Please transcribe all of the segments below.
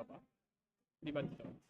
ba? Di ba dito?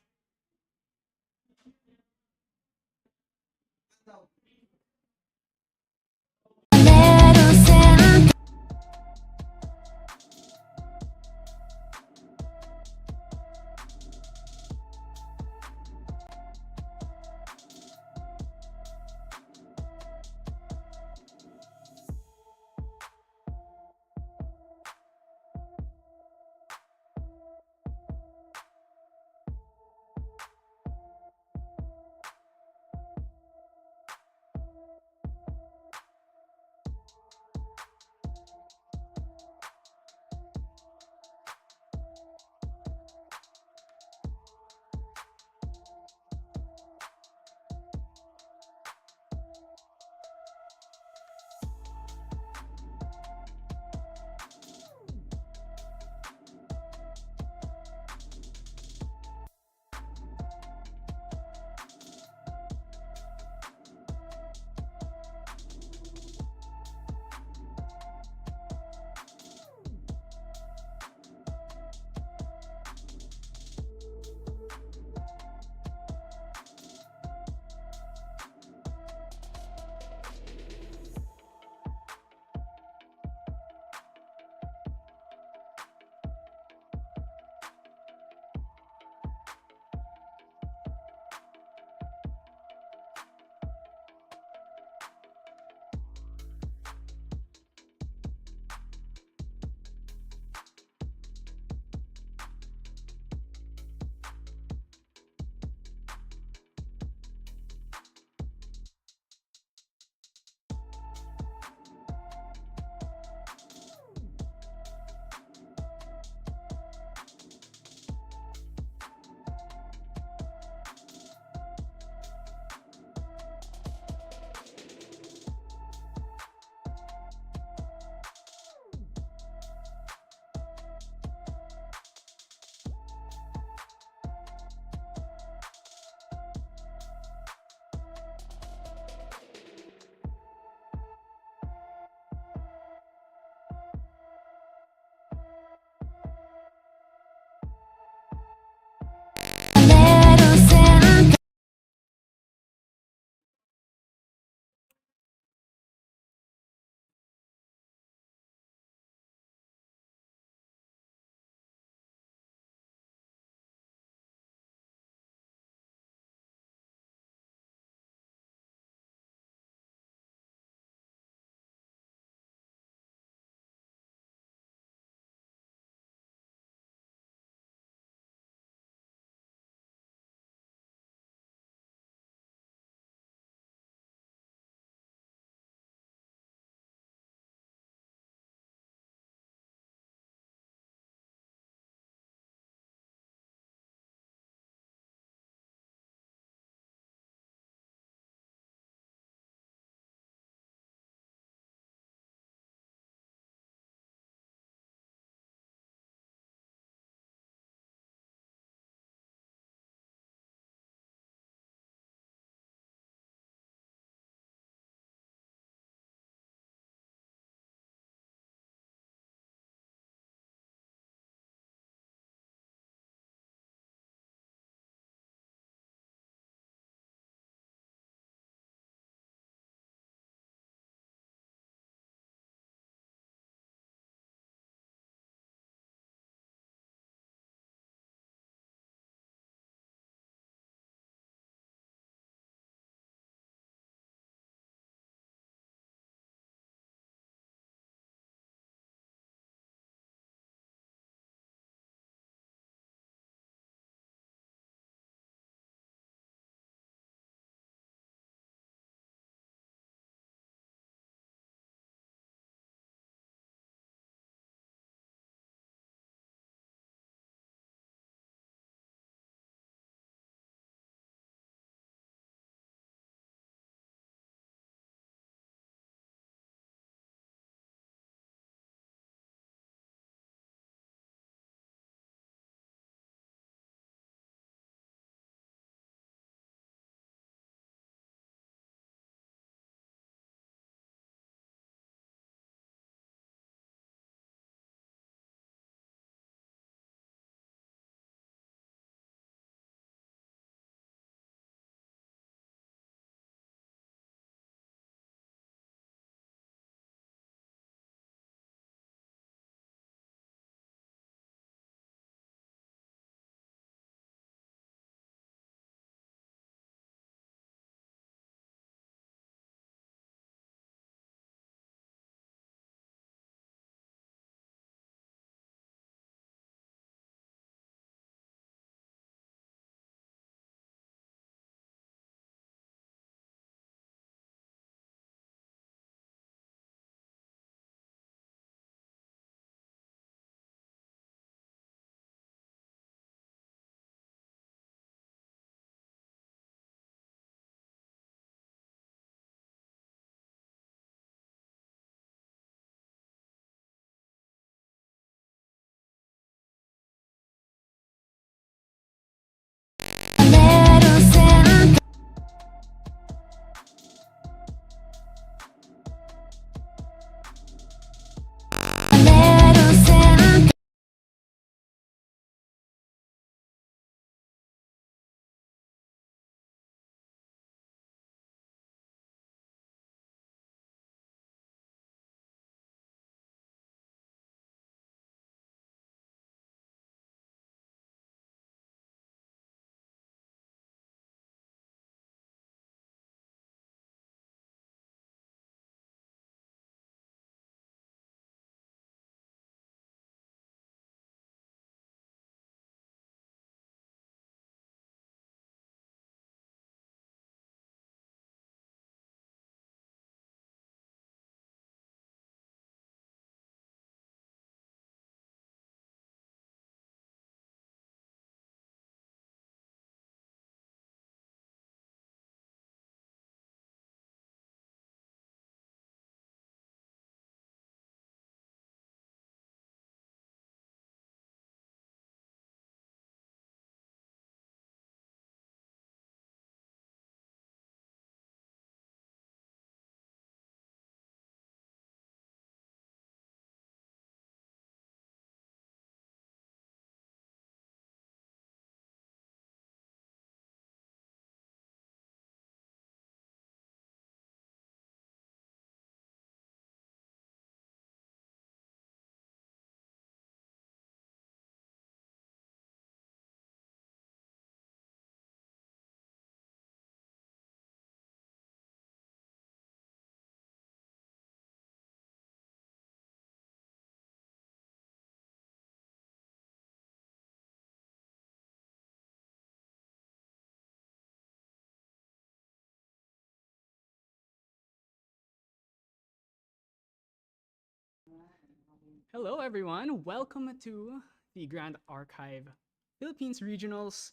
Hello, everyone. Welcome to the Grand Archive Philippines Regionals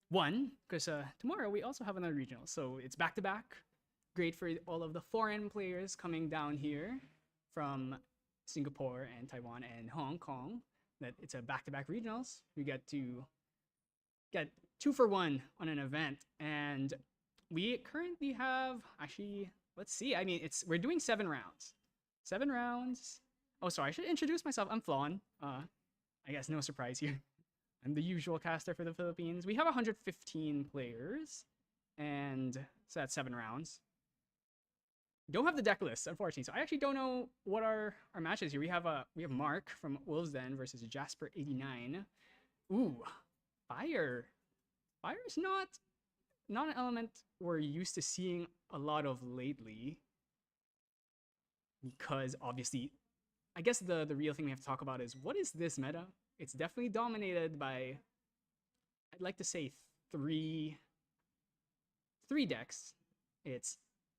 1, because tomorrow we also have another regional. So it's back to back. Great for all of the foreign players coming down here from Singapore and Taiwan and Hong Kong. That it's a back to back regionals. We get to get 2 for 1 on an event. And we currently have, actually, let's see. I mean, we're doing 7 rounds. 7 rounds. Oh, sorry, I should introduce myself. I'm Flawn. I guess no surprise here. I'm the usual caster for the Philippines. We have 115 players, and so that's 7 rounds. Don't have the deck list, unfortunately, so I actually don't know what our matches here. We have Mark from Wolves Den versus Jasper89. Ooh, fire. Fire is not an element we're used to seeing a lot of lately, because obviously, I guess the real thing we have to talk about is what is this meta? It's definitely dominated by, I'd like to say, three decks. It's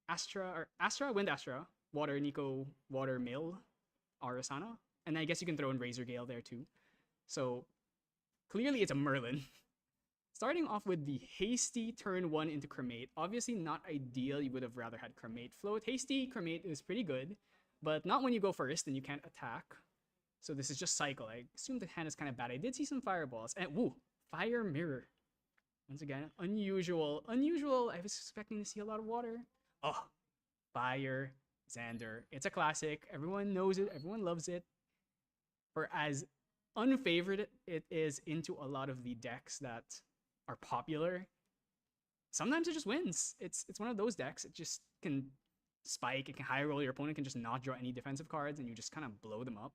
Astra, Wind Astra, Water Nico, Water Mill, Arasana, and I guess you can throw in Razer Gale there too. So clearly it's a Merlin. Starting off with the hasty turn 1 into Cremate. Obviously not ideal, you would have rather had Cremate float. Hasty Cremate is pretty good, but not when you go first and you can't attack. So this is just cycle. I assume the hand is kind of bad. I did see some fireballs. And woo, Fire Mirror. Once again, unusual. I was expecting to see a lot of water. Oh, Fire Xander. It's a classic. Everyone knows it. Everyone loves it. For as unfavored it is into a lot of the decks that are popular, sometimes it just wins. It's one of those decks. It just can spike. It can high roll. Your opponent can just not draw any defensive cards, and you just kind of blow them up.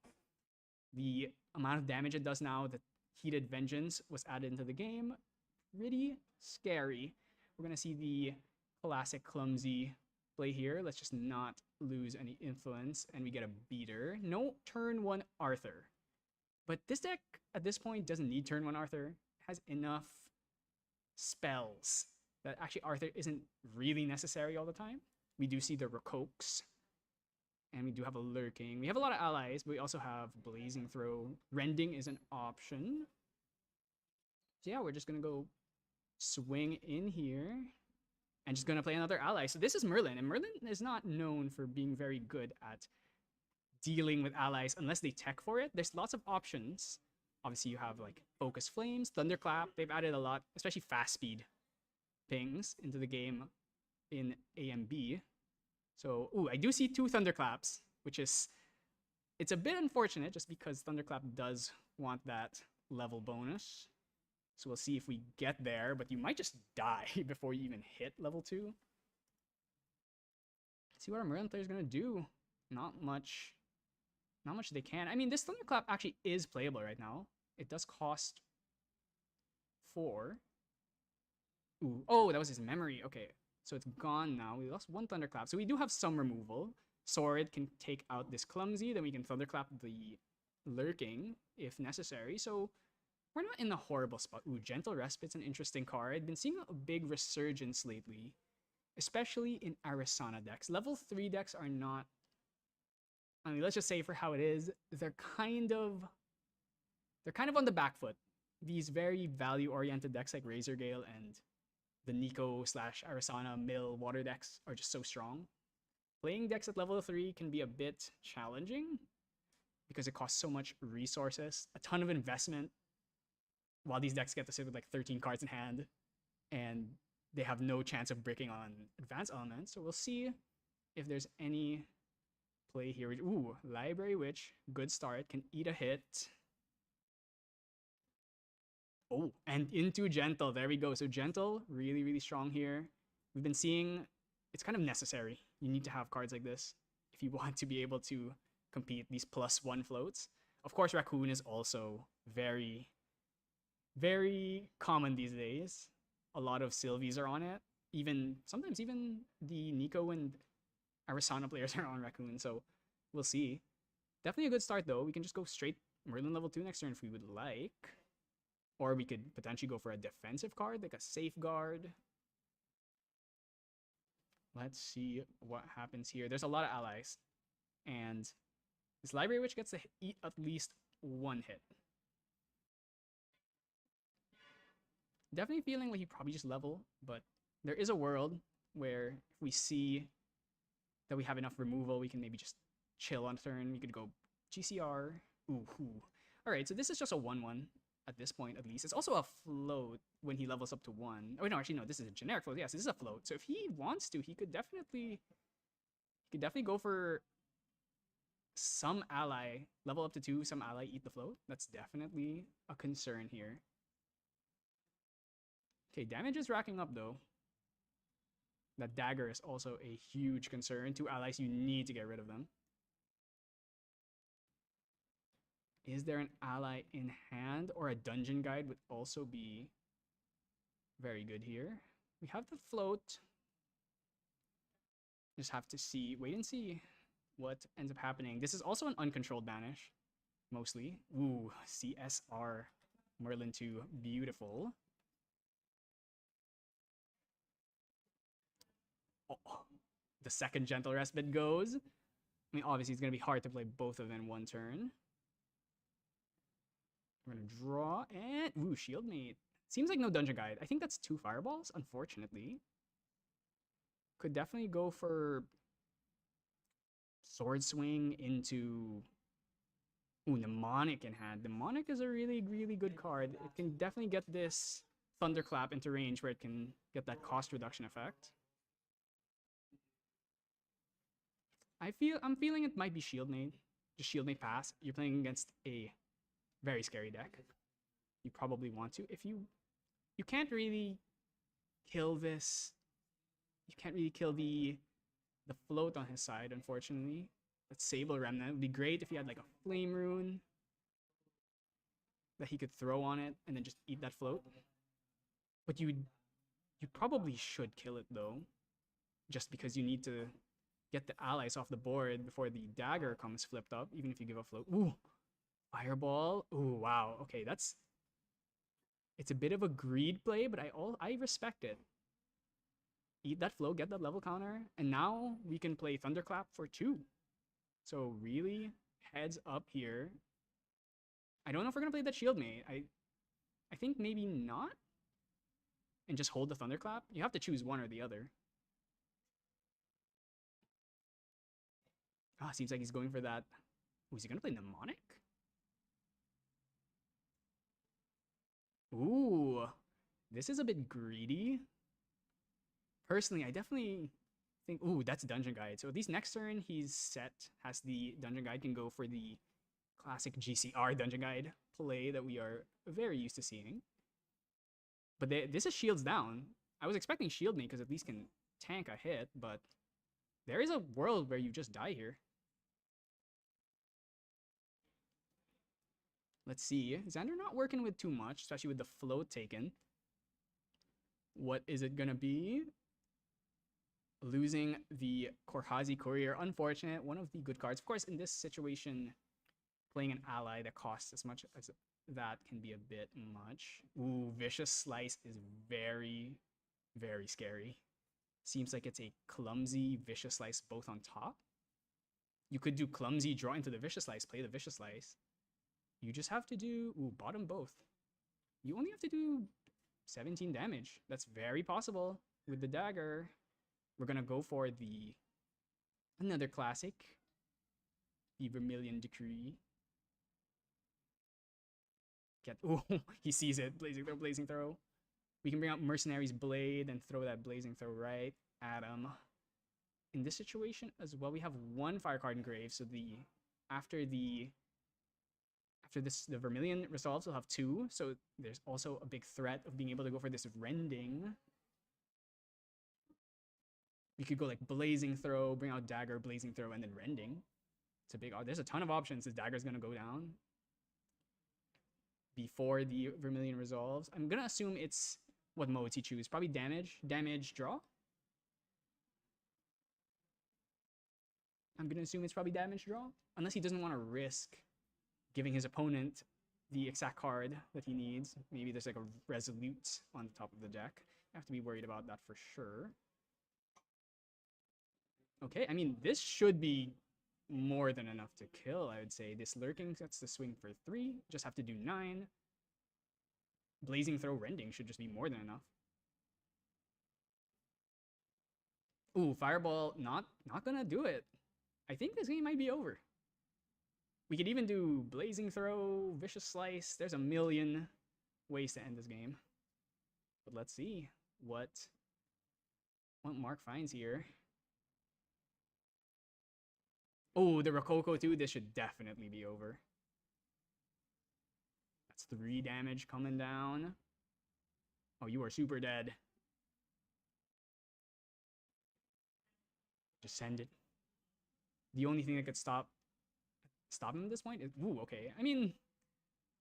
The amount of damage it does now, the Heated Vengeance was added into the game. Pretty scary. We're going to see the classic clumsy play here. Let's just not lose any influence, and we get a beater. No turn 1 Arthur. But this deck, at this point, doesn't need turn 1 Arthur. It has enough spells that actually Arthur isn't really necessary all the time. We do see the Recokes. And we do have a Lurking. We have a lot of allies, but we also have Blazing Throw. Rending is an option. So yeah, we're just going to go swing in here. And just going to play another ally. So this is Merlin. And Merlin is not known for being very good at dealing with allies unless they tech for it. There's lots of options. Obviously, you have like Focus Flames, Thunderclap. They've added a lot, especially fast speed pings into the game in AMB. So, ooh, I do see 2 Thunderclaps, which is, it's a bit unfortunate just because Thunderclap does want that level bonus. So we'll see if we get there, but you might just die before you even hit level 2. Let's see what our Merlin player is going to do. Not much they can. I mean, this Thunderclap actually is playable right now. It does cost 4. Ooh, oh, that was his memory. Okay. So it's gone now. We lost 1 Thunderclap. So we do have some removal. Sword can take out this Clumsy. Then we can Thunderclap the Lurking if necessary. So we're not in a horrible spot. Ooh, Gentle Respite's an interesting card. I've been seeing a big resurgence lately, especially in Arasana decks. Level 3 decks are not, I mean, let's just say for how it is, they're kind of on the back foot. These very value-oriented decks like Razer Gale and the Nico / Arasana Mill water decks are just so strong. Playing decks at level 3 can be a bit challenging because it costs so much resources, a ton of investment, while these decks get to sit with like 13 cards in hand, and they have no chance of breaking on advanced elements. So we'll see if there's any play here. Ooh, Library Witch, good start, can eat a hit. Oh, and into Gentle. There we go. So Gentle, really, really strong here. We've been seeing it's kind of necessary. You need to have cards like this if you want to be able to compete these +1 floats. Of course, Raccoon is also very, very common these days. A lot of Sylvies are on it. Sometimes even the Nico and Arasana players are on Raccoon. So we'll see. Definitely a good start though. We can just go straight Merlin level 2 next turn if we would like. Or we could potentially go for a defensive card, like a Safeguard. Let's see what happens here. There's a lot of allies. And This Library Witch gets to eat at least one hit. Definitely feeling like you probably just level, but there is a world where if we see that we have enough removal, we can maybe just chill on turn. We could go GCR. Ooh. Alright, so this is just a 1-1 at this point, at least. It's also a float when he levels up to 1. Oh, no, actually, no, this is a generic float. Yes, this is a float. So if he wants to, he could definitely go for some ally, level up to 2, some ally eat the float. That's definitely a concern here. Okay, damage is racking up, though. That dagger is also a huge concern. 2 allies, you need to get rid of them. Is there an ally in hand? Or a dungeon guide would also be very good here. We have the float. Just have to see, wait and see what ends up happening. This is also an uncontrolled banish, mostly. Ooh, CSR Merlin 2, beautiful. Oh, the second Gentle Respite goes. I mean, obviously, it's going to be hard to play both of them in one turn. We're going to draw and... Ooh, Shieldmate. Seems like no Dungeon Guide. I think that's 2 Fireballs, unfortunately. Could definitely go for Sword Swing into... Ooh, Mnemonic in hand. Mnemonic is a really, really good card. It can definitely get this Thunderclap into range where it can get that cost reduction effect. I'm feeling it might be Shieldmate. Just Shieldmate pass. You're playing against a very scary deck. You probably want to. If you can't really kill this. You can't really kill the float on his side, unfortunately. That Sable Remnant would be great if he had like a Flame Rune that he could throw on it and then just eat that float. But you probably should kill it though, just because you need to get the allies off the board before the dagger comes flipped up, even if you give a float. Ooh, Fireball. Ooh, wow. Okay, it's a bit of a greed play, but I respect it. Eat that float, get that level counter, and now we can play Thunderclap for 2. So really, heads up here. I don't know if we're gonna play that Shieldmate. I think maybe not. And just hold the Thunderclap. You have to choose one or the other. Ah, seems like he's going for that. Ooh, is he gonna play Mnemonic? Ooh, this is a bit greedy. Personally, I definitely think, ooh, that's Dungeon Guide. So at least next turn, he's set, has the Dungeon Guide, can go for the classic GCR Dungeon Guide play that we are very used to seeing. But this is shields down. I was expecting Shieldmate because at least can tank a hit, but there is a world where you just die here. Let's see. Xander not working with too much, especially with the float taken. What is it gonna be? Losing the Korhazi Courier. Unfortunate. One of the good cards. Of course, in this situation, playing an ally that costs as much as that can be a bit much. Ooh, Vicious Slice is very, very scary. Seems like it's a clumsy Vicious Slice both on top. You could do clumsy, draw into the Vicious Slice, play the Vicious Slice. You just have to do, ooh, bottom both. You only have to do 17 damage. That's very possible with the dagger. We're gonna go for another classic, the Vermilion Decree. Ooh, he sees it. Blazing Throw. We can bring out Mercenary's Blade and throw that Blazing Throw right at him. In this situation as well, we have 1 fire card in grave, so after the Vermilion resolves, we'll have 2. So there's also a big threat of being able to go for this Rending. We could go like Blazing Throw, bring out Dagger, Blazing Throw, and then Rending. It's a big... There's a ton of options. This Dagger's going to go down before the Vermilion resolves. I'm going to assume it's what modes he chooses. Probably damage, draw. I'm going to assume it's probably damage, draw. Unless he doesn't want to risk giving his opponent the exact card that he needs. Maybe there's like a Resolute on the top of the deck. You have to be worried about that for sure. Okay, I mean, this should be more than enough to kill, I would say. This lurking gets to swing for 3. Just have to do 9. Blazing Throw Rending should just be more than enough. Ooh, Fireball, not gonna do it. I think this game might be over. We could even do Blazing Throw, Vicious Slice. There's a million ways to end this game. But let's see what Mark finds here. Oh, the Rococo too. This should definitely be over. That's 3 damage coming down. Oh, you are super dead. Just send it. The only thing that could stop him at this point is... Ooh, okay. I mean,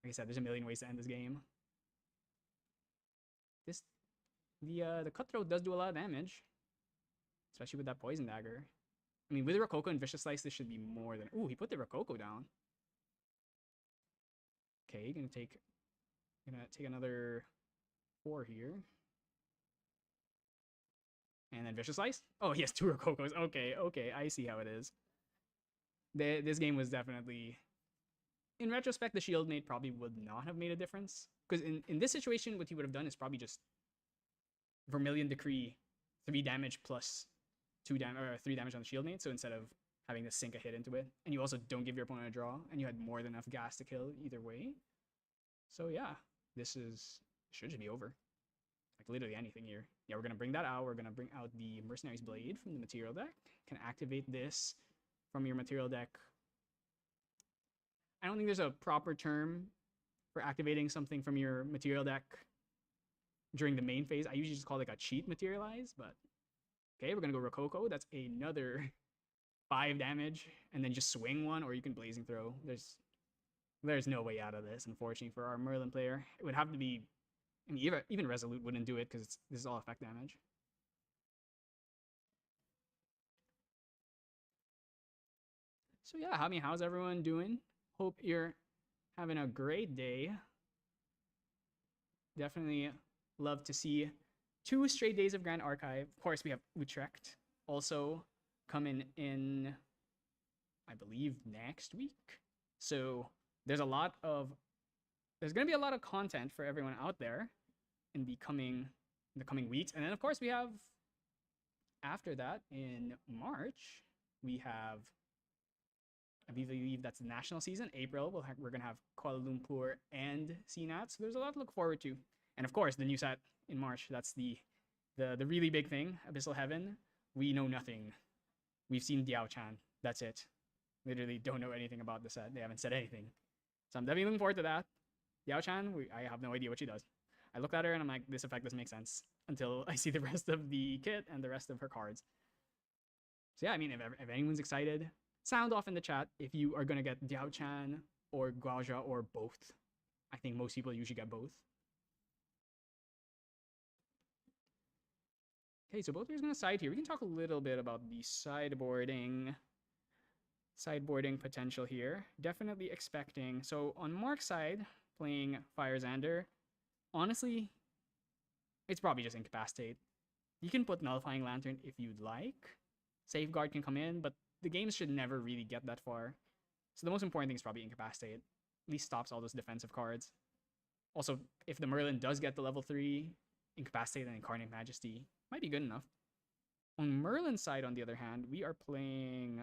like I said, there's a million ways to end this game. The Cutthroat does do a lot of damage. Especially with that Poison Dagger. I mean, with the Rococo and Vicious Slice, this should be more than... Ooh, he put the Rococo down. Okay, gonna take another 4 here. And then Vicious Slice? Oh, he has 2 Rococos. Okay, I see how it is. This game was definitely... In retrospect, the Shield Mate probably would not have made a difference. Because in this situation, what he would have done is probably just Vermilion Decree 3 damage plus 3 damage on the Shield Mate. So instead of having to sink a hit into it. And you also don't give your opponent a draw. And you had more than enough gas to kill either way. So yeah, this should just be over. Like literally anything here. Yeah, we're going to bring that out. We're going to bring out the Mercenary's Blade from the material deck. Can activate this from your material deck. I don't think there's a proper term for activating something from your material deck during the main phase. I usually just call it like a cheat materialize, but okay, we're going to go Rococo. That's another 5 damage, and then just swing 1, or you can Blazing Throw. There's no way out of this, unfortunately, for our Merlin player. It would have to be... I mean, even Resolute wouldn't do it because this is all effect damage. So yeah, I mean, how's everyone doing? Hope you're having a great day. Definitely love to see 2 straight days of Grand Archive. Of course, we have Utrecht also coming in, I believe, next week. So there's going to be a lot of content for everyone out there in the coming weeks. And then, of course, we have, after that, in March, we have, I believe that's the national season. April, we're going to have Kuala Lumpur and CNAT. So there's a lot to look forward to. And, of course, the new set in March. That's the really big thing, Abyssal Heaven. We know nothing. We've seen Diao Chan. That's it. Literally don't know anything about the set. They haven't said anything. So I'm definitely looking forward to that. Yao Chan, I have no idea what she does. I looked at her and I'm like, this effect doesn't make sense until I see the rest of the kit and the rest of her cards. So yeah, I mean, if anyone's excited, sound off in the chat if you are going to get Diao Chan or Guaja or both. I think most people usually get both. Okay, so both players going to side here. We can talk a little bit about the sideboarding potential here. Definitely expecting. So on Mark's side, playing Fire Xander, honestly, it's probably just Incapacitate. You can put Nullifying Lantern if you'd like. Safeguard can come in, but the game should never really get that far. So the most important thing is probably Incapacitate. At least stops all those defensive cards. Also, if the Merlin does get the level 3, Incapacitate and Incarnate Majesty might be good enough. On Merlin's side, on the other hand, we are playing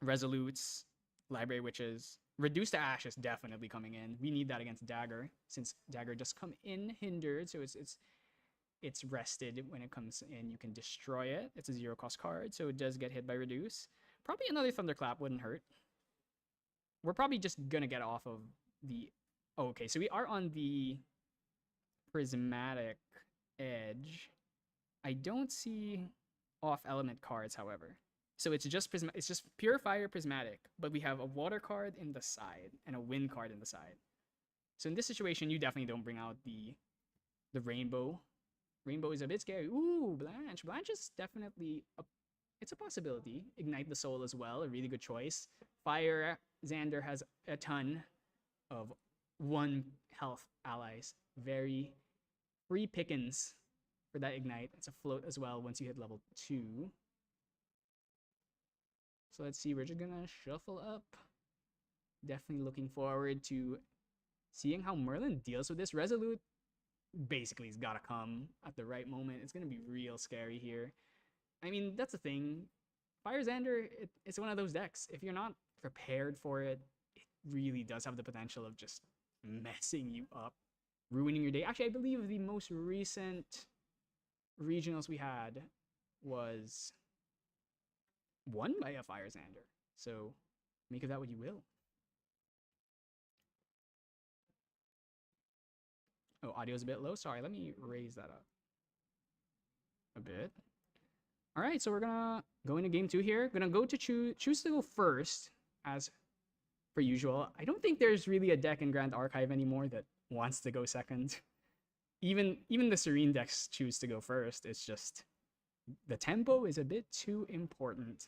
Resolutes, Library Witches. Reduce to Ash is definitely coming in. We need that against Dagger, since Dagger does come in hindered, so it's rested when it comes in. You can destroy it. It's a 0-cost card, so it does get hit by Reduce. Probably another Thunderclap wouldn't hurt. We're probably just gonna get off of the... Oh, okay, so we are on the Prismatic Edge. I don't see off-element cards, however. So it's just pure fire Prismatic, but we have a water card in the side and a wind card in the side. So in this situation, you definitely don't bring out the rainbow. Rainbow is a bit scary. Ooh, Blanche. Blanche is definitely it's a possibility. Ignite the Soul as well, a really good choice. Fire Xander has a ton of 1 health allies. Very free pickings for that Ignite. It's a float as well once you hit level 2. So let's see, we're just gonna shuffle up. Definitely looking forward to seeing how Merlin deals with this. Resolute basically has gotta come at the right moment. It's gonna be real scary here. I mean, that's the thing. Fire Xander, it's one of those decks. If you're not prepared for it, it really does have the potential of just messing you up, ruining your day. Actually, I believe the most recent regionals we had was won by a Fire Xander. So make of that what you will. Oh, audio's a bit low. Sorry, let me raise that up a bit. All right, so we're gonna go into game 2 here. Gonna go to choose to go first, as per usual. I don't think there's really a deck in Grand Archive anymore that wants to go second. Even the Serene decks choose to go first. It's just the tempo is a bit too important.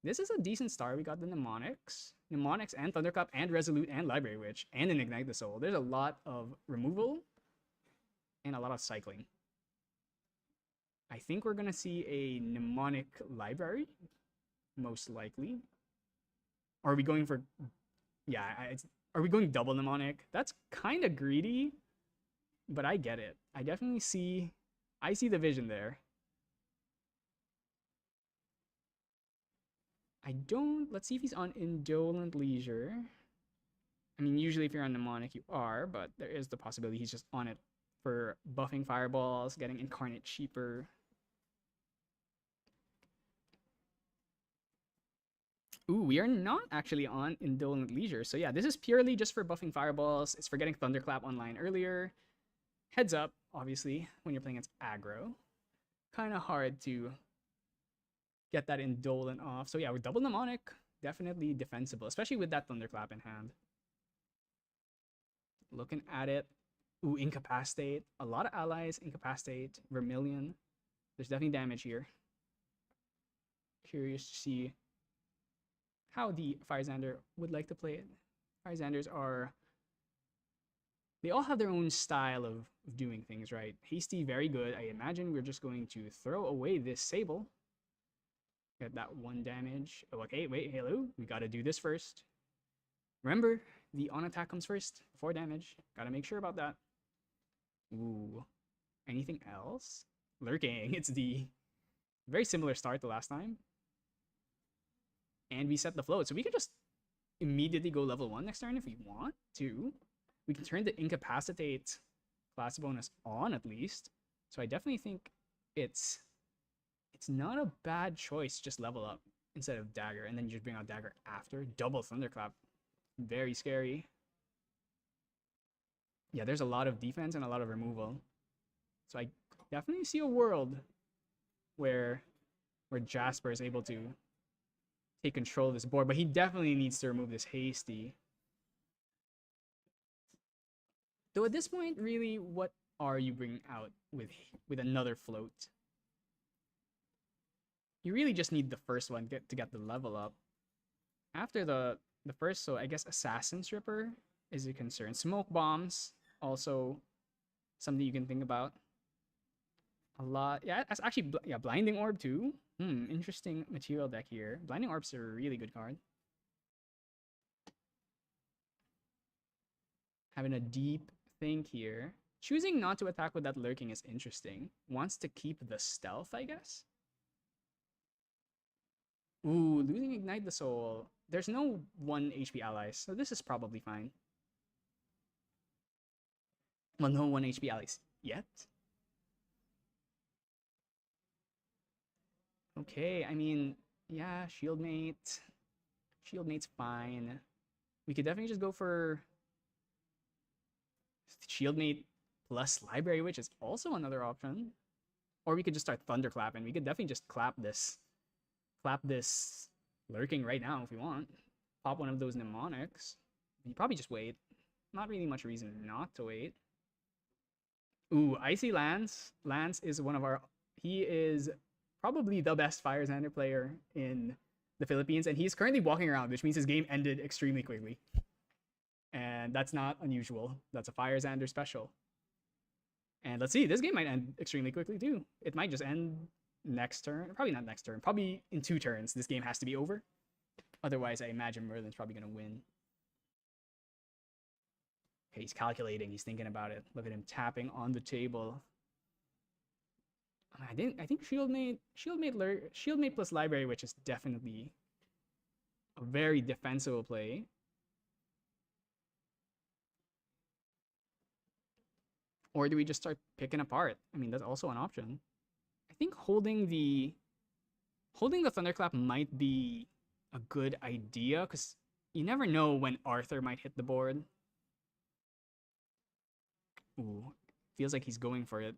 This is a decent start. We got the Mnemonics and Thunderclap and Resolute and Library Witch and an Ignite the Soul. There's a lot of removal and a lot of cycling. I think we're gonna see a Mnemonic Library, most likely. Or are we going for, yeah, are we going double Mnemonic? That's kind of greedy, but I get it. I definitely see the vision there. Let's see if he's on Indolent Leisure. I mean, usually if you're on Mnemonic, you are, but there is the possibility he's just on it for buffing fireballs, getting Incarnate cheaper. Ooh, we are not actually on Indolent Leisure. So yeah, this is purely just for buffing fireballs. It's for getting Thunderclap online earlier. Heads up, obviously, when you're playing against aggro. Kind of hard to get that Indolent off. So yeah, with double Mnemonic, definitely defensible, especially with that Thunderclap in hand. Looking at it. Ooh, Incapacitate. A lot of allies, Incapacitate, Vermilion. There's definitely damage here. Curious to see how the Fire Xander would like to play it. Fire Xanders they all have their own style of doing things, right? Hasty, very good. I imagine we're just going to throw away this Sable. Get that 1 damage. Oh, okay, wait, hello. We gotta do this first. Remember, the on attack comes first, 4 damage. Gotta make sure about that. Ooh. Anything else? Lurking. It's the very similar start to last time. And we set the float. So we can just immediately go level 1 next turn if we want to. We can turn the Incapacitate class bonus on at least. So I definitely think it's not a bad choice. Just level up instead of Dagger. And then you just bring out Dagger after. Double Thunderclap. Very scary. Yeah, there's a lot of defense and a lot of removal. So I definitely see a world where Jasper is able to take control of this board, but he definitely needs to remove this Hasty. Though at this point, really, what are you bringing out with another float? You really just need the first one to get the level up. After the first, so I guess Assassin Stripper is a concern. Smoke Bombs, also something you can think about. A lot, yeah, that's actually, yeah, Blinding Orb too. Interesting material deck here. Blinding Orb's a really good card. Having a deep think here. Choosing not to attack with that Lurking is interesting. Wants to keep the stealth, I guess. Ooh, losing Ignite the Soul. There's no 1 HP allies, so this is probably fine. Well, no 1 HP allies yet. Okay, I mean, yeah, Shieldmate. Shieldmate's fine. We could definitely just go for Shieldmate plus Library Witch is also another option. Or we could just start Thunderclapping. We could definitely just clap this Lurking right now if we want. Pop one of those Mnemonics. You probably just wait. Not really much reason not to wait. Ooh, Icy Lance. Lance is one of our... He is probably the best Fire Xander player in the Philippines, and he's currently walking around, which means his game ended extremely quickly. And that's not unusual. That's a Fire Xander special. And let's see, this game might end extremely quickly too. It might just end next turn. Probably not next turn. Probably in 2 turns, this game has to be over. Otherwise, I imagine Merlin's probably going to win. Okay, he's calculating. He's thinking about it. Look at him tapping on the table. I think Shieldmate plus Library Witch is definitely a very defensible play. Or do we just start picking apart? I mean, that's also an option. I think holding the Thunderclap might be a good idea, because you never know when Arthur might hit the board. Ooh, feels like he's going for it.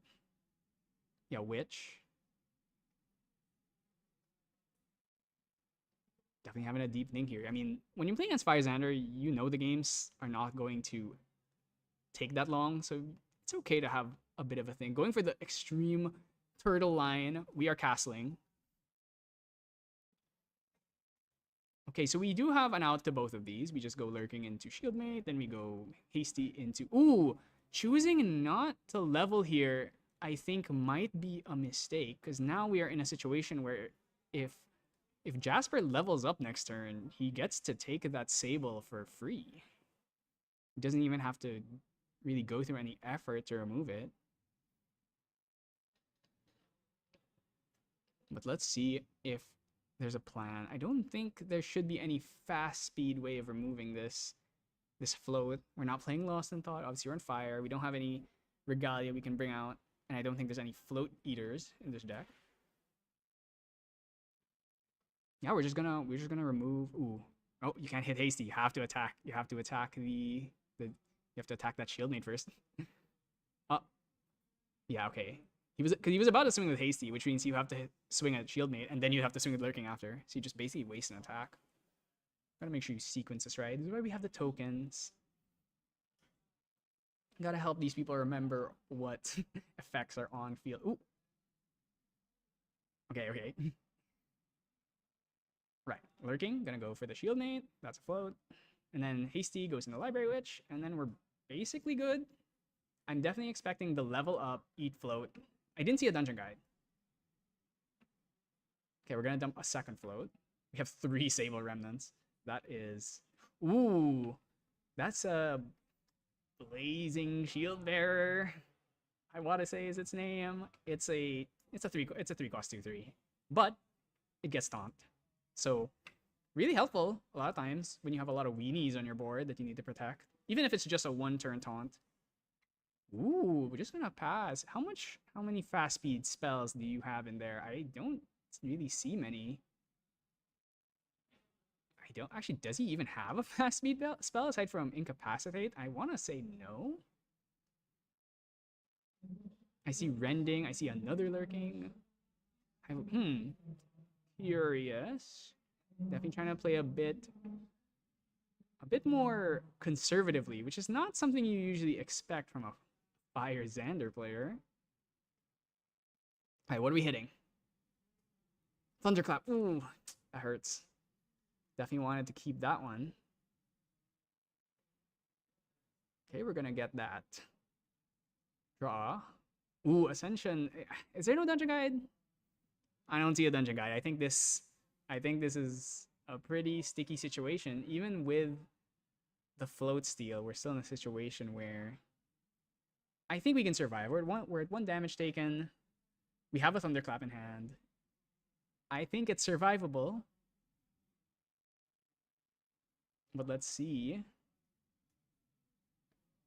Yeah, Witch. Definitely having a deep think here. I mean, when you play against Fire Xander, you know the games are not going to take that long, so it's okay to have a bit of a thing. Going for the extreme turtle line, we are castling. Okay, so we do have an out to both of these. We just go Lurking into Shieldmate, then we go Hasty into... Ooh! Choosing not to level here, I think, might be a mistake, because now we are in a situation where if Jasper levels up next turn, he gets to take that Sable for free. He doesn't even have to really go through any effort to remove it. But let's see if there's a plan. I don't think there should be any fast speed way of removing this float. We're not playing Lost in Thought. Obviously, we're on fire. We don't have any Regalia we can bring out, and I don't think there's any float eaters in this deck. Yeah, we're just gonna remove. Ooh, oh, you can't hit Hasty. You have to attack. You have to attack you have to attack that Shieldmate first. Yeah, okay. He was about to swing with Hasty, which means you have to swing at Shieldmate, and then you have to swing with Lurking after. So you just basically waste an attack. Gotta make sure you sequence this right. This is why we have the tokens. Gotta help these people remember what effects are on field. Ooh. Okay. Right. Lurking, gonna go for the Shieldmate. That's a float. And then Hasty goes into Library Witch, and then we're basically good. I'm definitely expecting the level up, eat float. I didn't see a dungeon guide. Okay, we're gonna dump a second float. We have 3 Sable Remnants. That is... Ooh! That's a Blazing Shield Bearer. I want to say is its name. It's a 3 cost 2/3. But it gets taunt. So really helpful a lot of times when you have a lot of weenies on your board that you need to protect. Even if it's just a 1-turn taunt. Ooh, we're just gonna pass. How many fast speed spells do you have in there? I don't really see many. I don't actually. Does he even have a fast speed spell aside from Incapacitate? I want to say no. I see Rending. I see another Lurking. Curious. Definitely trying to play a bit more conservatively, which is not something you usually expect from a Fire Xander player. Alright, what are we hitting? Thunderclap. Ooh, that hurts. Definitely wanted to keep that one. Okay, we're gonna get that. Draw. Ooh, Ascension. Is there no dungeon guide? I don't see a dungeon guide. I think this is a pretty sticky situation. Even with the float steal, we're still in a situation where I think we can survive. We're at 1 damage taken. We have a Thunderclap in hand. I think it's survivable. But let's see.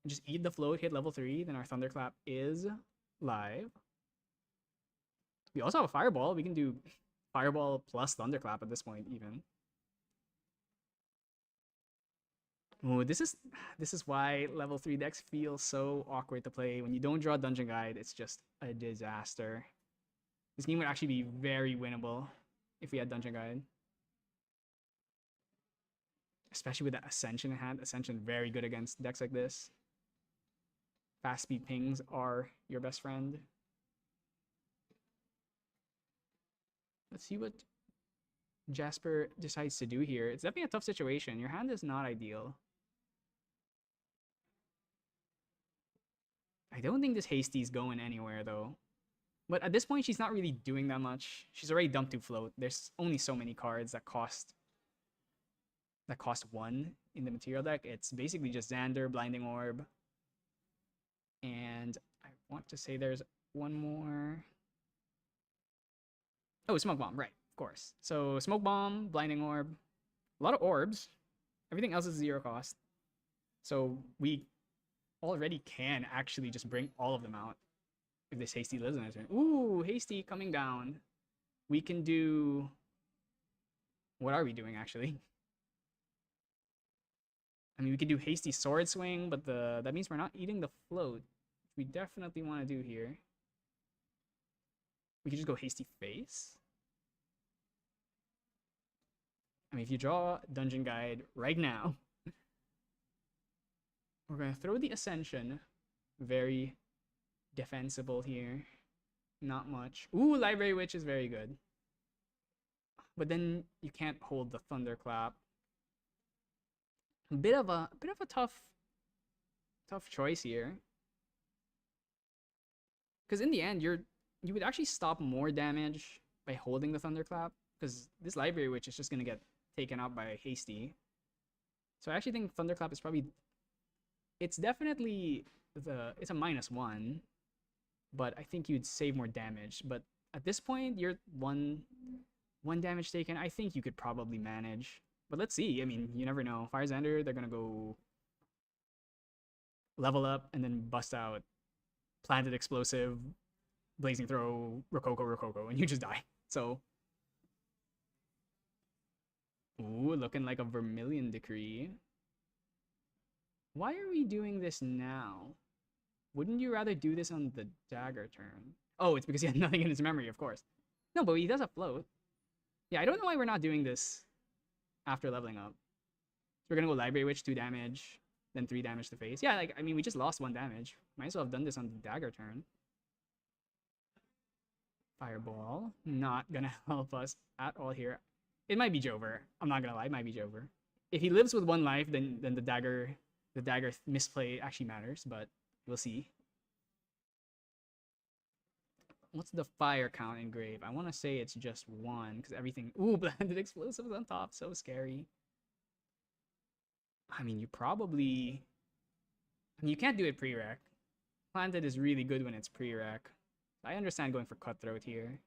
Just eat the float, hit level 3, then our Thunderclap is live. We also have a Fireball. We can do Fireball plus Thunderclap at this point, even. Ooh, this is why level 3 decks feel so awkward to play. When you don't draw Dungeon Guide, it's just a disaster. This game would actually be very winnable if we had Dungeon Guide. Especially with that Ascension in hand. Ascension very good against decks like this. Fast speed pings are your best friend. Let's see what Jasper decides to do here. It's definitely a tough situation. Your hand is not ideal. I don't think this Hasty's going anywhere, though. But at this point, she's not really doing that much. She's already dumped 2 float. There's only so many cards that cost 1 in the material deck. It's basically just Xander, Blinding Orb, and I want to say there's one more. Oh, Smoke Bomb, right, of course. So Smoke Bomb, Blinding Orb, a lot of orbs. Everything else is 0 cost. So we already can actually just bring all of them out if this Hasty lives in his turn. Ooh, Hasty coming down. We can do... What are we doing, actually? I mean, we could do Hasty Sword Swing, but that means we're not eating the float. We definitely want to do here. We could just go Hasty Face. I mean, if you draw Dungeon Guide right now, we're going to throw the Ascension. Very defensible here. Not much. Ooh, Library Witch is very good. But then you can't hold the Thunderclap. A bit of a tough choice here. Because in the end, you would actually stop more damage by holding the Thunderclap. Because this Library Witch is just gonna get taken out by Hasty. So I actually think Thunderclap is probably... It's definitely it's a -1. But I think you'd save more damage. But at this point, you're one damage taken. I think you could probably manage. But let's see. I mean, you never know. Fire Xander, they're gonna go level up and then bust out Planted Explosive, Blazing Throw, Rococo, and you just die. So, ooh, looking like a Vermilion Decree. Why are we doing this now? Wouldn't you rather do this on the dagger turn? Oh, it's because he had nothing in his memory, of course. No, but he does have float. Yeah, I don't know why we're not doing this after leveling up. So we're gonna go Library Witch, 2 damage, then 3 damage to face. Yeah, like, I mean, we just lost 1 damage. Might as well have done this on the dagger turn. Fireball, not gonna help us at all here. It might be Jover. I'm not gonna lie, it might be Jover. If he lives with 1 life, then the dagger misplay actually matters, but we'll see. What's the fire count in Grave? I want to say it's just 1, because everything... Ooh, Blended Explosives on top. So scary. I mean, you probably... I mean, you can't do it pre-rec. Planted is really good when it's pre-rec. I understand going for Cutthroat here.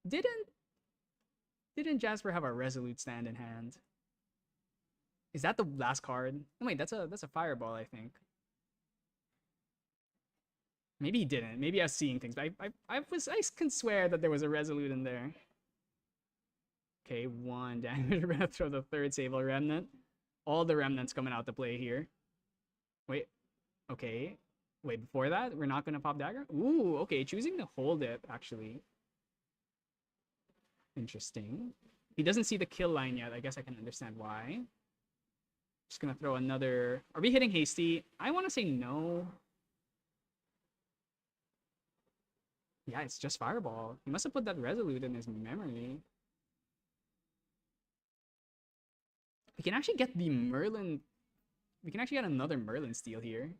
Didn't Jasper have a Resolute Stand in hand? Is that the last card? Oh, wait, that's a Fireball, I think. Maybe he didn't. Maybe I was seeing things, but I can swear that there was a Resolute in there. Okay, 1 damage. We're gonna throw the 3rd Sable Remnant. All the Remnants coming out to play here. Wait. Okay. Wait, before that, we're not gonna pop Dagger? Ooh, okay. Choosing to hold it, actually. Interesting. He doesn't see the kill line yet. I guess I can understand why. Just gonna throw another... Are we hitting Hasty? I want to say no. Yeah, it's just Fireball. He must have put that Resolute in his memory. We can actually get the Merlin... We can actually get another Merlin steal here.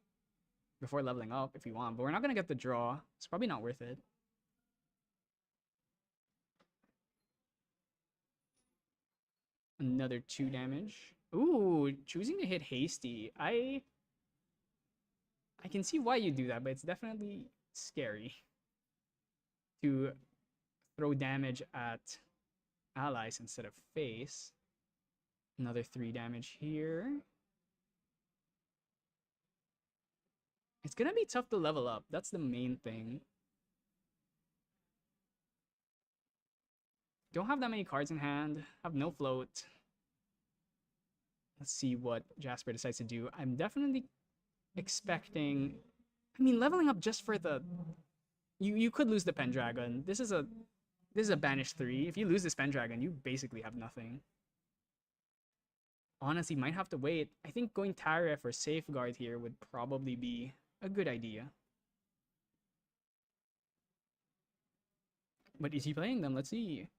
Before leveling up, if we want. But we're not going to get the draw. It's probably not worth it. Another 2 damage. Ooh, choosing to hit Hasty. I can see why you do that, but it's definitely scary. To throw damage at allies instead of face. Another 3 damage here. It's gonna be tough to level up. That's the main thing. Don't have that many cards in hand. Have no float. Let's see what Jasper decides to do. I'm definitely expecting... I mean, leveling up just for the... You could lose the Pendragon. This is a banish 3. If you lose this Pendragon, you basically have nothing. Honestly, might have to wait. I think going Tariff or Safeguard here would probably be a good idea. But is he playing them? Let's see.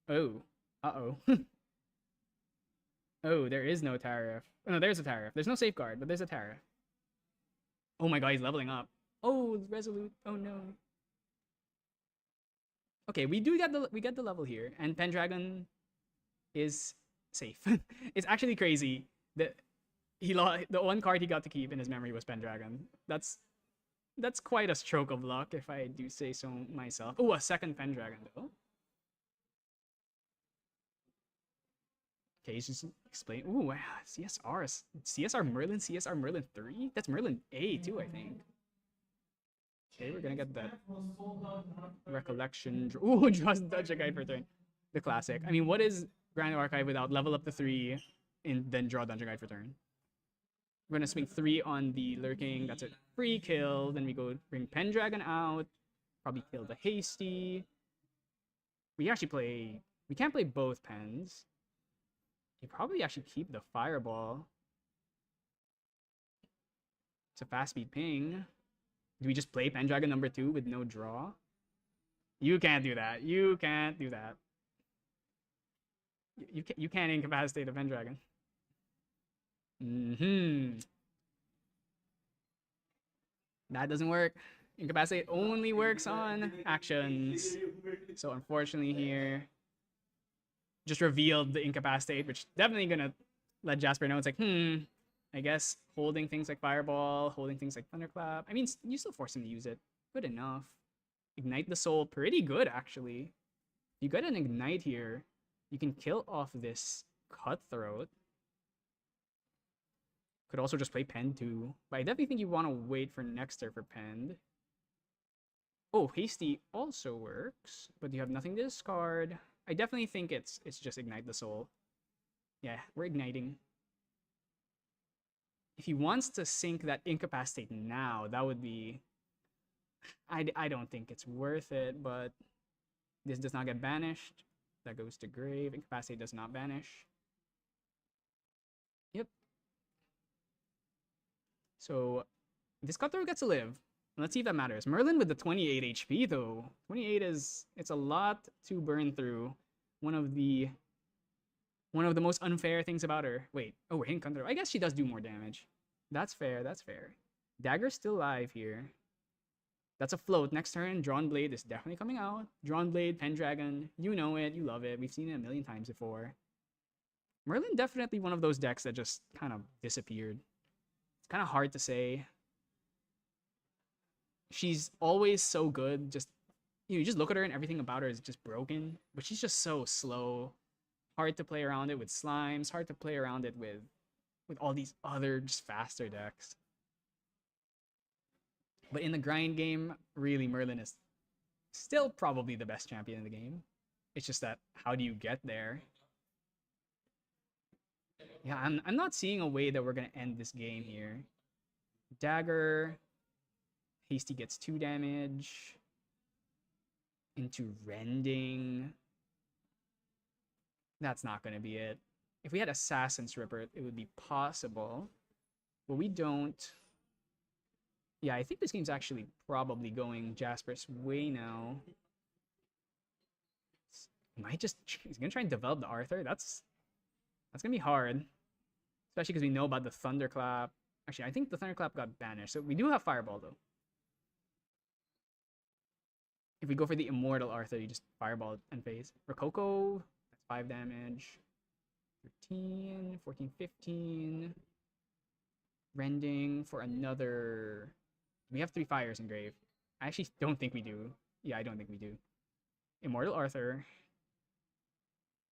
Oh. Uh-oh. Oh, there is no Tariff. Oh, no, there's a Tariff. There's no Safeguard, but there's a Tariff. Oh my god, he's leveling up. Oh, Resolute. Oh no. Okay, we get the level here, and Pendragon is safe. It's actually crazy that the one card he got to keep in his memory was Pendragon. That's quite a stroke of luck, if I do say so myself. Oh, a second Pendragon though. Okay, he's just explain. Ooh, wow, CSR Merlin, CSR Merlin 3? That's Merlin A too, I think. Okay, we're gonna get that recollection. Ooh, draws Dutch a guy for turn. The classic. I mean, what is Grand Archive without level up to 3 and then draw Dungeon Guide for turn? We're gonna swing 3 on the Lurking. That's a free kill. Then we go bring Pendragon out. Probably kill the Hasty. We can't play both Pens. You probably actually keep the Fireball. It's a fast speed ping. Do we just play Pendragon number 2 with no draw? You can't do that. You can't do that. You can't incapacitate a Pendragon. That doesn't work. Incapacitate only works on actions. So unfortunately here, just revealed the incapacitate, which definitely gonna let Jasper know it's like, I guess holding things like Fireball, holding things like Thunderclap. I mean, you still force him to use it. Good enough. Ignite the Soul, pretty good actually. You get an Ignite here, you can kill off this Cutthroat. Could also just play Pen too, but I definitely think you want to wait for next turn for Pen. Oh, Hasty also works, but you have nothing to discard. I definitely think it's just Ignite the Soul. Yeah, we're igniting. If he wants to sink that Incapacitate now, that would be... I don't think it's worth it, but this does not get banished. That goes to grave. Incapacitate does not banish. Yep. So this Cutthroat gets to live. Let's see if that matters. Merlin with the 28 HP though. 28 it's a lot to burn through. One of the most unfair things about her. Wait, oh, we're hitting Cutthroat. I guess she does do more damage. That's fair, that's fair. Dagger's still alive here. That's a float. Next turn, Drawn Blade is definitely coming out. Drawn Blade, Pendragon, you know it, you love it. We've seen it a million times before. Merlin definitely one of those decks that just kind of disappeared. It's kind of hard to say. She's always so good. Just you just look at her and everything about her is just broken. But she's just so slow. Hard to play around it with slimes. Hard to play around it with all these other just faster decks. But in the grind game, really Merlin is still probably the best champion in the game. It's just that how do you get there? Yeah, I'm not seeing a way that we're gonna end this game here. Dagger. Hasty gets 2 damage. Into Rending. That's not gonna be it. If we had Assassin's Ripper, it would be possible. But we don't. Yeah, I think this game's actually probably going Jasper's way now. He's gonna try and develop the Arthur. That's gonna be hard. Especially because we know about the Thunderclap. Actually, I think the Thunderclap got banished. So we do have Fireball though. If we go for the Immortal Arthur, you just Fireball and phase. Rococo, that's 5 damage. 13, 14, 15. Rending for another... We have 3 fires in grave. I actually don't think we do. Yeah, I don't think we do. Immortal Arthur.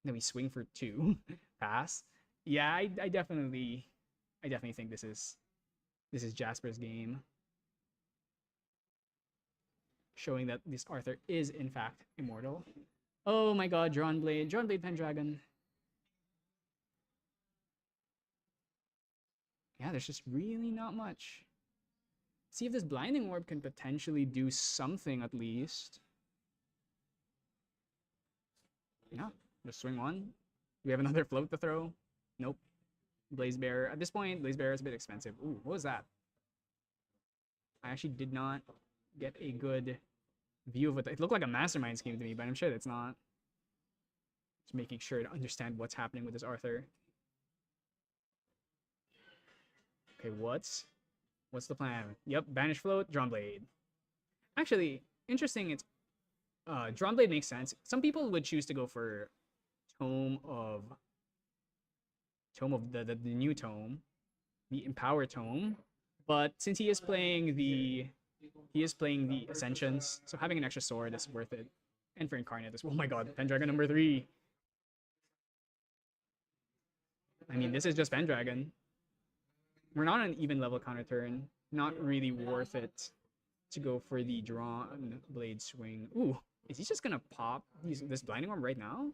Then we swing for 2. Pass. Yeah, I definitely think this is Jasper's game. Showing that this Arthur is in fact immortal. Oh my god, Drawn Blade Pendragon. Yeah, there's just really not much. See if this Blinding Orb can potentially do something at least. Yeah, just swing 1. Do we have another float to throw? Nope. Blaze Bearer. At this point, Blaze Bearer is a bit expensive. Ooh, what was that? I actually did not get a good view of it. It looked like a Mastermind scheme to me, but I'm sure that's not. Just making sure to understand what's happening with this Arthur. Okay, what's What's the plan? Yep, banish float, drawn blade. Actually, interesting. It's drawn blade makes sense. Some people would choose to go for tome of the new tome, the empower tome. But since he is playing the ascensions, so having an extra sword is worth it. And for incarnate as well. Oh my god, Pendragon number 3. I mean, this is just Pendragon. We're not on an even level counter turn. Not really worth it to go for the drawn blade swing. Ooh, is he just gonna pop this blinding orb right now?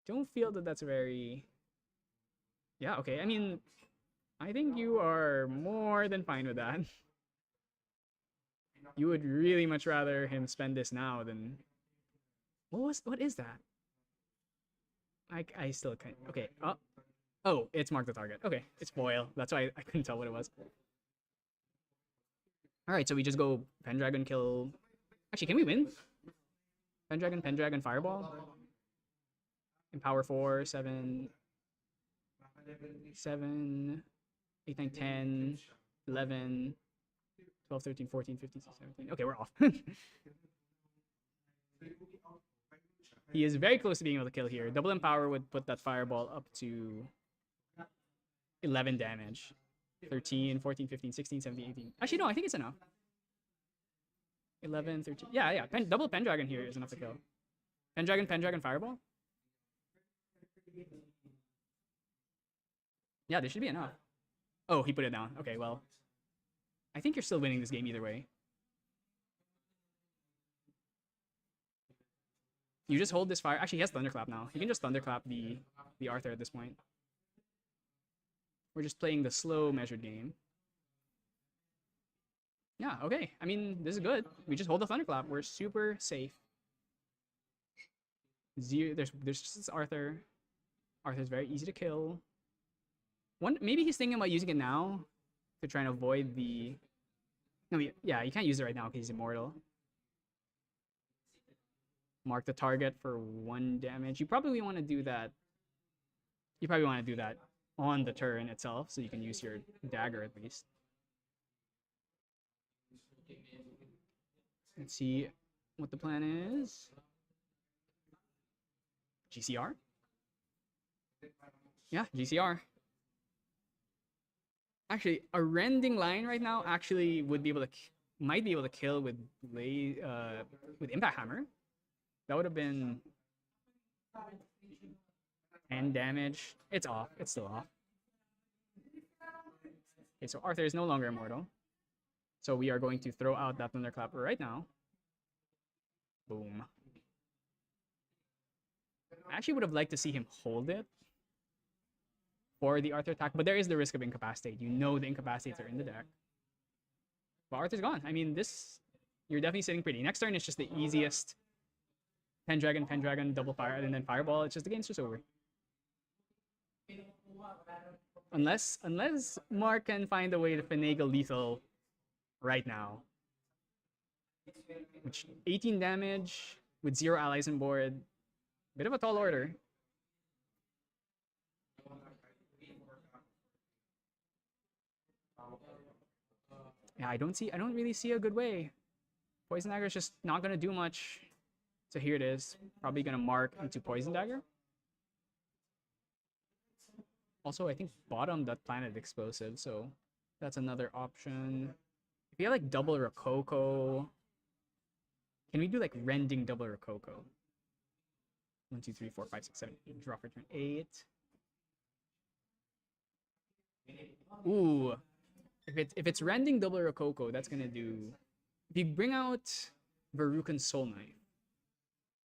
Don't feel that that's very... Yeah, okay. I mean, I think you are more than fine with that. You would really much rather him spend this now than... What is that? I still can't... Okay, oh, it's mark the target. Okay, it's foil. That's why I couldn't tell what it was. Alright, so we just go Pendragon kill... Actually, can we win? Pendragon, Fireball? Empower 4, 7... 8, 9, 10, 11, 12, 13, 14, 15, 16, 17. Okay, we're off. He is very close to being able to kill here. Double Empower would put that Fireball up to 11 damage. 13, 14, 15, 16, 17, 18. Actually, no, I think it's enough. 11, 13. Yeah. Double Pendragon here is enough to kill. Pendragon, Fireball? Yeah, this should be enough. Oh, he put it down. Okay, well. I think you're still winning this game either way. You just hold this fire. Actually, he has Thunderclap now. You can just Thunderclap the Arthur at this point. We're just playing the slow, measured game. Yeah, okay. I mean, this is good. We just hold the Thunderclap. We're super safe. There's just this Arthur. Arthur's very easy to kill. Maybe he's thinking about using it now to try and avoid the... No, yeah, you can't use it right now because he's immortal. Mark the target for 1 damage. You probably want to do that. You probably want to do that on the turn itself so you can use your dagger at least. Let's see what the plan is. GCR? Yeah, GCR. Actually, a rending line right now actually would be able to might be able to kill with Impact Hammer. That would have been 10 damage. It's off. It's still off. Okay, so Arthur is no longer immortal. So we are going to throw out that Thunderclap right now. Boom. I actually would have liked to see him hold it for the Arthur attack, but there is the risk of incapacitate. You know the incapacitates are in the deck. But Arthur's gone. I mean, you're definitely sitting pretty. Next turn, it's just the easiest. Pendragon, double fire, and then Fireball. It's just the game's just over. Unless Mark can find a way to finagle lethal right now. Which 18 damage with 0 allies on board. Bit of a tall order. Yeah, I don't really see a good way. Poison Dagger is just not gonna do much. So here it is. Probably gonna mark into Poison Dagger. Also, I think bottom that Planet Explosive, so that's another option. If you have like double Rococo, can we do like rending double Rococo? 1, 2, 3, 4, 5, 6, 7, 8. Draw for turn 8. Ooh. If it's rending double Rococo, that's gonna do... If you bring out Verucan Soul Knife,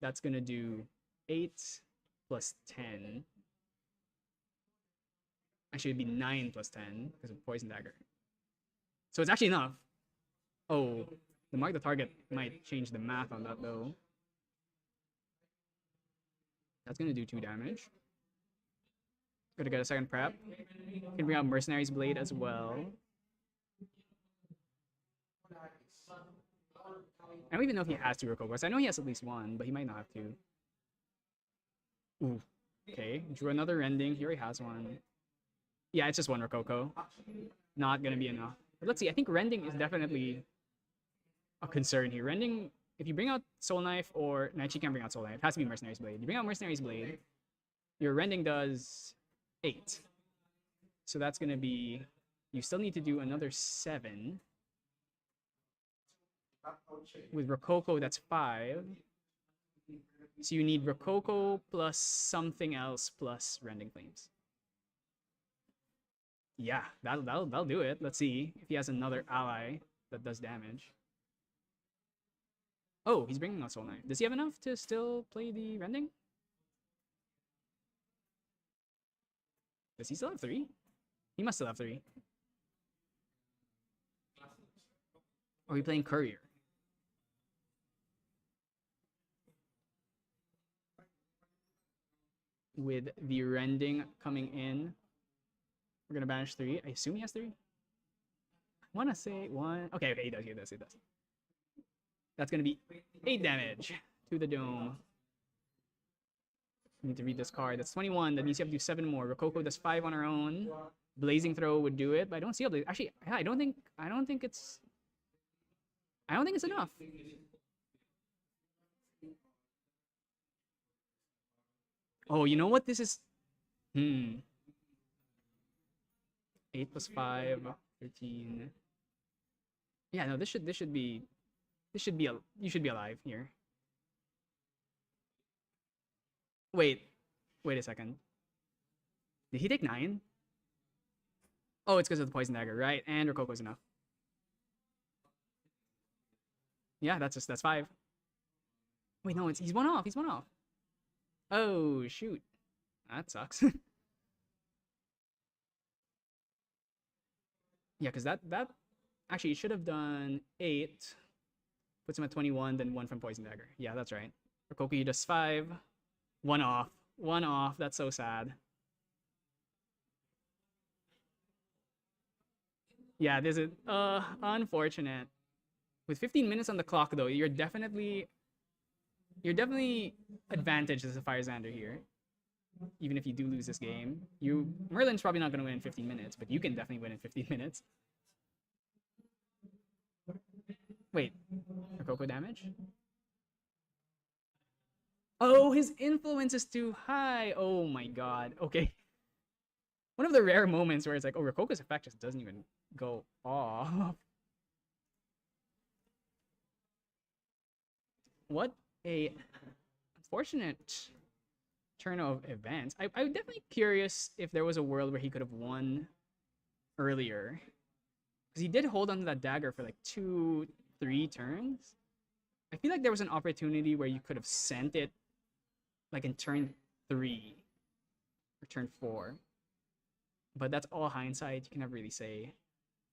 that's gonna do 8 plus 10. Actually, it'd be 9 plus 10 because of Poison Dagger. So it's actually enough. Oh, the mark the target might change the math on that though. That's gonna do 2 damage. Gonna get a second prep. Can bring out Mercenary's Blade as well. I don't even know if he has 2 Rokokos. I know he has at least 1, but he might not have 2. Ooh. Okay, drew another rending. He already has 1. Yeah, it's just one Rococo. Not gonna be enough. But let's see. I think rending is definitely a concern here. Rending, if you bring out Soul Knife or no, she can't bring out Soul Knife. It has to be Mercenary's Blade. You bring out Mercenary's Blade, your rending does 8. So that's gonna be. You still need to do another 7. With Rococo, that's 5. So you need Rococo plus something else plus Rending Flames. Yeah, that'll do it. Let's see if he has another ally that does damage. Oh, he's bringing out Soul Knife. Does he have enough to still play the Rending? Does he still have 3? He must still have 3. Or are we playing Courier? With the Rending coming in, we're gonna banish 3. I assume he has 3. I wanna say 1. Okay, he does. That's gonna be 8 damage to the dome. I need to read this card. That's 21. That means you have to do 7 more. Rococo does 5 on her own. Blazing Throw would do it, but I don't see a blaze. Actually, yeah, I don't think it's enough. Oh, you know what? This is 8 plus 5, 13. Yeah, no, you should be alive here. Wait a second. Did he take 9? Oh, it's because of the Poison Dagger, right? And Rococo's enough. Yeah, that's 5. Wait, no, he's 1 off. He's 1 off. Oh, shoot. That sucks. Yeah, because that actually should have done 8. Puts him at 21, then 1 from Poison Dagger. Yeah, that's right. Rococo does 5. 1 off. 1 off. That's so sad. Yeah, this is unfortunate. With 15 minutes on the clock, though, you're definitely advantaged as a Fire Xander here. Even if you do lose this game, Merlin's probably not going to win in 15 minutes, but you can definitely win in 15 minutes. Wait, Rococo damage? Oh, his influence is too high. Oh my god. Okay. One of the rare moments where it's like, oh, Rococo's effect just doesn't even go off. What a unfortunate turn of events. I'm definitely curious if there was a world where he could have won earlier. Because he did hold on to that dagger for like 2-3 turns. I feel like there was an opportunity where you could have sent it like in turn 3 or turn 4. But that's all hindsight. You can never really say.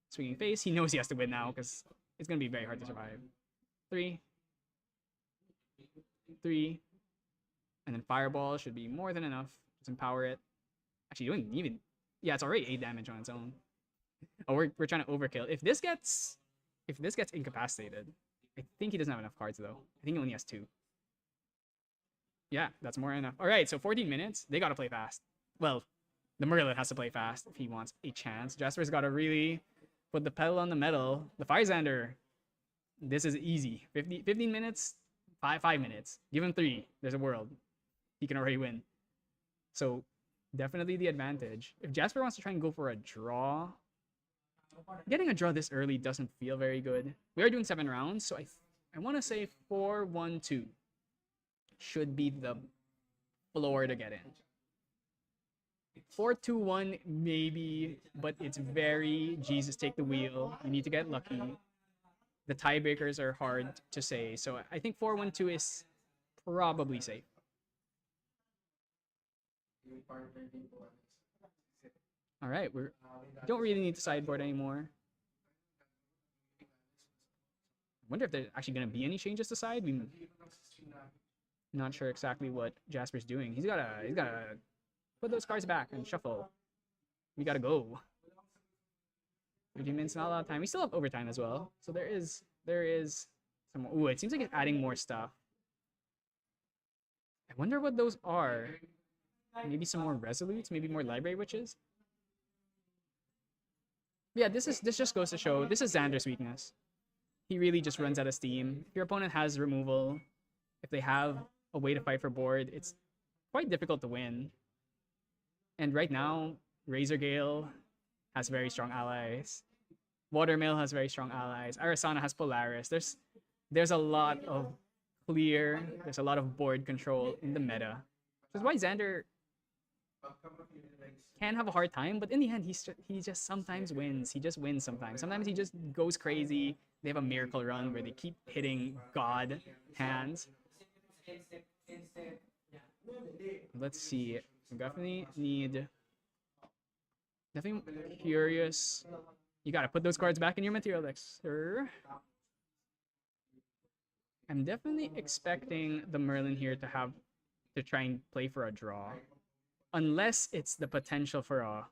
Swinging face. He knows he has to win now because it's going to be very hard to survive. 3. And then Fireball should be more than enough. Just empower it. Actually, you don't even... Yeah, it's already 8 damage on its own. Oh, we're trying to overkill. If this gets incapacitated, I think he doesn't have enough cards, though. I think he only has 2. Yeah, that's more than enough. All right, so 14 minutes. They got to play fast. Well, the Merlin has to play fast if he wants a chance. Jasper's got to really put the pedal on the metal. The Fire Xander, this is easy. 15 minutes, 5 minutes. Give him 3. There's a world. He can already win. So definitely the advantage. If Jasper wants to try and go for a draw, getting a draw this early doesn't feel very good. We are doing 7 rounds, so I want to say 4-1-2 should be the floor to get in. 4-2-1 maybe, but it's very Jesus take the wheel. You need to get lucky. The tiebreakers are hard to say, so I think 4-1-2 is probably safe. All right, we don't really need to sideboard anymore. I wonder if there's actually going to be any changes to side. We're not sure exactly what Jasper's doing. He's gotta put those cards back and shuffle. We gotta go. 15 minutes, not a lot of time. We still have overtime as well, so there is some more. Ooh, it seems like it's adding more stuff. I wonder what those are. Maybe some more resolutes, maybe more library witches. Yeah, this just goes to show this is Xander's weakness. He really just runs out of steam. If your opponent has removal, if they have a way to fight for board, it's quite difficult to win. And right now, Razer Gale has very strong allies. Watermill has very strong allies. Arasana has Polaris. There's a lot of there's a lot of board control in the meta. Which is why Xander can have a hard time, but in the end, he just sometimes wins. He just wins sometimes. Sometimes he just goes crazy. They have a miracle run where they keep hitting god hands. Let's see. Definitely curious. You gotta put those cards back in your material deck, sir. I'm definitely expecting the Merlin here to try and play for a draw. Unless it's the potential for a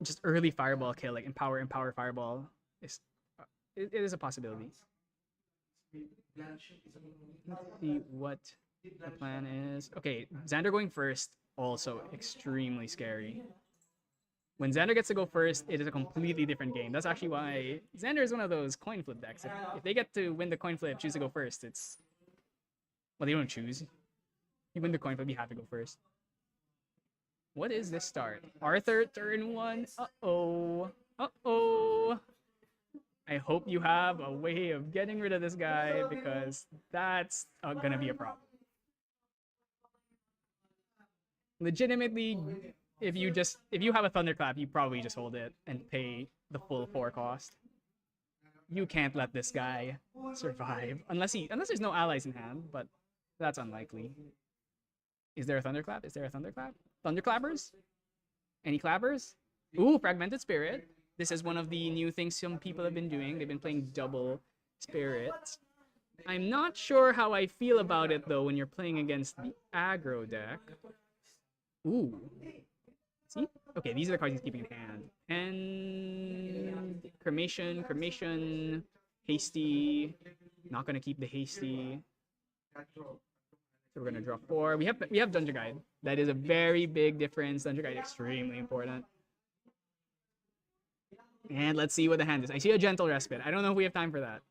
just early fireball kill, like empower fireball. It is a possibility. Let's see what the plan is. Okay, Xander going first, also extremely scary. When Xander gets to go first, it is a completely different game. That's actually why Xander is one of those coin flip decks. If they get to win the coin flip, choose to go first, it's... Well, they don't choose. You win the coin flip, you have to go first. What is this start? Arthur, turn 1. Uh-oh. Uh-oh. I hope you have a way of getting rid of this guy, because that's gonna be a problem. Legitimately, if you have a Thunderclap, you probably just hold it and pay the full 4 cost. You can't let this guy survive unless there's no allies in hand, but that's unlikely. Is there a Thunderclap? Is there a Thunderclap? Thunderclappers? Any clappers? Ooh, Fragmented Spirit. This is one of the new things some people have been doing. They've been playing double spirits. I'm not sure how I feel about it though when you're playing against the aggro deck. Ooh. See? Okay, these are the cards he's keeping in hand. And cremation, hasty. Not gonna keep the hasty. So we're gonna draw 4. We have Dungeon Guide. That is a very big difference. Dungeon Guide extremely important. And let's see what the hand is. I see a Gentle Respite. I don't know if we have time for that.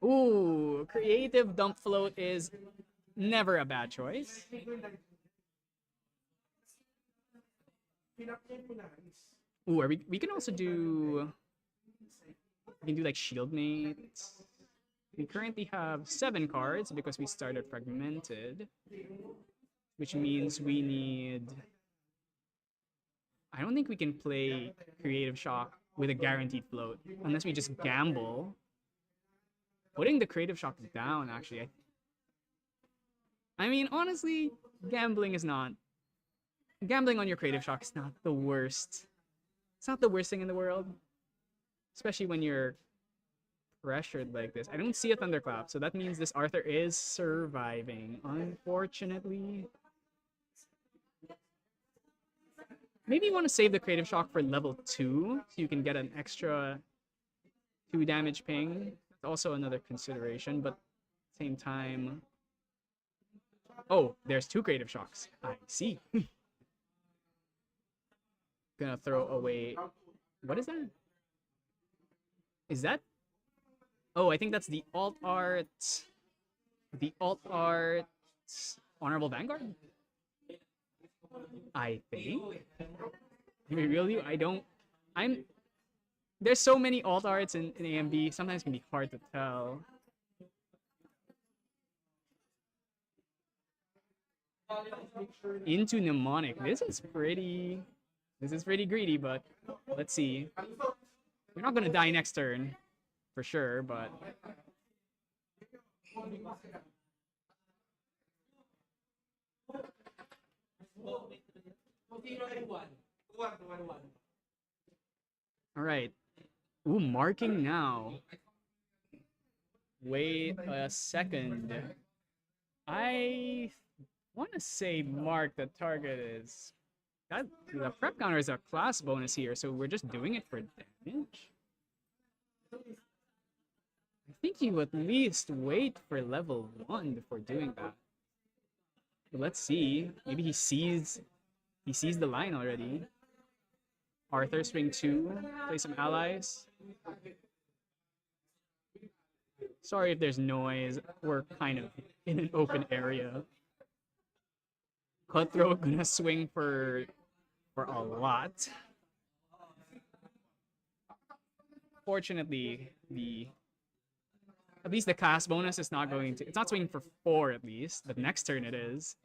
Ooh, Creative Dump Float is never a bad choice. Ooh, we can also do... We can do like Shieldmate. We currently have 7 cards because we started Fragmented. Which means we need... I don't think we can play Creative Shock with a guaranteed float. Unless we just gamble. Putting the Creative Shock down, actually. I mean, honestly, gambling on your Creative Shock is not the worst. It's not the worst thing in the world. Especially when you're pressured like this. I don't see a Thunderclap, so that means this Arthur is surviving, unfortunately. Maybe you want to save the Creative Shock for level 2, so you can get an extra 2 damage ping. That's also another consideration, but at the same time... Oh, there's 2 Creative Shocks. I see. Gonna throw away... What is that? Is that... Oh, I think that's the alt art... The alt art... Honorable Vanguard? I think. Really? There's so many alt arts in AMB, sometimes it can be hard to tell. Into Mnemonic. This is pretty greedy, but let's see. We're not gonna die next turn, for sure, but... Alright. Ooh, marking now. Wait a second. I want to say mark the target is... the prep counter is a class bonus here, so we're just doing it for damage? I think you at least wait for level 1 before doing that. But let's see. Maybe he sees the line already. Arthur swing 2, play some allies. Sorry if there's noise. We're kind of in an open area. Cutthroat gonna swing for a lot. Fortunately, at least the cast bonus is not going to. It's not swinging for 4 at least. But next turn it is.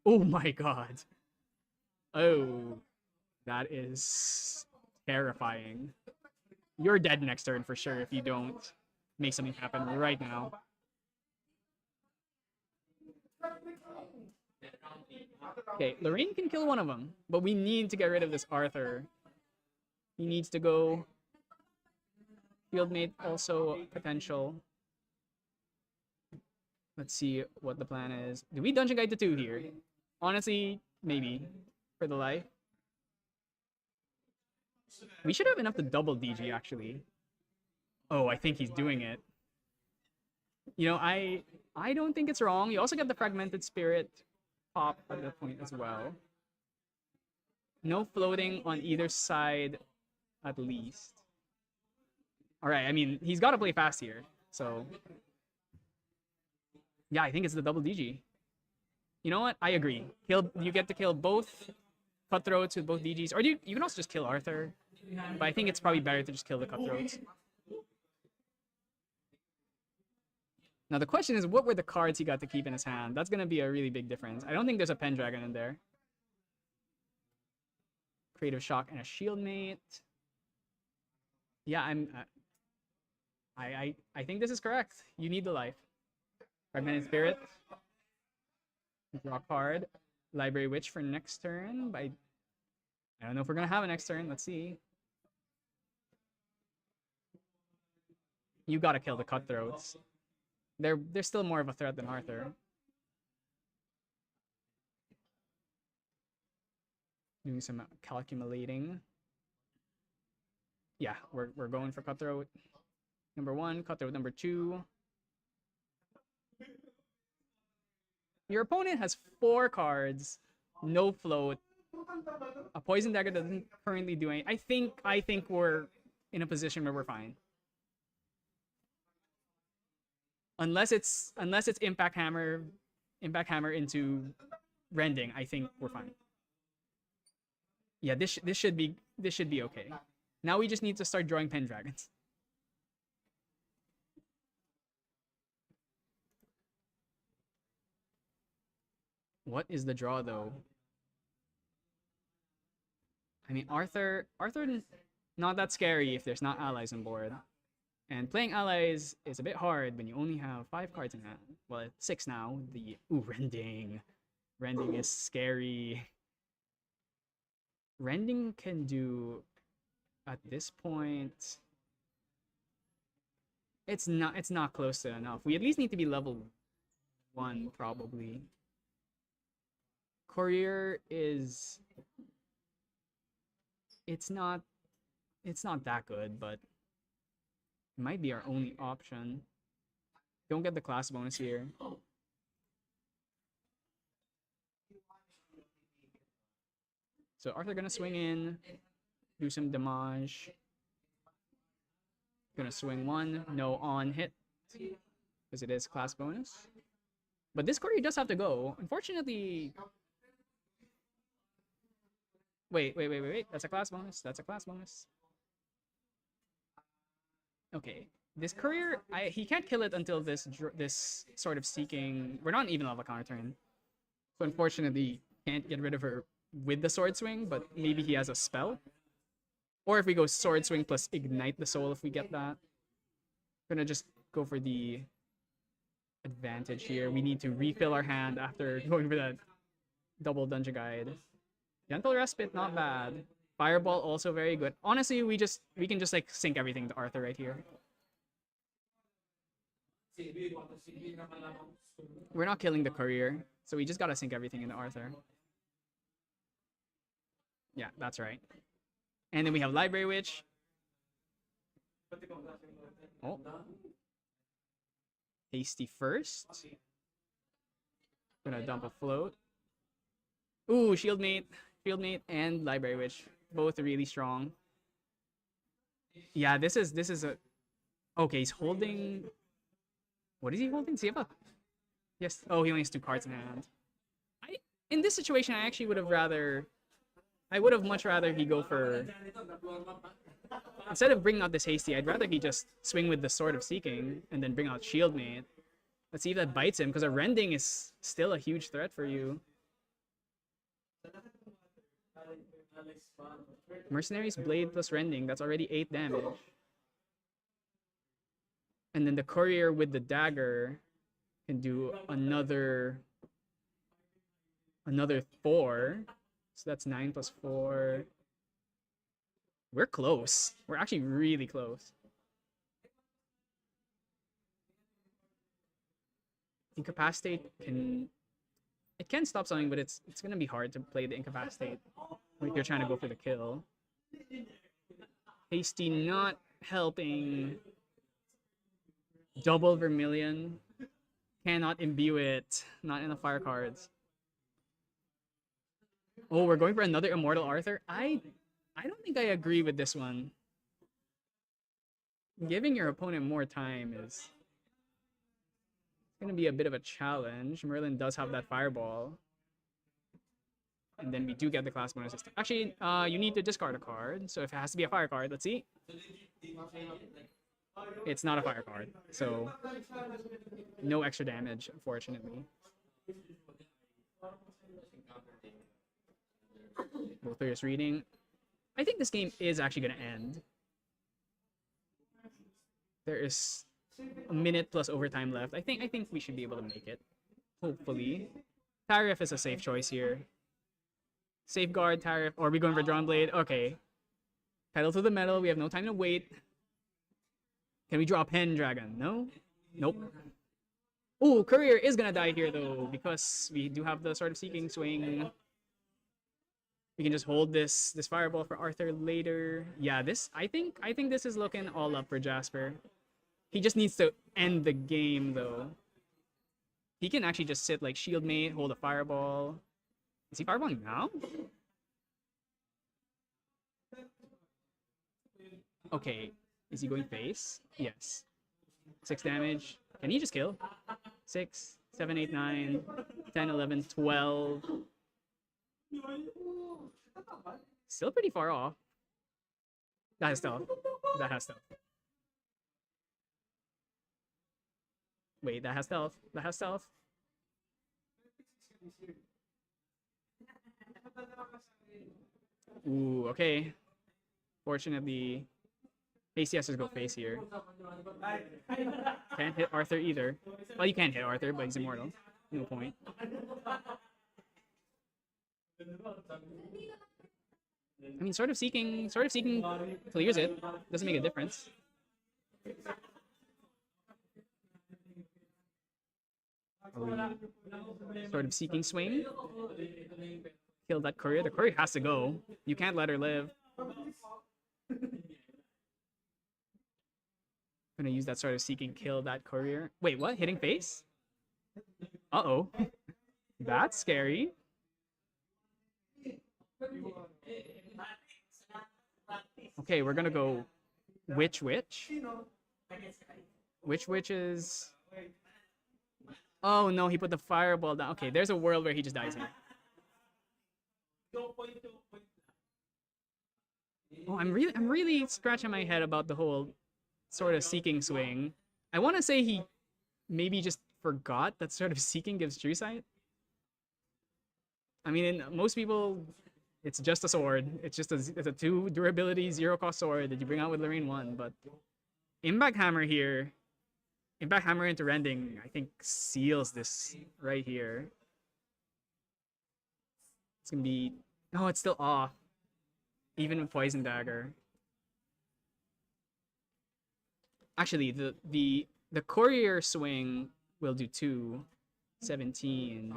Oh my god. Oh, that is terrifying. You're dead next turn for sure if you don't make something happen right now. Okay, Lorraine can kill one of them, but we need to get rid of this Arthur. He needs to go. Fieldmate also potential. Let's see what the plan is. Do we dungeon guide to 2 here? Honestly, maybe. For the life. We should have enough to double DG actually. Oh, I think he's doing it. You know, I don't think it's wrong. You also get the fragmented spirit pop at that point as well. No floating on either side at least. Alright, I mean, he's got to play fast here. So, yeah, I think it's the double DG. You know what? I agree. You get to kill both cutthroats with both DGs. Or you can also just kill Arthur. But I think it's probably better to just kill the cutthroats. Now the question is, what were the cards he got to keep in his hand? That's going to be a really big difference. I don't think there's a Pendragon in there. Creative Shock and a Shieldmate. Yeah, I think this is correct. You need the life. Fragmented Spirit. Draw card. Library Witch for next turn. But I don't know if we're going to have a next turn. Let's see. You got to kill the cutthroats. They're still more of a threat than Arthur. Doing some calculating. Yeah, we're going for cutthroat. Number 1, cutthroat number 2. Your opponent has 4 cards, no float. A poison dagger doesn't currently do anything. I think we're in a position where we're fine. Unless it's impact hammer into rending, I think we're fine. Yeah, this should be okay. Now we just need to start drawing Pendragons. What is the draw though? I mean, Arthur not that scary if there's not allies on board. And playing allies is a bit hard when you only have 5 cards in hand. Well, it's 6 now. Rending. Rending is scary. Rending can do at this point. It's not close to enough. We at least need to be level 1 probably. Courier is it's not that good, but it might be our only option. Don't get the class bonus here. So Arthur gonna swing in, do some damage. Gonna swing 1, no on hit, because it is class bonus. But this courier does have to go. Unfortunately. Wait. That's a class bonus. That's a class bonus. Okay. This courier, he can't kill it until this sort of seeking. We're not even level counter turn. So unfortunately, can't get rid of her with the sword swing, but maybe he has a spell. Or if we go sword swing plus ignite the soul if we get that. We're gonna just go for the advantage here. We need to refill our hand after going for that double dungeon guide. Gentle Respite, not bad. Fireball also very good. Honestly, we can just like sink everything to Arthur right here. We're not killing the courier, so we just gotta sink everything into Arthur. Yeah, that's right. And then we have Library Witch. Oh. Hasty first. Gonna dump a float. Ooh, Shieldmate, and Library Witch, both really strong. Yeah, this is a. Okay, he's holding. What is he holding? Does he have a? Yes. Oh, he only has 2 cards in hand. In this situation, I actually would have rather. I would have much rather he go for. Instead of bringing out this hasty, I'd rather he just swing with the Sword of Seeking and then bring out Shieldmate. Let's see if that bites him, because a Rending is still a huge threat for you. Mercenary's Blade plus Rending, that's already 8 damage. And then the Courier with the Dagger can do another 4. So that's 9 plus 4. We're close. We're actually really close. Incapacitate can stop something, but it's gonna be hard to play the Incapacitate if you're trying to go for the kill. Hasty not helping. Double Vermilion. Cannot imbue it. Not in the fire cards. Oh, we're going for another Immortal Arthur? I don't think I agree with this one. Giving your opponent more time is going to be a bit of a challenge. Merlin does have that Fireball. And then we do get the class bonus system. Actually, you need to discard a card. So if it has to be a fire card, let's see. It's not a fire card. So no extra damage, unfortunately. Both players reading. I think this game is actually going to end. There is a minute plus overtime left. I think we should be able to make it. Hopefully. Tariff is a safe choice here. Safeguard, Tariff, or are we going for Drawn Blade? Okay. Pedal to the metal. We have no time to wait. Can we draw Pendragon? No? Nope. Ooh, Courier is gonna die here though, because we do have the Sword of Seeking swing. We can just hold this Fireball for Arthur later. Yeah, I think this is looking all up for Jasper. He just needs to end the game though. He can actually just sit like Shieldmate, hold a Fireball. Is he Fireballing now? Okay. Is he going face? Yes. 6 damage. Can he just kill? 6, 7, 8, 9, 10, 11, 12. Still pretty far off. That has stealth. That has stealth. Wait, that has stealth. That has stealth. Ooh, okay. Fortunately, AC has to go face here. Can't hit Arthur either. Well, you can hit Arthur, but he's immortal. No point. I mean, Sword of Seeking clears it. Doesn't make a difference. Sword of Seeking swing. Kill that Courier. The Courier has to go. You can't let her live. Gonna use that Sword of Seeking, kill that Courier. Wait, what? Hitting face? Uh-oh. That's scary. Okay, we're gonna go Witch. Witch is... Oh no, he put the Fireball down. Okay, there's a world where he just dies here. Oh, I'm really scratching my head about the whole Sword of Seeking swing. I want to say he maybe just forgot that Sword of Seeking gives True Sight. I mean, most people, it's just a sword. It's a 2 durability, 0 cost sword that you bring out with Lorraine 1. But Impact Hammer here, Impact Hammer into Rending, I think seals this right here. It's gonna be, oh, it's still off, even with Poison Dagger. Actually, the Courier swing will do 2, 17.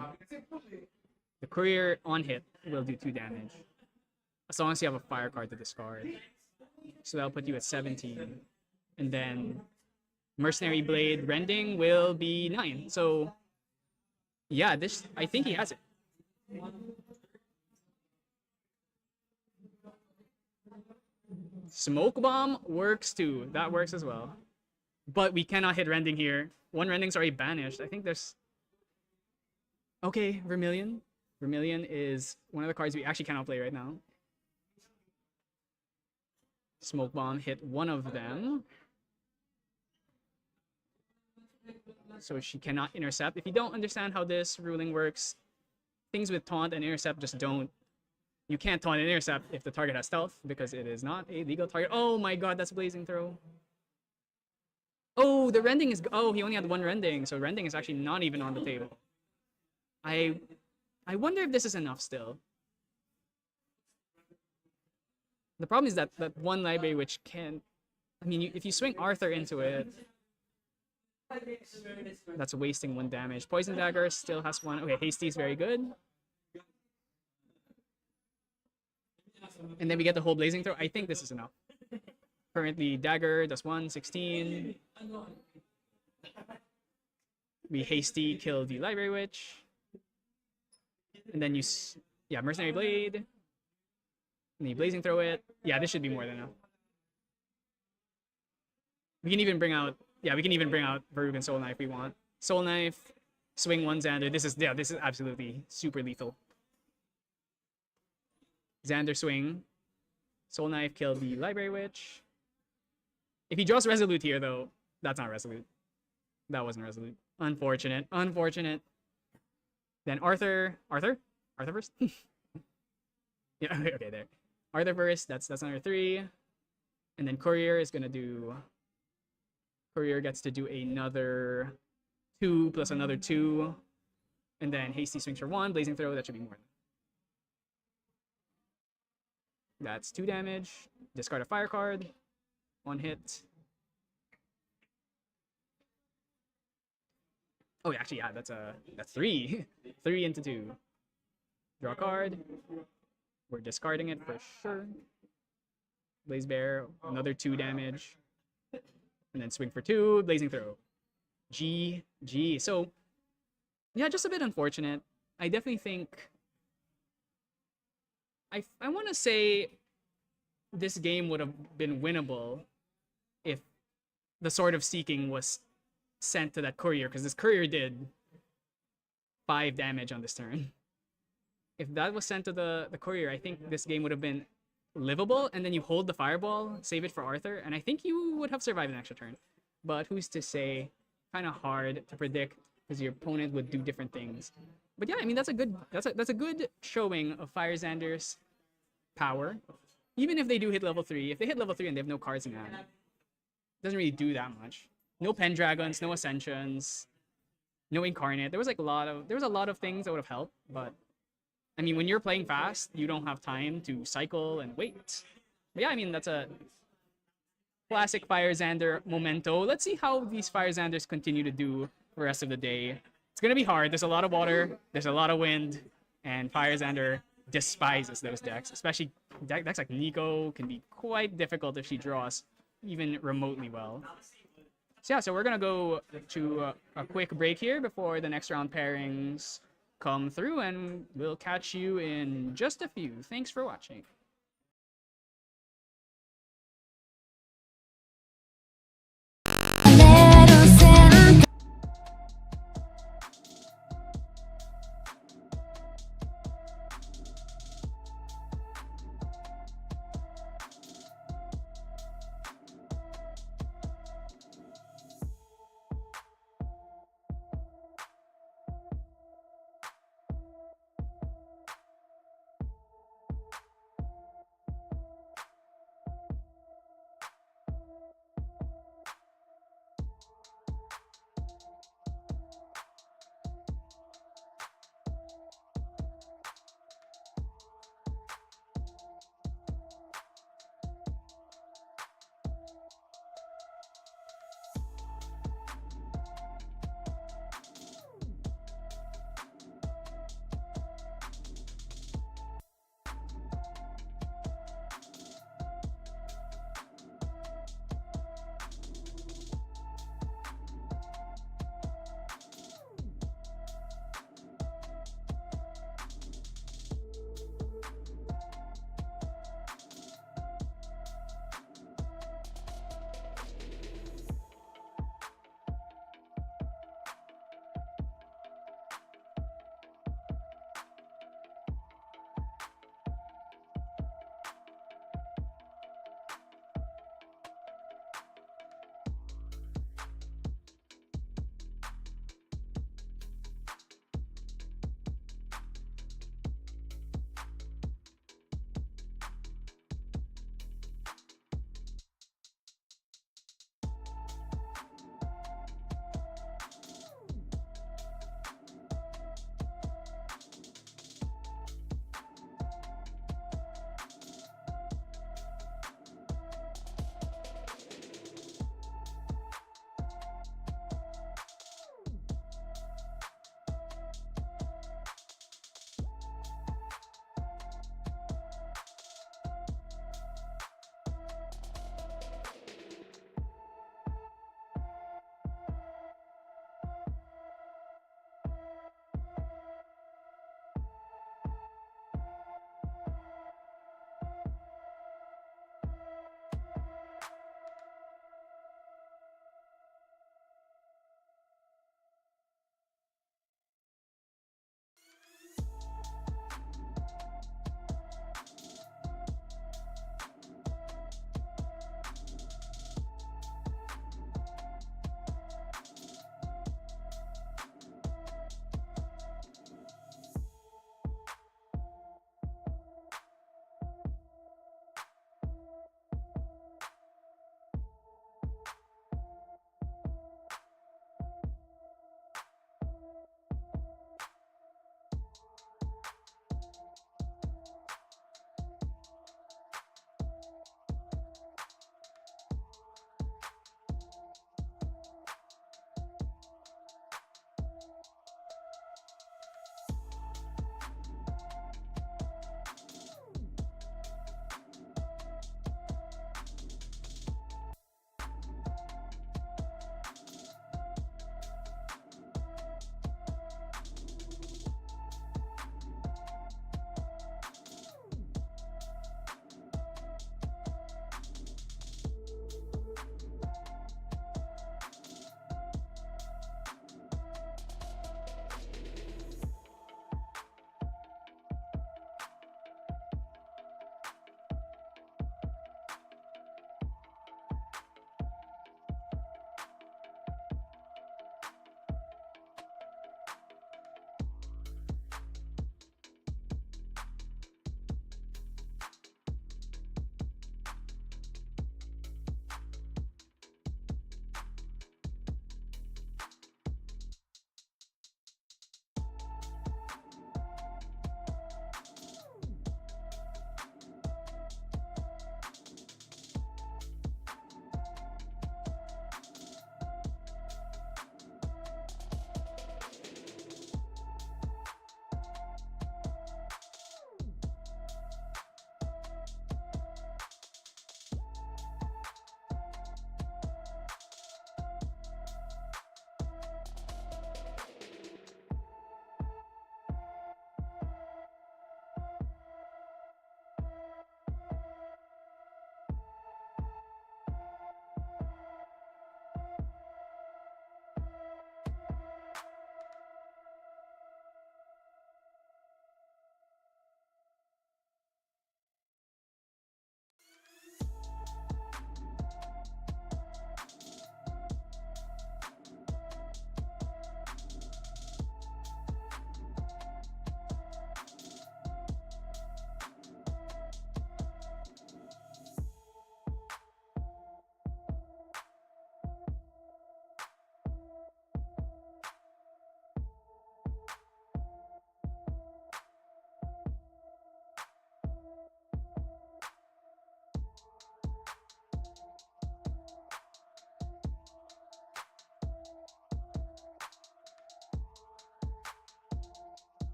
The Courier on hit will do 2 damage, as long as you have a fire card to discard. So that'll put you at 17. And then Mercenary Blade Rending will be 9. So Yeah, this I think he has it. Smoke bomb works too. That works as well. But we cannot hit rending here. One rending's already banished. I think there's... Okay, Vermilion. Vermilion is one of the cards we actually cannot play right now. Smoke bomb hit one of them. So she cannot intercept. If you don't understand how this ruling works, things with taunt and intercept just don't... You can't taunt and intercept if the target has stealth, because it is not a legal target. Oh my god, that's blazing throw. Oh, the rending is... Oh, he only had one rending, so rending is actually not even on the table. I wonder if this is enough still. The problem is that one library which can... I mean, if you swing Arthur into it, that's wasting one damage. Poison Dagger still has one. Okay, Hasty is very good. And then we get the whole Blazing Throw. I think this is enough. Currently, Dagger does 116. We Hasty kill the Library Witch. And then you... Yeah, Mercenary Blade. And then you Blazing Throw it. Yeah, this should be more than enough. We can even bring out... Yeah, we can even bring out Varug and Soul Knife if we want. Soul Knife, swing one Xander. This is absolutely super lethal. Xander swing. Soul Knife, kill the Library Witch. If he draws Resolute here, though, that's not Resolute. That wasn't Resolute. Unfortunate. Unfortunate. Then Arthur. Arthur first? Yeah, okay, there. Arthur first. That's another 3. And then Courier is going to do... Courier gets to do another 2 plus another 2. And then Hasty swings for 1. Blazing Throw, that should be more. That's 2 damage. Discard a fire card. 1 hit. Oh, actually, yeah, that's 3. 3 into 2. Draw a card. We're discarding it for sure. Blaze Bear, another 2 damage. And then swing for 2, Blazing Throw. GG. So, yeah, just a bit unfortunate. I definitely think... I want to say this game would have been winnable if the Sword of Seeking was sent to that Courier, because this Courier did 5 damage on this turn. If that was sent to the Courier, I think this game would have been livable, and then you hold the Fireball, save it for Arthur, and I think you would have survived an extra turn. But who's to say? Kind of hard to predict, because your opponent would do different things. But yeah, I mean, that's a good showing of Fire Xander's power. Even if they do hit level 3, if they hit level 3 and they have no cards in hand, it doesn't really do that much. No Pendragons, no Ascensions, no Incarnate. There was a lot of things that would have helped, but I mean, when you're playing fast, you don't have time to cycle and wait. But yeah, I mean, that's a classic Fire Xander memento. Let's see how these Fire Xanders continue to do the rest of the day. It's gonna be hard. There's a lot of water, there's a lot of wind, and Fire Xander despises those decks. Especially decks like Nico can be quite difficult if she draws even remotely well. So yeah, so we're gonna go to a quick break here before the next round pairings come through, and we'll catch you in just a few. Thanks for watching.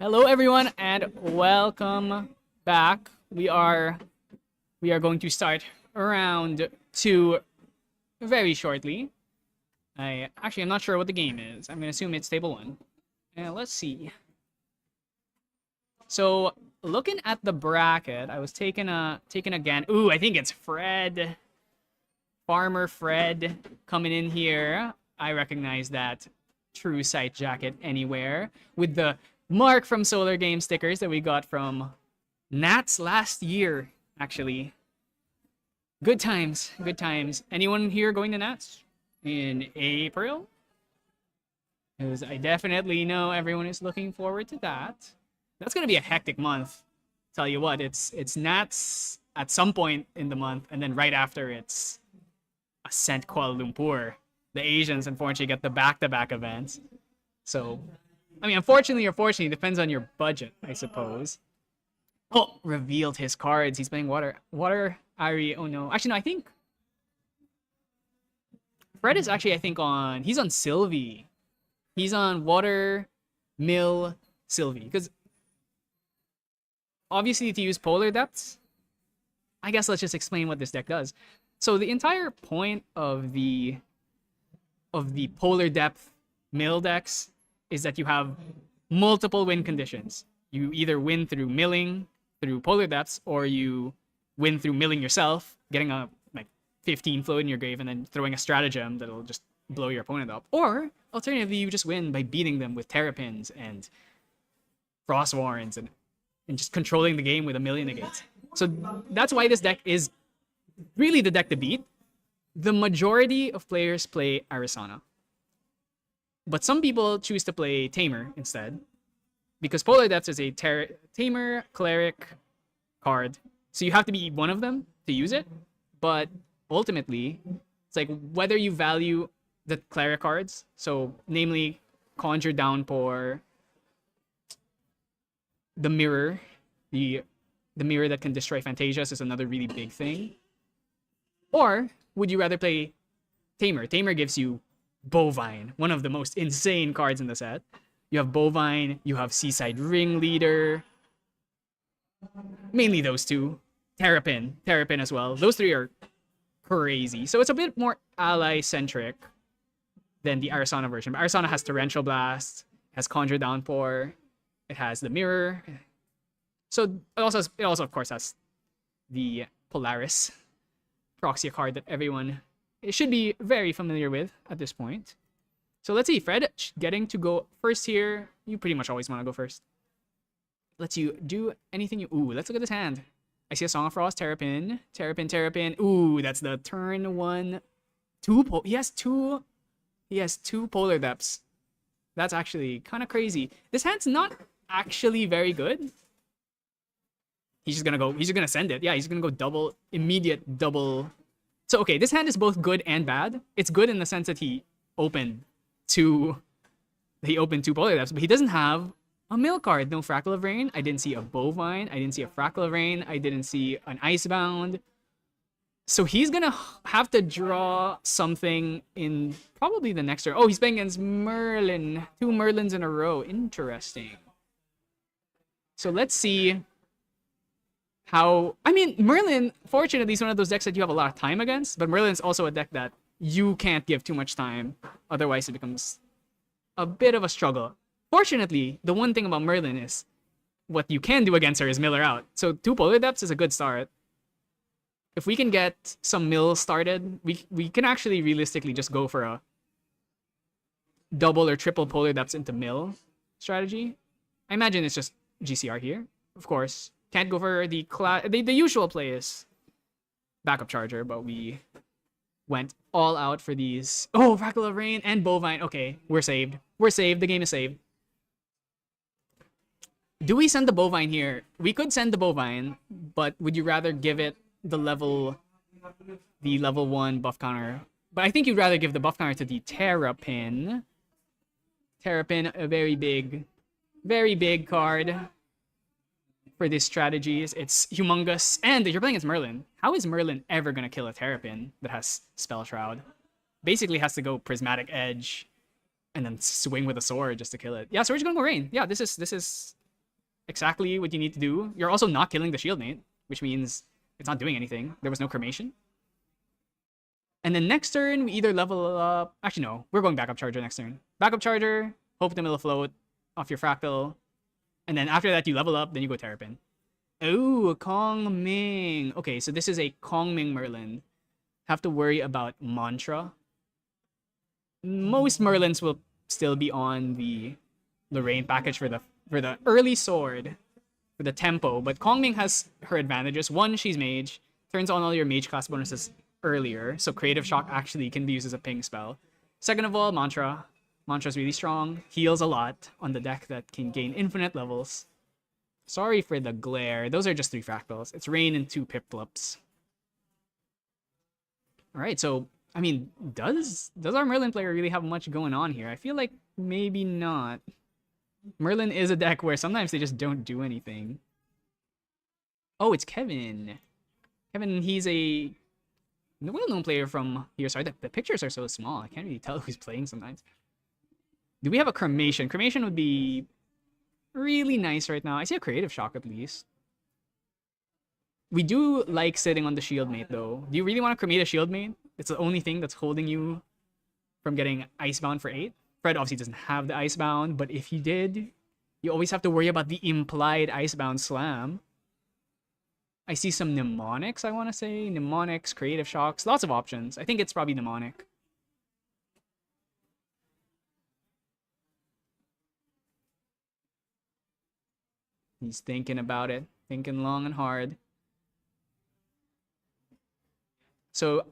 Hello everyone and welcome back. We are going to start round 2 very shortly. I'm not sure what the game is. I'm gonna assume it's table 1. And let's see. So looking at the bracket, I was taking a gan. Ooh, I think it's Fred. Farmer Fred coming in here. I recognize that true sight jacket anywhere with the Mark from Solar Game stickers that we got from Nats last year, actually. Good times, good times. Anyone here going to Nats in April? Because I definitely know everyone is looking forward to that. That's gonna be a hectic month. Tell you what, it's Nats at some point in the month, and then right after it's Ascent Kuala Lumpur. The Asians unfortunately get the back-to-back events. So, I mean, unfortunately or fortunately, depends on your budget, I suppose. Oh, revealed his cards. He's playing Water Ari. Oh no. Actually, no, I think Fred is actually, he's on Sylvie. He's on Water, Mill, Sylvie. Because obviously to use Polar Depths, I guess let's just explain what this deck does. So the entire point of the Polar Depth Mill decks is that you have multiple win conditions. You either win through milling through Polar Depths, or you win through milling yourself, getting a 15 float in your grave and then throwing a stratagem that'll just blow your opponent up. Or alternatively, you just win by beating them with Terrapins and Frost Warrens and just controlling the game with a million negates. So that's why this deck is really the deck to beat. The majority of players play Arisana. But some people choose to play Tamer instead. Because Polar Depths is a Tamer Cleric card. So you have to be one of them to use it. But ultimately, it's like whether you value the Cleric cards, so namely Conjure Downpour, the Mirror, the Mirror that can destroy Fantasias is another really big thing. Or would you rather play Tamer? Tamer gives you Bovine, one of the most insane cards in the set. You have Bovine, you have Seaside Ringleader. Mainly those two. Terrapin as well. Those three are crazy. So it's a bit more ally-centric than the Arisana version. But Arisana has Torrential Blast, has Conjure Downpour, it has the Mirror. So it also of course has the Polaris Proxy card that everyone should be very familiar with at this point. So let's see, Fred getting to go first here. You pretty much always want to go first. Lets you do anything you... Ooh, let's look at this hand. I see a Song of Frost, Terrapin. Ooh, that's the turn 1. He has two Polar Depths. That's actually kind of crazy. This hand's not actually very good. He's just gonna send it. Yeah, he's gonna go immediate double. So okay, this hand is both good and bad. It's good in the sense that he opened two Polar Depths, but he doesn't have a mill card. No Frackle of Rain. I didn't see a Bovine. I didn't see a Frackle of Rain. I didn't see an Icebound. So he's gonna have to draw something in probably the next turn. Oh, he's playing against Merlin. 2 Merlins in a row. Interesting. So let's see how... I mean, Merlin, fortunately, is one of those decks that you have a lot of time against, but Merlin's also a deck that you can't give too much time. Otherwise, it becomes a bit of a struggle. Fortunately, the one thing about Merlin is what you can do against her is mill her out. So 2 Polar Depths is a good start. If we can get some mill started, we can actually realistically just go for a double or triple Polar Depths into mill strategy. I imagine it's just GCR here. Of course, can't go for the usual play is backup charger, but we went all out for these. Oh, Frackle of Rain and Bovine. Okay, we're saved. The game is saved. Do we send the Bovine here? We could send the Bovine, but would you rather give it the level 1 buff counter? But I think you'd rather give the buff counter to the Terrapin. Terrapin, a very big card for these strategies. It's humongous. And you're playing as Merlin. How is Merlin ever going to kill a Terrapin that has Spell Shroud? Basically has to go Prismatic Edge and then swing with a sword just to kill it. Yeah, so we're just going to go Rain. Yeah, this is exactly what you need to do. You're also not killing the shield mate, which means it's not doing anything. There was no cremation. And then next turn, we either level up... Actually, no. We're going backup charger next turn. Backup charger, hope the middle float off your fractal. And then after that, you level up, then you go Terrapin. Oh, Kong Ming. Okay, so this is a Kong Ming Merlin. Have to worry about Mantra. Most Merlins will still be on the Lorraine package for the early sword, for the tempo. But Kong Ming has her advantages. One, she's mage. Turns on all your mage class bonuses earlier, so Creative Shock actually can be used as a ping spell. Second of all, Mantra. Mantra's really strong, heals a lot on the deck that can gain infinite levels. Sorry for the glare. Those are just 3 fractals. It's rain and 2 Piplups. Alright, so, I mean, does our Merlin player really have much going on here? I feel like maybe not. Merlin is a deck where sometimes they just don't do anything. Oh, it's Kevin. Kevin, he's a well-known player from here. Sorry, the pictures are so small. I can't really tell who's playing sometimes. Do we have a cremation? Cremation would be really nice right now. I see a creative shock at least. We do like sitting on the shield mate though. Do you really want to cremate a shield mate? It's the only thing that's holding you from getting icebound for 8. Fred obviously doesn't have the icebound, but if he did, you always have to worry about the implied icebound slam. I see some mnemonics, I want to say. Mnemonics, creative shocks, lots of options. I think it's probably mnemonic. He's thinking about it, thinking long and hard. So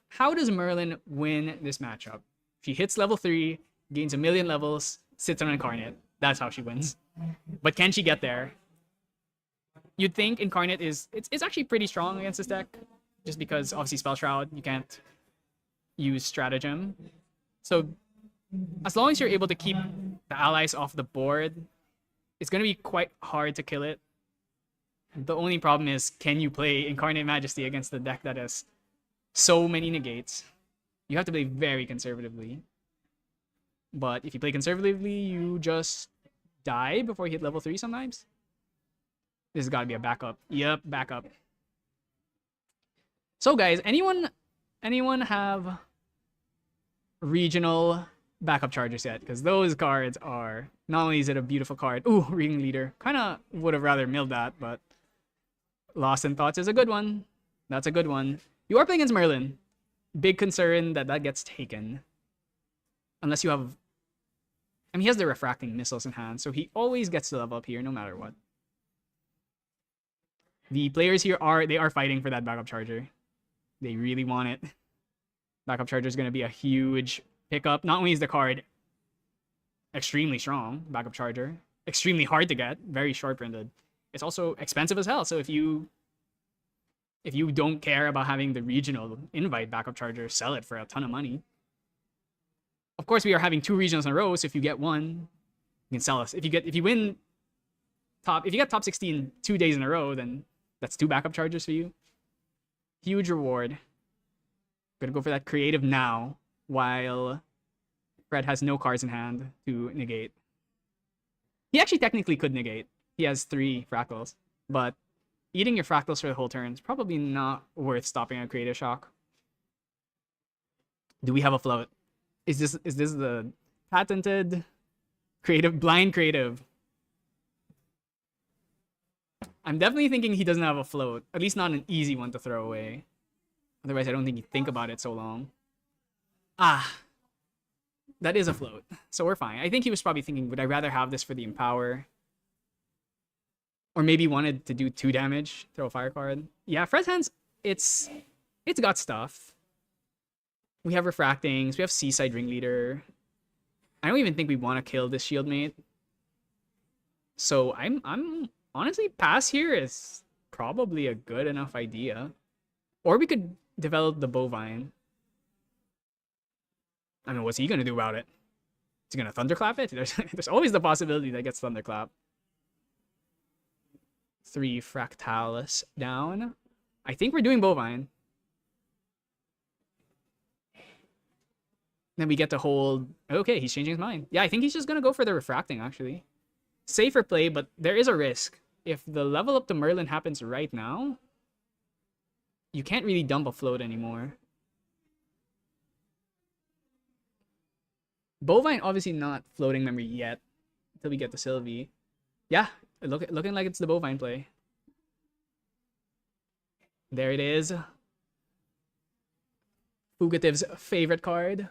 how does Merlin win this matchup? She hits level 3, gains 1,000,000 levels, sits on Incarnate. That's how she wins. But can she get there? You'd think Incarnate is... It's actually pretty strong against this deck. Just because, obviously, Spell Shroud, you can't use Stratagem. So, as long as you're able to keep the allies off the board, it's going to be quite hard to kill it. The only problem is, can you play Incarnate Majesty against the deck that has so many negates? You have to play very conservatively. But if you play conservatively, you just die before you hit level 3 sometimes. This has got to be a backup. Yep, backup. So guys, anyone have regional backup chargers yet? Because those cards are... Not only is it a beautiful card. Ooh, Ring Leader. Kind of would have rather milled that, but... Lost in Thoughts is a good one. That's a good one. You are playing against Merlin. Big concern that gets taken. Unless you have... I mean, he has the Refracting Missiles in hand, so he always gets to level up here no matter what. The players here are fighting for that backup charger. They really want it. Backup charger is going to be a huge pickup. Not only is the card extremely strong, backup charger, extremely hard to get, very short printed. It's also expensive as hell. So if you don't care about having the regional invite backup charger, sell it for a ton of money. Of course, we are having 2 regionals in a row, so if you get one, you can sell us. If you get top 16 2 days in a row, then that's 2 backup chargers for you. Huge reward. Gonna go for that creative now, while Fred has no cards in hand to negate. He actually technically could negate. He has 3 fractals, but eating your fractals for the whole turn is probably not worth stopping a creative shock. Do we have a float? Is this the patented creative blind creative? I'm definitely thinking he doesn't have a float. At least not an easy one to throw away. Otherwise, I don't think he'd think about it so long. Ah. That is a float. So we're fine. I think he was probably thinking, would I rather have this for the Empower? Or maybe wanted to do 2 damage, throw a fire card. Yeah, Fred's hands, it's got stuff. We have Refractings, we have Seaside Ringleader. I don't even think we want to kill this shield mate. So I'm honestly, pass here is probably a good enough idea. Or we could develop the Bovine. I mean, what's he gonna do about it? Is he gonna Thunderclap it? There's always the possibility that gets Thunderclap. 3 Fractalis down. I think we're doing Bovine. Then we get to hold... Okay, he's changing his mind. Yeah, I think he's just gonna go for the Refracting, actually. safer play, but there is a risk. If the level up to Merlin happens right now, you can't really dump a float anymore. Bovine obviously not floating memory yet until we get to Sylvie. Yeah, looking like it's the Bovine play. There it is. Fugitive's favorite card.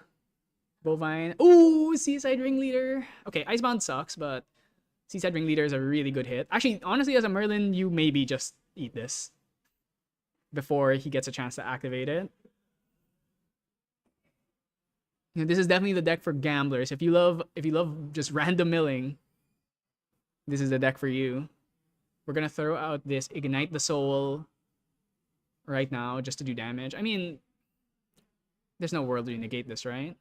Bovine. Ooh, Seaside Ringleader. Okay, Icebound sucks, but Seaside Ringleader is a really good hit. Actually, honestly, as a Merlin, you maybe just eat this before he gets a chance to activate it. This is definitely the deck for gamblers. If you love just random milling, this is the deck for you. We're gonna throw out this Ignite the Soul right now just to do damage. I mean, there's no world to negate this, right?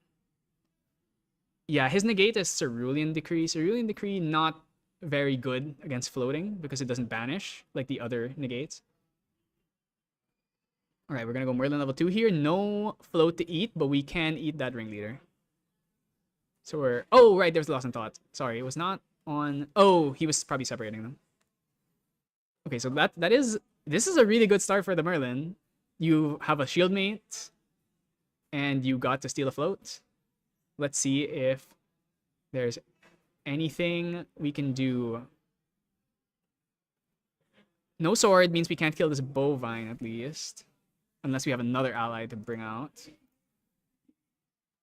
Yeah, his negate is Cerulean Decree. Cerulean Decree not very good against floating because it doesn't banish like the other negates. Alright, we're gonna go Merlin level 2 here. No float to eat, but we can eat that Ringleader. So we're... Oh, right, there's Lost in Thought. Sorry, it was not on... Oh, he was probably separating them. Okay, so that is... This is a really good start for the Merlin. You have a Shieldmate, and you got to steal a float. Let's see if there's anything we can do. No sword means we can't kill this Bovine, at least. Unless we have another ally to bring out.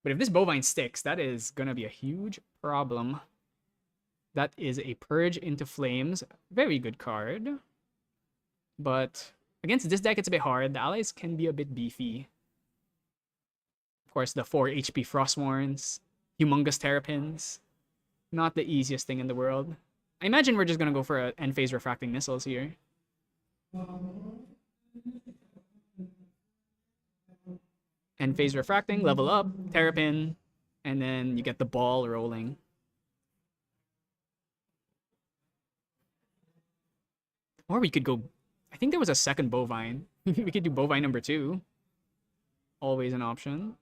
But if this Bovine sticks, that is gonna be a huge problem. That is a Purge into Flames. Very good card. But against this deck, it's a bit hard. The allies can be a bit beefy. Of course, the 4 HP Frostwarns. Humongous Terrapins. Not the easiest thing in the world. I imagine we're just gonna go for an end phase Refracting Missiles here. End phase Refracting, level up, Terrapin, and then you get the ball rolling. Or we could go... I think there was a second Bovine. We could do Bovine number 2. Always an option.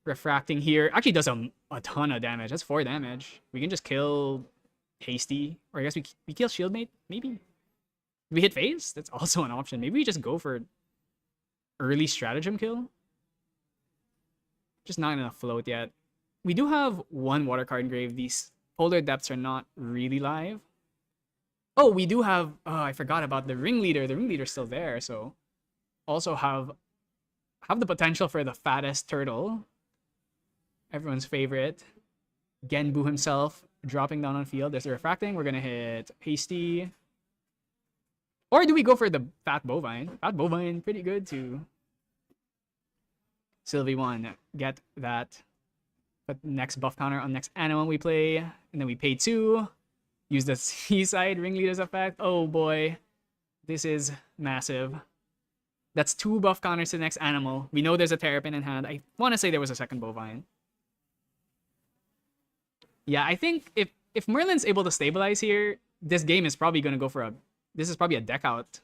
Refracting here actually does a ton of damage. That's 4 damage. We can just kill Hasty. Or I guess we kill Shieldmate, maybe? We hit phase? That's also an option. Maybe we just go for early stratagem kill. Just not enough float yet. We do have 1 water card engraved. These Polar Depths are not really live. Oh, we do have... Oh, I forgot about the Ringleader. The Ringleader's still there, so... Also have the potential for the fattest turtle. Everyone's favorite. Genbu himself dropping down on field. There's the Refracting. We're gonna hit Hasty. Or do we go for the Fat Bovine? Fat Bovine, pretty good too. Sylvie 1, get that. Put next buff counter on next animal we play. And then we pay 2. Use the Seaside Ringleader's effect. Oh boy. This is massive. That's 2 buff counters to the next animal. We know there's a Terrapin in hand. I want to say there was a second Bovine. Yeah, I think if Merlin's able to stabilize here, this game is probably going to go for a... This is probably a deck out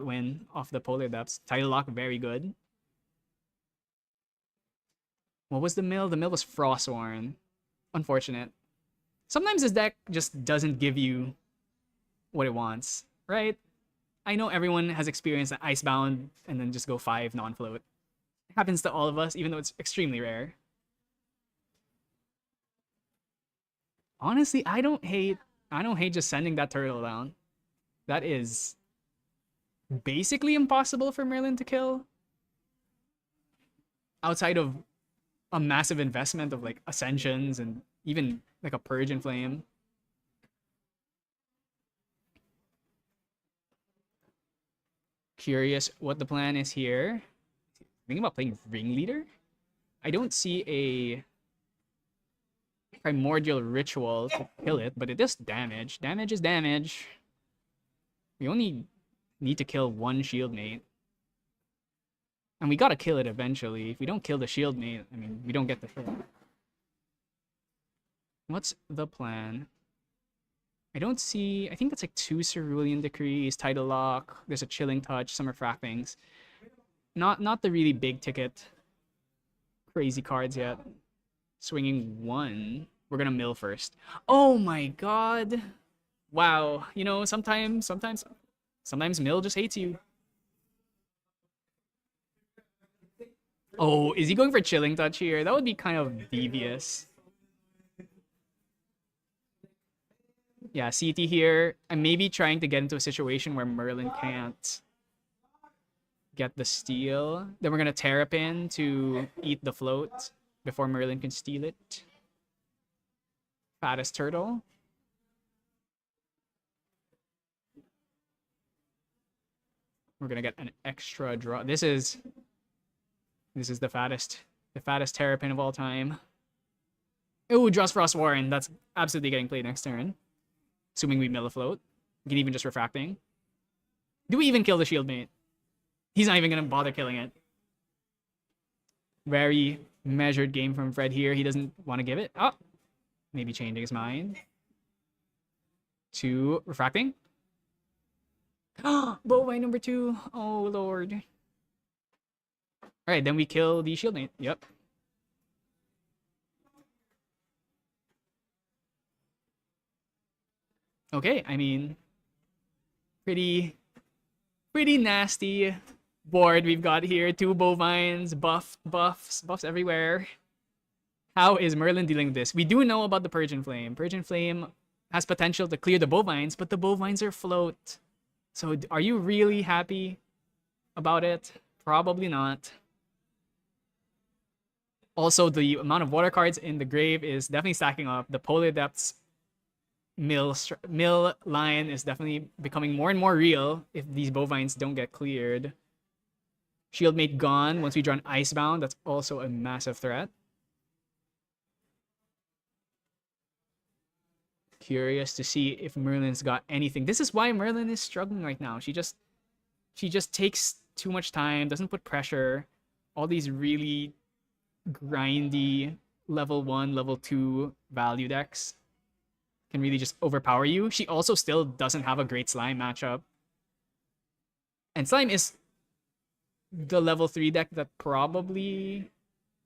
win off the Polar Depths. Title Lock, very good. What was the mill? The mill was Frostwarn. Unfortunate. Sometimes this deck just doesn't give you what it wants, right? I know everyone has experienced an Icebound and then just go 5 non-float. It happens to all of us, even though it's extremely rare. Honestly, I don't hate just sending that turtle down. That is basically impossible for Merlin to kill. Outside of a massive investment of like Ascensions and even like a Purge and Flame. Curious what the plan is here. Thinking about playing Ringleader? I don't see a Primordial Ritual to kill it, but it does damage. Damage is damage. We only need to kill 1 Shieldmate. And we gotta kill it eventually. If we don't kill the Shieldmate, I mean, we don't get the hit. What's the plan? I don't see... I think that's like 2 Cerulean Decrees, Tidal Lock, there's a Chilling Touch, some Refractings. Not the really big ticket crazy cards yet. Swinging 1. We're gonna mill first. Oh my god. Wow. You know, sometimes mill just hates you. Oh, is he going for chilling touch here? That would be kind of devious. Yeah, CT here. I'm maybe trying to get into a situation where Merlin can't get the steal. Then we're gonna Terrapin to eat the float before Merlin can steal it. Fattest turtle. We're gonna get an extra draw. This is the fattest Terrapin of all time. Ooh, draws Frost Warren. That's absolutely getting played next turn. Assuming we mill a float. We can even just refracting. Do we even kill the shield mate? He's not even gonna bother killing it. Very measured game from Fred here. He doesn't want to give it. Oh, maybe changing his mind. To refracting. Bovine number 2. Oh lord. Alright, then we kill the shield mate. Yep. Okay, I mean, pretty nasty board we've got here. 2 bovines, buffs everywhere. How is Merlin dealing with this? We do know about the Purgeon Flame. Purgeon Flame has potential to clear the bovines, but the bovines are float. So are you really happy about it? Probably not. Also, the amount of water cards in the grave is definitely stacking up. The Polar Depths mill line is definitely becoming more and more real if these bovines don't get cleared. Shieldmate gone. Once we draw an Icebound, that's also a massive threat. Curious to see if Merlin's got anything. This is why Merlin is struggling right now. She just takes too much time, doesn't put pressure. All these really grindy level 1, level 2 value decks can really just overpower you. She also still doesn't have a great Slime matchup. And Slime is the level 3 deck that probably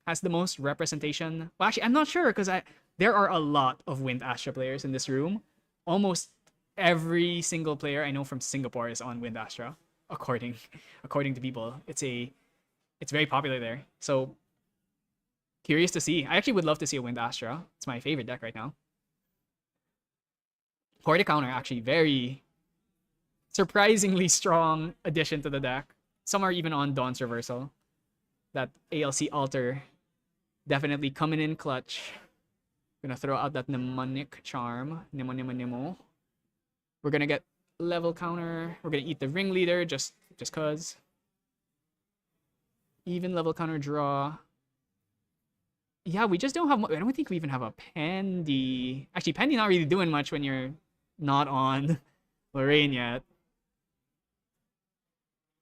has the most representation. Well, actually, I'm not sure because there are a lot of Wind Astra players in this room. Almost every single player I know from Singapore is on Wind Astra, according to people. It's very popular there. So curious to see. I actually would love to see a Wind Astra. It's my favorite deck right now. Porta Counter, actually very surprisingly strong addition to the deck. Some are even on Dawn's Reversal. That ALC Altar definitely coming in clutch. Gonna throw out that Mnemonic Charm. Nemo. We're gonna get level counter. We're gonna eat the Ringleader just cause. Even level counter draw. Yeah, we just don't have. I don't think we even have a Pendy. Actually, Pendy not really doing much when you're not on Lorraine yet.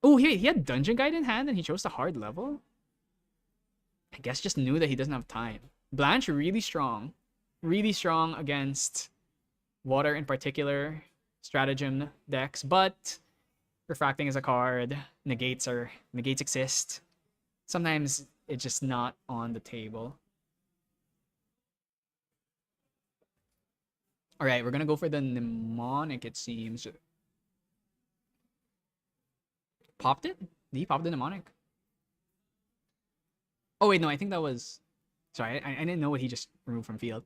Oh, he had Dungeon Guide in hand and he chose the hard level. I guess just knew that he doesn't have time. Blanche really strong against water in particular, stratagem decks, but refracting is a card. Negates exist. Sometimes it's just not on the table. Alright, we're gonna go for the Mnemonic, it seems. Popped it? Did he pop the Mnemonic? Oh wait, no, I think that was... Sorry, I didn't know what he just removed from field.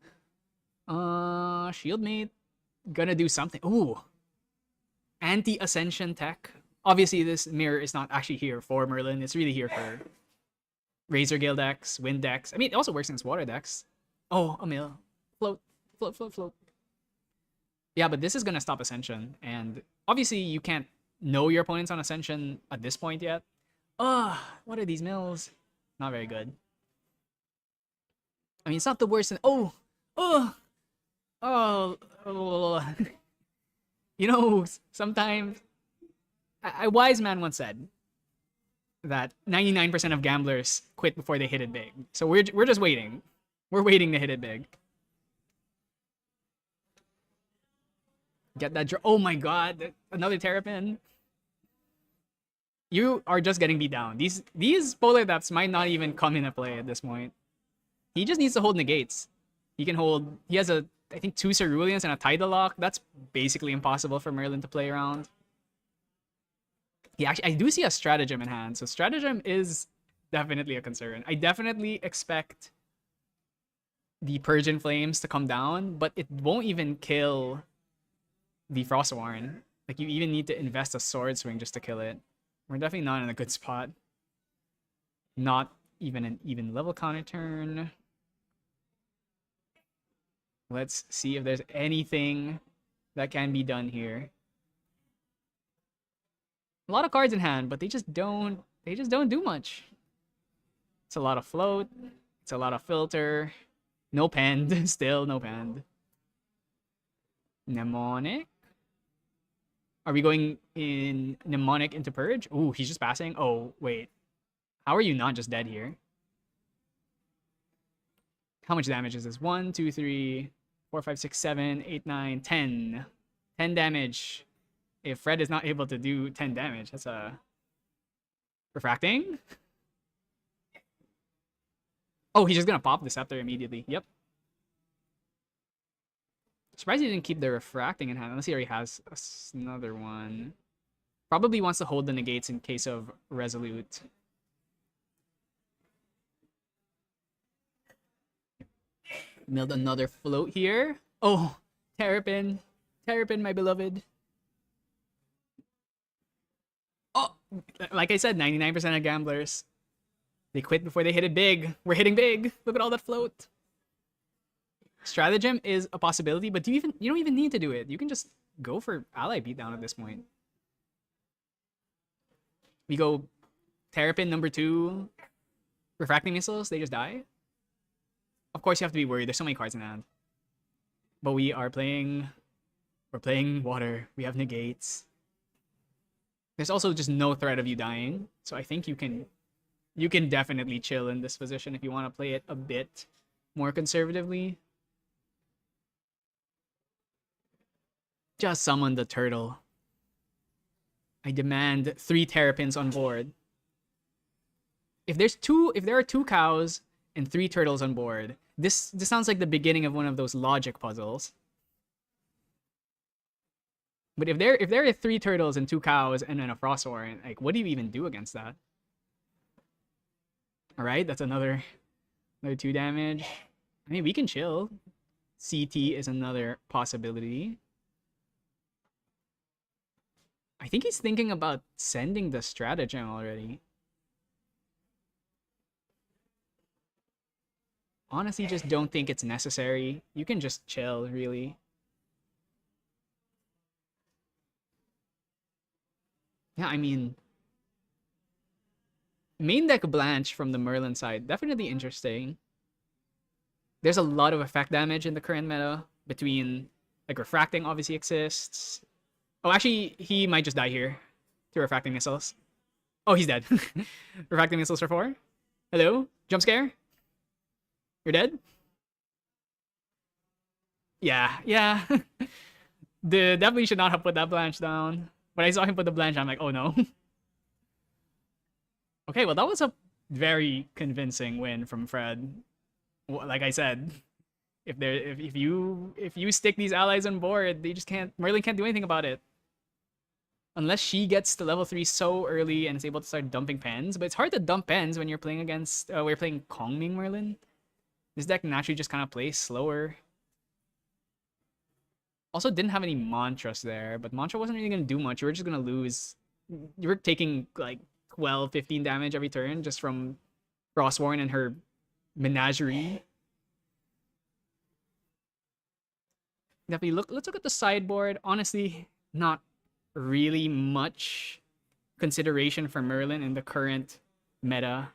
Shieldmate. Gonna do something. Ooh. Anti-Ascension tech. Obviously, this mirror is not actually here for Merlin. It's really here for Razer Gale decks, Wind decks. I mean, it also works against water decks. Oh, a mill. Float. Yeah, but this is gonna stop Ascension. And obviously, you can't know your opponent's on Ascension at this point yet. What are these mills? Not very good. I mean, it's not the worst. You know, sometimes a wise man once said that 99% of gamblers quit before they hit it big. So we're just waiting. We're waiting to hit it big. Get that draw. Oh my god, another Terrapin. You are just getting beat down. These Polar Depths might not even come into play at this point. He just needs to hold negates. He can hold. He has I think 2 Ceruleans and a Tidal Lock. That's basically impossible for Merlin to play around. I do see a Stratagem in hand, so Stratagem is definitely a concern. I definitely expect the Purge in Flames to come down, but it won't even kill the Frostwarn. Like, you even need to invest a Sword Swing just to kill it. We're definitely not in a good spot. Not even an even level counter turn. Let's see if there's anything that can be done here. A lot of cards in hand, but they just don't do much. It's a lot of float. It's a lot of filter. No pend. Still no pend. Mnemonic. Are we going in Mnemonic into Purge? Ooh, he's just passing. Oh, wait. How are you not just dead here? How much damage is this? 1, 2, 3, 4, 5, 6, 7, 8, 9, 10. 10 damage. If Fred is not able to do 10 damage, that's a... Refracting? Oh, he's just gonna pop the Scepter immediately. Yep. Surprised he didn't keep the Refracting in hand, unless he already has another one. Probably wants to hold the negates in case of Resolute. Milled another float here. Oh, Terrapin. Terrapin, my beloved. Oh, like I said, 99% of gamblers, they quit before they hit it big. We're hitting big. Look at all that float. Stratagem is a possibility, but you don't even need to do it. You can just go for ally beatdown at this point. We go Terrapin number 2. Refracting Missiles, they just die. Of course, you have to be worried. There's so many cards in hand. But we're playing water. We have negates. There's also just no threat of you dying. So I think you can definitely chill in this position if you want to play it a bit more conservatively. Just summon the turtle. I demand 3 Terrapins on board. If there are 2 cows and 3 turtles on board, this sounds like the beginning of one of those logic puzzles. But if there are 3 turtles and 2 cows and then a Frostwarn, like, what do you even do against that? All right, that's another 2 damage. I mean, we can chill. CT is another possibility. I think he's thinking about sending the Stratagem already. Honestly, just don't think it's necessary. You can just chill, really. Yeah, I mean, main deck Blanche from the Merlin side, definitely interesting. There's a lot of effect damage in the current meta between, like, Refracting obviously exists. Oh, actually, he might just die here to Refracting Missiles. Oh, he's dead. Refracting Missiles for 4. Hello? Jump scare? You're dead? Yeah. Definitely should not have put that Blanche down. When I saw him put the Blanche, I'm like, oh no. Okay, well, that was a very convincing win from Fred. Like I said, if you stick these allies on board, they just can't. Merlin can't do anything about it. Unless she gets to level 3 so early and is able to start dumping pens. But it's hard to dump pens when you're playing against we're playing Kongming Merlin. This deck naturally just kind of plays slower. Also didn't have any mantras there, but mantra wasn't really going to do much. You were just going to lose. You were taking like 12, 15 damage every turn just from Frostwarn and her menagerie. Definitely let's look at the sideboard. Honestly, not really much consideration for Merlin in the current meta.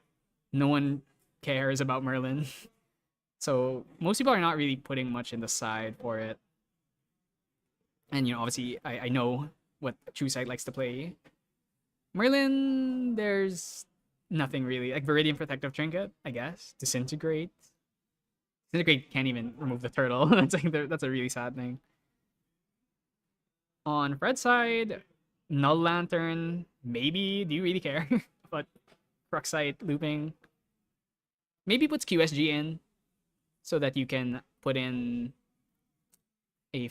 No one cares about Merlin. So most people are not really putting much in the side for it. And, you know, obviously, I know what True Sight likes to play. Merlin, there's nothing really. Like, Viridian Protective Trinket, I guess. Disintegrate. Disintegrate can't even remove the turtle. That's a really sad thing. On Fred's side, Null Lantern, maybe. Do you really care? But Cruxite looping. Maybe puts QSG in so that you can put in a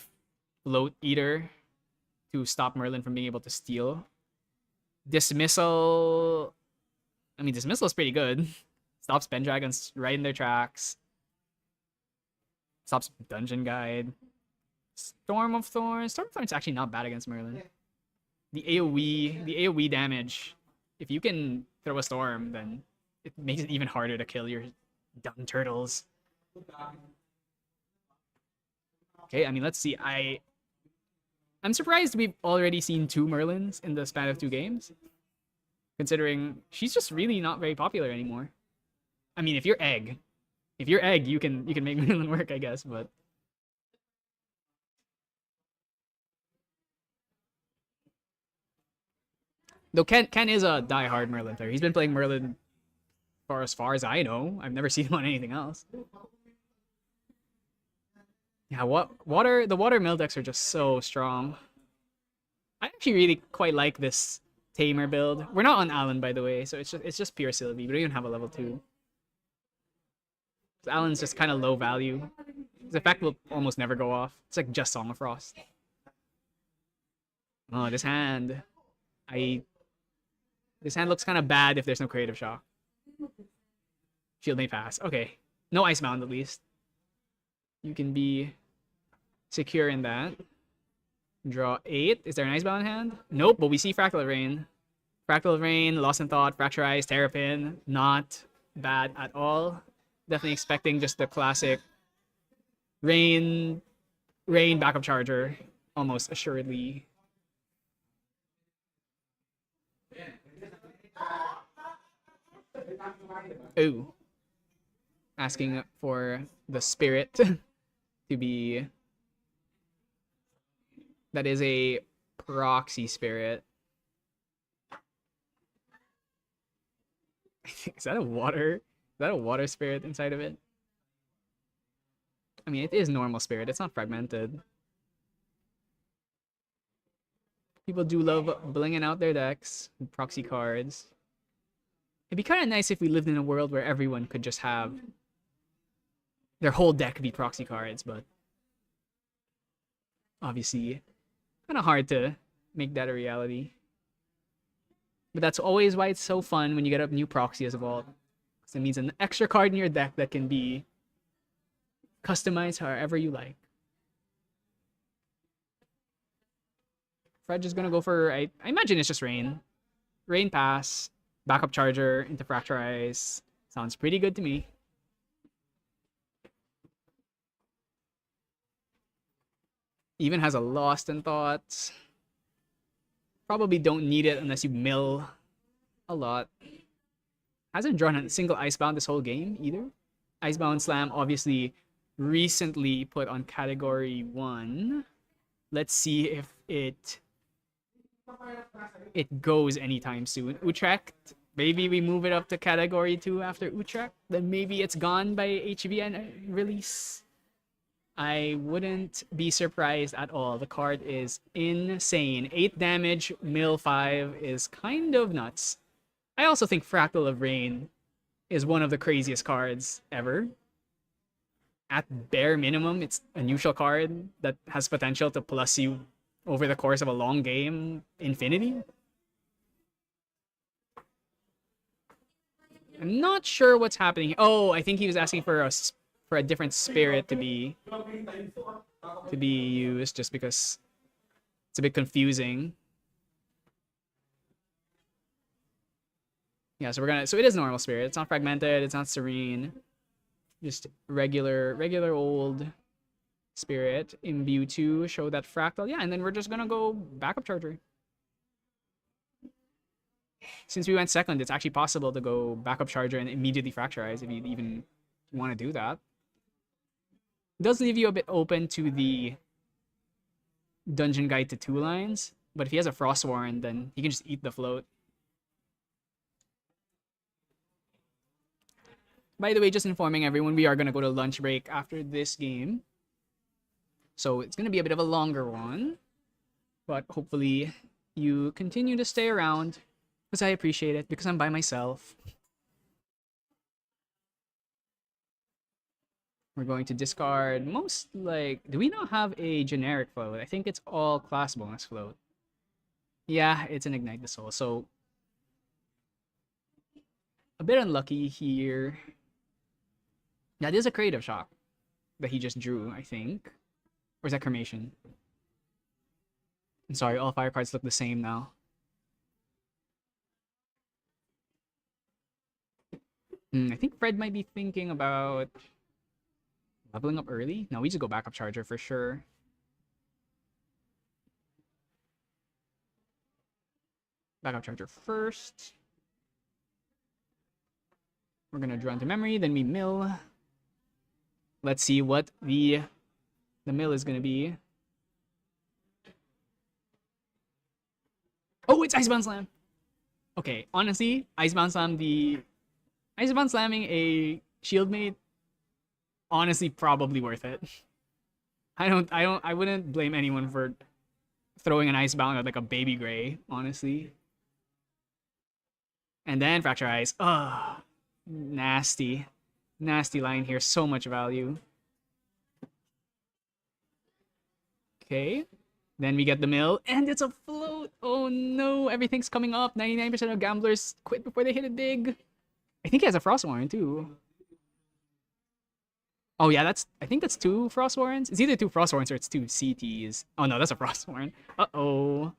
float eater to stop Merlin from being able to steal. Dismissal. I mean, Dismissal is pretty good. Stops Pendragons right in their tracks. Stops Dungeon Guide. Storm of Thorns. Storm of Thorns is actually not bad against Merlin. The AoE damage. If you can throw a storm, then it makes it even harder to kill your dumb turtles. Okay, I mean, let's see. I'm surprised we've already seen 2 Merlins in the span of 2 games, considering she's just really not very popular anymore. I mean, if you're egg, you can make Merlin work, I guess, but though Ken is a die-hard Merlin player. He's been playing Merlin for as far as I know. I've never seen him on anything else. Yeah, the water mill decks are just so strong. I actually really quite like this Tamer build. We're not on Alan, by the way, so it's just pure Sylvie. We don't even have a level 2. Alan's just kind of low value. His effect will almost never go off. It's like just Song of Frost. Oh, this hand. This hand looks kind of bad if there's no Creative Shock. Shield may pass. Okay. No Icebound, at least. You can be secure in that. Draw 8. Is there an Icebound hand? Nope, but we see Fractal of Rain. Fractal of Rain, Lost in Thought, Fracturize, Terrapin. Not bad at all. Definitely expecting just the classic Rain backup charger. Almost assuredly. Ooh. Asking for the spirit to be... That is a proxy spirit. Is that a water? Is that a water spirit inside of it? I mean, it is normal spirit. It's not fragmented. People do love blinging out their decks with proxy cards. It'd be kind of nice if we lived in a world where everyone could just have their whole deck be proxy cards, but obviously kind of hard to make that a reality. But that's always why it's so fun when you get a new proxy as evolved. Because it means an extra card in your deck that can be customized however you like. Fred is gonna go for, I imagine it's just Rain. Rain pass, backup charger into Fracturize. Sounds pretty good to me. Even has a Lost in Thought. Probably don't need it unless you mill a lot. Hasn't drawn a single Icebound this whole game either. Icebound Slam obviously recently put on category 1. Let's see if it goes anytime soon. Utrecht, maybe we move it up to category 2 after Utrecht. Then maybe it's gone by HVN release. I wouldn't be surprised at all. The card is insane. 8 damage, mill 5 is kind of nuts. I also think Fractal of Rain is one of the craziest cards ever. At bare minimum, it's a neutral card that has potential to plus you over the course of a long game infinity. I'm not sure what's happening. Oh, I think he was asking for a different spirit to be used, just because it's a bit confusing. Yeah, so it is normal spirit. It's not fragmented, it's not serene. Just regular old spirit. Imbue 2, show that fractal. Yeah, and then we're just gonna go backup charger. Since we went second, it's actually possible to go backup charger and immediately fracturize if you even want to do that. It does leave you a bit open to the Dungeon Guide to 2 lines, but if he has a Frost Warren, then he can just eat the float. By the way, just informing everyone, we are going to go to lunch break after this game. So it's going to be a bit of a longer one, but hopefully you continue to stay around because I appreciate it, because I'm by myself. We're going to discard most, like... Do we not have a generic float? I think it's all class bonus float. Yeah, it's an Ignite the Soul. So, a bit unlucky here. That is a Creative Shock that he just drew, I think. Or is that Cremation? I'm sorry, all fire cards look the same now. I think Fred might be thinking about leveling up early. No, we just go backup charger for sure. Backup charger first. We're gonna draw into memory, then we mill. Let's see what the mill is gonna be. Oh, it's Icebound Slam. Okay, honestly, Icebound Slam, Icebound slamming a Shieldmate, honestly, probably worth it. I wouldn't blame anyone for throwing an Icebound at like a Baby Gray, honestly. And then Fracture Ice. Ugh. Nasty. Nasty line here. So much value. Okay. Then we get the mill. And it's a float. Oh no. Everything's coming up. 99% of gamblers quit before they hit it big. I think he has a Frost Warren too. Oh yeah, I think that's 2 Frost Warrens. It's either 2 Frost Warrens or it's 2 CTs. Oh no, that's a Frost Warren. Uh-oh.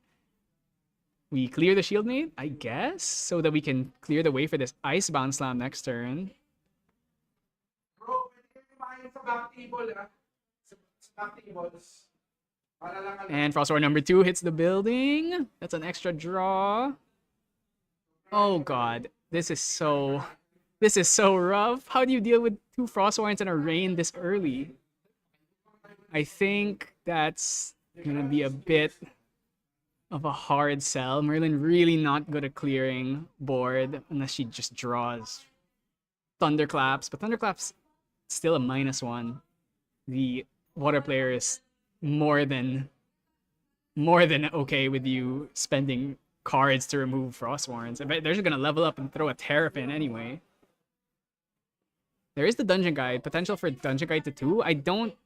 We clear the Shieldmate, I guess, so that we can clear the way for this Icebound Slam next turn. And Frost Warren number 2 hits the building. That's an extra draw. Oh god, this is so rough. How do you deal with 2 Frost Warrens and a Rain this early? I think that's gonna be a bit of a hard sell. Merlin really not good at clearing board unless she just draws Thunderclaps. But Thunderclaps still a -1. The water player is more than okay with you spending cards to remove Frost Warrens. I bet they're just gonna level up and throw a Terrapin anyway. There is the Dungeon Guide. Potential for Dungeon Guide to 2. I don't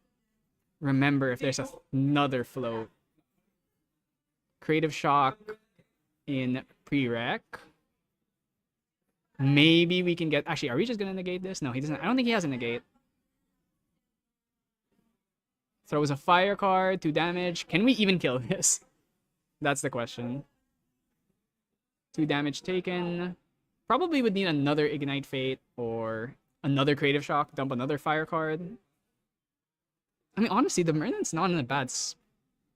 remember if there's another float. Creative Shock in prereq. Maybe we can get... Actually, are we just gonna negate this? No, he doesn't. I don't think he has a negate. Throws a fire card, 2 damage. Can we even kill this? That's the question. 2 damage taken. Probably would need another Ignite Fate or another Creative Shock, dump another fire card. I mean, honestly, the Merlin's not in a bad...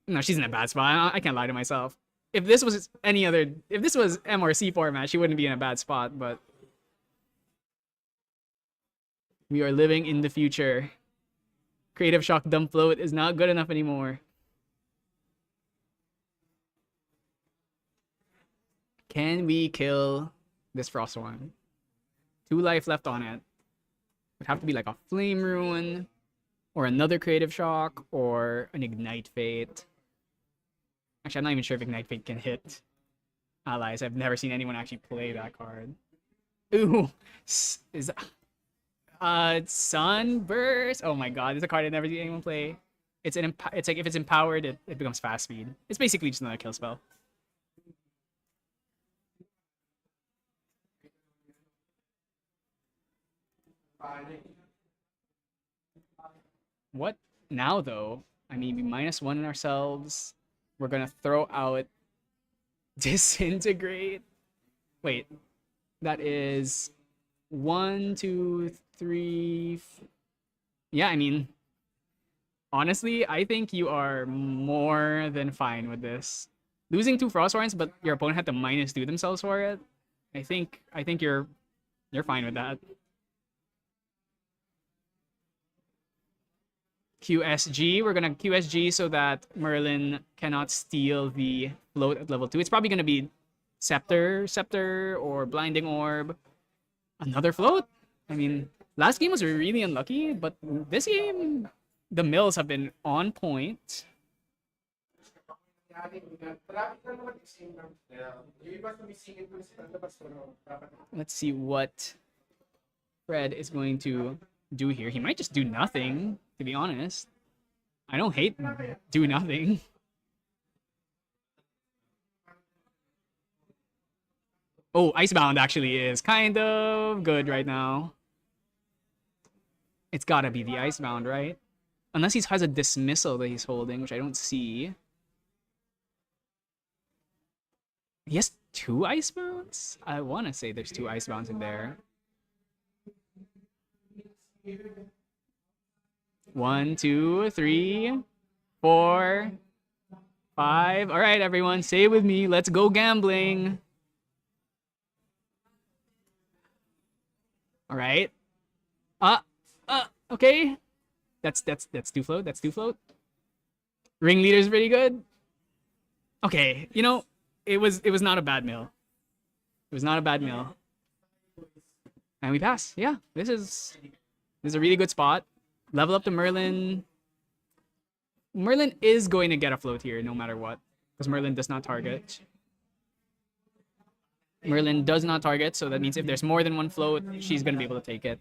No, she's in a bad spot. I can't lie to myself. If this was if this was MRC format, she wouldn't be in a bad spot, but we are living in the future. Creative Shock dump float is not good enough anymore. Can we kill this Frost one? 2 life left on it. Would have to be like a Flame Ruin, or another Creative Shock, or an Ignite Fate. Actually, I'm not even sure if Ignite Fate can hit allies. I've never seen anyone actually play that card. Ooh, is Sunburst. Oh my god, this is a card I've never seen anyone play. It's like if it's empowered, it becomes fast speed. It's basically just another kill spell. What now though? I mean, we -1 in ourselves. We're gonna throw out Disintegrate. Wait, that is 1, 2, 3. Yeah, I mean, honestly, I think you are more than fine with this. Losing 2 Frost Warrens, but your opponent had to -2 themselves for it. I think you're fine with that. QSG. We're gonna QSG so that Merlin cannot steal the float at level 2. It's probably gonna be Scepter, or Blinding Orb. Another float? I mean, last game was really unlucky, but this game, the mills have been on point. Let's see what Fred is going to do here? He might just do nothing, to be honest. I don't hate do nothing. Oh, Icebound actually is kind of good right now. It's gotta be the Icebound, right? Unless he has a Dismissal that he's holding, which I don't see. He has 2 Icebounds? I want to say there's 2 Icebounds in there. 1, 2, 3, 4, 5. All right, everyone, say it with me. Let's go gambling. All right. Okay. That's 2 float. That's 2 float. Ringleader's pretty good. Okay, you know, it was not a bad mill. It was not a bad mill. And we pass. Yeah, this is a really good spot. Level up to Merlin. Merlin is going to get a float here no matter what, because Merlin does not target. Merlin does not target, so that means if there's more than 1 float, she's going to be able to take it.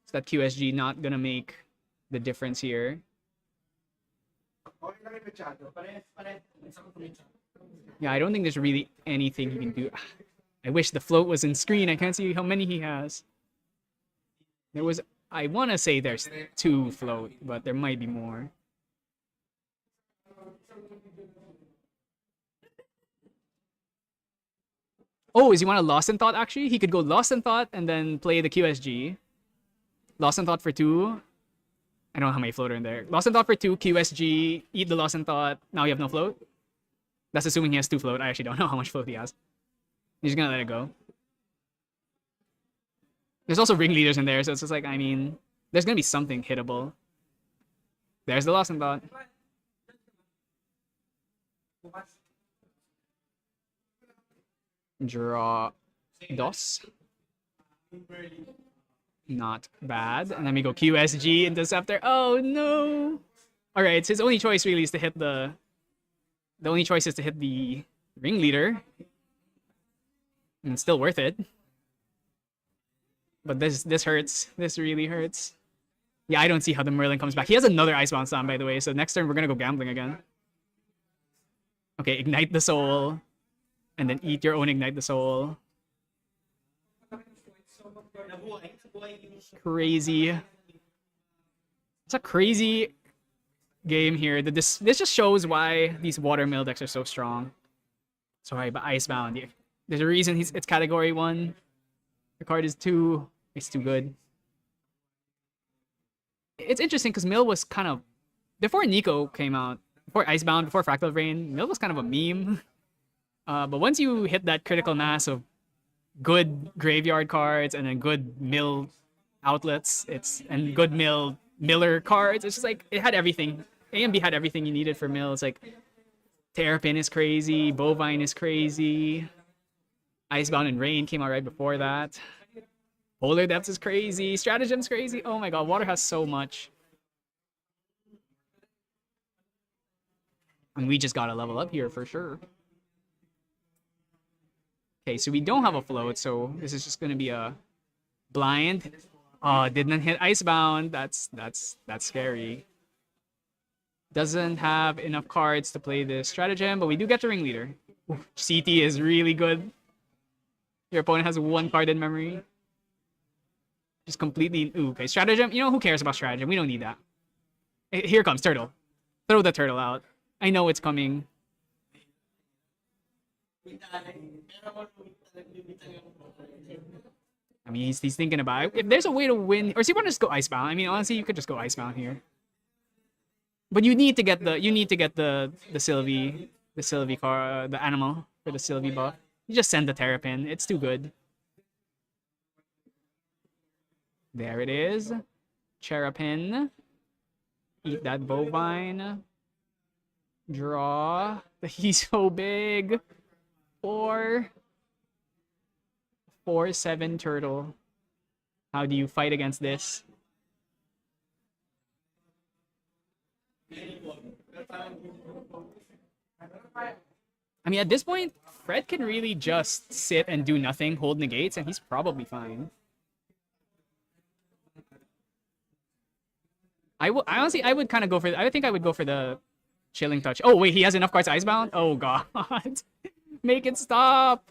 So that QSG not going to make the difference here. Yeah, I don't think there's really anything he can do. I wish the float was in screen. I can't see how many he has. There was, I want to say there's 2 float, but there might be more. Oh, is he want a Lost in Thought actually? He could go Lost in Thought and then play the QSG. Lost in Thought for 2. I don't know how many float are in there. Lost in Thought for 2, QSG, eat the Lost in Thought. Now you have no float. That's assuming he has 2 float. I actually don't know how much float he has. He's just gonna let it go. There's also ringleaders in there, so it's just like, I mean, there's gonna be something hittable. There's the Lost in Thought. Draw DOS. Not bad. And then we go QSG Interceptor. Oh no! Alright, his only choice really is to hit the only choice is to hit the ringleader. And it's still worth it. But this hurts. This really hurts. Yeah, I don't see how the Merlin comes back. He has another Icebound Slam, by the way, so next turn we're gonna go gambling again. Okay, Ignite the Soul. And then eat your own Ignite the Soul. Crazy. It's a crazy game here. This just shows why these watermill decks are so strong. Sorry, but Icebound. There's a reason it's category 1. The card is 2. It's too good. It's interesting because Mill was kind of, before Nico came out, before Icebound, before Fractal Rain, Mill was kind of a meme. But once you hit that critical mass of good graveyard cards and then good mill outlets, and good miller cards, it's just like it had everything. A and B had everything you needed for mill. It's like Terrapin is crazy, Bovine is crazy, Icebound and Rain came out right before that. Polar Depths is crazy, Stratagem's crazy. Oh my god, Water has so much. And we just gotta level up here for sure. Okay, so we don't have a float, so this is just gonna be a blind. Oh, didn't hit Icebound. That's scary. Doesn't have enough cards to play this stratagem, but we do get the ringleader. CT is really good. Your opponent has 1 card in memory. Just completely. Ooh, okay, stratagem. You know, who cares about stratagem? We don't need that. Here comes Turtle. Throw the turtle out. I know it's coming. I mean, he's thinking about it. If there's a way to win, or does he want to just go Icebound? I mean, honestly, you could just go Icebound here. But you need to get the Sylvie car, the animal for the Sylvie buff. You just send the Terrapin. It's too good. There it is. Terrapin. Eat that Bovine. Draw. He's so big. 4/7 turtle. How do you fight against this? I mean, at this point, Fred can really just sit and do nothing, hold negates, and he's probably fine. I honestly, I would kind of go for. I think I would go for the chilling touch. Oh wait, he has enough cards icebound. Oh god, make it stop.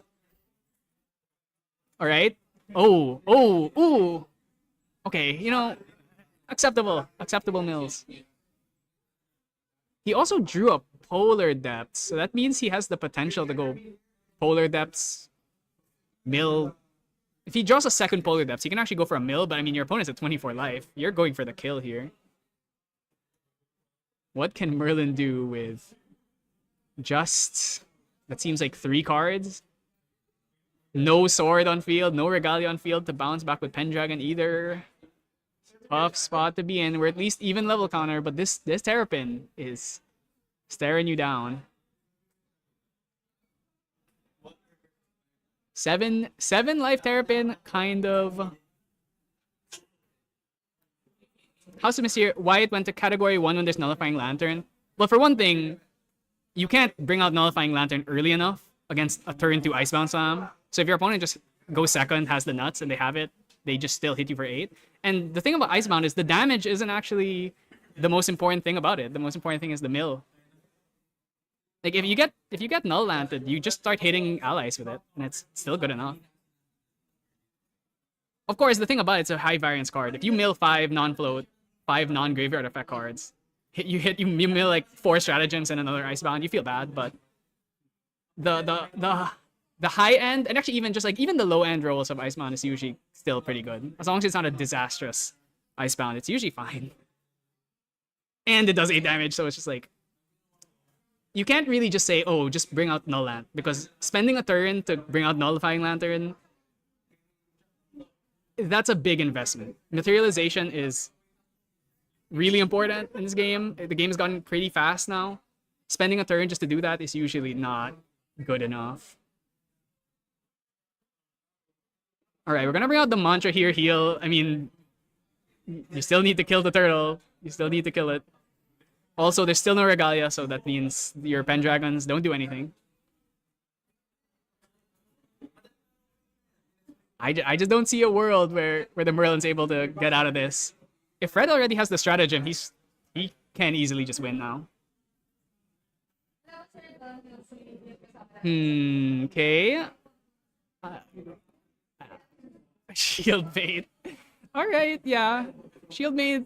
All right. Oh, ooh. Okay, you know, acceptable mills. He also drew a polar depths, so that means he has the potential to go polar depths, mill. If he draws a second polar depths, he can actually go for a mill, but I mean, your opponent's at 24 life. You're going for the kill here. What can Merlin do with just, that seems like 3 cards? No sword on field, no regalia on field to bounce back with Pendragon either. Tough spot to be in. We're at least even level counter, but this Terrapin is staring you down. 7 life Terrapin, kind of. House of Mystere, why it went to category 1 when there's Nullifying Lantern? Well, for one thing, you can't bring out Nullifying Lantern early enough against a turn 2 Icebound Slam. So if your opponent just goes second, has the nuts, and they have it, they just still hit you for 8. And the thing about Icebound is the damage isn't actually the most important thing about it. The most important thing is the mill. Like if you get Null Lanted, you just start hitting allies with it, and it's still good enough. Of course, the thing about it's a high variance card. If you mill 5 non-float, 5 non-graveyard effect cards, you mill like 4 stratagems and another Icebound, you feel bad, but the high end, and actually even the low end rolls of Icebound is usually still pretty good. As long as it's not a disastrous Icebound, it's usually fine. And it does 8 damage, so it's just like, you can't really just say, oh, just bring out Null Lant, because spending a turn to bring out Nullifying Lantern, that's a big investment. Materialization is really important in this game. The game has gotten pretty fast now. Spending a turn just to do that is usually not good enough. Alright, we're gonna bring out the mantra here, heal. I mean, you still need to kill the turtle. You still need to kill it. Also, there's still no regalia, so that means your Pendragons don't do anything. I just don't see a world where the Merlin's able to get out of this. If Fred already has the stratagem, he can easily just win now. Okay. Shield bait. Alright, yeah. Shield bait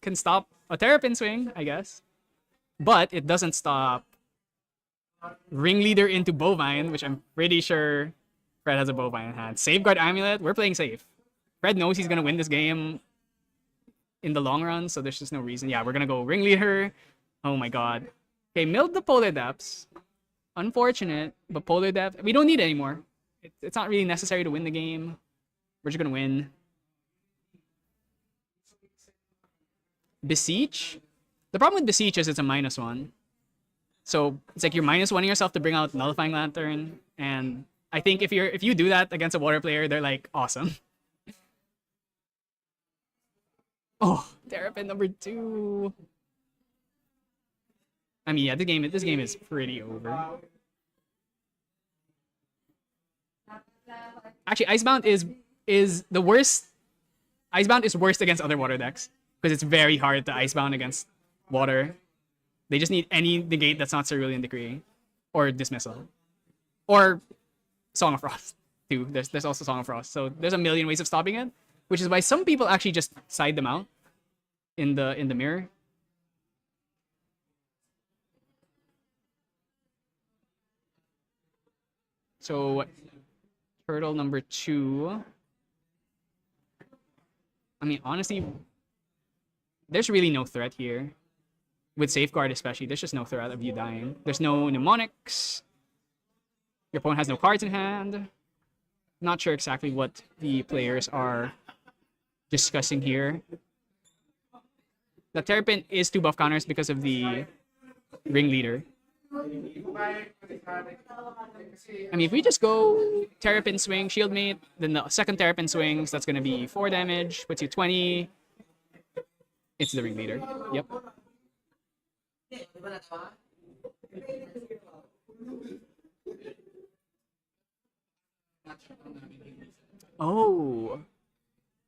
can stop a Terrapin swing, I guess. But it doesn't stop Ringleader into Bovine, which I'm pretty sure Fred has a Bovine in hand. Safeguard Amulet, we're playing safe. Fred knows he's going to win this game in the long run, so there's just no reason. Yeah, we're going to go Ringleader. Oh my god. Okay, milled the Polar Depths. Unfortunate, but Polar Depth, we don't need it anymore. It's not really necessary to win the game. We're just going to win. Beseech? The problem with Beseech is it's a -1. So it's like you're -1ing yourself to bring out Nullifying Lantern, and I think if you do that against a water player, they're like, awesome. Oh, Terrapin number 2. I mean, yeah, this game is pretty over. Actually, Icebound is the worst. Icebound is worst against other water decks because it's very hard to Icebound against water. They just need any negate that's not Cerulean Decree or Dismissal or Song of Frost too. There's also Song of Frost. So there's a million ways of stopping it, which is why some people actually just side them out in the mirror. So turtle number 2. I mean, honestly, there's really no threat here. With Safeguard especially, there's just no threat of you dying. There's no mnemonics. Your opponent has no cards in hand. Not sure exactly what the players are discussing here. The Terrapin is 2 buff counters because of the Ringleader. I mean, if we just go Terrapin swing, shield mate, then the second Terrapin swings, that's going to be 4 damage, puts you 20. It's the Ringleader. Yep. Oh,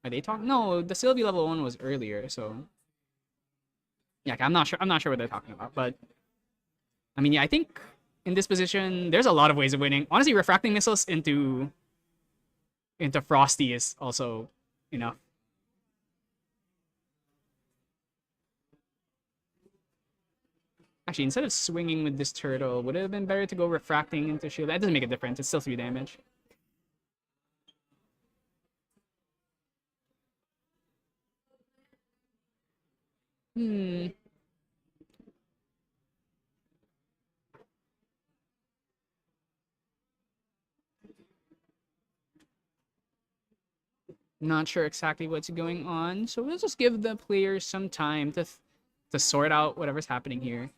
are they talking? No, the Sylvie level 1 was earlier, so yeah, okay, I'm not sure. I'm not sure what they're talking about, but I mean, yeah, I think in this position, there's a lot of ways of winning. Honestly, refracting missiles into Frosty is also enough. Actually, instead of swinging with this turtle, would it have been better to go refracting into shield? That doesn't make a difference. It's still 3 damage. Hmm. Not sure exactly what's going on, so we'll just give the players some time to sort out whatever's happening here.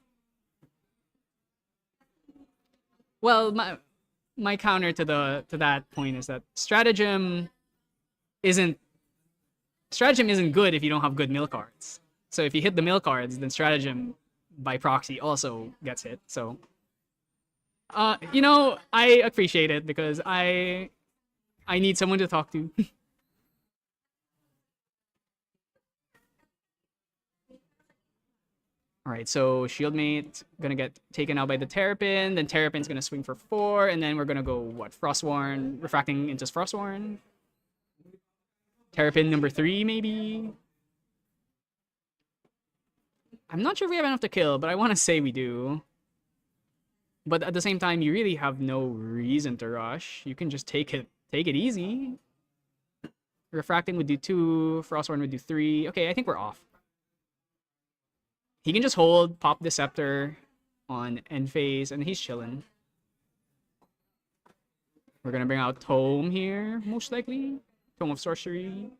Well, my counter to that point is that isn't stratagem isn't good if you don't have good mill cards. So if you hit the mill cards, then stratagem by proxy also gets hit. So you know, I appreciate it because I need someone to talk to. All right, so Shieldmate gonna get taken out by the Terrapin. Then Terrapin's gonna swing for 4, and then we're gonna go what? Frostwarn, refracting into Frostwarn. Terrapin number 3, maybe. I'm not sure if we have enough to kill, but I want to say we do. But at the same time, you really have no reason to rush. You can just take it easy. Refracting would do 2, Frostwarn would do 3. Okay, I think we're off. He can just hold, pop the scepter on end phase, and he's chilling. We're gonna bring out Tome here, most likely. Tome of Sorcery.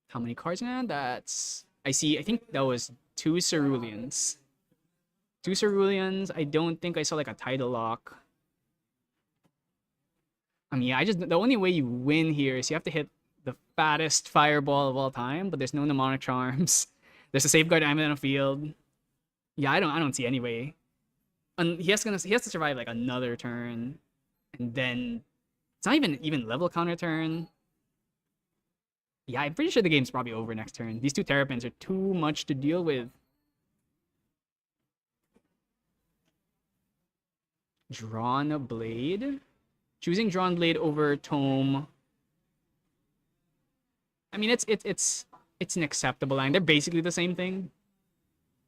How many cards now? That's... I think that was 2 Ceruleans. 2 Ceruleans. I don't think I saw like a Tidal Lock. I mean, yeah, the only way you win here is you have to hit the fattest fireball of all time, but there's no mnemonic charms. There's a safeguard amulet on the field. Yeah, I don't see any way. And he has to survive like another turn, and then it's not even level counter turn. Yeah, I'm pretty sure the game's probably over next turn. These 2 Terrapins are too much to deal with. Drawn Blade. Choosing Drawn Blade over Tome. I mean, it's an acceptable line. They're basically the same thing.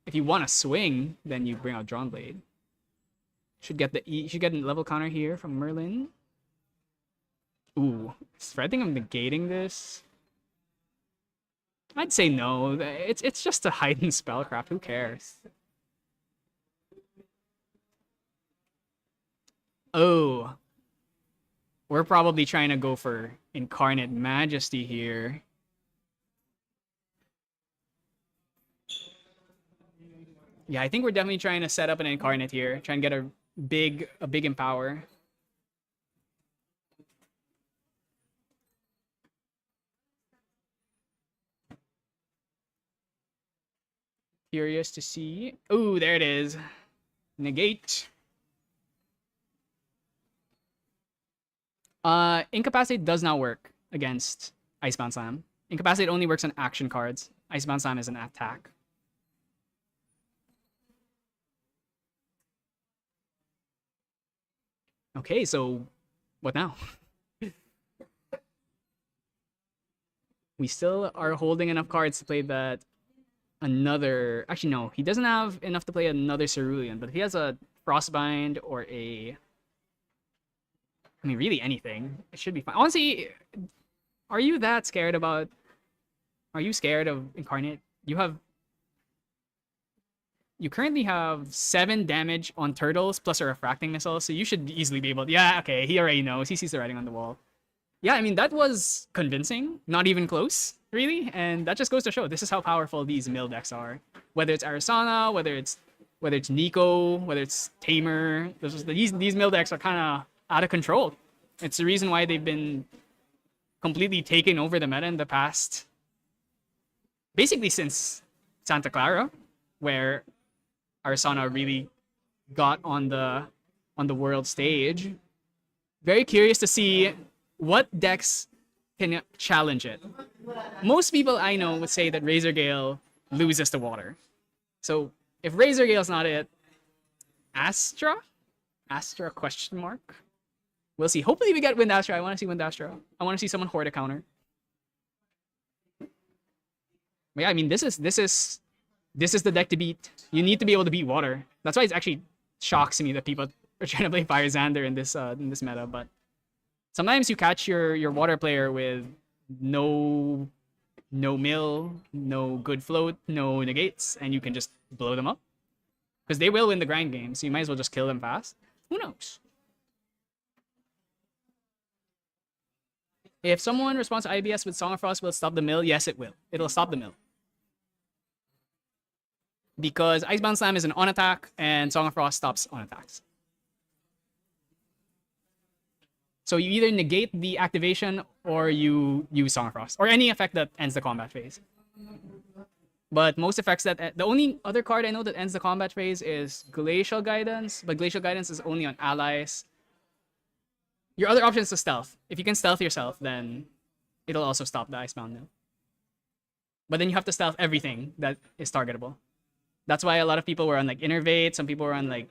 If you want to swing, then you bring out Drawn Blade. Should get a level counter here from Merlin. Ooh, I think I'm negating this. I'd say no. It's just a heightened spellcraft. Who cares? Oh, we're probably trying to go for Incarnate Majesty here. Yeah, I think we're definitely trying to set up an Incarnate here. Trying to get a big Empower. Curious to see. Oh, there it is. Negate. Incapacitate does not work against Icebound Slam. Incapacitate only works on action cards. Icebound Slam is an attack. Okay, so what now? We still are holding enough cards to play that another... Actually, no. He doesn't have enough to play another Cerulean, but if he has a Frostbind or a... I mean, really anything. It should be fine. Honestly, are you that scared about... Are you scared of Incarnate? You currently have 7 damage on turtles plus a refracting missile, so you should easily be able to... Yeah, okay, he already knows. He sees the writing on the wall. Yeah, I mean, that was convincing. Not even close, really. And that just goes to show this is how powerful these mill decks are. Whether it's Arisana, whether it's Nico, whether it's Tamer, these mill decks are kind of out of control. It's the reason why they've been completely taking over the meta in the past... Basically since Santa Clara, where Arisana really got on the on the world stage. Very curious to see what decks can challenge it. Most people I know would say that Razer Gale loses to water. So if Razer Gale's not it, Astra? Astra question mark? We'll see. Hopefully we get Wind Astra. I want to see Wind Astra. I want to see someone hoard a counter. But yeah, I mean this is the deck to beat. You need to be able to beat water. That's why it actually shocks me that people are trying to play Fire Xander in this meta. But sometimes you catch your water player with no mill, no good float, no negates, and you can just blow them up. Because they will win the grind game, so you might as well just kill them fast. Who knows? If someone responds to IBS with Song of Frost, will it stop the mill? Yes, it will. It'll stop the mill. Because Icebound Slam is an on attack, and Song of Frost stops on attacks. So you either negate the activation or you use Song of Frost, or any effect that ends the combat phase. But most effects that the only other card I know that ends the combat phase is Glacial Guidance, but Glacial Guidance is only on allies. Your other option is to stealth. If you can stealth yourself, then it'll also stop the Icebound mill. But then you have to stealth everything that is targetable. That's why a lot of people were on like Innervate. Some people were on like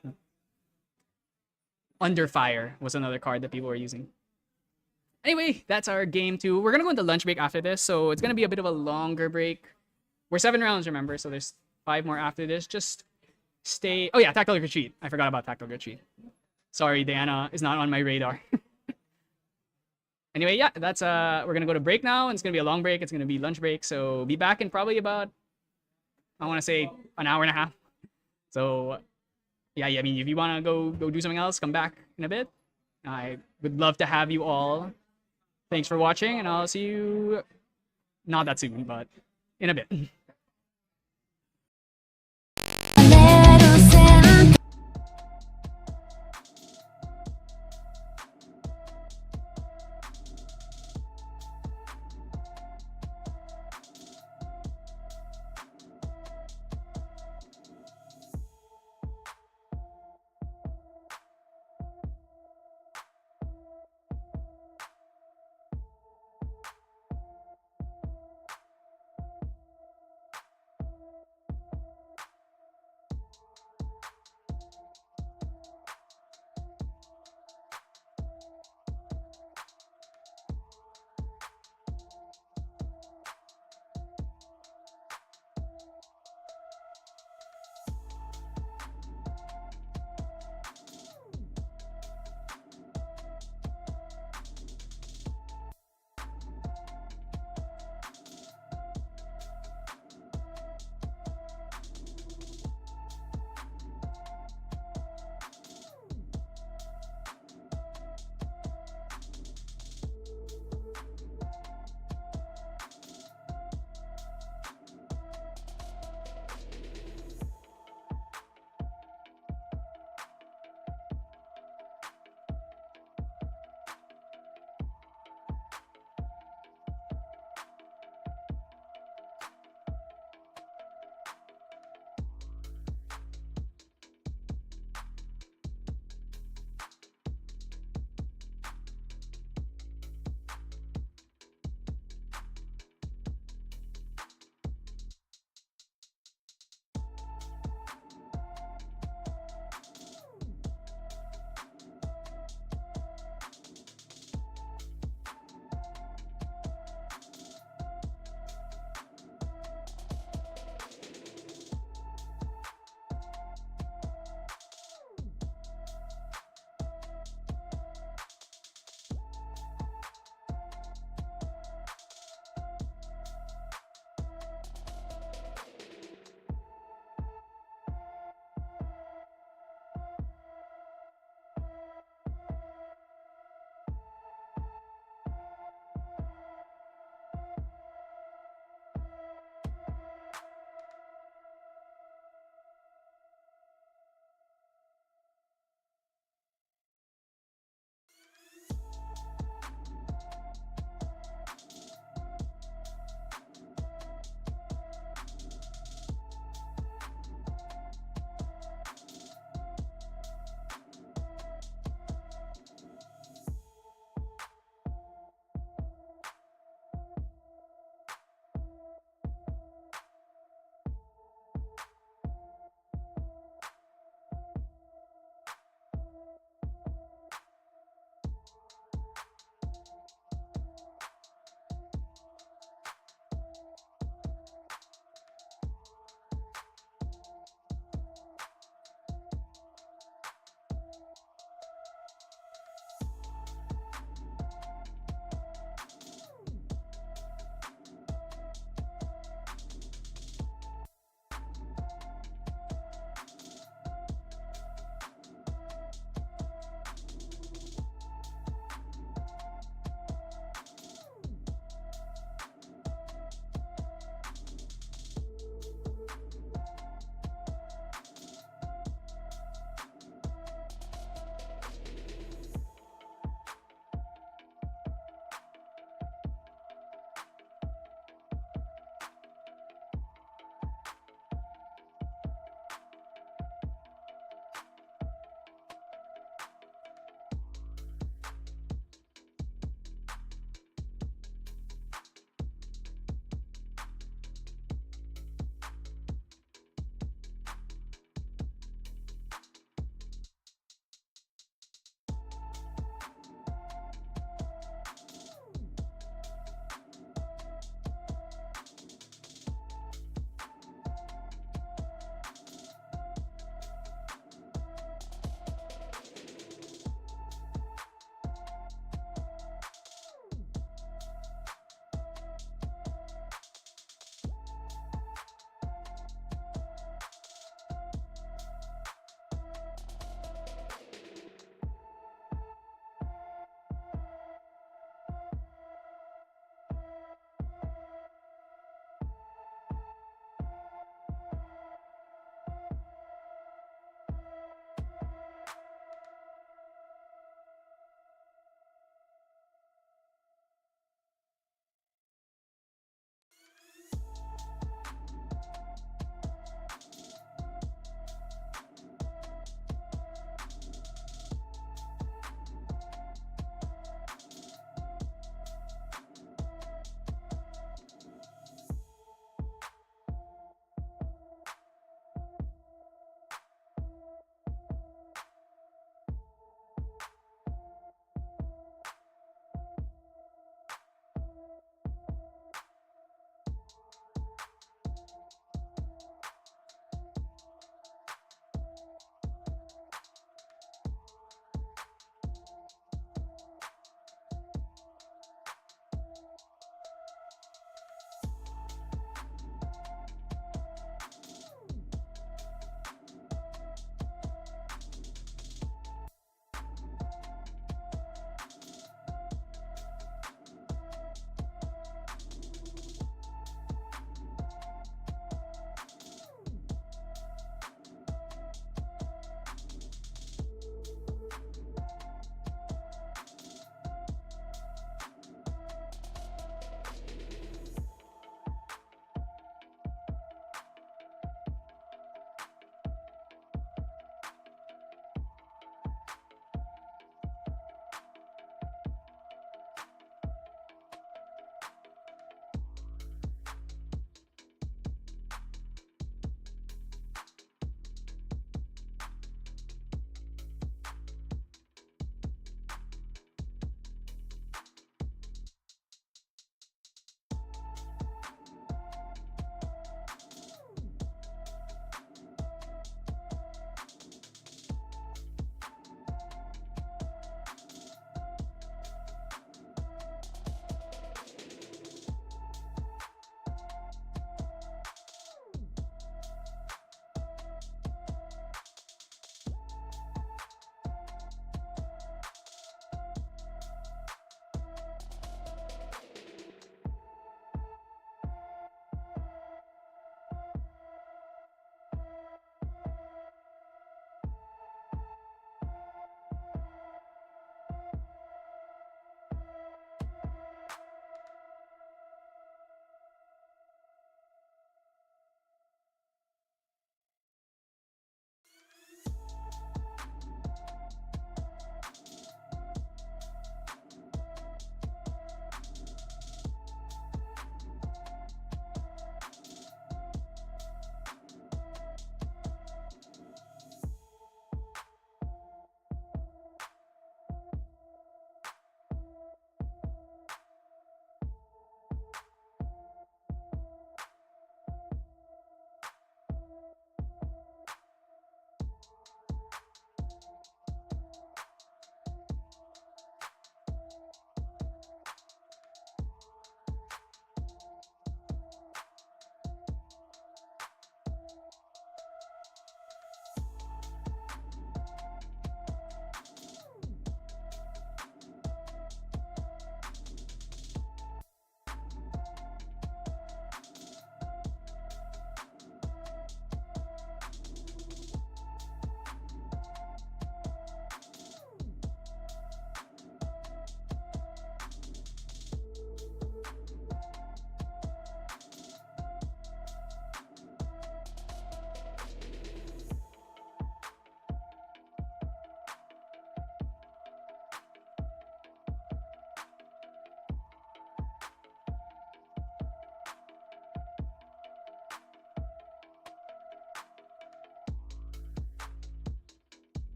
Under Fire was another card that people were using. Anyway, that's our game 2. We're gonna go into lunch break after this, so it's gonna be a bit of a longer break. We're 7 rounds, remember, so there's 5 more after this. Just stay. Oh yeah, Tactical Retreat. I forgot about Tactical Retreat. Sorry, Diana is not on my radar. Anyway, yeah, that's we're gonna go to break now, and it's gonna be a long break. It's gonna be lunch break, so be back in probably about, I want to say, an hour and a half. So yeah, I mean, if you want to go do something else, come back in a bit. I would love to have you all. Thanks for watching, and I'll see you not that soon, but in a bit.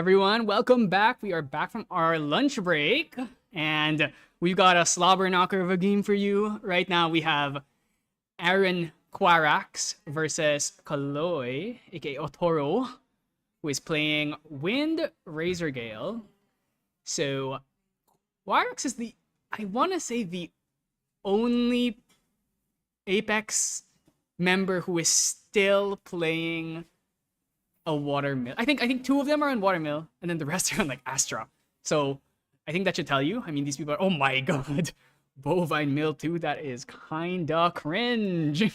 everyone? Welcome back. We are back from our lunch break, and we've got a slobber knocker of a game for you. Right now, we have Aaron Quarax versus Kaloy, aka Otoro, who is playing Wind Razer Gale. So, Quarax is I want to say, the only Apex member who is still playing a watermill. I think two of them are on watermill, and then the rest are on like Astra. So I think that should tell you. I mean, these people are, oh my god, bovine mill too. That is kinda cringe.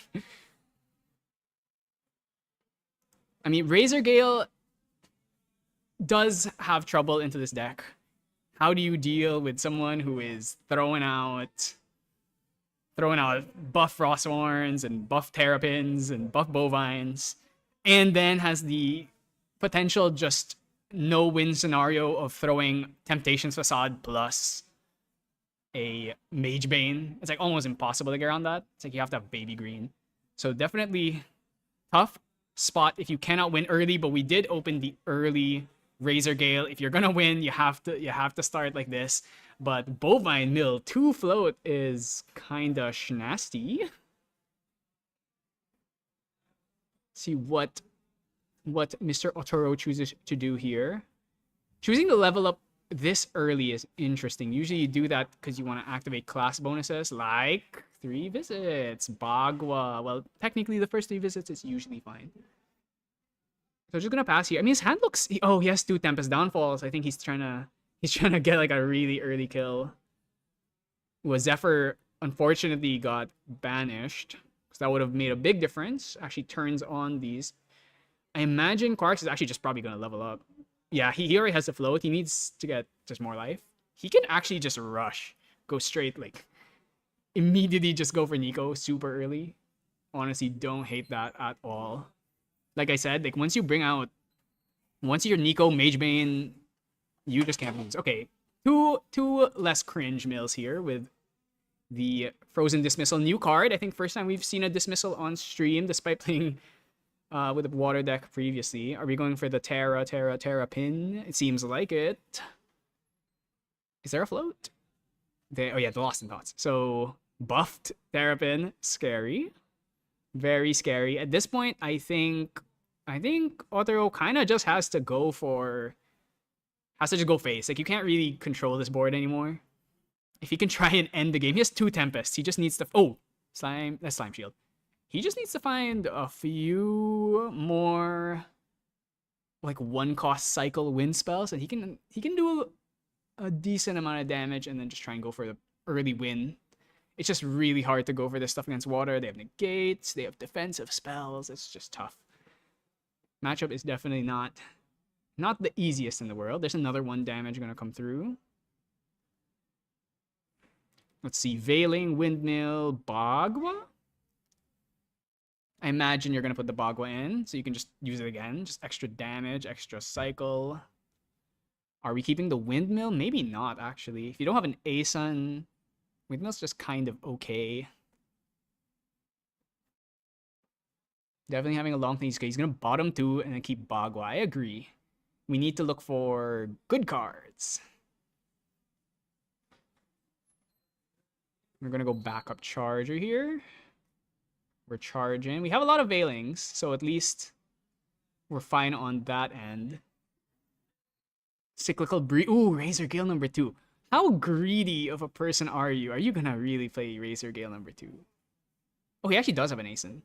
I mean, Razer Gale does have trouble into this deck. How do you deal with someone who is throwing out buff Frosthorns and buff Terrapins and buff Bovines, and then has the potential just no-win scenario of throwing Temptation's Facade plus a Mage Bane? It's like almost impossible to get around that. It's like you have to have Baby Green. So definitely tough spot if you cannot win early, but we did open the early Razer Gale. If you're gonna win, you have to start like this. But Bovine Mill 2 float is kinda schnasty. See what Mr. Otoro chooses to do here. Choosing to level up this early is interesting. Usually you do that because you want to activate class bonuses like 3 visits, Bagua. Well, technically the first 3 visits is usually fine. So just gonna pass here. I mean, his hand looks. Oh, he has 2 Tempest Downfalls. I think he's trying to get like a really early kill. Well, Zephyr unfortunately got banished, because that would have made a big difference. Actually turns on these. I imagine Quarks is actually just probably gonna level up. Yeah, he already has the float. He needs to get just more life. He can actually just rush, go straight, like immediately just go for Nico super early. Honestly, don't hate that at all. Like I said, like once you're Nico Magebane, you just can't lose. Okay, two less cringe mills here with the Frozen Dismissal new card. I think first time we've seen a dismissal on stream, despite playing with a water deck previously. Are we going for the Terra pin? It seems like it. Is there a float? Oh yeah, the Lost in Thoughts. So buffed Terrapin, scary, very scary. At this point, I think Otero kind of just has to just go face. Like, you can't really control this board anymore. If he can try and end the game, he has 2 Tempests. He just needs to Slime. That's Slime Shield. He just needs to find a few more like 1-cost cycle win spells, and he can do a decent amount of damage, and then just try and go for the early win. It's just really hard to go for this stuff against water. They have negates, they have defensive spells. It's just tough. Matchup is definitely not the easiest in the world. There's another 1 damage gonna come through. Let's see, Veiling, Windmill, Bagua. I imagine you're gonna put the Bagua in, so you can just use it again. Just extra damage, extra cycle. Are we keeping the Windmill? Maybe not, actually. If you don't have an Asun, Windmill's just kind of okay. Definitely having a long thing. He's gonna bottom 2 and then keep Bagua. I agree. We need to look for good cards. We're gonna go backup Charger here. We're charging. We have a lot of Veilings, so at least we're fine on that end. Cyclical Breed. Ooh, Razer Gale number 2. How greedy of a person are you? Are you gonna really play Razer Gale number 2? Oh, he actually does have an Asun.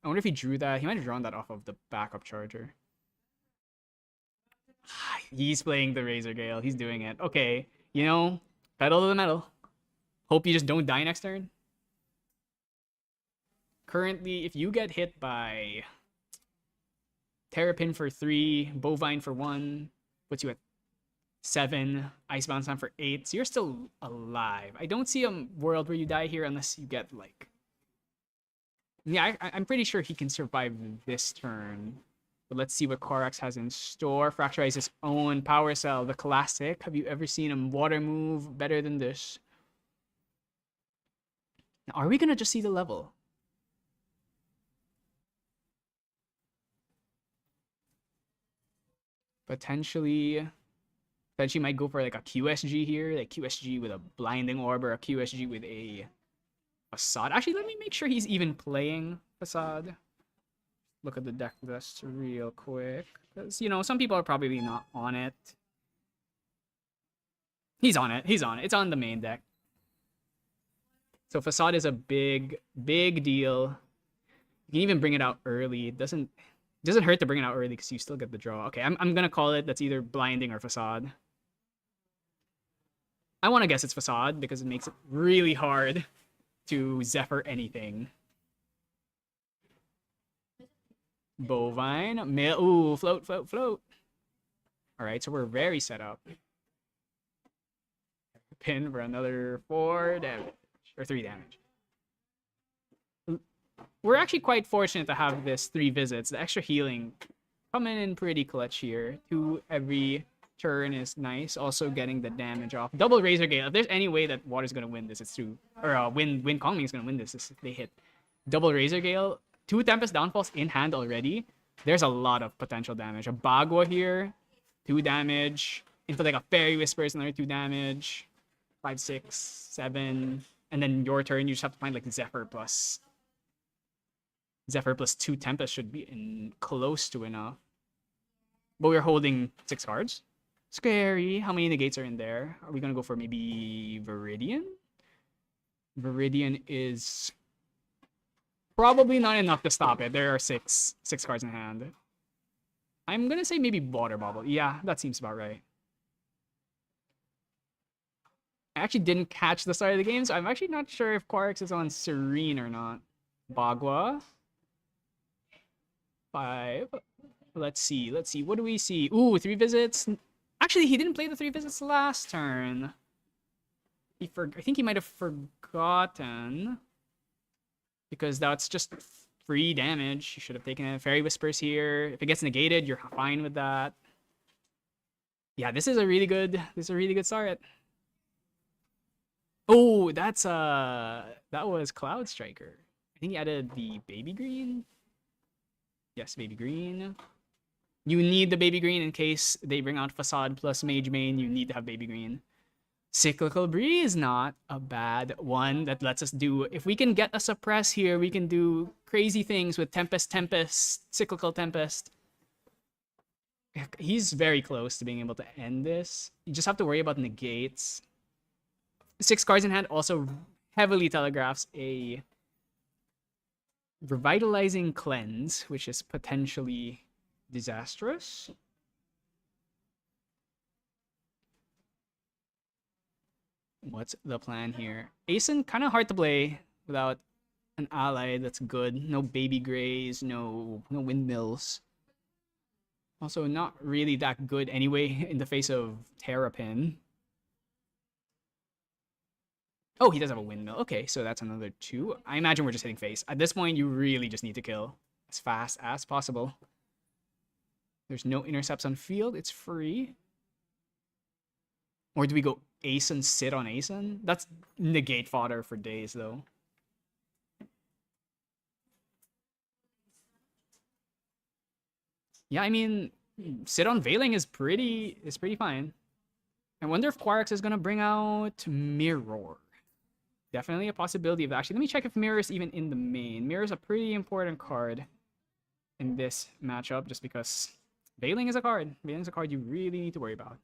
I wonder if he drew that. He might have drawn that off of the backup Charger. He's playing the Razer Gale. He's doing it. Okay, you know, pedal to the metal. Hope you just don't die next turn. Currently, if you get hit by Terrapin for 3, Bovine for 1, puts you at 7, Icebound Sun for 8, so you're still alive. I don't see a world where you die here unless you get like... Yeah, I'm pretty sure he can survive this turn. But let's see what Korax has in store. Fracturize his own Power Cell, the classic. Have you ever seen a water move better than this? Now, are we gonna just see the level? Potentially might go for like a QSG here, like QSG with a blinding orb or a QSG with a facade. Actually, let me make sure he's even playing facade. Look at the deck list real quick, because you know some people are probably not on it. He's on it. He's on it. It's on the main deck. So facade is a big deal. You can even bring it out early. It doesn't hurt to bring it out early because you still get the draw. Okay, I'm gonna call it. That's either blinding or facade. I want to guess it's facade because it makes it really hard to Zephyr anything. Bovine. Ooh, float. Alright, so we're very set up. Pin for another 4 damage. Or 3 damage. We're actually quite fortunate to have this 3 visits. The extra healing coming in pretty clutch here. 2 every turn is nice. Also getting the damage off. Double Razer Gale. If there's any way that Water's gonna win this, it's through. Or Wind Kongming is gonna win this if they hit double Razer Gale. 2 Tempest Downfalls in hand already. There's a lot of potential damage. A Bagua here. 2 damage. Into like a Fairy Whispers, another 2 damage. 5, 6, 7. And then your turn, you just have to find like Zephyr plus 2 Tempest should be close to enough. But we're holding 6 cards. Scary. How many negates are in there? Are we gonna go for maybe Viridian? Viridian is probably not enough to stop it. There are 6 cards in hand. I'm gonna say maybe Water Bubble. Yeah, that seems about right. I actually didn't catch the start of the game, so I'm actually not sure if Quarix is on Serene or not. Bagua. 5. Let's see. What do we see? Ooh, 3 visits. Actually, he didn't play the 3 visits last turn. I think he might have forgotten. Because that's just free damage. You should have taken it. Fairy Whispers here. If it gets negated, you're fine with that. Yeah, this is a really good start. Oh, that was Cloud Striker. I think he added the baby green. Yes, baby green. You need the baby green in case they bring out Facade plus Mage Main. You need to have baby green. Cyclical Breeze, not a bad one. That lets us do... If we can get a suppress here, we can do crazy things with Tempest, Cyclical Tempest. He's very close to being able to end this. You just have to worry about negates. 6 cards in hand also heavily telegraphs a Revitalizing Cleanse, which is potentially disastrous. What's the plan here? Asen, kind of hard to play without an ally that's good. No Baby Grays, no Windmills. Also, not really that good anyway in the face of Terrapin. Oh, he does have a Windmill. Okay, so that's another 2. I imagine we're just hitting face. At this point, you really just need to kill as fast as possible. There's no intercepts on field. It's free. Or do we go Asen, sit on Asen? That's negate fodder for days, though. Yeah, I mean, sit on Veiling is pretty fine. I wonder if Quarix is gonna bring out Mirror. Definitely a possibility of that. Actually, let me check if Mirror is even in the main. Mirror is a pretty important card in this matchup, just because Veiling is a card. Veiling is a card you really need to worry about.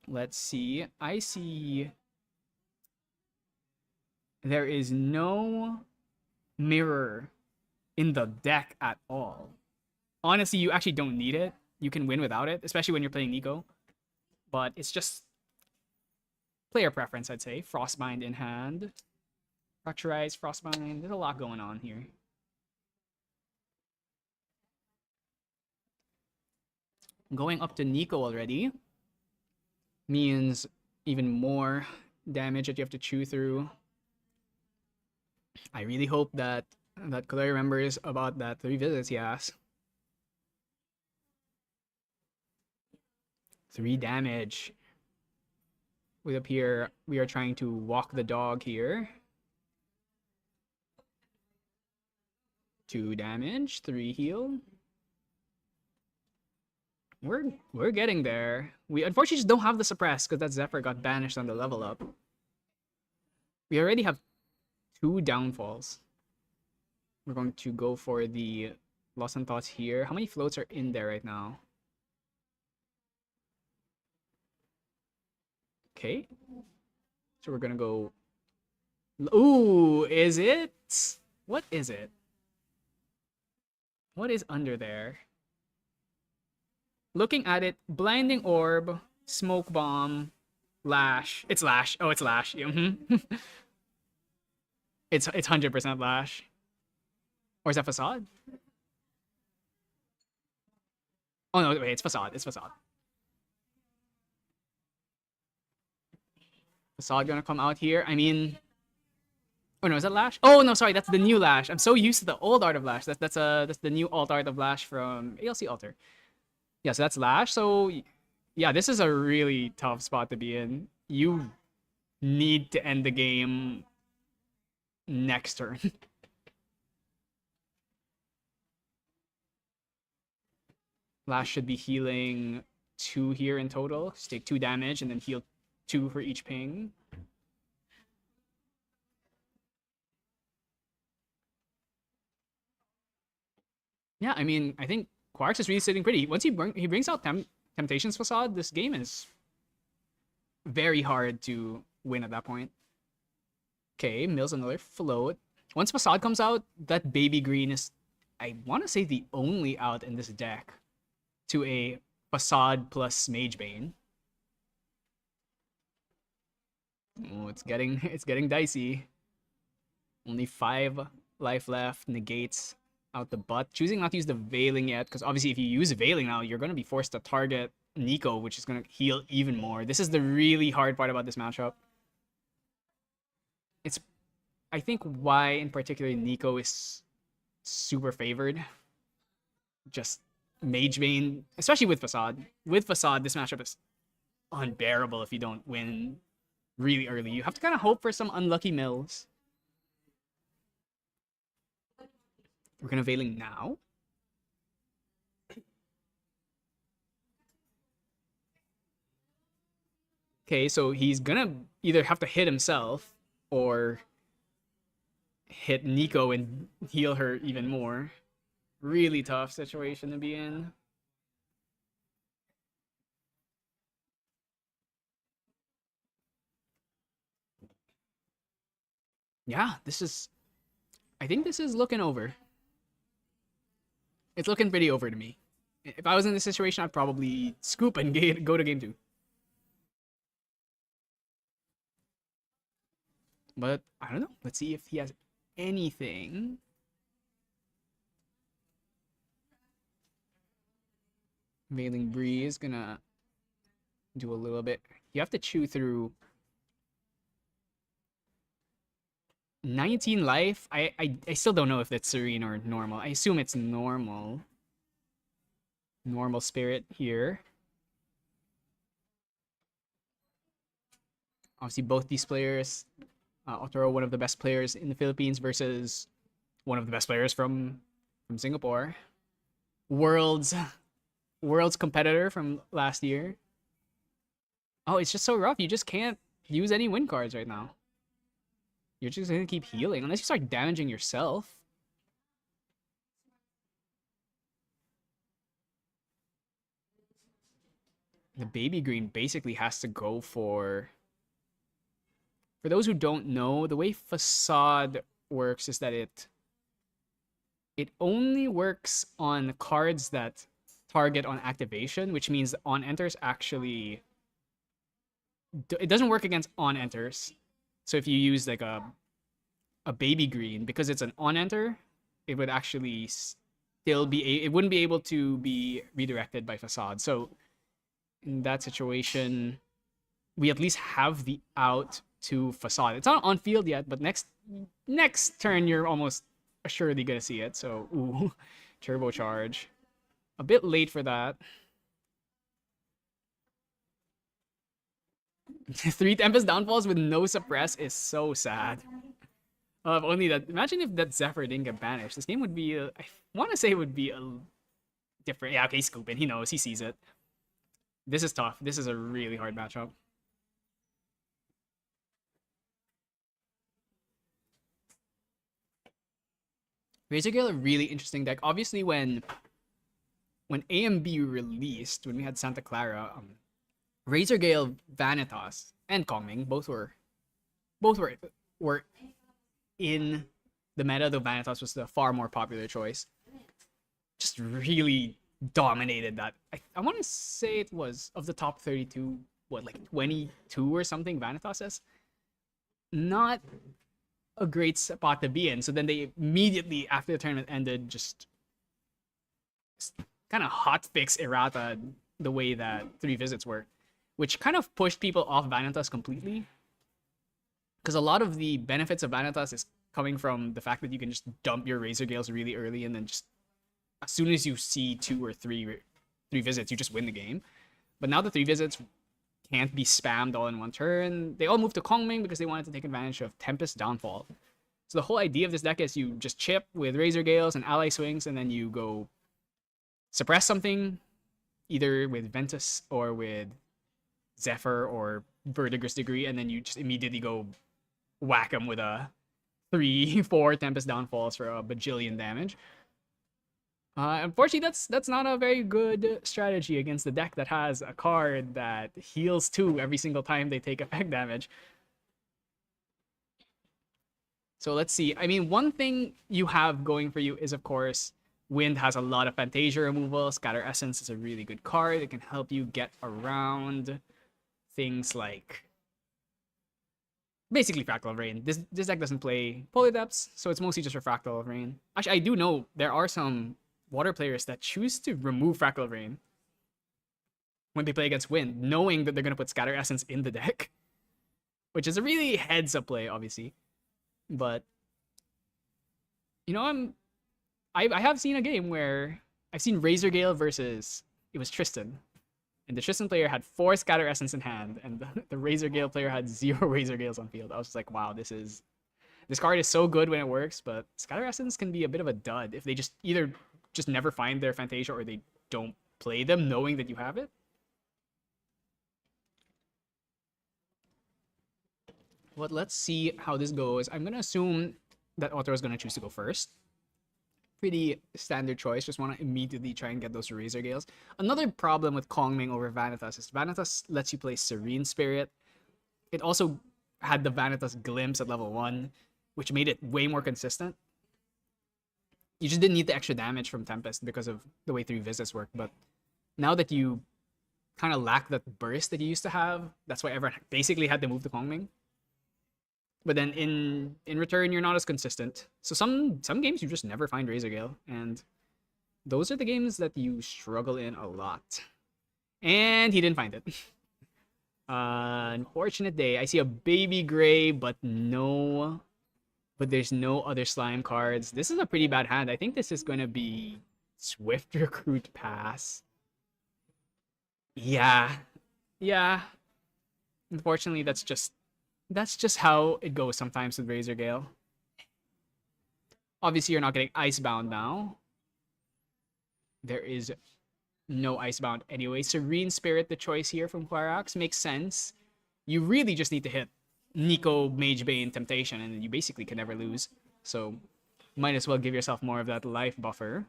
Let's see. I see there is no Mirror in the deck at all. Honestly, you actually don't need it. You can win without it, especially when you're playing Nico. But it's just player preference, I'd say. Frostbind in hand. Fracturize, Frostbind. There's a lot going on here. Going up to Nico already means even more damage that you have to chew through. I really hope that Clay remembers about that 3 visits he has. 3 damage. With up here, we are trying to walk the dog here. 2 damage, 3 heal. We're getting there. We unfortunately just don't have the suppress because that Zephyr got banished on the level up. We already have 2 downfalls. We're going to go for the Lost on Thoughts here. How many floats are in there right now? Okay. So we're gonna go... Ooh, is it? What is it? What is under there? Looking at it, Blinding Orb, Smoke Bomb, Lash. It's Lash. Oh, it's Lash. It's 100% Lash. Or is that Facade? Oh no, wait, it's Facade. It's Facade. Facade gonna come out here. I mean... Oh no, is that Lash? Oh no, sorry, that's the new Lash. I'm so used to the old art of Lash. That's the new alt art of Lash from ALC Alter. Yeah, so that's Lash. So yeah, this is a really tough spot to be in. You need to end the game next turn. Lash should be healing 2 here in total. Just take 2 damage and then heal 2 for each ping. Yeah, I mean, I think Quarks is really sitting pretty. Once he brings out Temptation's Facade, this game is very hard to win at that point. Okay, mills another float. Once Facade comes out, that baby green is, I want to say, the only out in this deck to a Facade plus Magebane. Oh, it's getting dicey. Only 5 life left. Negates out the butt. Choosing not to use the Veiling yet, because obviously if you use Veiling now, you're going to be forced to target Nico, which is going to heal even more. This is the really hard part about this matchup. It's, I think, why in particular Nico is super favored. Just Magebane, especially with Facade. With Facade, this matchup is unbearable if you don't win really early. You have to kind of hope for some unlucky mills. We're gonna Veiling now. Okay, so he's gonna either have to hit himself or hit Nico and heal her even more. Really tough situation to be in. Yeah, I think this is looking over. It's looking pretty over to me. If I was in this situation, I'd probably scoop and go to game 2. But I don't know. Let's see if he has anything. Veiling Breeze gonna do a little bit. You have to chew through 19 life. I still don't know if that's Serene or normal. I assume it's normal. Normal Spirit here. Obviously, both these players, Otoro, one of the best players in the Philippines, versus one of the best players from Singapore. World's competitor from last year. Oh, it's just so rough. You just can't use any win cards right now. You're just gonna keep healing unless you start damaging yourself. The baby green basically has to go for those who don't know, the way Facade works is that it only works on cards that target on activation, which means on enters actually... It doesn't work against on enters. So if you use like a baby green, because it's an on enter, it would actually still be... It wouldn't be able to be redirected by Facade. So in that situation, we at least have the out to Facade. It's not on field yet, but next turn you're almost assuredly gonna see it. So ooh, turbocharge. A bit late for that. 3 Tempest downfalls with no suppress is so sad. Only that. Imagine if that Zephyr didn't get banished. This game would be. I want to say it would be different. Yeah, okay, he's scooping. He knows. He sees it. This is tough. This is a really hard matchup. Razer Gale, a really interesting deck. Obviously, when AMB released, when we had Santa Clara, Razer Gale, Vanitas, and Kongming both were in the meta, though Vanitas was the far more popular choice. Just really dominated that. I want to say it was of the top 32, what, like 22 or something Vanitas is. Not a great spot to be in. So then they immediately, after the tournament ended, just kind of hotfix errata the way that 3 visits work, which kind of pushed people off Vanitas completely. Because a lot of the benefits of Vanitas is coming from the fact that you can just dump your Razer Gales really early, and then just as soon as you see 2 or 3 visits, you just win the game. But now the 3 visits can't be spammed all in one turn. They all moved to Kongming because they wanted to take advantage of Tempest Downfall. So the whole idea of this deck is you just chip with Razer Gales and ally swings, and then you go suppress something, either with Ventus or with Zephyr or Verdigris Degree, and then you just immediately go whack them with a 3-4 Tempest Downfalls for a bajillion damage. Unfortunately, that's not a very good strategy against the deck that has a card that heals 2 every single time they take effect damage. So let's see. I mean, one thing you have going for you is, of course, Wind has a lot of Fantasia removal. Scatter Essence is a really good card. It can help you get around things like basically Fractal of Rain. This deck doesn't play Polydepths, so it's mostly just for Fractal of Rain. Actually, I do know there are some Water players that choose to remove Fractal of Rain when they play against Wind, knowing that they're going to put Scatter Essence in the deck, which is a really heads-up play, obviously. But, you know, I have seen a game where I've seen Razer Gale versus, it was Tristan. And the Tristan player had 4 Scatter Essence in hand, and the Razer Gale player had 0 Razer Gales on field. I was just like, wow, this card is so good when it works, but Scatter Essence can be a bit of a dud if they just either just never find their Fantasia or they don't play them knowing that you have it. But let's see how this goes. I'm going to assume that Otto is going to choose to go first. Pretty standard choice. Just want to immediately try and get those Razer Gales. Another problem with Kongming over Vanitas is Vanitas lets you play Serene Spirit. It also had the Vanitas Glimpse at level 1, which made it way more consistent. You just didn't need the extra damage from Tempest because of the way 3 visits work. But now that you kind of lack that burst that you used to have, that's why everyone basically had to move to Kongming. But then in return, you're not as consistent. So some games you just never find Razer Gale, and those are the games that you struggle in a lot. And he didn't find it. Unfortunate day. I see a Baby Gray, but there's no other slime cards. This is a pretty bad hand. I think this is going to be Swift Recruit Pass. Yeah. Unfortunately, that's just how it goes sometimes with Razer Gale. Obviously, you're not getting Icebound now. There is no Icebound anyway. Serene Spirit, the choice here from Quarax, makes sense. You really just need to hit Nico, Magebane, Temptation, and you basically can never lose. So, might as well give yourself more of that life buffer.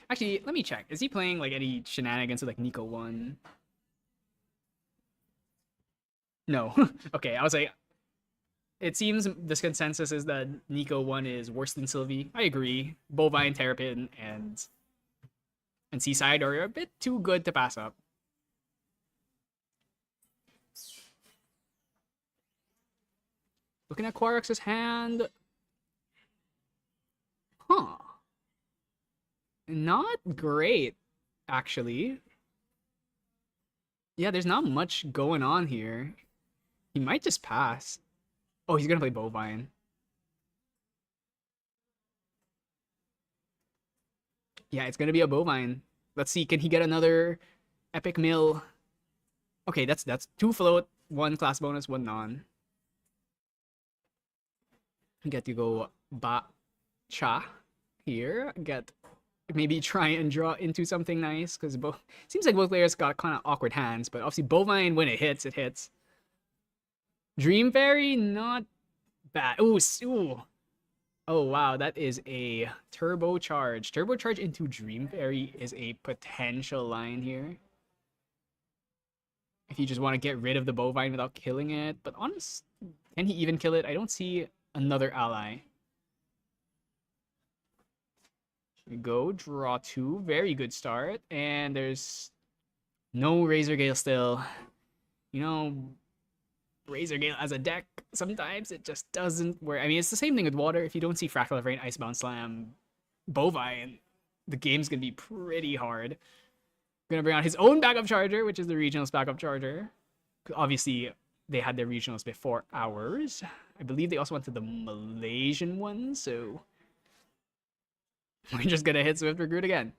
Actually, let me check. Is he playing like any shenanigans with like Nico 1? No. Okay, I was like, it seems this consensus is that Nico 1 is worse than Sylvie. I agree. Bovine, Terrapin, and Seaside are a bit too good to pass up. Looking at Quarax's hand. Huh. Not great, actually. Yeah, there's not much going on here. He might just pass. Oh, he's gonna play Bovine. Yeah, it's gonna be a Bovine. Let's see, can he get another Epic Mill? Okay, that's 2 float, 1 class bonus, 1 non. Get to go Ba-Cha here. Get maybe try and draw into something nice, because both seems like both players got kind of awkward hands, but obviously Bovine, when it hits, it hits. Dream Fairy, not bad. Ooh, ooh. Oh wow, that is a turbocharge. Turbocharge into Dream Fairy is a potential line here. If you just want to get rid of the Bovine without killing it. But honest, can he even kill it? I don't see another ally. We go, draw 2. Very good start. And there's no Razer Gale still. You know, Razer Gale as a deck, sometimes it just doesn't work. I mean, it's the same thing with water. If you don't see Fractal of Rain, Icebound Slam, Bovine, the game's gonna be pretty hard. Gonna bring out his own backup charger, which is the regionals backup charger. Obviously, they had their regionals before ours. I believe they also went to the Malaysian one, so we're just gonna hit Swift Recruit again.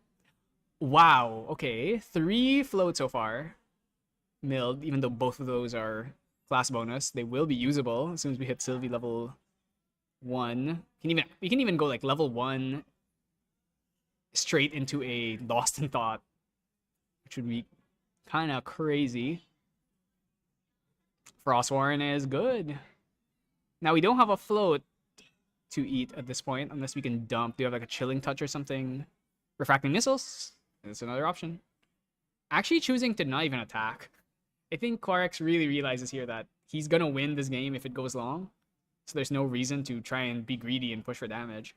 Wow, okay. 3 floats so far. Milled, even though both of those are class bonus. They will be usable as soon as we hit Sylvie level 1. We can even go like level 1 straight into a Lost in Thought, which would be kind of crazy. Frostwarren is good. Now we don't have a float to eat at this point unless we can dump. Do you have like a Chilling Touch or something? Refracting Missiles. That's another option. Actually choosing to not even attack. I think Quarex really realizes here that he's gonna win this game if it goes long. So there's no reason to try and be greedy and push for damage.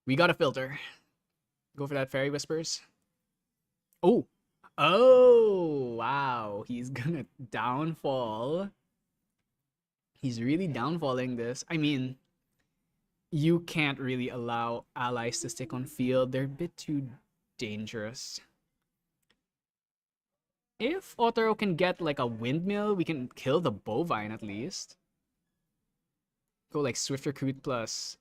We got a filter. Go for that Fairy Whispers. Oh! Oh! Wow. He's gonna downfall. He's really downfalling this. I mean, you can't really allow allies to stick on field. They're a bit too dangerous. If Otaro can get like a Windmill, we can kill the Bovine at least. Go like Swift Recruit plus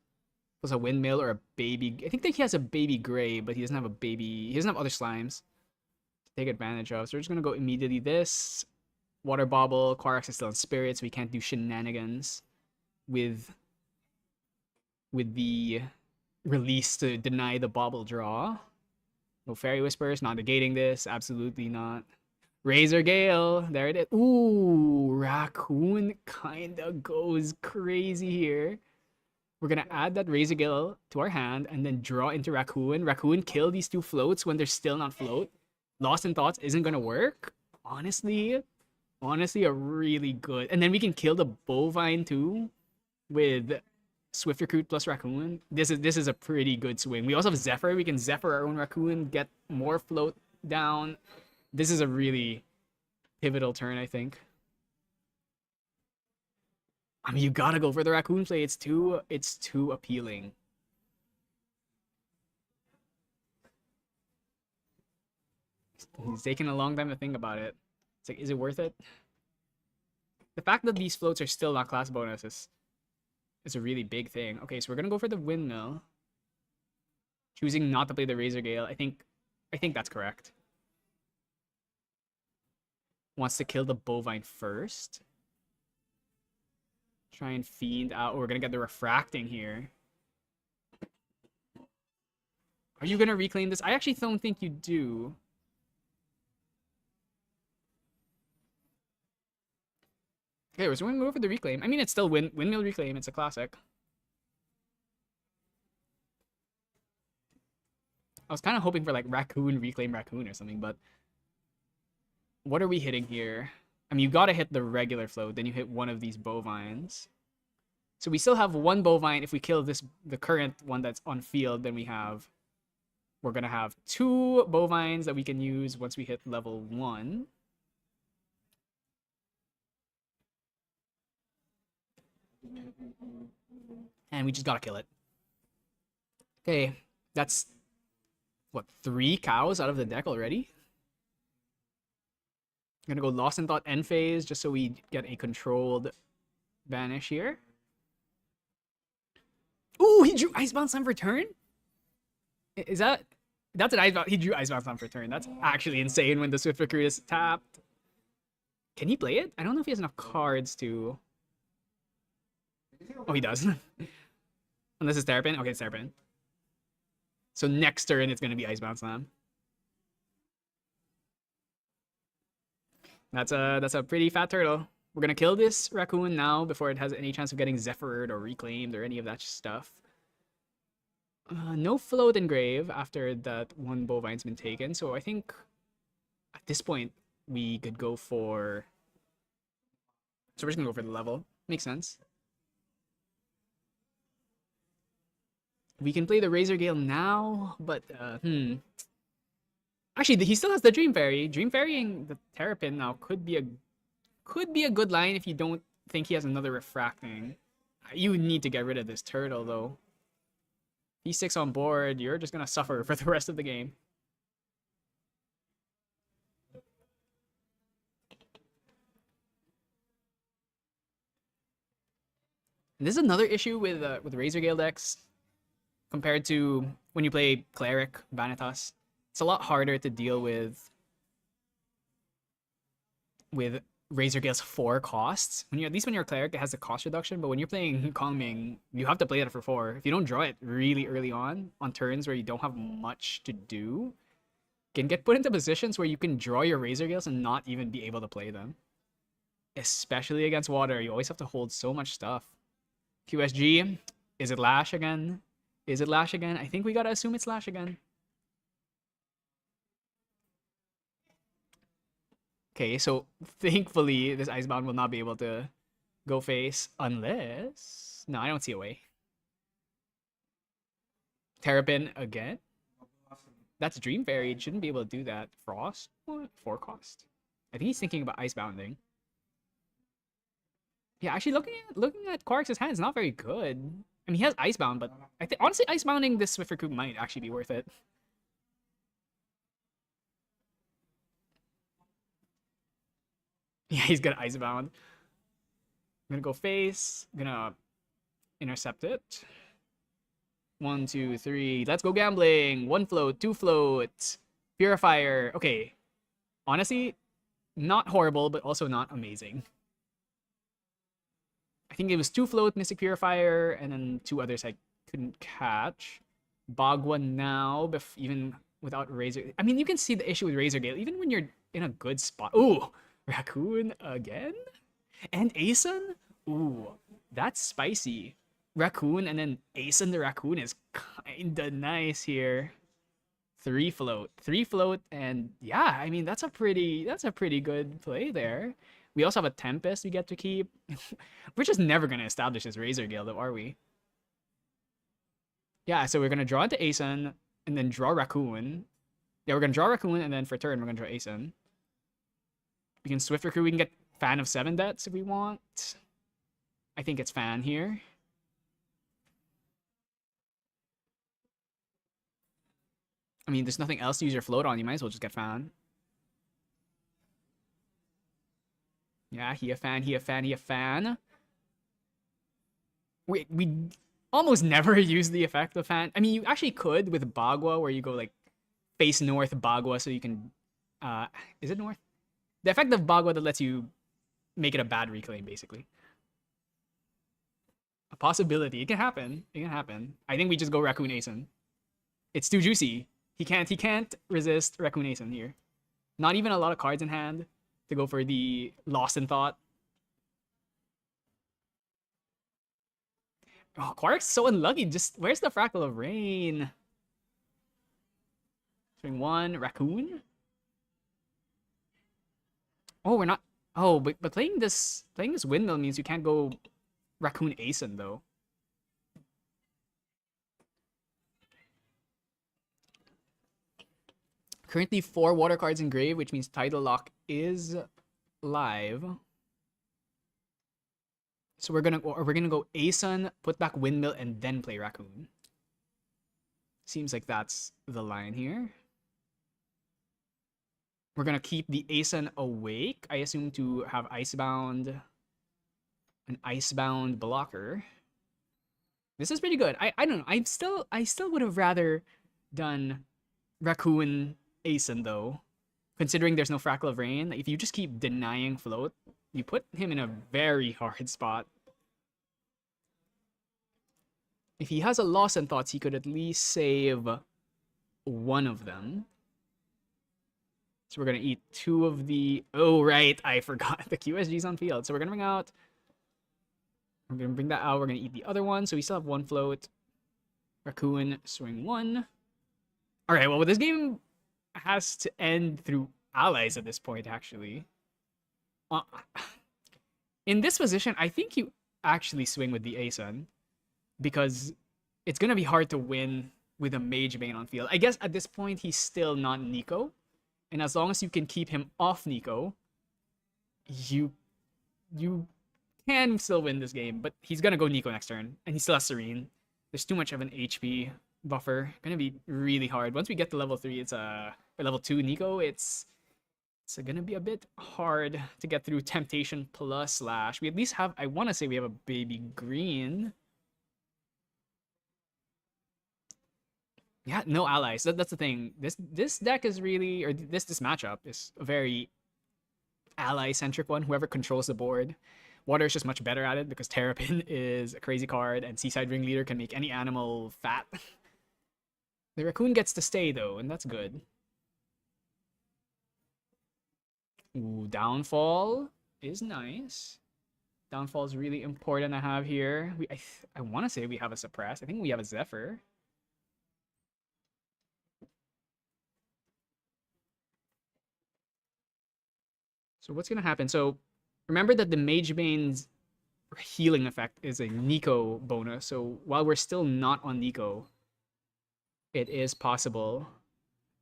a Windmill or a Baby. I think that he has a Baby Gray, but he doesn't have a Baby. He doesn't have other slimes to take advantage of. So we're just gonna go immediately this. Water Bobble. Quarex is still in Spirit, so we can't do shenanigans with the release to deny the Bobble draw. No Fairy Whispers, not negating this. Absolutely not. Razer Gale. There it is. Ooh, Raccoon kinda goes crazy here. We're gonna add that Razer Gale to our hand and then draw into Raccoon. Raccoon kill these 2 floats when they're still not float. Lost in Thoughts isn't gonna work. Honestly, a really good. And then we can kill the Bovine too with Swift Recruit plus Raccoon. This is a pretty good swing. We also have Zephyr. We can Zephyr our own Raccoon, get more float down. This is a really pivotal turn, I think. I mean, you gotta go for the Raccoon play. It's too appealing. He's taking a long time to think about it. It's like, is it worth it? The fact that these floats are still not class bonuses is a really big thing. Okay, so we're gonna go for the Windmill. Choosing not to play the Razer Gale. I think that's correct. Wants to kill the Bovine first. Try and Fiend out. Oh, we're gonna get the Refracting here. Are you gonna reclaim this? I actually don't think you do. Okay, so we're gonna go for the Reclaim. I mean, it's still Windmill Reclaim. It's a classic. I was kind of hoping for like Raccoon Reclaim Raccoon or something, but what are we hitting here? I mean, you gotta hit the regular float, then you hit one of these Bovines. So we still have 1 Bovine. If we kill the current one that's on field, then we're gonna have 2 Bovines that we can use once we hit level 1. And we just gotta kill it. Okay, that's what, 3 cows out of the deck already? I'm gonna go Lost in Thought end phase just so we get a controlled banish here. Ooh, he drew Icebound Slam for turn? Is that... That's an Icebound... He drew Icebound Slam for turn. That's actually insane when the Swift Recruit is tapped. Can he play it? I don't know if he has enough cards to... Oh, he does. Unless it's Terrapin. Okay, it's Terrapin. So next turn, it's going to be Icebound Slam. That's a pretty fat turtle. We're going to kill this raccoon now before it has any chance of getting Zephyred or Reclaimed or any of that stuff. No float in grave after that one bovine's been taken. So I think at this point, we could go for... So we're just going to go for the level. Makes sense. We can play the Razer Gale now, but actually, he still has the Dream Fairy. Dream Fairying the Terrapin now could be a good line if you don't think he has another Refracting. You need to get rid of this turtle though. P6 on board, you're just gonna suffer for the rest of the game. And this is another issue with Razer Gale decks compared to when you play Cleric, Vanitas. It's a lot harder to deal with Razer Gale's 4 costs. At least when you're a Cleric, it has a cost reduction, but when you're playing Kongming, you have to play it for 4. If you don't draw it really early on turns where you don't have much to do, you can get put into positions where you can draw your Razer Gales and not even be able to play them. Especially against water, you always have to hold so much stuff. QSG, is it Lash again? Is it Lash again? I think we gotta assume it's Lash again. Okay, so thankfully this Icebound will not be able to go face unless... No, I don't see a way. Terrapin again? That's Dream Fairy. It shouldn't be able to do that. Frost? What? 4 cost. I think he's thinking about Icebounding. Yeah, actually looking at Quark's hand is not very good. I mean, he has Icebound, but I think honestly Icebounding this Swift Recruit might actually be worth it. Yeah, he's got Icebound. I'm gonna go face. I'm gonna intercept it. 1, 2, 3. Let's go gambling. 1 float, 2 float. Purifier. Okay. Honestly, not horrible, but also not amazing. I think it was 2 float, Mystic Purifier, and then 2 others I couldn't catch. Bagua now, even without Razer. I mean, you can see the issue with Razer Gale, even when you're in a good spot. Ooh, Raccoon again? And Asen? Ooh, that's spicy. Raccoon and then Asen the Raccoon is kinda nice here. 3 float. 3 float, and yeah, I mean, that's a pretty good play there. We also have a Tempest we get to keep. We're just never going to establish this Razer Gale, though, are we? Yeah, so we're going to draw into Asen, and then draw Raccoon. Yeah, we're going to draw Raccoon, and then for turn, we're going to draw Asen. We can Swift Recruit. We can get Fan of 7 Debts if we want. I think it's Fan here. I mean, there's nothing else to use your float on. You might as well just get Fan. Yeah, he a fan, he a fan, he a fan. We almost never use the effect of Fan. I mean, you actually could with Bagua, where you go like face north Bagua, so you can is it north? The effect of Bagua that lets you make it a bad reclaim, basically. A possibility. It can happen. It can happen. I think we just go Raccoon Asen. It's too juicy. He can't resist Raccoon Asen here. Not even a lot of cards in hand to go for the Lost in Thought. Oh, Quark's so unlucky. Just where's the Fractal of Rain? Swing 1, Raccoon. Oh, we're not. Oh, but playing this Windmill means you can't go Raccoon Asen though. Currently 4 water cards in grave, which means Tidal Lock is live. So we're gonna go Asen, put back Windmill, and then play Raccoon. Seems like that's the line here. We're gonna keep the Asen awake, I assume, to have an Icebound blocker. This is pretty good. I don't know. I still would have rather done Raccoon Asen though, considering there's no Fractal of Rain. If you just keep denying float, you put him in a very hard spot. If he has a Lost in Thoughts, he could at least save one of them. So we're going to eat 2 of the... Oh, right. I forgot. The QSG's on field. So we're going to bring out... We're going to bring that out. We're going to eat the other one. So we still have 1 float. Raccoon, swing 1. All right. Well, this game has to end through allies at this point, actually. In this position, I think you actually swing with the Asun. Because it's going to be hard to win with a Mage Bane on field. I guess at this point, he's still not Nico. And as long as you can keep him off Nico, you can still win this game. But he's going to go Nico next turn. And he still has Serene. There's too much of an HP buffer. Going to be really hard. Once we get to level 3, it's or level 2 Nico, it's going to be a bit hard to get through Temptation plus Slash. We at least have, I want to say we have a baby green. Yeah, no allies. That's the thing. This deck is really, or this matchup is a very ally-centric one. Whoever controls the board. Water is just much better at it because Terrapin is a crazy card and Seaside Ringleader can make any animal fat. The Raccoon gets to stay though, and that's good. Ooh, Downfall is nice. Downfall is really important to have here. I want to say we have a Suppress. I think we have a Zephyr. So what's going to happen? So remember that the Mage Bane's healing effect is a Nico bonus. So while we're still not on Nico, it is possible.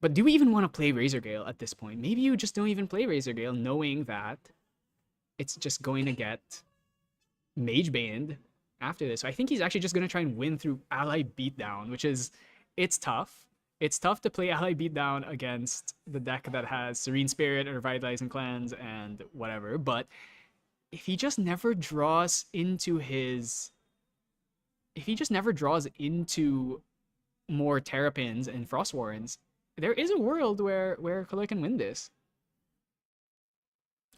But do we even want to play Razer Gale at this point? Maybe you just don't even play Razer Gale knowing that it's just going to get Mage Baned after this. So I think he's actually just going to try and win through Ally Beatdown, which is, it's tough. It's tough to play Ally Beatdown against the deck that has Serene Spirit or Revitalizing Cleanse and whatever, but if he just never draws into his... If he just never draws into more Terrapins and Frost Warrens, there is a world where Kaloy can win this.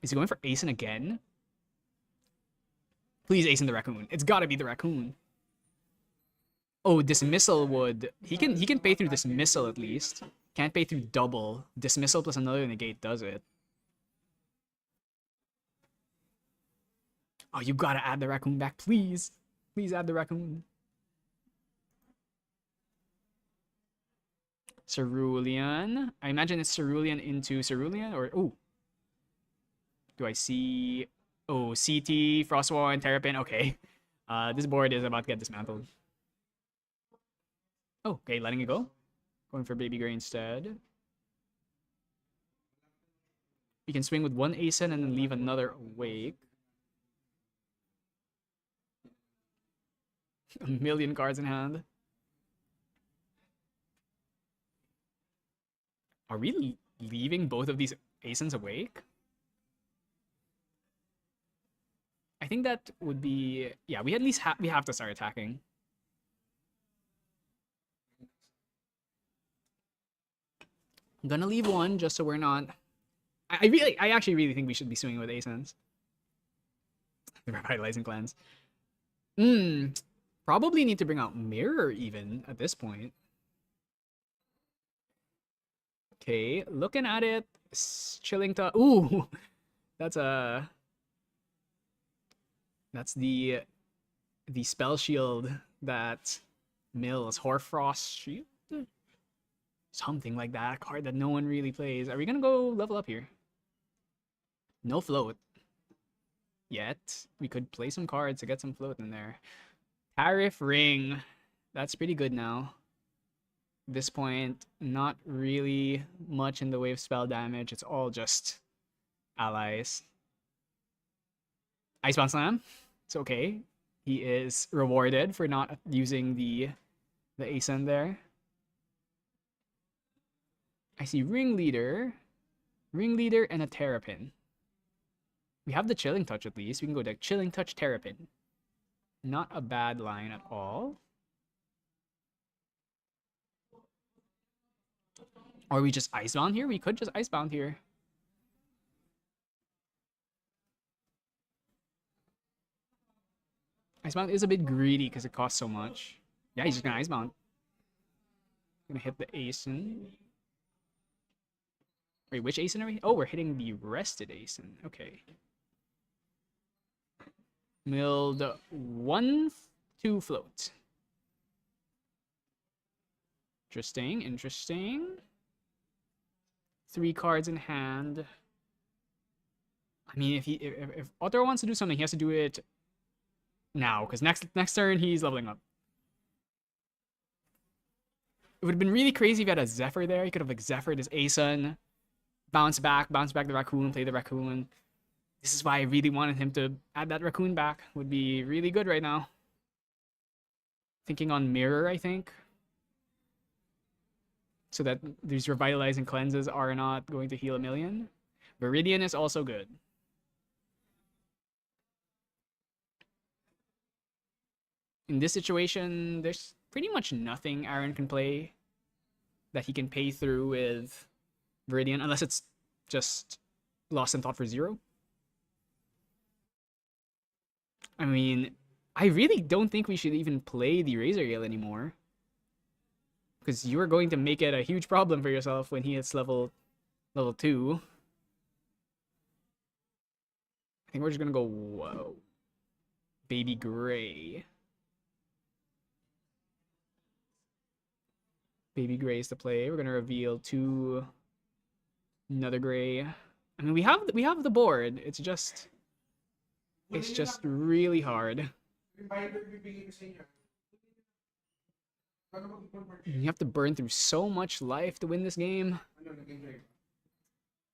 Is he going for Asun again? Please Asun the Raccoon. It's gotta be the Raccoon. Oh, Dismissal would... He can pay through Dismissal at least. Can't pay through double. Dismissal plus another negate does it. Oh, you gotta add the Raccoon back, please. Please add the Raccoon. Cerulean. I imagine it's Cerulean into Cerulean, or... Oh. Do I see... Oh, CT, Frostwall, and Terrapin. Okay. This board is about to get dismantled. Oh, okay, letting it go. Going for Baby Gray instead. You can swing with 1 Asun and then leave another awake. A million cards in hand. Are we leaving both of these Asuns awake? I think that would be... Yeah, we at least we have to start attacking. I'm gonna leave 1 just so we're not... I actually really think we should be swinging with Asuns. The Revitalizing Cleanse. Probably need to bring out Mirror even at this point. Okay, looking at it, Chilling to... Ooh! That's the spell shield that mills. Hoarfrost Shield? Something like that. A card that no one really plays. Are we gonna go level up here? No float. Yet. We could play some cards to get some float in there. Tariff Ring. That's pretty good now. At this point, not really much in the way of spell damage. It's all just allies. Icebound Slam. It's okay. He is rewarded for not using the Asun there. I see Ringleader, and a Terrapin. We have the Chilling Touch at least. We can go to Chilling Touch, Terrapin. Not a bad line at all. Or we just Icebound here? We could just Icebound here. Icebound is a bit greedy because it costs so much. Yeah, he's just gonna Icebound. Gonna hit the Asen. Wait, which Asen are we? Oh, we're hitting the rested Asen. Okay. Milled 1-2 float. Interesting, interesting. 3 cards in hand. I mean, if Otto wants to do something, he has to do it now, because next turn he's leveling up. It would have been really crazy if he had a Zephyr there. He could have like Zephyred his Asen, bounce back the Raccoon, play the Raccoon. This is why I really wanted him to add that Raccoon back. Would be really good right now. Thinking on Mirror, I think. So that these Revitalizing Cleanses are not going to heal a million. Viridian is also good. In this situation, there's pretty much nothing Aaron can play that he can pay through with Viridian, unless it's just Lost in Thought for 0. I mean, I really don't think we should even play the Razer Gale anymore, because you are going to make it a huge problem for yourself when he hits level 2. I think we're just gonna go, whoa. Baby Gray. Baby Gray is the play. We're gonna reveal 2 another Gray. I mean, we have the board. It's just really hard. You have to burn through so much life to win this game.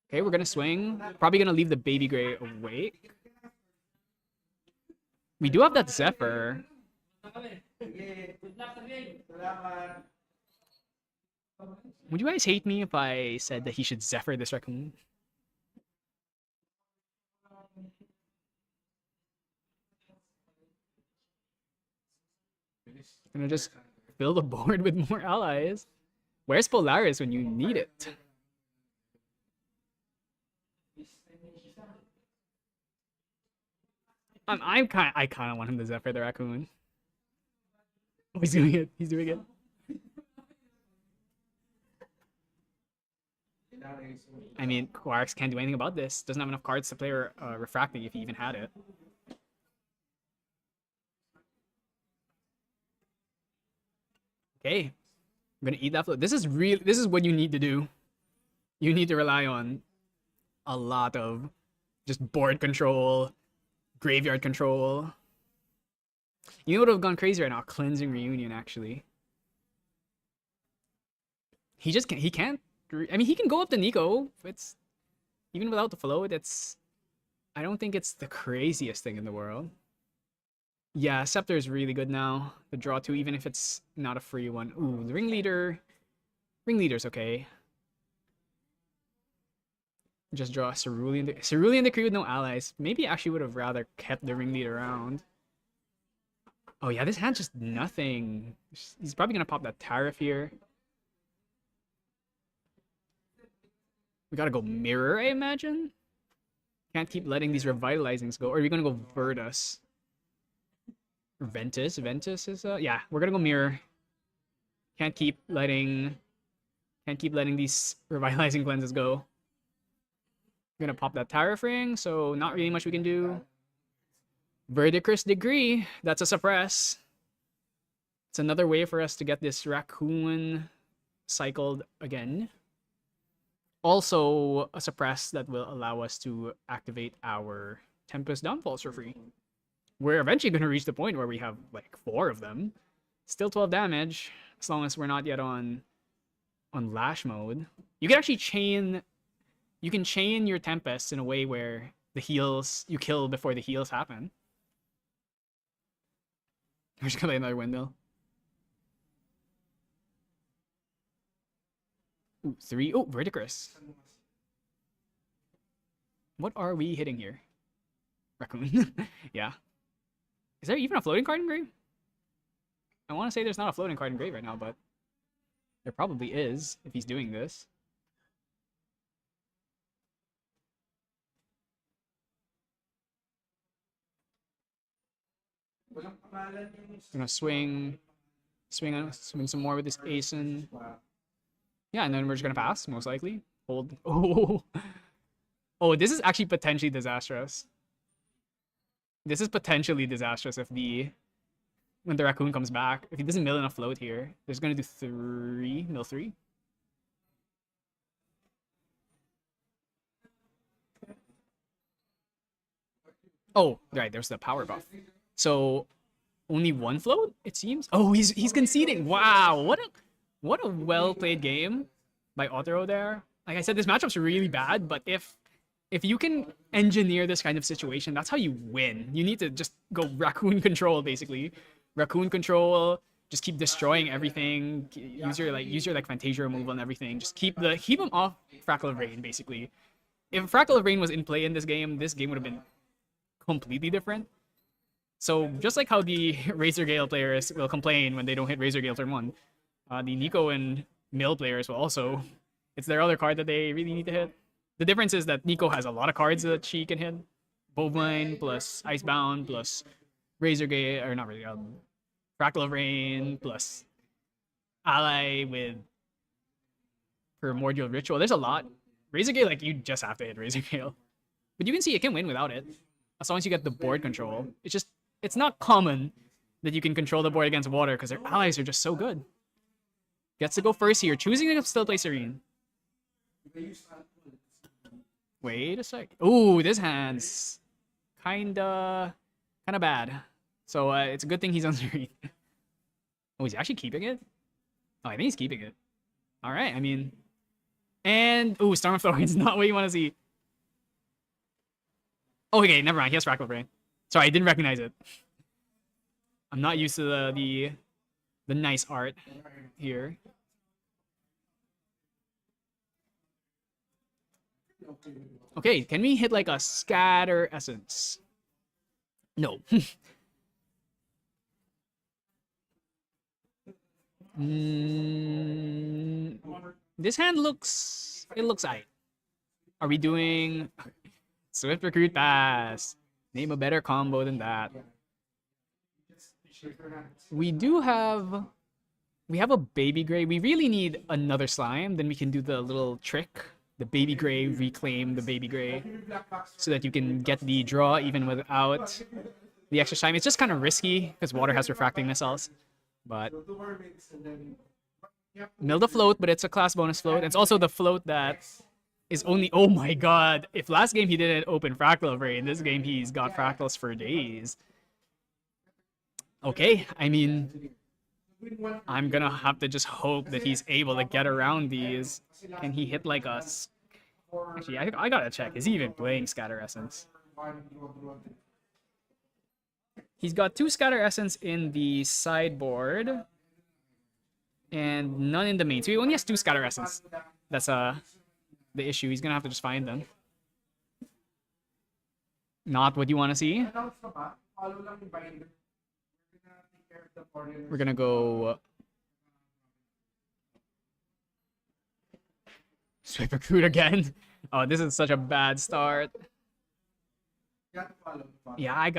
Okay, we're gonna swing. Probably gonna leave the Baby Gray awake. We do have that Zephyr. Would you guys hate me if I said that he should Zephyr this Raccoon? Gonna just fill the board with more allies. Where's Polaris when you need it? I kind of want him to Zephyr the Raccoon. Oh, he's doing it. He's doing it. I mean, Quarks can't do anything about this. Doesn't have enough cards to play Refracting if he even had it. Okay, I'm gonna eat that float. This is what you need to do. You need to rely on a lot of just board control, graveyard control. You know what would have gone crazy right now? Cleansing Reunion, actually. He can't. I mean, he can go up to Nico. It's even without the float. I don't think it's the craziest thing in the world. Yeah, Scepter is really good now. The draw 2, even if it's not a free one. Ooh, the Ringleader's okay. Just draw Cerulean. Cerulean Decree with no allies. Maybe I actually would have rather kept the Ringleader around. Oh yeah, this hand's just nothing. He's probably gonna pop that Tariff here. We gotta go Mirror, I imagine. Can't keep letting these Revitalizings go. Or are we gonna go Verdus? Ventus? Ventus is yeah, we're gonna go Mirror. Can't keep letting these Revitalizing Cleanses go. We're gonna pop that Tariff Ring, so not really much we can do. Verdicrous Degree, that's a suppress. It's another way for us to get this Raccoon cycled again. Also a suppress that will allow us to activate our Tempest Downfalls for free. We're eventually going to reach the point where we have like 4 of them. Still 12 damage, as long as we're not yet on Lash mode. You can actually chain your Tempests in a way where the heals you kill before the heals happen. We're just gonna play another windmill. Ooh, 3. Oh, Verdicrous. What are we hitting here? Raccoon. Yeah. Is there even a floating card in grave? I want to say there's not a floating card in grave right now, but there probably is if he's doing this. Gonna swing Swing some more with this Asen. Yeah, and then we're just gonna pass, most likely. Hold. Oh, oh, this is actually potentially disastrous. This is potentially disastrous if when the raccoon comes back. If he doesn't mill enough float here, there's gonna do mill three. Oh, right, there's the power buff. So only one float, it seems. Oh, he's conceding. Wow, what a well played game by Otero there. Like I said, this matchup's really bad, but if you can engineer this kind of situation, that's how you win. You need to just go raccoon control, basically. Raccoon control, just keep destroying everything. Use your Fantasia removal and everything. Just keep him off Fractal of Rain, basically. If Fractal of Rain was in play in this game would have been completely different. So just like how the Razer Gale players will complain when they don't hit Razer Gale turn 1, the Nico and Mill players will also. It's their other card that they really need to hit. The difference is that Nico has a lot of cards that she can hit. Bovine plus Icebound plus Razer Gale, or not really, Fractal of Rain plus Ally with Primordial Ritual. There's a lot. Razer Gale, like, you just have to hit Razer Gale. But you can see it can win without it. As long as you get the board control. It's not common that you can control the board against water because their allies are just so good. Gets to go first here, choosing to still play Serene. Wait a sec. Ooh, this hand's kinda bad. So it's a good thing he's on Serene. Oh, is he actually keeping it? Oh, I think he's keeping it. All right, I mean, and ooh, Storm of Thorns, not what you want to see. Oh, okay, never mind. He has Fractal Brain. Sorry, I didn't recognize it. I'm not used to the nice art here. Okay, can we hit like a Scatter Essence? No. This hand looks aight. Are we doing Swift Recruit Pass? Name a better combo than that. We have a Baby Gray. We really need another slime. Then we can do the little trick. The Baby Gray, reclaim the Baby Gray. So that you can get the draw even without the extra slime. It's just kind of risky because water has refracting missiles. But mill the float, but it's a class bonus float. It's also the float that is only, oh my god, if last game he didn't open Fractal of Rain, this game he's got Fractals for days. Okay, I mean, I'm gonna have to just hope that he's able to get around these. Can he hit like us? Actually, I gotta check. Is he even playing Scatter Essence? He's got 2 Scatter Essence in the sideboard. And none in the main. So he only has 2 Scatter Essence. That's the issue. He's gonna have to just find them. Not what you want to see. We're gonna go Swift Recruit again. Oh, this is such a bad start. Yeah, I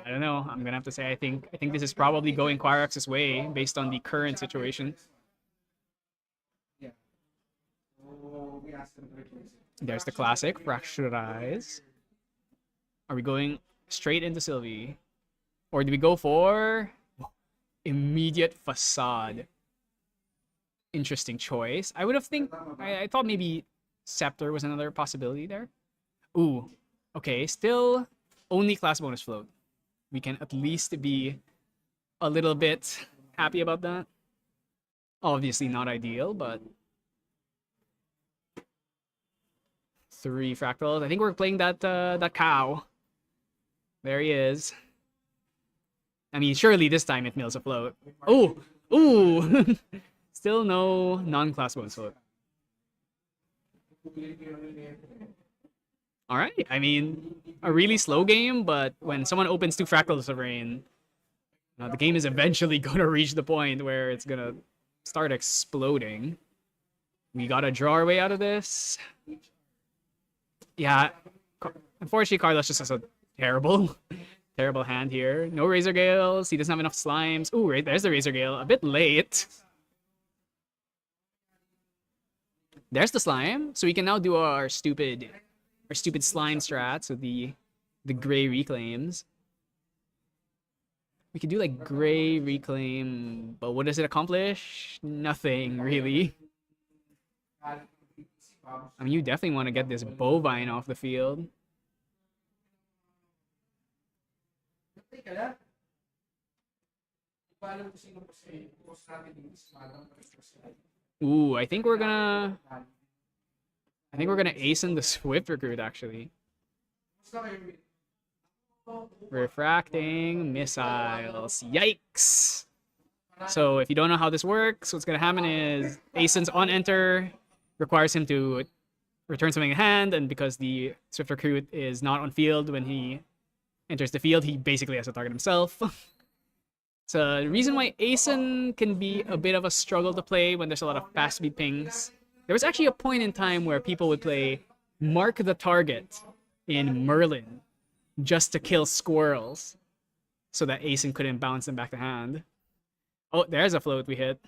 don't know. I'm gonna have to say I think this is probably going Quirax's way based on the current situation. There's the classic Fractured Eyes. Are we going straight into Sylvie, or do we go for Immediate Facade? Interesting choice. I thought maybe Scepter was another possibility there. Ooh, okay. Still only class bonus float. We can at least be a little bit happy about that. Obviously not ideal, but 3 fractals. I think we're playing that cow. There he is. I mean, surely this time it mills a float. Oh, ooh. Still no non-class bonus float. All right. I mean, a really slow game, but when someone opens 2 Fractals of Rain, the game is eventually gonna reach the point where it's gonna start exploding. We gotta draw our way out of this. Yeah, unfortunately, Carlos just has a terrible Terrible hand here. No Razor Gales. He doesn't have enough slimes. Ooh, right there's the Razor Gale. A bit late. There's the slime. So we can now do our stupid slime strats with the gray reclaims. We could do like gray reclaim, but what does it accomplish? Nothing really. I mean, you definitely want to get this bovine off the field. Ooh, I think we're gonna ace in the Swift recruit actually. Refracting missiles. Yikes! So if you don't know how this works, what's gonna happen is Asen's on enter requires him to return something in hand, and because the Swift recruit is not on field when he enters the field, he basically has to target himself. So the reason why Asen can be a bit of a struggle to play when there's a lot of fast speed pings. There was actually a point in time where people would play Mark the Target in Merlin just to kill squirrels so that Asen couldn't bounce them back to hand. Oh, there's a float we hit.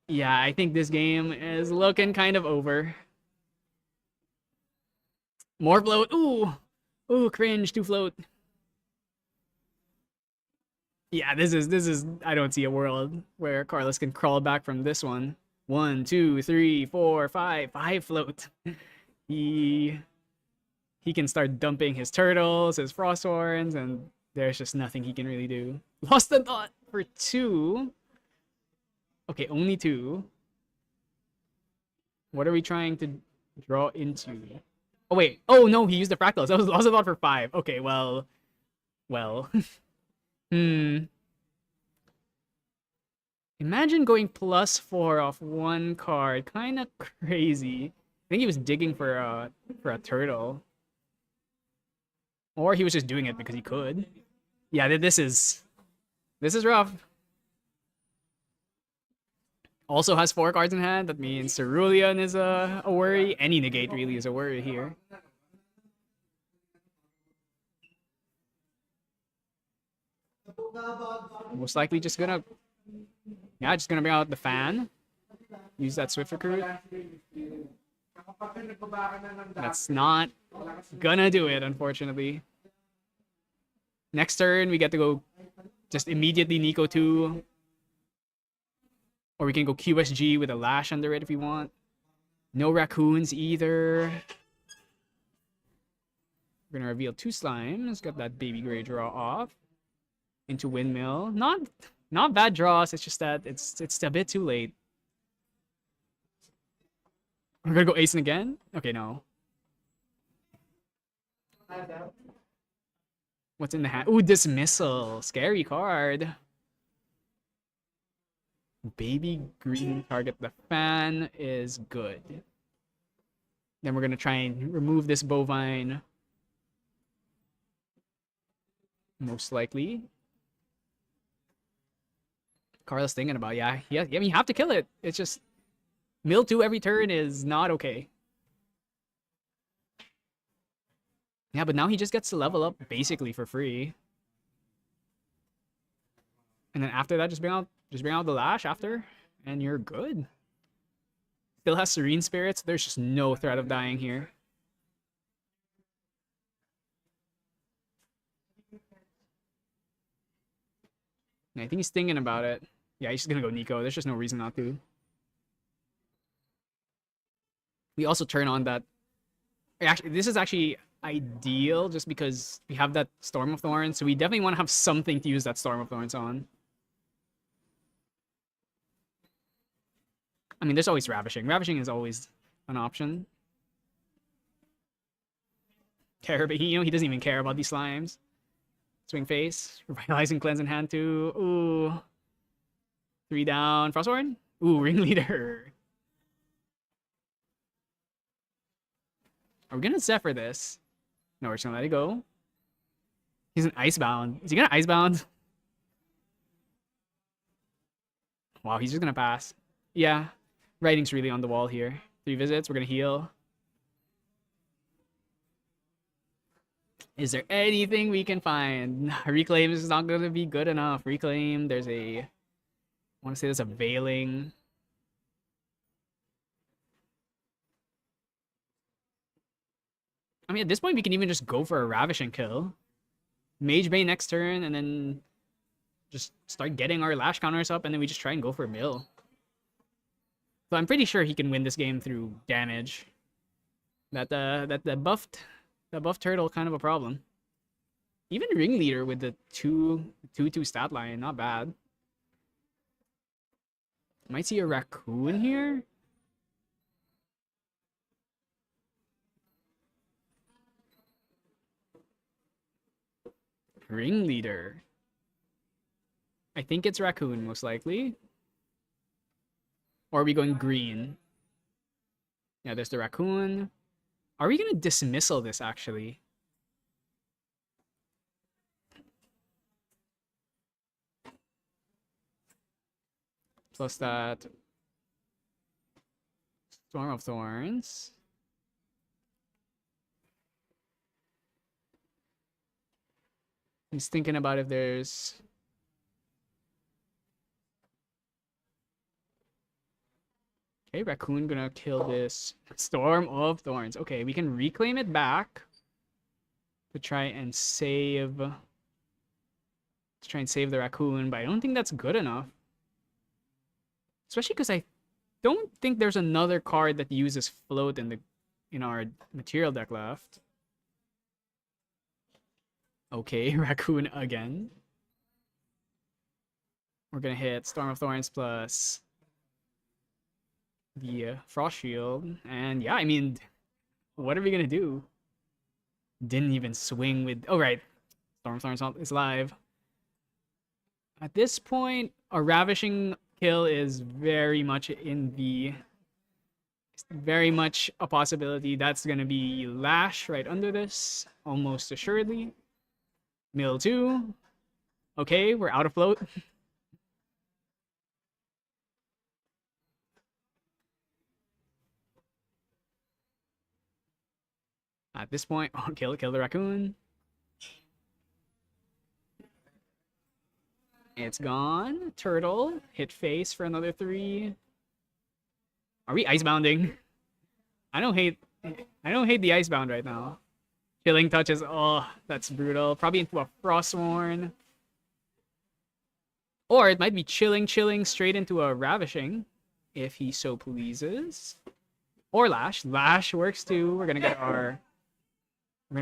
Yeah, I think this game is looking kind of over. More float. Ooh. Ooh, cringe, 2 float. Yeah, this is I don't see a world where Carlos can crawl back from this one. 1, 2, 3, 4, 5. 5 float. He can start dumping his turtles, his frosthorns, and there's just nothing he can really do. Lost the thought for 2. Okay, only 2. What are we trying to draw into? Oh wait. Oh no, he used the fractals. That was lost the thought for 5. Okay, well. Imagine going +4 off 1 card. Kind of crazy. I think he was digging for a turtle. Or he was just doing it because he could. Yeah, this is rough. Also has 4 cards in hand. That means Cerulean is a worry. Any negate really is a worry here. Most likely just gonna bring out the fan. Use that Swift recruit. That's not gonna do it, unfortunately. Next turn, we get to go just immediately Nico 2. Or we can go QSG with a Lash under it if we want. No raccoons either. We're gonna reveal 2 slimes. Got that baby gray draw off. Into Windmill. Not bad draws, it's just that it's a bit too late. We're gonna go Asen again? Okay, no. What's in the hand? Ooh, Dismissal. Scary card. Baby green target the fan is good. Then we're gonna try and remove this bovine. Most likely. Carlos thinking about, yeah, I mean, you have to kill it. It's just mill 2 every turn is not okay. Yeah, but now he just gets to level up basically for free. And then after that, just bring out the Lash after, and you're good. Still has Serene Spirits. There's just no threat of dying here. And I think he's thinking about it. Yeah, he's just gonna go Nico. There's just no reason not to. We also turn on that. Actually, this is actually ideal just because we have that Storm of Thorns, so we definitely want to have something to use that Storm of Thorns on. I mean, there's always Ravishing. Ravishing is always an option. But he doesn't even care about these slimes. Swing face. Revitalizing Cleanse in hand too. Ooh. 3 down. Frosthorn? Ooh, Ringleader. Are we gonna Zephyr this? No, we're just gonna let it go. He's an Icebound. Is he gonna Icebound? Wow, he's just gonna pass. Yeah. Writing's really on the wall here. 3 visits, we're gonna heal. Is there anything we can find? Reclaim is not going to be good enough. Reclaim, there's a... I want to say there's a Veiling. I mean, at this point, we can even just go for a Ravishing kill. Mage Bane next turn, and then just start getting our Lash counters up, and then we just try and go for a mill. So I'm pretty sure he can win this game through damage. That buffed turtle kind of a problem. Even Ringleader with the 2/2 stat line, not bad. Might see a Raccoon here. Ringleader. I think it's Raccoon, most likely. Or are we going green? Yeah, there's the Raccoon. Are we going to dismissal this, actually? Plus that Storm of Thorns. He's thinking about if there's... Okay, Raccoon gonna kill this Storm of Thorns. Okay, we can reclaim it back to try and save the Raccoon, but I don't think that's good enough. Especially because I don't think there's another card that uses float in our material deck left. Okay, Raccoon again. We're gonna hit Storm of Thorns plus the Frost Shield. And yeah, I mean, what are we gonna do? Didn't even swing with... Oh, right. Storm of Thorns is live. At this point, a Ravishing kill is very much very much a possibility. That's gonna be Lash right under this, almost assuredly. Mill 2. Okay, we're out of float. At this point, kill the Raccoon. It's gone. Turtle. Hit face for another 3. Are we icebounding? I don't hate the icebound right now. Chilling touches. Oh, that's brutal. Probably into a Frostworn. Or it might be chilling straight into a Ravishing, if he so pleases. Or Lash. Lash works too. We're gonna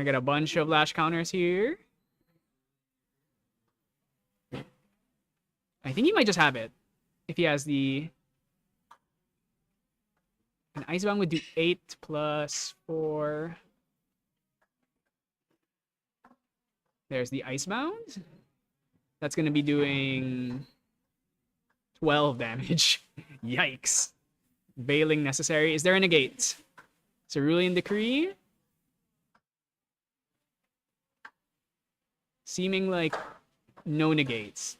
get a bunch of Lash counters here. I think he might just have it. If he has the... An Icebound would do 8 plus 4. There's the Icebound. That's going to be doing 12 damage. Yikes. Veiling necessary. Is there a negate? Cerulean Decree. Seeming like no negates.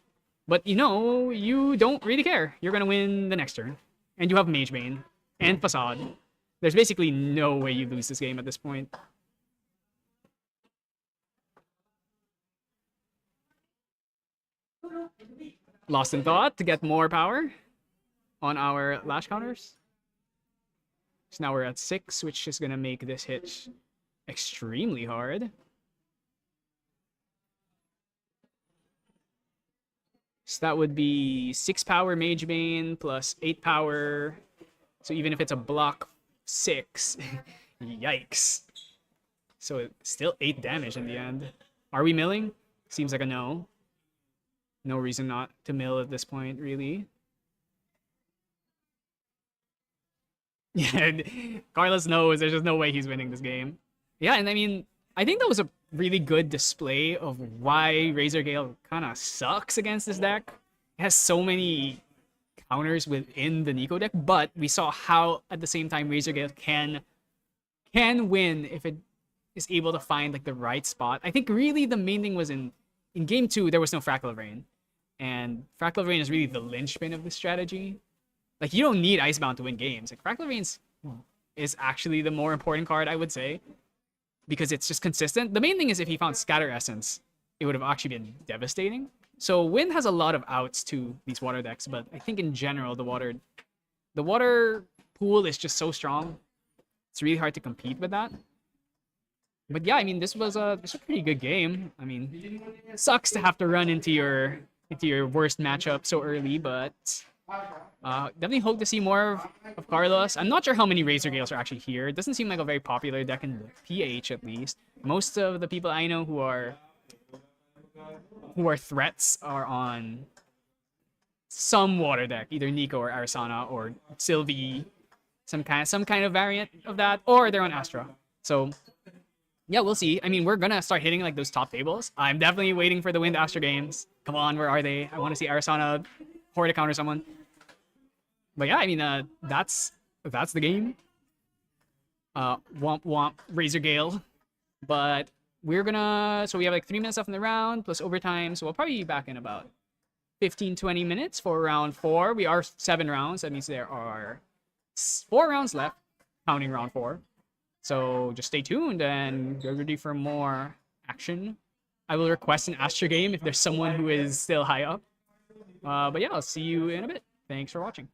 But you know, you don't really care. You're going to win the next turn. And you have Mage Bane and Facade. There's basically no way you lose this game at this point. Lost in Thought to get more power on our Lash counters. So now we're at 6, which is going to make this hit extremely hard. So that would be 6 power Mage Bane plus 8 power. So even if it's a block 6, yikes. So it's still 8 damage in the end. Are we milling? Seems like a no. No reason not to mill at this point, really. Yeah, Carlos knows there's just no way he's winning this game. Yeah, and I mean, I think that was a really good display of why Razer Gale kind of sucks against this deck. It has so many counters within the Nico deck, but we saw how at the same time Razer Gale can win if it is able to find like the right spot. I think really the main thing was in game 2 there was no Fractal Rain, and Fractal Rain is really the linchpin of the strategy. Like, you don't need Icebound to win games. Like, Fractal Rain is actually the more important card, I would say. because it's just consistent. The main thing is if he found Scatter Essence, it would have actually been devastating. So Wind has a lot of outs to these water decks, but I think in general the water pool is just so strong. It's really hard to compete with that. But yeah, I mean, this was a pretty good game. I mean, it sucks to have to run into your worst matchup so early, but definitely hope to see more of Carlos. I'm not sure how many Razer Gales are actually here. It doesn't seem like a very popular deck in PH at least. Most of the people I know who are threats are on some water deck, either Nico or Arisana or Sylvie, some kind of variant of that, or they're on Astra. So yeah, we'll see. I mean, we're gonna start hitting like those top tables. I'm definitely waiting for the Wind Astra games. Come on, where are they? I want to see Arisana Horde to counter someone. But yeah, I mean, that's the game. Womp womp, Razer Gale. But we're gonna, so we have like 3 minutes left in the round plus overtime, so we'll probably be back in about 15-20 minutes for round 4. We are 7 rounds. That means there are 4 rounds left, counting round 4. So just stay tuned and get ready for more action. I will request an Astra game if there's someone who is still high up. But yeah, I'll see you in a bit. Thanks for watching.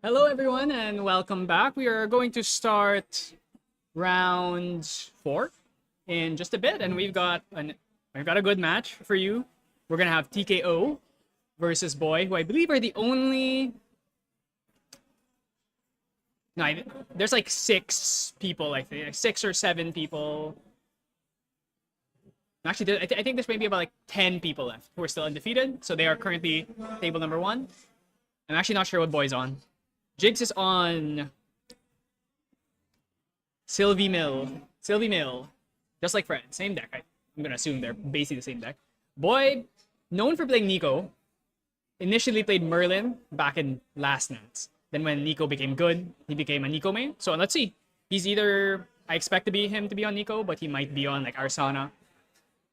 Hello everyone and welcome back. We are going to start round 4 in just a bit, and we've got a good match for you. We're gonna have TKO versus Boy, who I believe are the only. No, there's like 6 people, I think, like 6 or 7 people. Actually, I think there's maybe about like 10 people left who are still undefeated. So they are currently table number 1. I'm actually not sure what Boy's on. Jigs is on Sylvie Mill. Just like Fred. Same deck. I'm gonna assume they're basically the same deck. Boy, known for playing Nico, initially played Merlin back in last Nats. Then when Nico became good, he became a Nico main. So let's see. He's either, I expect him to be on Nico, but he might be on like Arsana.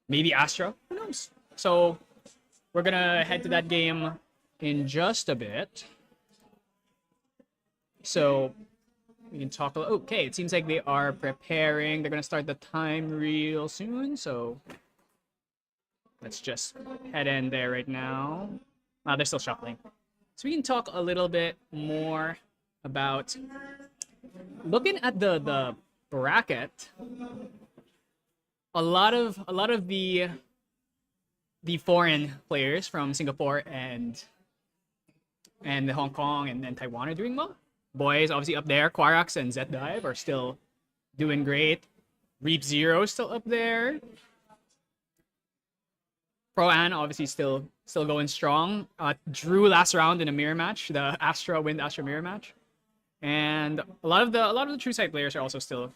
Maybe Astra. Who knows? So we're gonna head to that game in just a bit. So we can talk a little. Okay, it seems like they are preparing. They're gonna start the time real soon. So let's just head in there right now. They're still shuffling. So we can talk a little bit more about looking at the bracket. A lot of the foreign players from Singapore and the Hong Kong and Taiwan are doing well. Boys obviously up there. Quarax and Zdive are still doing great. Reap Zero is still up there. Pro-An obviously still going strong. Drew last round in a mirror match, the Astra mirror match. And a lot of the true side players are also still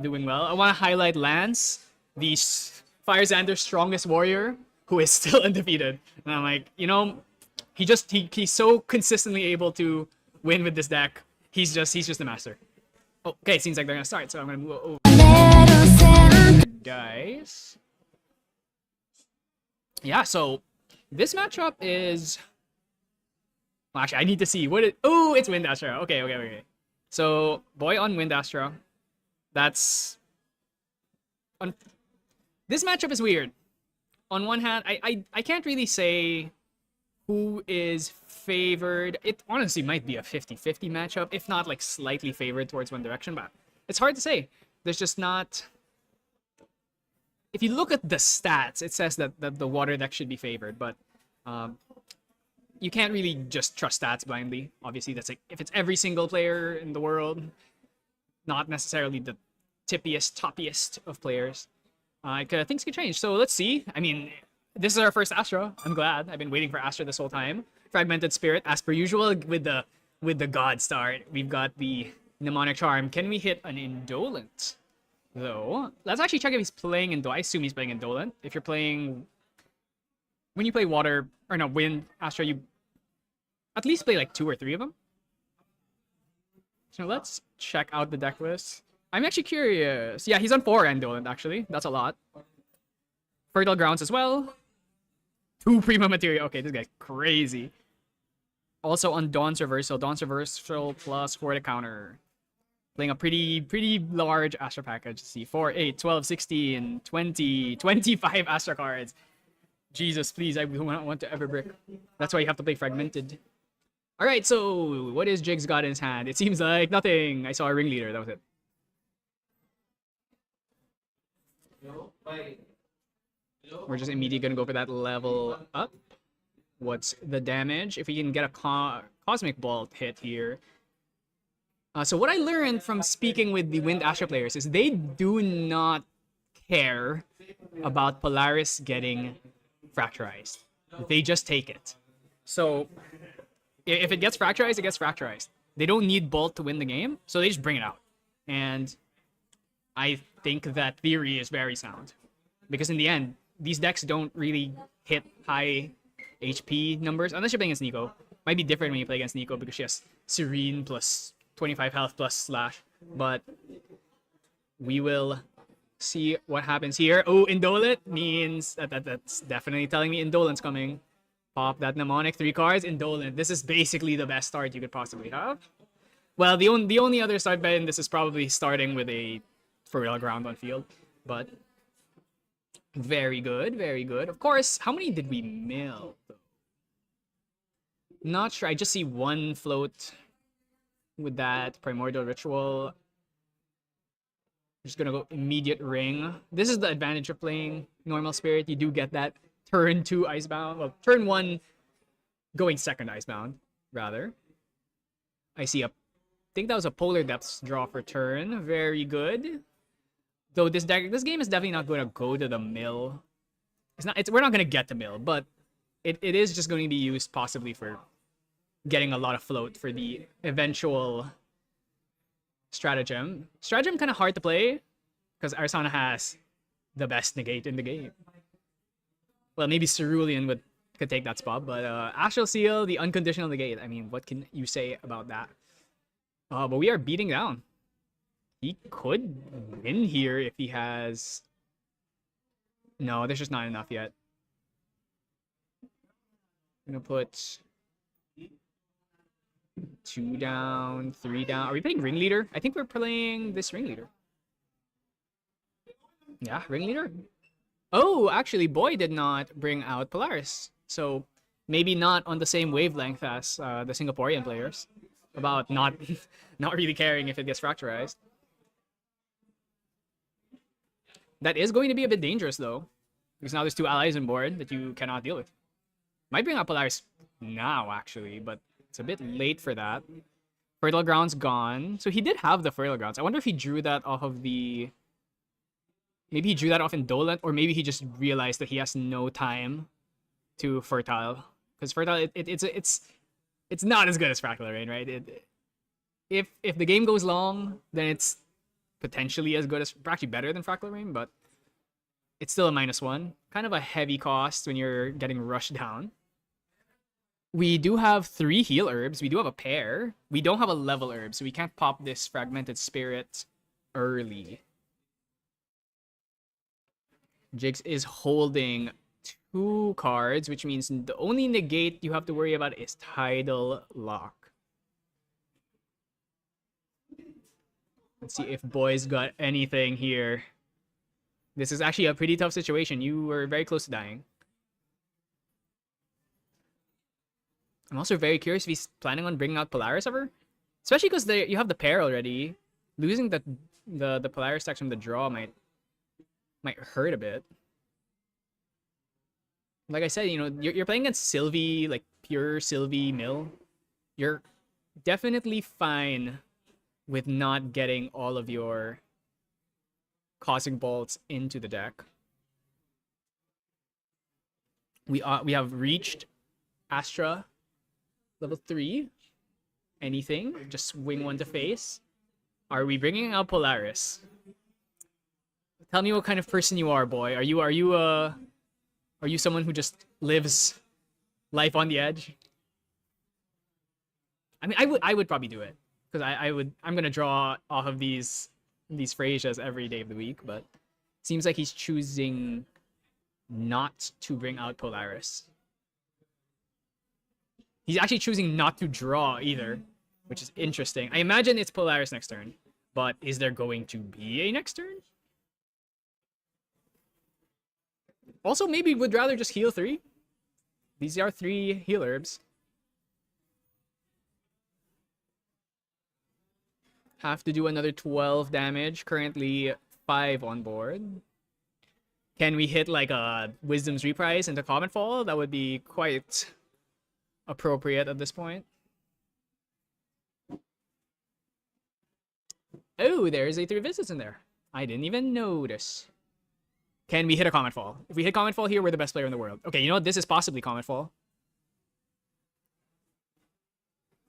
doing well. I want to highlight Lance, the Fire Xander's strongest warrior, who is still undefeated. And I'm like, he's so consistently able to win with this deck. He's just the master. Okay, it seems like they're gonna start, so I'm gonna move over. Guys. Yeah, so this matchup is. Well, actually, I need to see what it. Oh, it's Wind Astra. Okay. So Boy on Wind Astra. That's. This matchup is weird. On one hand, I can't really say who is favored. It honestly might be a 50-50 matchup, if not like slightly favored towards one direction, but it's hard to say. There's just not. If you look at the stats, it says that the water deck should be favored, but you can't really just trust stats blindly. Obviously, that's like if it's every single player in the world, not necessarily the toppiest of players. Things could change. So let's see. I mean, this is our first Astra. I'm glad. I've been waiting for Astra this whole time. Fragmented Spirit, as per usual, with the God Start. We've got the Mnemonic Charm. Can we hit an Indolent? Though, let's actually check if he's playing Indolent. I assume he's playing Indolent. If you're playing... When you play Water, or no, Wind, Astra, you at least play like 2 or 3 of them. So let's check out the deck list. I'm actually curious. Yeah, he's on 4 Indolent, actually. That's a lot. Fertile Grounds as well. 2 Prima Materia. Okay, this guy's crazy. Also on Dawn's Reversal. Dawn's Reversal plus Horde Counter. Playing a pretty large Astra package. Let's see, 4, 8, 12, 16, 20, 25 Astra cards. Jesus, please, I do not want to ever brick. That's why you have to play Fragmented. Alright, so what is Jigs got in his hand? It seems like nothing. I saw a Ringleader, that was it. We're just immediately gonna go for that level up. What's the damage? If we can get a Cosmic Bolt hit here. So what I learned from speaking with the Wind Astra players is they do not care about Polaris getting fracturized. They just take it. So if it gets fracturized, it gets fracturized. They don't need Bolt to win the game, so they just bring it out. And I think that theory is very sound. Because in the end, these decks don't really hit high HP numbers, unless you're playing against Nico. Might be different when you play against Nico because she has Serene plus 25 health plus slash. But we will see what happens here. Oh, Indolent means that's definitely telling me Indolent's coming. Pop that Mnemonic, 3 cards, Indolent. This is basically the best start you could possibly have. Well, the only other start bet in this is probably starting with a Fertile Ground on field. But very good, very good. Of course, how many did we mill? Not sure. I just see 1 float. with that Primordial Ritual. Just gonna go immediate ring. This is the advantage of playing normal spirit. You do get that turn 2 icebound. Well, turn 1 going second icebound, rather. I see think that was a Polar Depths draw for turn. Very good. Though this game is definitely not gonna go to the mill. We're not gonna get to mill, but it is just going to be used possibly for getting a lot of float for the eventual stratagem. Stratagem kind of hard to play because Arsana has the best negate in the game. Well, maybe Cerulean could take that spot, but Astral Seal, the unconditional negate. I mean, what can you say about that? But we are beating down. He could win here if he has... No, there's just not enough yet. I'm gonna put 2 down, 3 down. Are we playing Ringleader? I think we're playing this Ringleader. Yeah, Ringleader. Oh, actually, Boy did not bring out Polaris. So maybe not on the same wavelength as the Singaporean players about not really caring if it gets fracturized. That is going to be a bit dangerous, though, because now there's 2 allies on board that you cannot deal with. Might bring out Polaris now, actually, but it's a bit late for that. Fertile Ground's gone. So he did have the Fertile Grounds. I wonder if he drew that off of the... Maybe he drew that off Indolent, or maybe he just realized that he has no time to Fertile. Because Fertile, it's not as good as Fractal Rain, right? If the game goes long, then it's potentially as good as... Actually better than Fractal Rain, but it's still a -1. Kind of a heavy cost when you're getting rushed down. We do have 3 heal herbs. We do have a pair. We don't have a level herb, so we can't pop this Fragmented Spirit early. Jigs is holding 2 cards, which means the only negate you have to worry about is Tidal Lock. Let's see if Boy's got anything here. This is actually a pretty tough situation. You were very close to dying. I'm also very curious if he's planning on bringing out Polaris ever. Especially because you have the pair already. Losing the Polaris stacks from the draw might hurt a bit. Like I said, you know, you're playing against Sylvie, like pure Sylvie mill. You're definitely fine with not getting all of your causing bolts into the deck. We have reached Astra level 3. Anything? Just swing 1 to face. Are we bringing out Polaris? Tell me what kind of person you are, Boy. Are you someone who just lives life on the edge? I mean, I would probably do it because I'm gonna draw off of these Frasias every day of the week, but it seems like he's choosing not to bring out Polaris. He's actually choosing not to draw either, which is interesting. I imagine it's Polaris next turn, but is there going to be a next turn? Also, maybe would rather just heal 3. These are 3 heal herbs. Have to do another 12 damage. Currently 5 on board. Can we hit like a Wisdom's Reprise into Comet Fall? That would be quite appropriate at this point. Oh, there's a 3 visits in there. I didn't even notice. Can we hit a Comet Fall? If we hit Comet Fall here, we're the best player in the world. Okay, you know what? This is possibly Comet Fall.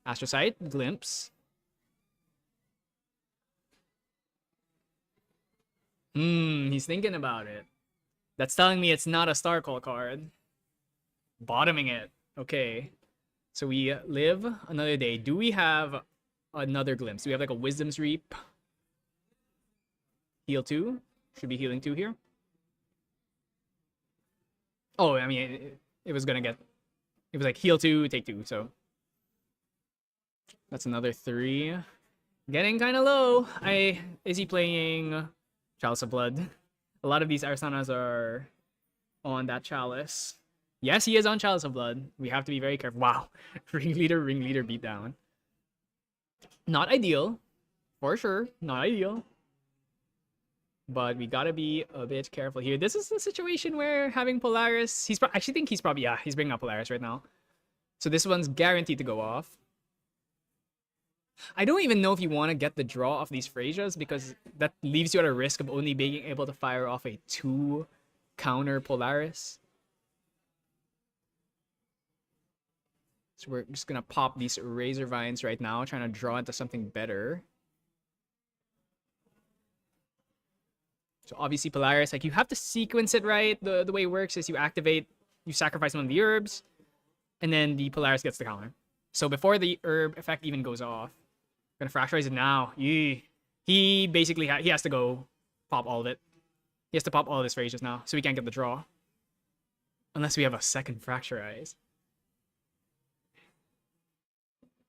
Astrocyte, Glimpse. He's thinking about it. That's telling me it's not a Star Call card. Bottoming it. Okay. So we live another day. Do we have another Glimpse? Do we have like a Wisdom's Reap? Heal 2. Should be healing 2 here. Oh, I mean, it was gonna get... It was like heal 2, take 2, so... That's another 3. Getting kind of low. Is he playing Chalice of Blood? A lot of these Arsanas are on that Chalice. Yes, he is on Chalice of Blood. We have to be very careful. Wow. Ringleader beat down. Not ideal, for sure. Not ideal. But we gotta be a bit careful here. This is a situation where having Polaris, actually think he's probably, yeah, he's bringing up Polaris right now. So this one's guaranteed to go off. I don't even know if you want to get the draw of these Frasias because that leaves you at a risk of only being able to fire off a 2 counter Polaris. So we're just gonna pop these Razer Vines right now, trying to draw into something better. So obviously Polaris, like you have to sequence it right. The way it works is you activate, you sacrifice one of the herbs, and then the Polaris gets the counter. So before the herb effect even goes off, I'm gonna fracturize it now. He basically he has to go pop all of it. He has to pop all of his Frasias now, so we can't get the draw. Unless we have a second fracturize.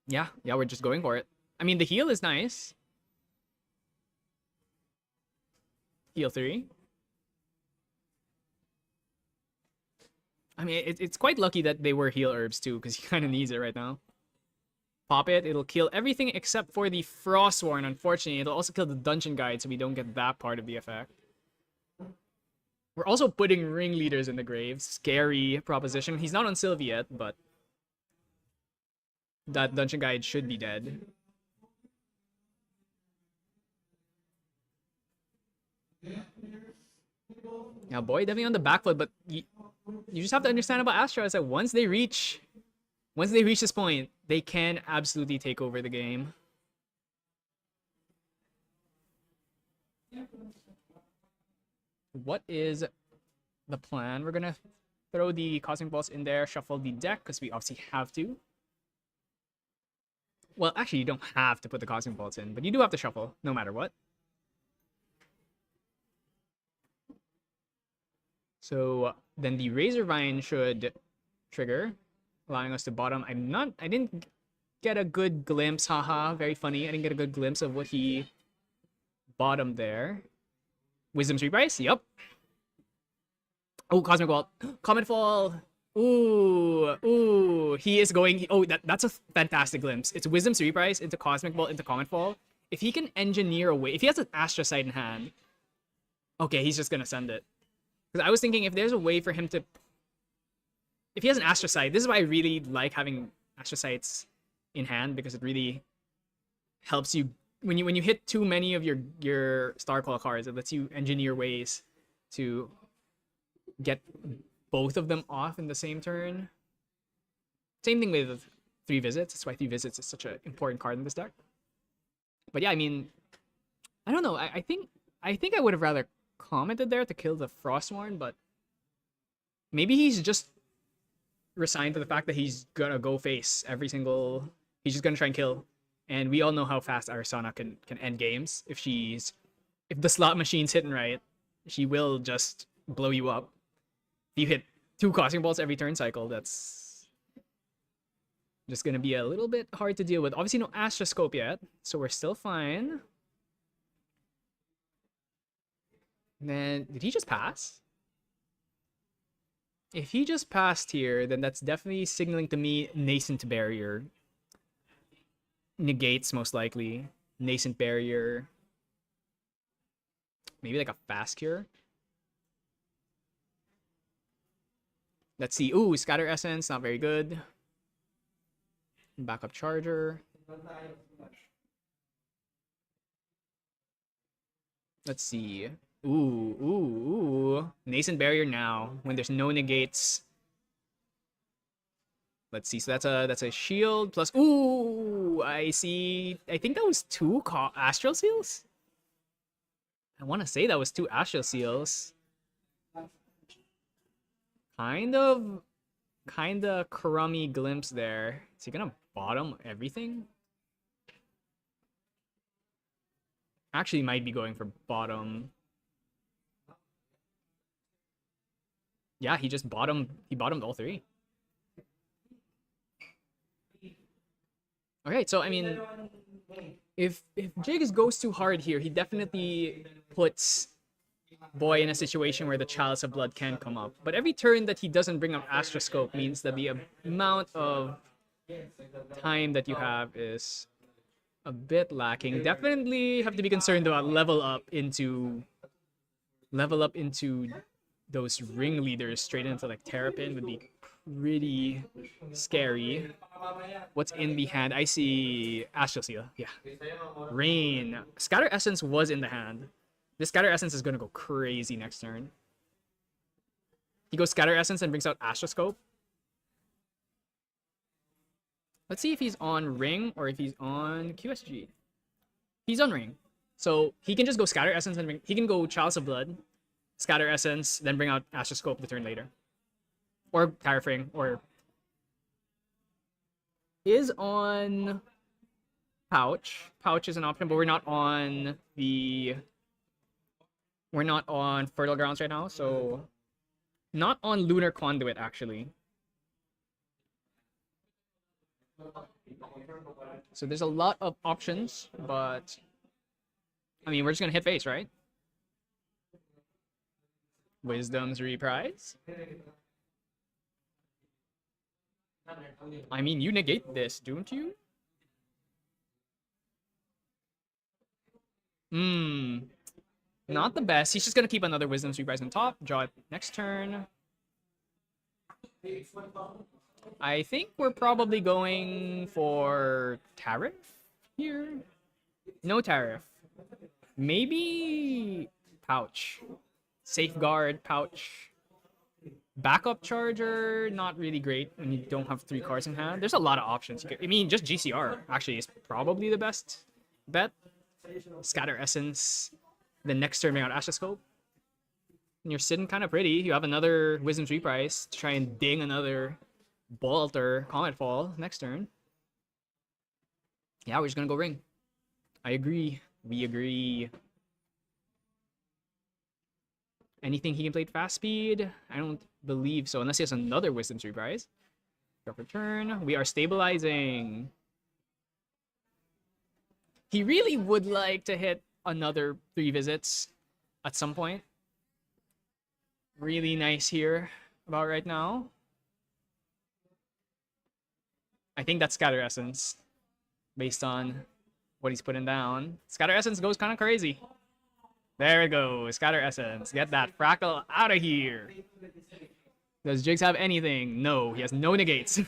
Yeah, we're just going for it. I mean, the heal is nice. Heal 3. I mean, it's quite lucky that they were heal herbs too, because he kind of needs it right now. Pop it, it'll kill everything except for the Frostworn. Unfortunately, it'll also kill the Dungeon Guide, so we don't get that part of the effect. We're also putting Ringleaders in the grave. Scary proposition. He's not on Sylvie yet, but that Dungeon Guide should be dead. Now, boy, definitely on the back foot, but you just have to understand about Astra is that once they reach this point, they can absolutely take over the game. What is the plan? We're gonna throw the Cosmic Balls in there, shuffle the deck, because we obviously have to. Well, actually, you don't have to put the Cosmic Balls in, but you do have to shuffle, no matter what. So then the Razer Vine should trigger, allowing us to bottom. I didn't get a good glimpse, haha, very funny. I didn't get a good glimpse of what he bottomed there. Wisdom's Reprice, yep. Oh, Cosmic Ball, Comet Fall. Ooh, he is going. Oh, that's a fantastic glimpse. It's Wisdom's Reprice into Cosmic Ball into Comet Fall. If he can engineer a way, if he has an Astra Sight in hand, okay, he's just gonna send it. Because I was thinking if there's a way for him to, if he has an Astra Sight, this is why I really like having Astra Sights in hand, because it really helps you when you hit too many of your Starclaw cards. It lets you engineer ways to get both of them off in the same turn. Same thing with 3 Visits. That's why 3 Visits is such an important card in this deck. But yeah, I mean, I don't know. I think I would have rather commented there to kill the Frostworn, but maybe he's just resigned to the fact that he's gonna go face every single. He's just gonna try and kill, and we all know how fast Arisana can end games. If the slot machine's hitting right, she will just blow you up. If you hit 2 Cosmic Balls every turn cycle, that's just gonna be a little bit hard to deal with. Obviously, no Astra Scope yet, so we're still fine. And then, did he just pass? If he just passed here, then that's definitely signaling to me Nascent Barrier. Negates, most likely. Nascent Barrier. Maybe like a Fast Cure. Let's see. Ooh, Scatter Essence, not very good. Backup Charger. Let's see. Ooh. Nascent Barrier now, when there's no negates. Let's see. So that's a shield plus. Ooh, I see. I think that was 2 Astral Seals. I want to say that was 2 Astral Seals. Kind of crummy glimpse there. Is he gonna bottom everything? Actually, might be going for bottom. Yeah, he just bottomed. He bottomed all 3. Okay, so I mean, if Jig goes too hard here, he definitely puts Boy in a situation where the Chalice of Blood can come up. But every turn that he doesn't bring up Astra Scope means that the amount of time that you have is a bit lacking. Definitely have to be concerned about level up into those ringleaders straight into like Terrapin would be pretty scary. What's in the hand? I see Astral Seal. Yeah. Rain. Scatter Essence was in the hand. This Scatter Essence is gonna go crazy next turn. He goes Scatter Essence and brings out Astroscope. Let's see if he's on Ring or if he's on QSG. He's on Ring. So he can just go Scatter Essence and he can go Chalice of Blood, Scatter Essence, then bring out Astroscope the turn later. Or Tyrafring, or is on Pouch. Pouch is an option, but we're not on Fertile Grounds right now, so not on Lunar Conduit actually. So there's a lot of options, but I mean, we're just gonna hit face, right? Wisdom's Reprise. I mean, you negate this, don't you? Not the best. He's just gonna keep another Wisdom's Reprise on top. Draw it next turn. I think we're probably going for Tariff here. No Tariff. Maybe Pouch. Safeguard, Pouch. Backup Charger, not really great when you don't have 3 cards in hand. There's a lot of options. I mean, just GCR actually is probably the best bet. Scatter Essence. The next turn, bring out Astroscope. And you're sitting kind of pretty. You have another Wisdom's Reprise to try and ding another Bolt or Comet Fall next turn. Yeah, we're just gonna go Ring. I agree. We agree. Anything he can play at fast speed? I don't believe so, unless he has another Wisdom's Reprise. Drop return. We are stabilizing. He really would like to hit another 3 visits at some point. Really nice here about right now. I think that's Scatter Essence, based on what he's putting down. Scatter Essence goes kind of crazy. There it goes. Scatter Essence. Get that Fractal out of here. Does Jigs have anything? No, he has no negates.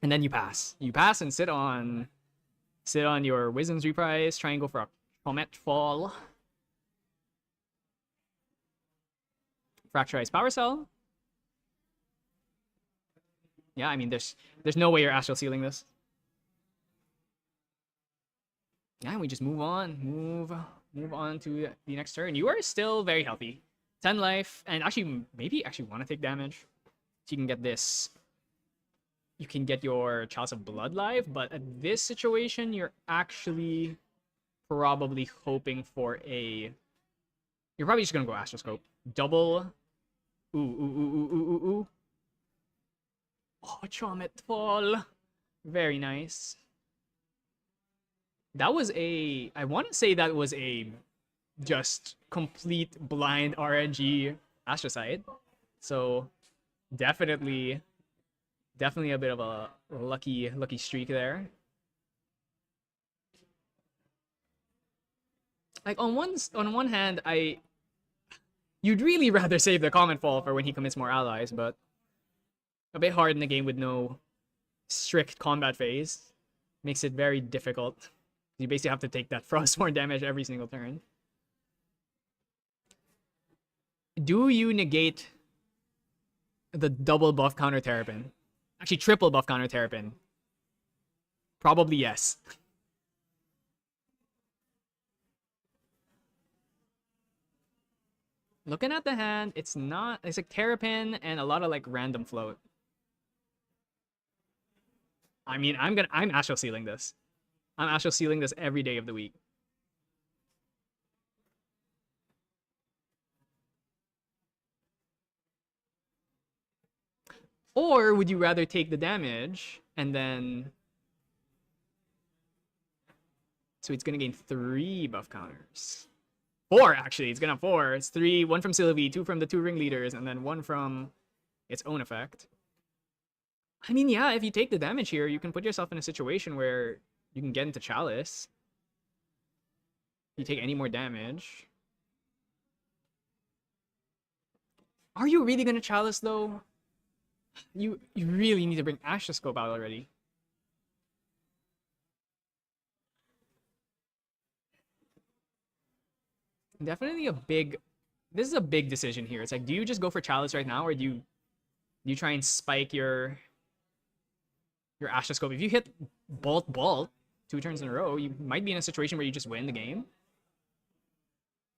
And then you pass. You pass and sit on your Wisdom's Reprise. Try and go for a Comet Fall. Fracturized Power Cell. Yeah, I mean, there's no way you're Astral Sealing this. Yeah, we just move on. Move on to the next turn. You are still very healthy. 10 life, and actually, maybe actually want to take damage. So you can get this. You can get your Chalice of Blood live, but at this situation, you're actually probably hoping for a... You're probably just going to go Astroscope. Double... Ooh. Oh, Comet Fall. Very nice. That was a... I want to say that was a just complete blind RNG Astrocyte. So, definitely a bit of a lucky streak there. Like, on one hand, you'd really rather save the Comet Fall for when he commits more allies, but a bit hard in the game with no strict combat phase. Makes it very difficult. You basically have to take that Frostborn damage every single turn. Do you negate the double buff counter Terrapin? Actually, triple buff counter Terrapin. Probably yes. Looking at the hand, it's like Terrapin and a lot of like random float. I mean, I'm Astral Sealing this. I'm Astral Sealing this every day of the week. Or would you rather take the damage and then... So it's going to gain 3 buff counters. 4, actually. It's going to have 4. It's 3. 1 from Sylvie, 2 from the 2 ringleaders, and then 1 from its own effect. I mean, yeah, if you take the damage here, you can put yourself in a situation where you can get into Chalice. You take any more damage. Are you really gonna Chalice though? You really need to bring Astra Scope out already. Definitely a big... This is a big decision here. It's like, do you just go for Chalice right now, or do you try and spike your Astra Scope? If you hit Bolt 2 turns in a row, you might be in a situation where you just win the game.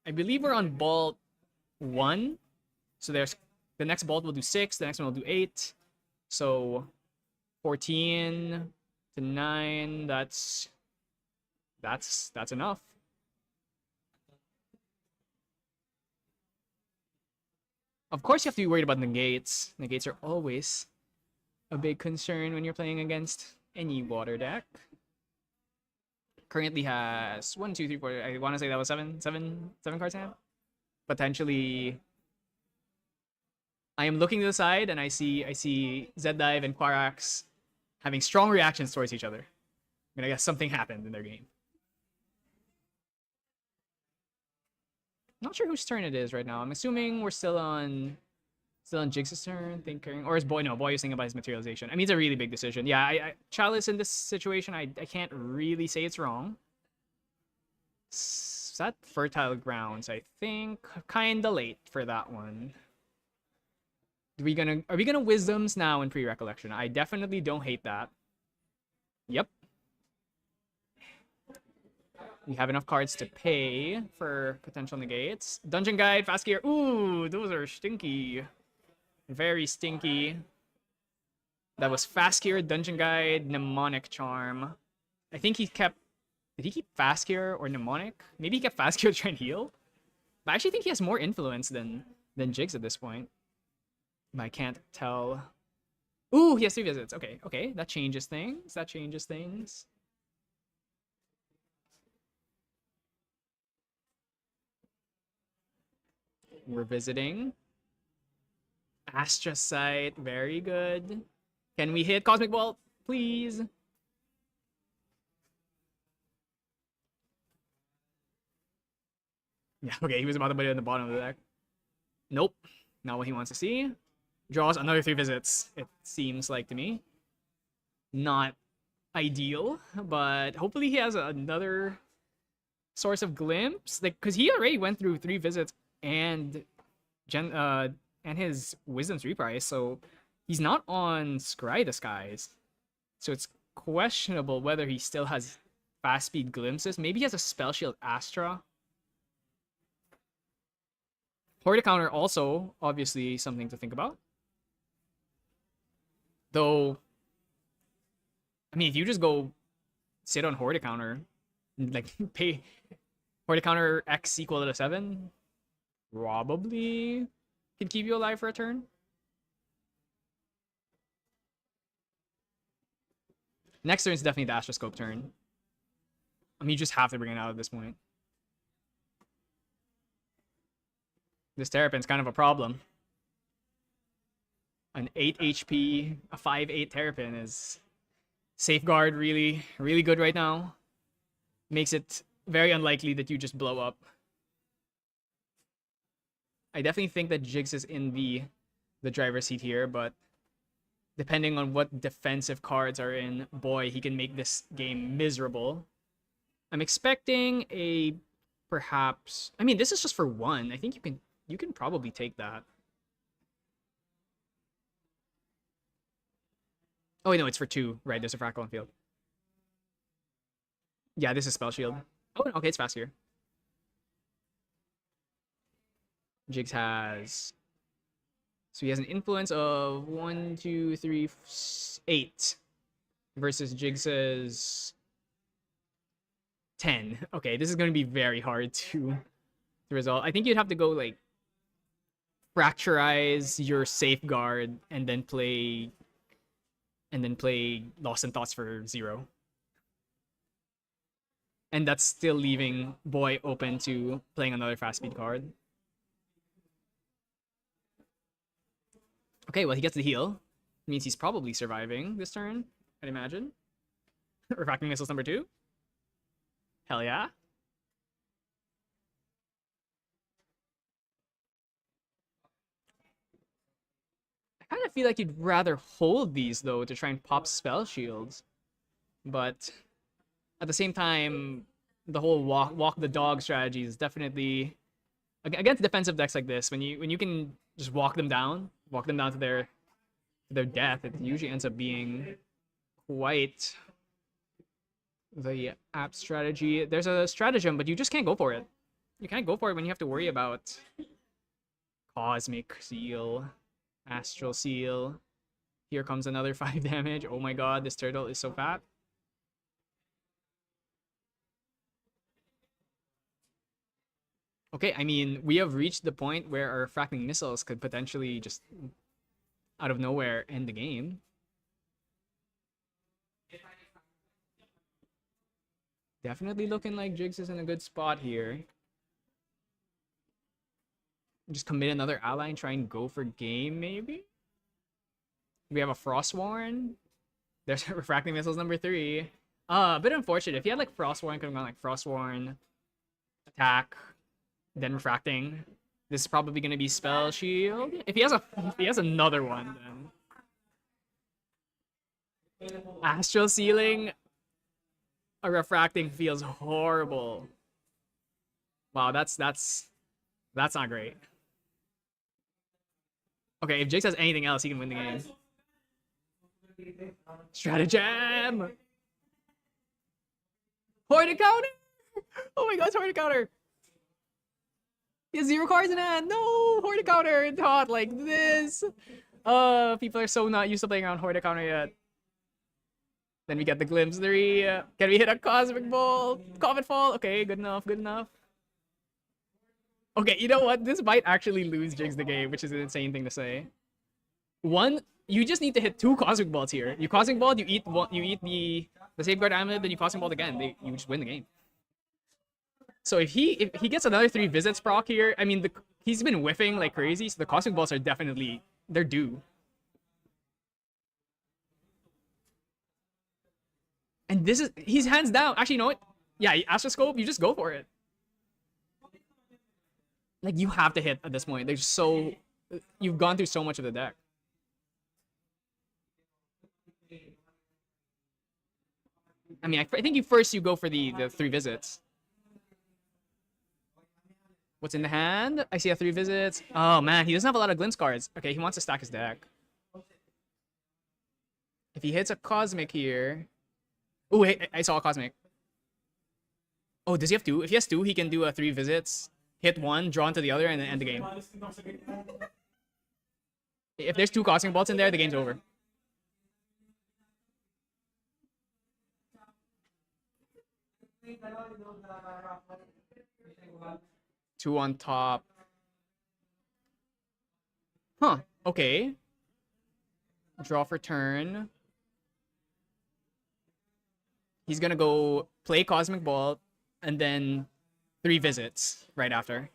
I believe we're on Bolt 1. So there's the next Bolt will do 6, the next one will do 8. So 14 to 9, that's enough. Of course, you have to be worried about negates. Negates are always a big concern when you're playing against any water deck. Currently has 1, 2, 3, 4. I want to say that was seven cards in hand. Potentially, I am looking to the side and I see Zed Dive and Quarax having strong reactions towards each other. I'm gonna guess something happened in their game. Not sure whose turn it is right now. I'm assuming we're still on Jigs' turn, thinking, or is Boy? No, Boy is thinking about his materialization. I mean, it's a really big decision. Yeah, I Chalice in this situation, I can't really say it's wrong. Is that Fertile Grounds? I think kinda late for that one. Are we gonna Wisdoms now in pre-recollection? I definitely don't hate that. Yep. We have enough cards to pay for potential negates. Dungeon Guide, Fast Gear. Ooh, those are stinky. Very stinky. That was Fast Gear, Dungeon Guide, Mnemonic Charm. I think he kept... Did he keep Fast Gear or Mnemonic? Maybe he kept Fast Gear to try and heal? But I actually think he has more influence than Jigs at this point. But I can't tell. Ooh, he has 3 visits. Okay, okay. That changes things. That changes things. We're visiting. Astra Sight, very good. Can we hit Cosmic Bolt, please? Yeah, okay, he was about to put it in the bottom of the deck. Nope, not what he wants to see. Draws another 3 visits, it seems like to me. Not ideal, but hopefully he has another source of glimpse. Like, because he already went through 3 visits and his Wisdom's reprise, so he's not on Scry Disguise. So it's questionable whether he still has fast speed glimpses. Maybe he has a Spell Shield Astra. Horde counter also obviously something to think about. Though, I mean, if you just go sit on Horde counter, like pay Horde counter X equal to 7, probably can keep you alive for a turn. Next turn is definitely the Astra Scope turn. I mean, you just have to bring it out at this point. This Terrapin's kind of a problem. An 8 HP, a 5/8 Terrapin is safeguard really, really good right now. Makes it very unlikely that you just blow up. I definitely think that Jigs is in the driver's seat here, but depending on what defensive cards are in, boy, he can make this game miserable. I'm expecting a perhaps... I mean, this is just for 1. I think you can probably take that. Oh, wait, no, it's for 2. Right, there's a Frackle on field. Yeah, this is Spell Shield. Oh, okay, it's fast here. Jigs has... So he has an influence of 1, 2, 3, 8. Versus Jigs's 10. Okay, this is going to be very hard to resolve. I think you'd have to go, like, fracturize your safeguard and then play Lost in Thoughts for 0. And that's still leaving Boy open to playing another fast speed card. Okay, well, he gets the heal. Means he's probably surviving this turn, I'd imagine. Refracting Missiles number 2. Hell yeah. I kind of feel like you'd rather hold these, though, to try and pop spell shields. But at the same time, the whole walk the dog strategy is definitely against defensive decks like this. When you can just walk them down to their death, it usually ends up being quite the apt strategy. There's a stratagem, but you just can't go for it. You can't go for it when you have to worry about Cosmic Seal, Astral Seal. Here comes another 5 damage. Oh my god, this turtle is so fat. Okay, I mean, we have reached the point where our refracting missiles could potentially just, out of nowhere, end the game. Definitely looking like Jigs is in a good spot here. Just commit another ally and try and go for game, maybe? We have a Frostwarn. There's refracting missiles number 3. A bit unfortunate. If he had like Frostwarn, could have gone like Frostwarn, attack, then refracting. This is probably gonna be spell shield. If he has another one, then Astral Sealing a refracting feels horrible. Wow, that's not great. Okay, if Jigs has anything else, he can win the game. Stratagem! Hoarded counter! Oh my god, it's hoarded counter! He has 0 cards in hand! No! Hoarded counter! It's hot like this! People are so not used to playing around hoarded counter yet. Then we get the Glimpse 3. Can we hit a Cosmic Bolt? Comet Fall! Okay, good enough, good enough. Okay, you know what? This might actually lose Jigs the game, which is an insane thing to say. One, you just need to hit 2 Cosmic Bolts here. You Cosmic Bolt, you eat the Safeguard Amulet, then you Cosmic Bolt again. You just win the game. So if he gets another 3 visits proc here, I mean he's been whiffing like crazy, so the Cosmic Bolts are definitely they're due. And this is he's hands down. Actually, you know what? Yeah, Astroscope, you just go for it. Like you have to hit at this point. There's so you've gone through so much of the deck. I mean, I think you go for the 3 visits. What's in the hand? I see a 3 visits. Oh man, he doesn't have a lot of Glimpse cards. Okay, he wants to stack his deck. If he hits a Cosmic here. Oh, hey, I saw a Cosmic. Oh, does he have 2? If he has 2, he can do a 3 visits. Hit 1, draw into the other, and then end the game. If there's 2 Cosmic Bolts in there, the game's over. Two on top. Huh. Okay. Draw for turn. He's gonna go play Cosmic Bolt and then 3 visits right after.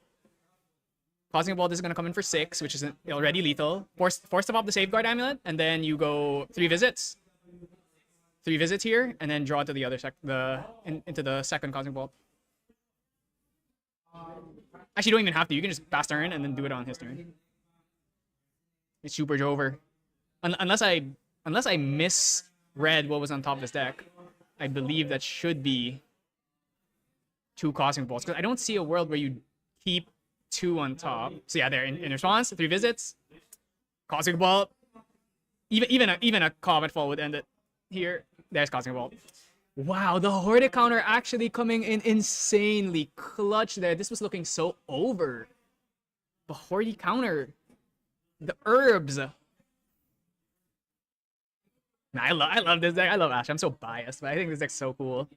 Cosmic Bolt is gonna come in for 6, which is already lethal. Force to pop the Safeguard Amulet, and then you go 3 visits. 3 visits here, and then draw to the other into the second Cosmic Bolt. Actually, you don't even have to. You can just pass turn and then do it on his turn. It's super over. Unless I misread what was on top of this deck, I believe that should be 2 Cosmic Bolts. Because I don't see a world where you keep 2 on top. So yeah, there in response, 3 visits, Cosmic Bolt. Even a Comet Fall would end it. Here, there's Cosmic Bolt. Wow, the Hoarded counter actually coming in insanely clutch there. This was looking so over. The Hoarded counter. The herbs. Nah, I love this deck. I love Astra. I'm so biased, but I think this deck's so cool.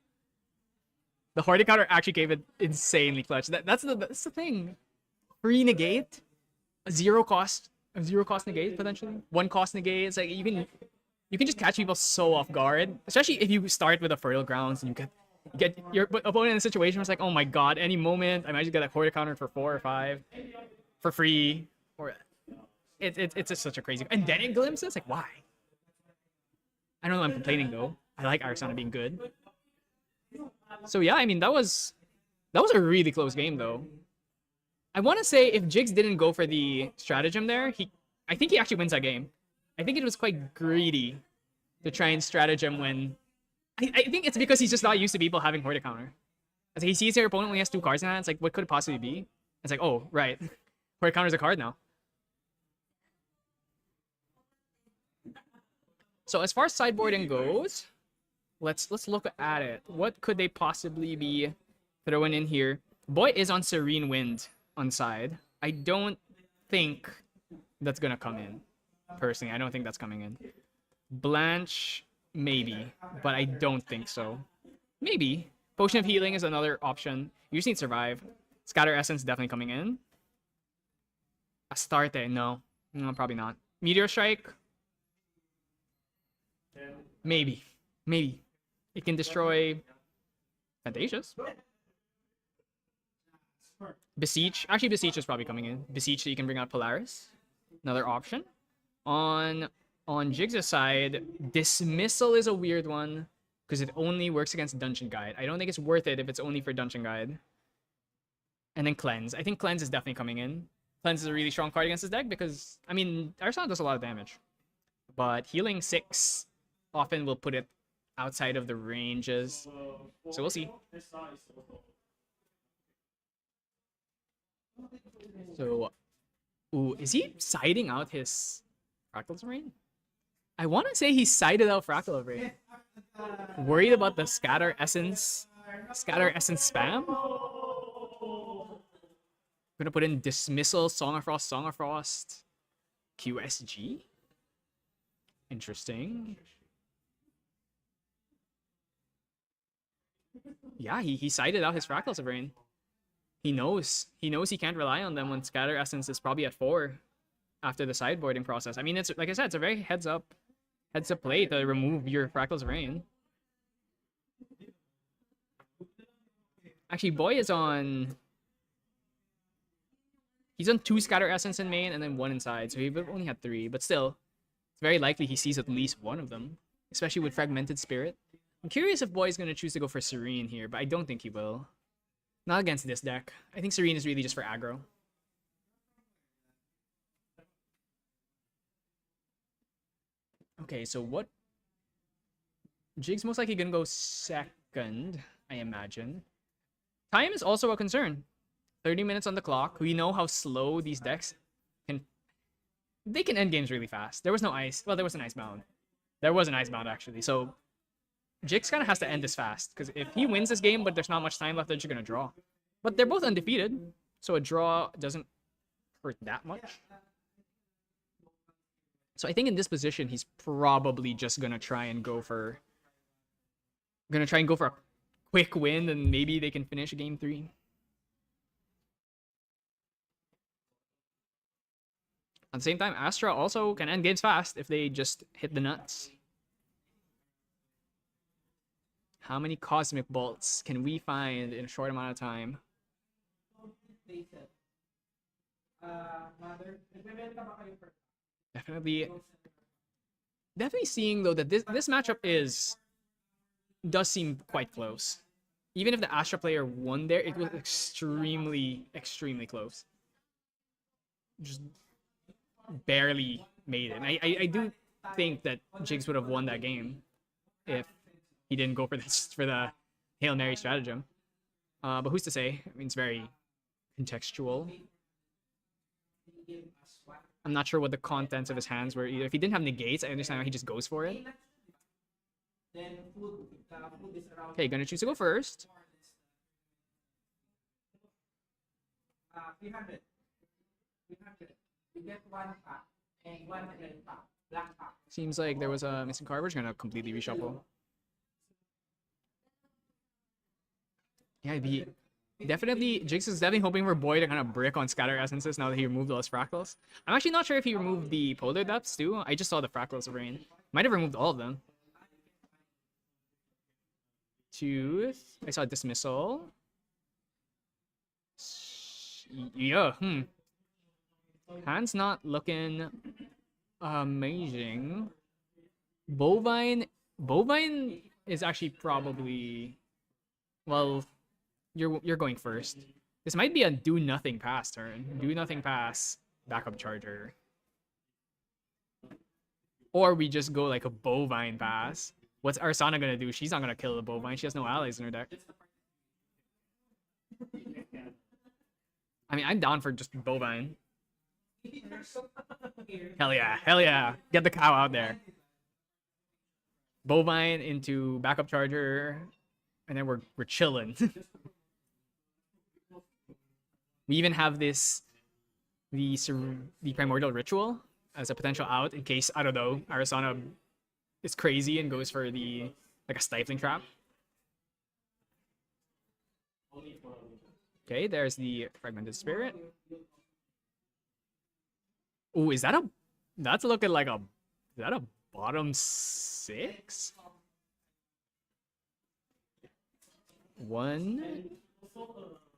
The Hoarded counter actually came in insanely clutch. That's the thing. Free negate. A 0 cost negate, potentially. 1 cost negate. It's like you can just catch people so off guard, especially if you start with a Fertile Grounds and you get your opponent in a situation where it's like, oh my god, any moment I might just get a Hoarded counter for 4 or 5 for free, or it's just such a crazy. And then it glimpses, like why? I don't know I'm complaining though. I like Arsana being good. So yeah, I mean that was a really close game though. I want to say if Jigs didn't go for the stratagem there, I think he actually wins that game. I think it was quite greedy to try and stratagem when I think it's because he's just not used to people having Horde counter. As he sees their opponent only has 2 cards in hand, it's like, what could it possibly be? It's like, oh, right. Horde counter's a card now. So as far as sideboarding goes, let's look at it. What could they possibly be throwing in here? Boy is on Serene Wind on side. I don't think that's gonna come in. Personally, I don't think that's coming in. Blanche, maybe, but I don't think so. Maybe. Potion of Healing is another option. You just need Survive. Scatter Essence definitely coming in. Astarte, no. No, probably not. Meteor Strike? Maybe. Maybe. It can destroy Fantasia. Beseech. Actually, Beseech is probably coming in. Beseech, so you can bring out Polaris. Another option. On Jigs' side, Dismissal is a weird one because it only works against Dungeon Guide. I don't think it's worth it if it's only for Dungeon Guide. And then Cleanse. I think Cleanse is definitely coming in. Cleanse is a really strong card against this deck because, I mean, Arsana does a lot of damage. But Healing 6 often will put it outside of the ranges. So we'll see. So, ooh, is he siding out his Fractal Rain? I want to say he sided out Fractal Rain. Worried about the Scatter Essence spam? Gonna put in Dismissal, Song of Frost, QSG. Interesting. Yeah, he sided out his Fractal Sovereign. He knows he can't rely on them when Scatter Essence is probably at 4 after the sideboarding process. I mean, it's like I said, it's a very heads up play to remove your Fractal Sovereign. Actually, Boy is on. He's on 2 Scatter Essence in main and then 1 inside, so he only had 3. But still, it's very likely he sees at least one of them, especially with Fragmented Spirit. I'm curious if Boy's gonna choose to go for Serene here, but I don't think he will. Not against this deck. I think Serene is really just for aggro. Okay, so what? Jig's most likely gonna go second, I imagine. Time is also a concern. 30 minutes on the clock. We know how slow these decks can. They can end games really fast. There was no ice. Well, there was an Icebound. There was an Icebound actually. So Jix kind of has to end this fast because if he wins this game, but there's not much time left, they're just gonna draw. But they're both undefeated, so a draw doesn't hurt that much. So I think in this position, he's probably just gonna try and go for a quick win, and maybe they can finish game 3. At the same time, Astra also can end games fast if they just hit the nuts. How many Cosmic Bolts can we find in a short amount of time? Definitely seeing though that this matchup does seem quite close. Even if the Astra player won there, it was extremely close. Just barely made it. And I do think that Jigs would have won that game if he didn't go for the Hail Mary stratagem. But who's to say? I mean, it's very contextual. I'm not sure what the contents of his hands were either. If he didn't have negates, I understand why he just goes for it. Okay, gonna choose to go first. Seems like there was a missing card. We're just gonna completely reshuffle. Yeah, Jigs is definitely hoping for Boy to kind of brick on Scatter Essences now that he removed all his Fractals. I'm actually not sure if he removed the Polar Depths too. I just saw the Fractals of Rain. Might have removed all of them. Tooth. I saw Dismissal. Yeah, Hand's not looking amazing. Bovine is actually probably, well, you're going first. This might be a do nothing pass turn. Do nothing pass, backup charger. Or we just go like a bovine pass. What's Arsana gonna do? She's not gonna kill the bovine. She has no allies in her deck. I mean, I'm down for just bovine. Hell yeah, hell yeah. Get the cow out there. Bovine into backup charger, and then we're chilling. We even have the primordial ritual as a potential out in case, I don't know, Arisana is crazy and goes for like a stifling trap. Okay, there's the fragmented spirit. Oh, that's looking like is that a bottom 6? 1.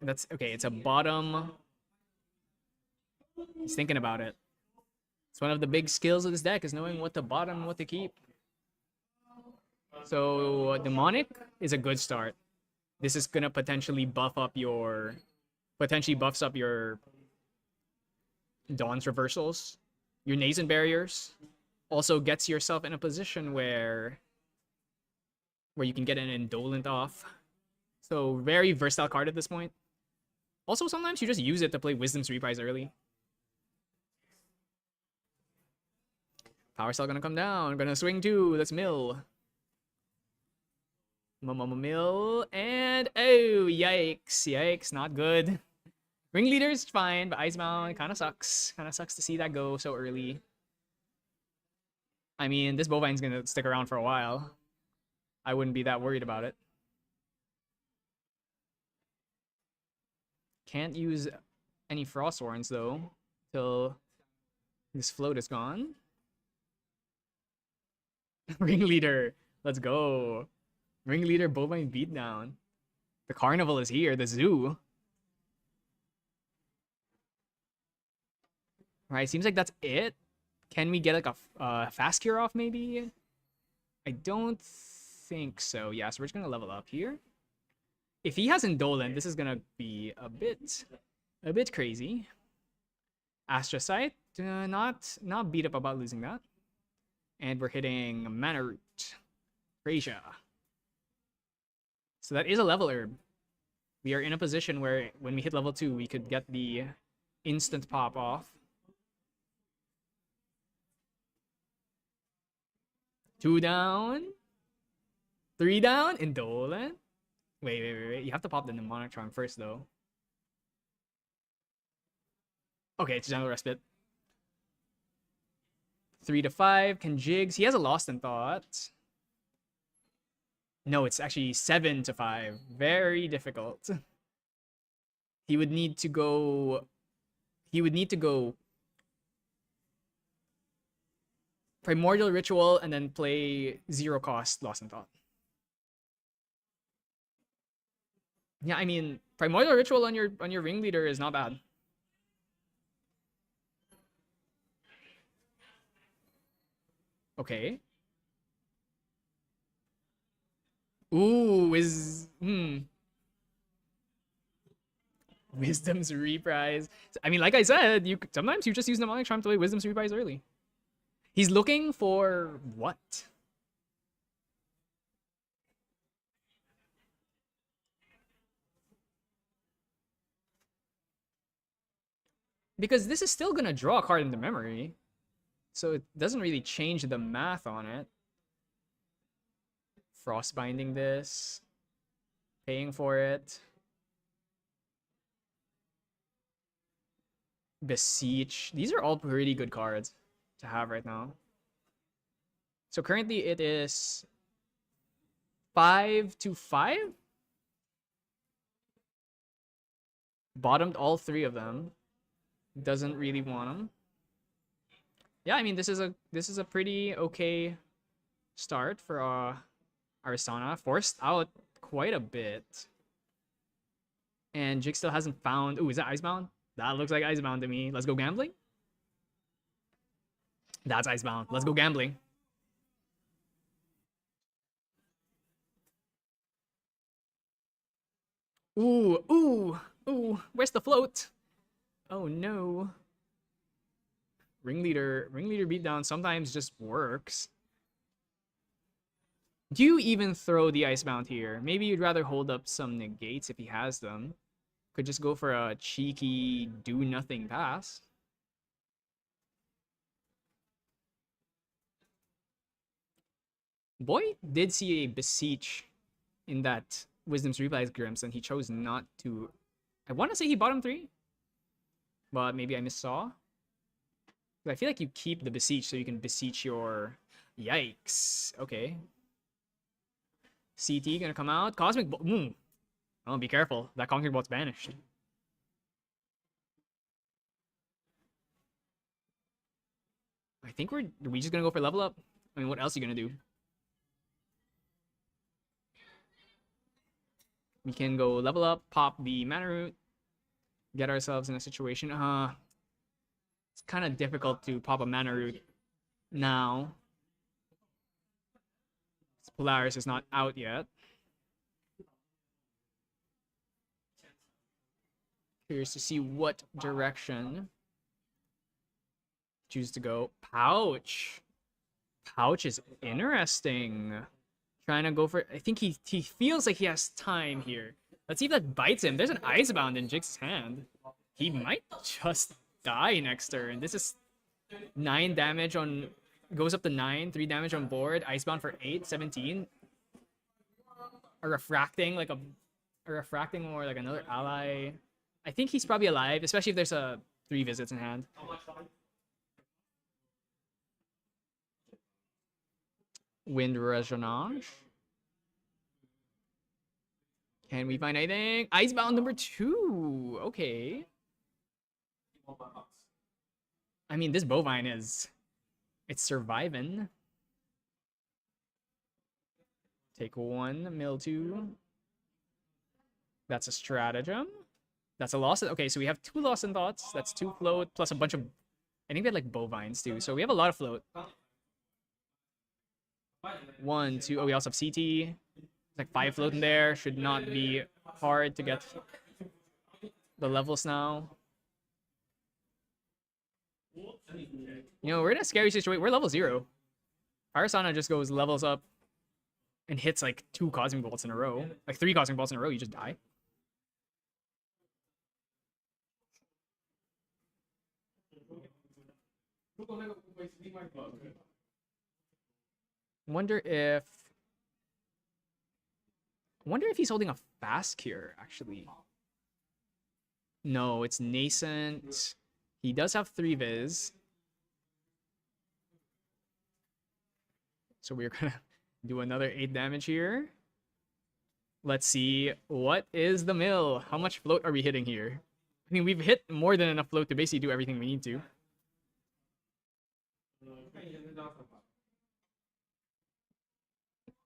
That's okay, it's a bottom. He's thinking about it. It's one of the big skills of this deck is knowing what to bottom and what to keep. So demonic is a good start. This is gonna potentially buffs up your Dawn's reversals, your nascent barriers. Also gets yourself in a position where you can get an indolent off. So very versatile card at this point. Also, sometimes you just use it to play Wisdom's Reprise early. Power Cell gonna come down. Gonna swing 2. Let's mill. Mill. And oh, yikes. Yikes. Not good. Ringleader's fine, but Icebound kind of sucks. Kind of sucks to see that go so early. I mean, this bovine's gonna stick around for a while. I wouldn't be that worried about it. Can't use any Frosthorns though till this float is gone. Ringleader, let's go. Ringleader bovine beatdown. The carnival is here, the zoo. Alright, seems like that's it. Can we get like a fast cure off maybe? I don't think so. Yeah, so we're just gonna level up here. If he has Indolent, this is gonna be a bit crazy. Astra Sight, not beat up about losing that. And we're hitting Mana Root. Frasia. So that is a level herb. We are in a position where when we hit level 2, we could get the instant pop off. 2 down. 3 down. Indolent. Wait. You have to pop the Mnemonic Charm first, though. Okay, it's General Respite. 3 to 5. Can Jigs. He has a Lost in Thought. No, it's actually 7 to 5. Very difficult. He would need to go Primordial Ritual and then play 0 cost Lost in Thought. Yeah, I mean, Primordial Ritual on your Ringleader is not bad. Okay. Ooh, Wisdom's Reprise. I mean, like I said, sometimes you just use Mnemonic Charm to play Wisdom's Reprise early. He's looking for what? Because this is still gonna draw a card into memory. So it doesn't really change the math on it. Frostbinding this. Paying for it. Beseech. These are all pretty good cards to have right now. So currently it is 5 to 5. Bottomed all 3 of them. Doesn't really want them. Yeah, I mean this is a pretty okay start for Arisana. Forced out quite a bit. And Jig still hasn't found. Ooh, is that Icebound? That looks like Icebound to me. Let's go gambling. That's Icebound. Let's go gambling. Ooh, ooh, ooh. Where's the float? Oh no. Ringleader beatdown sometimes just works. Do you even throw the Icebound here? Maybe you'd rather hold up some negates if he has them. Could just go for a cheeky do-nothing pass. Boy did see a Beseech in that Wisdom's Replies Grimps, and he chose not to. I want to say he bottom 3, but maybe I missaw. I feel like you keep the Beseech so you can Beseech your... Yikes. Okay. CT gonna come out. Cosmic Bolt. Oh, be careful. That Conquering Bolt's banished. I think are we just gonna go for level up? I mean, what else are you gonna do? We can go level up, pop the mana root, get ourselves in a situation. It's kind of difficult to pop a mana root now. Polaris is not out yet. Curious to see what direction choose to go. Pouch. Pouch is interesting. Trying to go for... I think he feels like he has time here. Let's see if that bites him. There's an Icebound in Jig's hand. He might just die next turn. This is 9 damage on... Goes up to 9, 3 damage on board. Icebound for 8, 17. A refracting, like a refracting or like another ally. I think he's probably alive, especially if there's a 3 visits in hand. Wind Resonance. Can we find anything? Icebound number 2. Okay. I mean, this bovine is... It's surviving. Take 1, mill 2. That's a stratagem. That's a loss. Okay, so we have 2 lost in thoughts. That's 2 float plus a bunch of... I think we had like bovines too. So we have a lot of float. 1, 2. Oh, we also have CT. It's like 5 float in there. Should not be hard to get the levels now. You know, we're in a scary situation. We're level 0. Parasana just goes levels up and hits like 2 Cosmic Bolts in a row. Like 3 Cosmic Bolts in a row, you just die. Wonder if he's holding a fast cure, actually. No, it's nascent. He does have 3 viz. So we're gonna do another 8 damage here. Let's see, what is the mill? How much float are we hitting here? I mean, we've hit more than enough float to basically do everything we need to.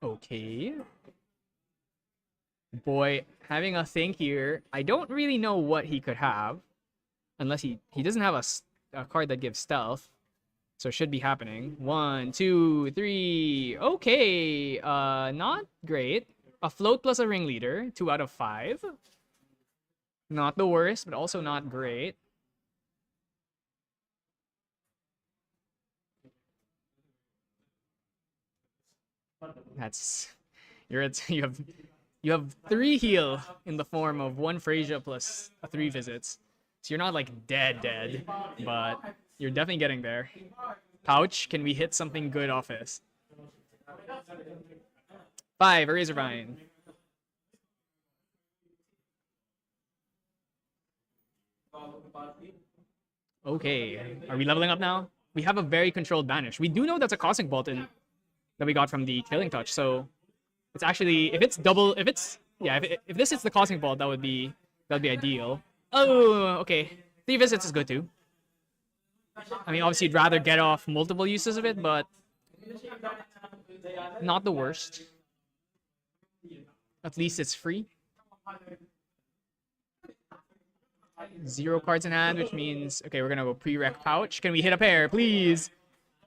Okay. Boy, having a think here. I don't really know what he could have. Unless he doesn't have a card that gives stealth. So it should be happening. 1, 2, 3. Okay. Not great. A float plus a ringleader. 2 out of 5. Not the worst, but also not great. That's you have 3 heal in the form of 1 Phrasia plus a 3 visits. So you're not like dead, but you're definitely getting there. Pouch, can we hit something good off this? 5, a Razorvine. Okay, are we leveling up now? We have a very controlled banish. We do know that's a Cosmic Bolt that we got from the Killing Touch, so it's actually, if it's double, if it's, yeah, if this hits the Cosmic Bolt, that would be ideal. Oh, okay. 3 visits is good too. I mean, obviously, you'd rather get off multiple uses of it, but not the worst. At least it's free. 0 cards in hand, which means, okay, we're gonna go pre-rec Pouch. Can we hit a pair, please?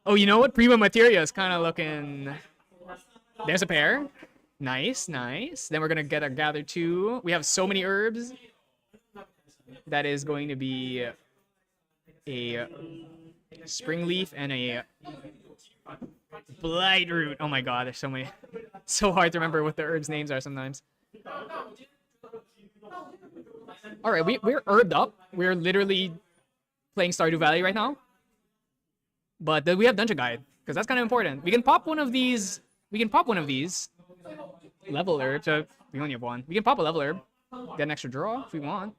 Oh, you know what? Prima Materia is kind of looking... There's a pair. Nice, nice. Then we're gonna get a gather 2. We have so many herbs. That is going to be a spring leaf and a blight root. Oh my god, there's so many. So hard to remember what the herbs names are sometimes. All right, we're herbed up. We're literally playing Stardew Valley right now. But we have Dungeon Guide because that's kind of important. We can pop one of these. We can pop one of these level herbs. So we only have one. We can pop a level herb, get an extra draw if we want.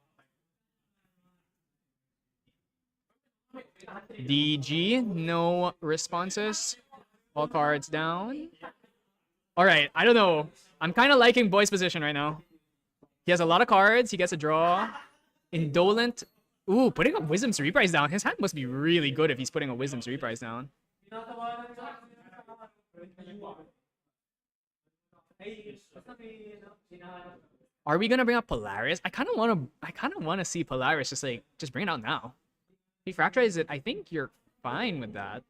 DG, no responses. All cards down. All right, I don't know. I'm kind of liking Boy's position right now. He has a lot of cards. He gets a draw. Indolent. Ooh, putting a Wisdom's Reprise down. His hand must be really good if he's putting a Wisdom's Reprise down. Are we gonna bring up Polaris? I kind of want to see Polaris just bring it out now. If he Fractalize it, I think you're fine with that.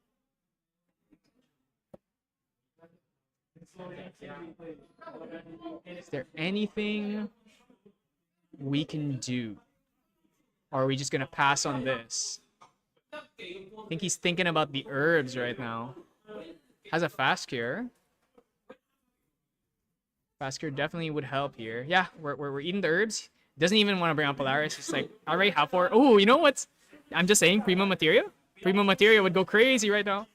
Is there anything we can do? Or are we just gonna pass on this? I think he's thinking about the herbs right now. Has a fast cure. Fast cure definitely would help here. Yeah, we're eating the herbs. Doesn't even want to bring up Polaris. He's like, I already have 4. Oh, you know what's? I'm just saying, Primo Materia. Primo Materia would go crazy right now.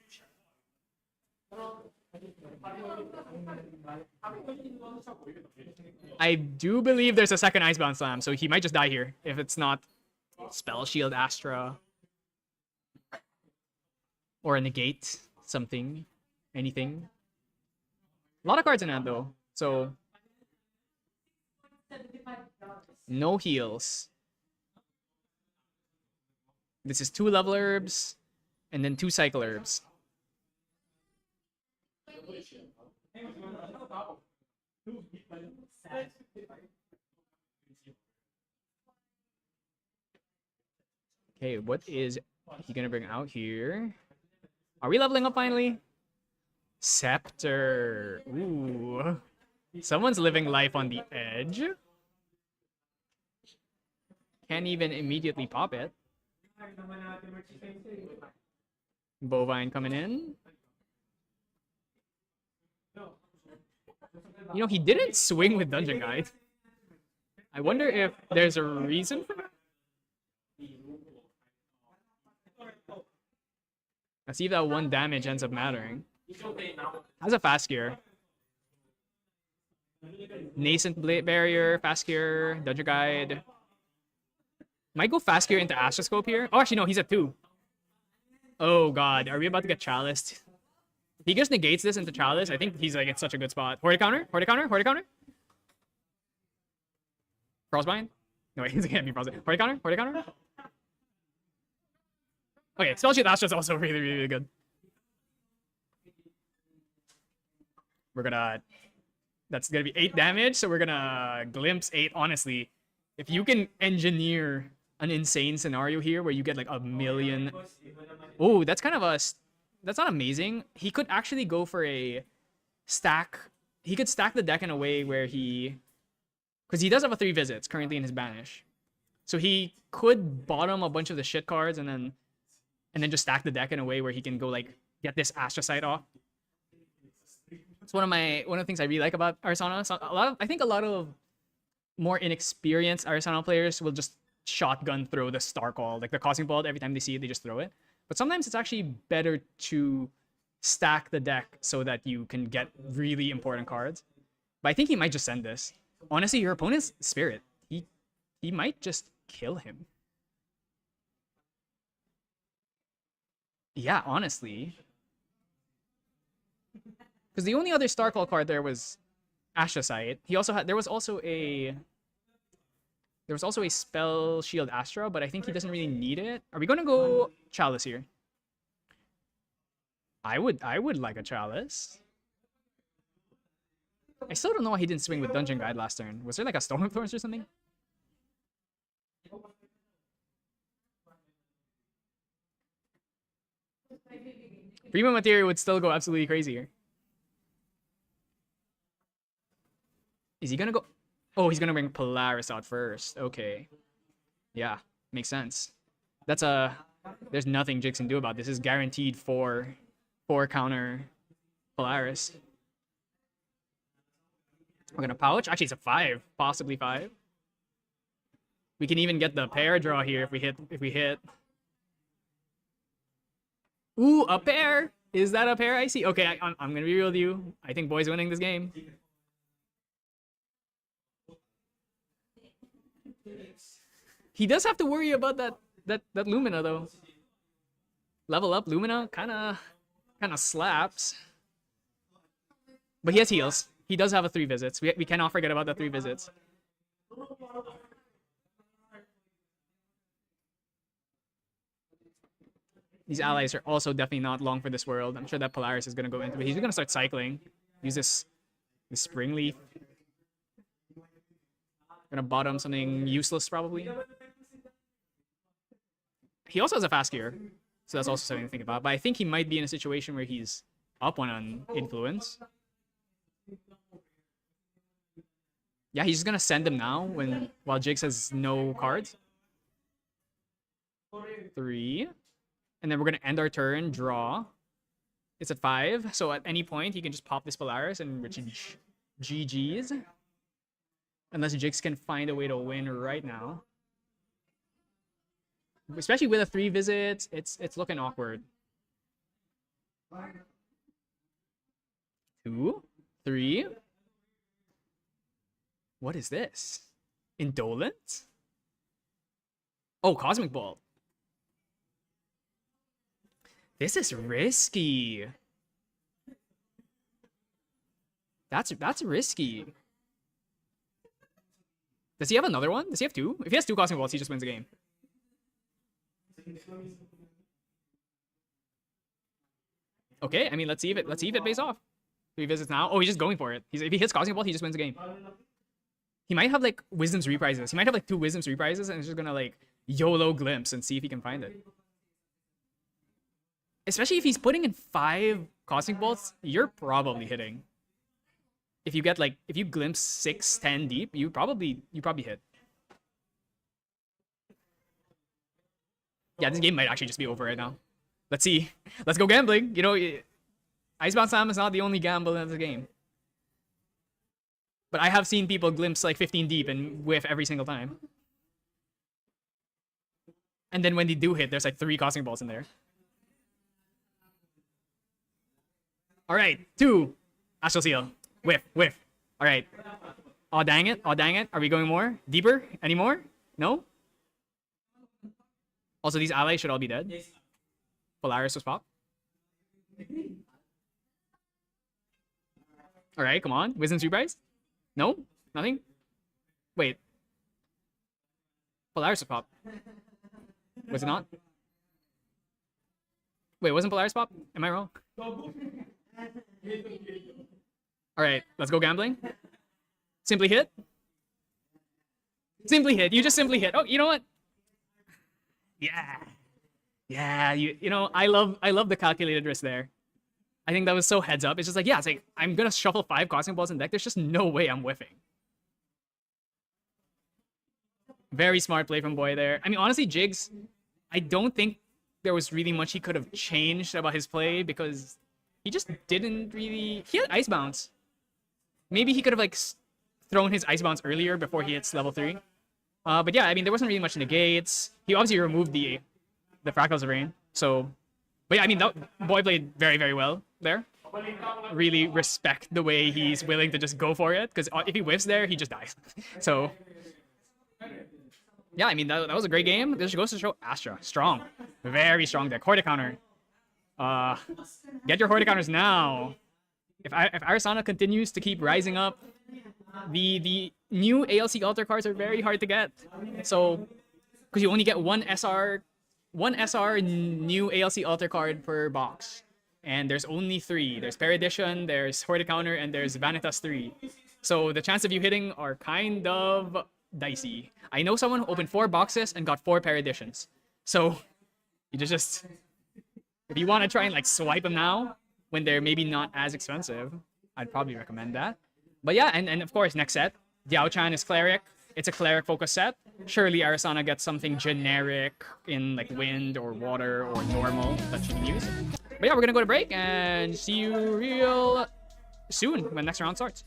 I do believe there's a second Icebound Slam, so he might just die here if it's not Spell Shield Astra or a negate something, anything. A lot of cards in hand though, so no heals. This is 2 level herbs and then 2 cycle herbs. Okay, what is he gonna bring out here? Are we leveling up finally? Scepter. Ooh. Someone's living life on the edge. Can't even immediately pop it. Bovine coming in. You know, he didn't swing with Dungeon Guide. I wonder if there's a reason for that. Let's see if that 1 damage ends up mattering. Has a fast gear. Nascent Blade Barrier, fast gear, Dungeon Guide. Might go fast gear into Astroscope here. Oh, actually, no, he's at 2. Oh, God. Are we about to get chaliced? If he just negates this into Chalice, I think he's like in such a good spot. Horde counter? Horde counter? Horde counter? Frostbind? No, wait, he can't be Frostbind. Horde counter? Horde counter? Okay, Spell Shield Astra is also really, really good. We're gonna... That's gonna be 8 damage, so we're gonna Glimpse 8, honestly. If you can engineer an insane scenario here where you get like 1,000,000... Oh, that's kind of a... That's not amazing. He could actually go for a stack. He could stack the deck in a way where he... Because he does have a 3 visits currently in his banish. So he could bottom a bunch of the shit cards and then just stack the deck in a way where he can go like get this Astrocyte off. It's one of the things I really like about Arsana. So I think a lot of more inexperienced Arsana players will just shotgun throw the Star Call, like the Cosmic Bolt. Every time they see it, they just throw it. But sometimes it's actually better to stack the deck so that you can get really important cards. But I think he might just send this. Honestly, your opponent's Spirit. He might just kill him. Yeah, honestly. Because the only other Star Call card there was Astrocyte. He also had there was also a Spell Shield Astra, but I think he doesn't really need it. Are we gonna go Chalice here? I would like a Chalice. I still don't know why he didn't swing with Dungeon Guide last turn. Was there like a Storm of Thorns or something? Primo Materia would still go absolutely crazy here. Is he gonna go? Oh, he's gonna bring Polaris out first. Okay. Yeah, makes sense. That's a... There's nothing Jigs can do about this. This is guaranteed four counter Polaris. We're gonna pouch. Actually, it's a 5, possibly 5. We can even get the pair draw here if we hit. Ooh, a pair. Is that a pair I see? Okay, I'm gonna be real with you. I think boy's winning this game. He does have to worry about that Lumina though. Level up Lumina kinda slaps. But he has heals. He does have a 3 visits. We cannot forget about the 3 visits. These allies are also definitely not long for this world. I'm sure that Polaris is gonna go into it. He's gonna start cycling. Use this Spring Leaf. Gonna bottom something useless probably. He also has a fast gear, so that's also something to think about. But I think he might be in a situation where he's up 1 on influence. Yeah, he's just gonna send him now while Jigs has no cards. 3. And then we're gonna end our turn, draw. It's at 5, so at any point he can just pop this Polaris and GG's. Unless Jigs can find a way to win right now. Especially with a 3 visits, it's looking awkward. 2, 3. What is this? Indolent? Oh, Cosmic Bolt. This is risky. That's risky. Does he have another one? Does he have 2? If he has 2 Cosmic Bolts, he just wins the game. Okay, I mean, let's see if it pays off. 3 visits now. Oh, he's just going for it. If he hits Cosmic Bolt, he just wins the game. He might have like Wisdom's Reprises. He might have like 2 Wisdom's Reprises and he's just gonna like YOLO glimpse and see if he can find it. Especially if he's putting in 5 Cosmic Bolts, you're probably hitting. If you glimpse 6, 10 deep, you probably hit. Yeah, this game might actually just be over right now. Let's see. Let's go gambling. You know, Icebound Sam is not the only gamble in the game. But I have seen people glimpse like 15 deep and whiff every single time. And then when they do hit, there's like 3 Cosmic Balls in there. Alright, 2. Astral Seal. Whiff, whiff. Alright. Aw dang it, aw dang it. Are we going more? Deeper? Any more? No? Also, these allies should all be dead. Polaris was popped. Alright, come on. Wisdom's Reprise? No? Nothing? Wait. Polaris was popped. Was it not? Wait, wasn't Polaris popped? Am I wrong? Alright, let's go gambling. Simply hit. Simply hit. You just simply hit. Oh, you know what? Yeah. Yeah, you know, I love the calculated risk there. I think that was so heads up. It's just like, yeah, it's like, I'm gonna shuffle 5 Cosmic Balls in deck. There's just no way I'm whiffing. Very smart play from Boy there. I mean, honestly, Jigs, I don't think there was really much he could have changed about his play because he just didn't really... He had Ice Bounce. Maybe he could have, like, thrown his Ice Bounce earlier before he hits level 3. But yeah, I mean, there wasn't really much negates. He obviously removed the Fractals of Rain. So, but yeah, I mean, Boy played very, very well there. Really respect the way he's willing to just go for it, because if he whiffs there, he just dies. So, yeah, I mean, that was a great game. This goes to show Astra. Strong. Very strong deck. Horde counter. Get your Horde counters now. If Arisana continues to keep rising up, the new ALC altar cards are very hard to get. So, because you only get one SR new ALC altar card per box. And there's only 3. There's Peredition, there's Horde Counter, and there's Vanitas 3. So the chance of you hitting are kind of dicey. I know someone who opened 4 boxes and got 4 Pereditions. So you just if you want to try and like swipe them now when they're maybe not as expensive, I'd probably recommend that. But yeah, and of course, next set, Diao-chan is Cleric. It's a Cleric focus set. Surely Arasana gets something generic in like Wind or Water or Normal that she can use. But yeah, we're gonna go to break and see you real soon when next round starts.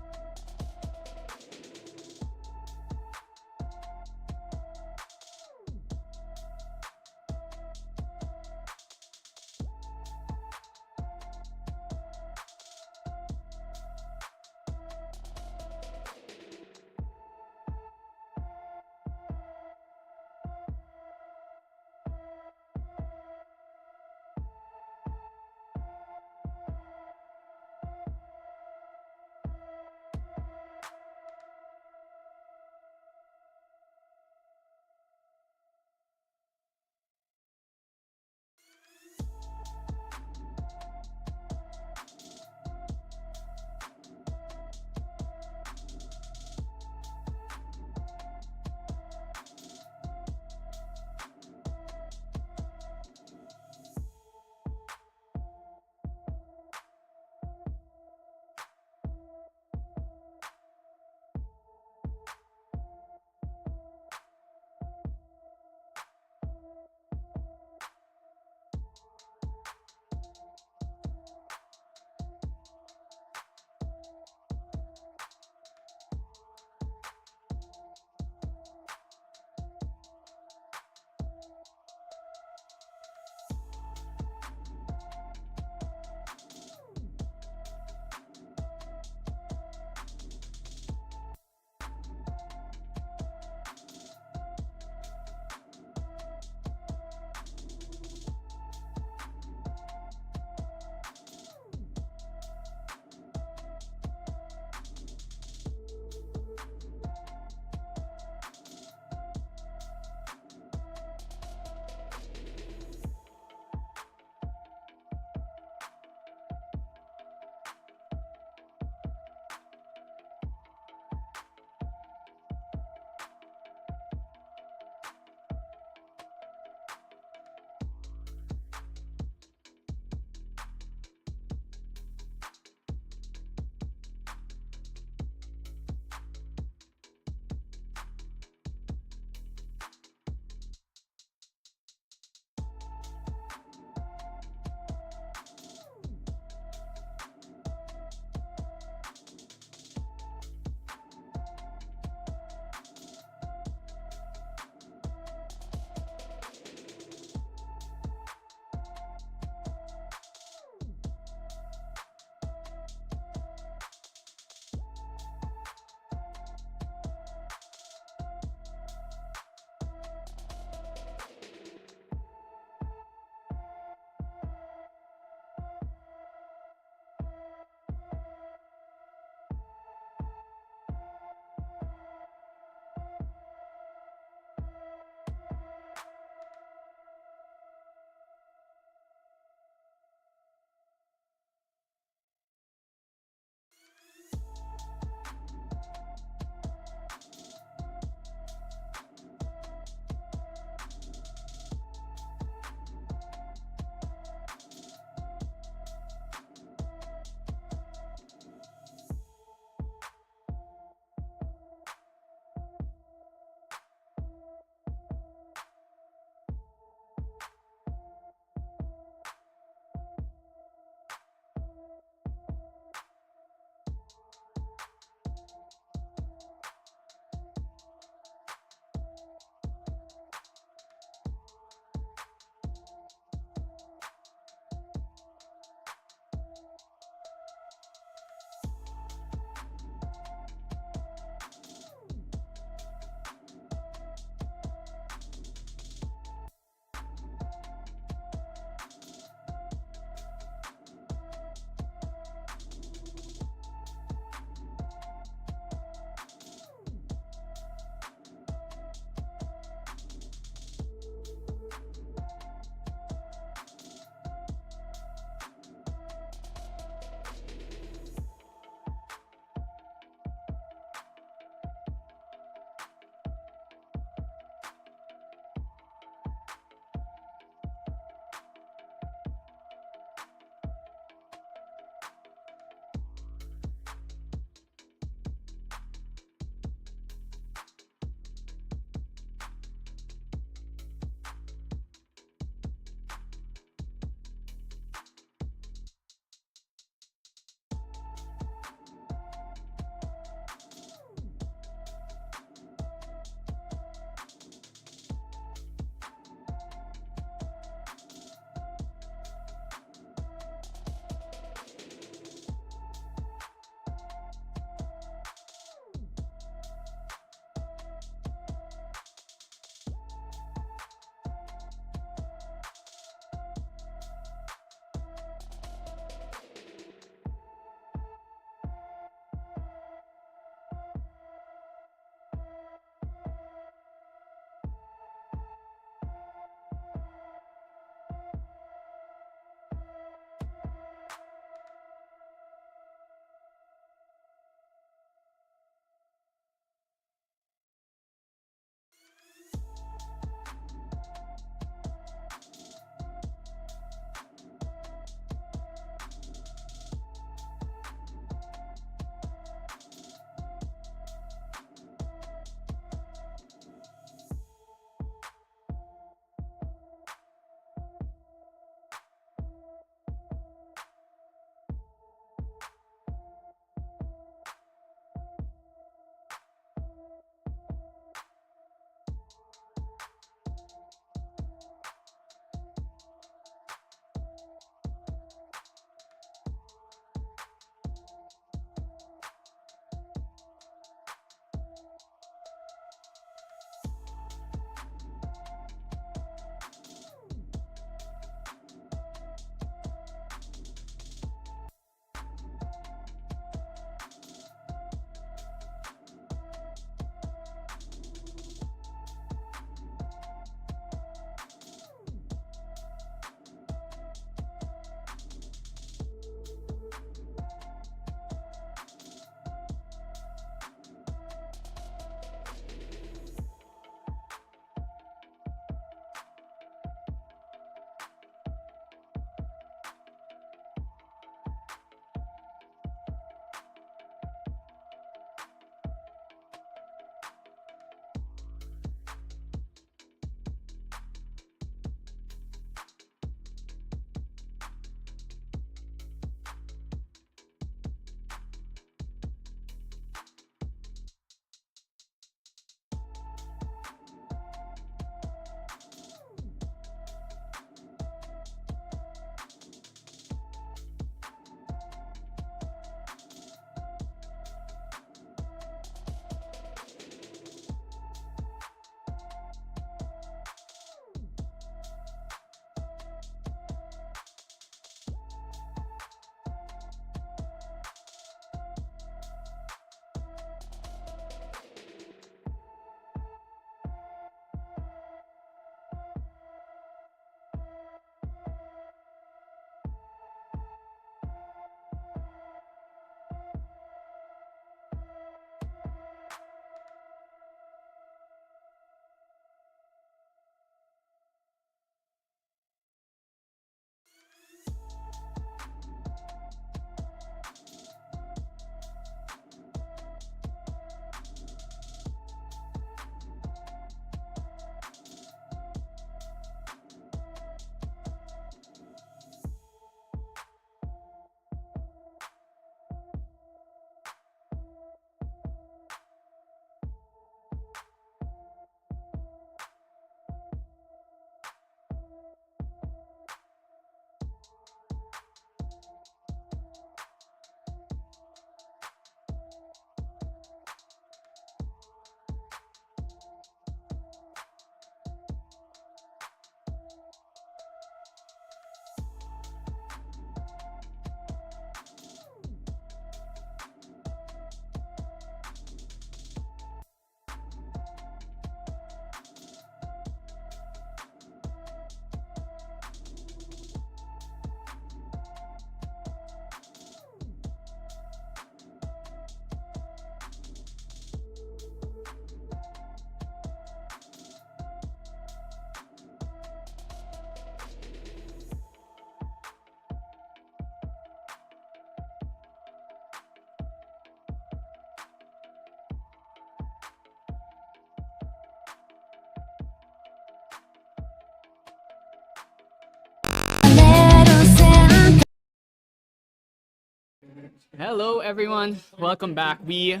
Hello, everyone. Welcome back. We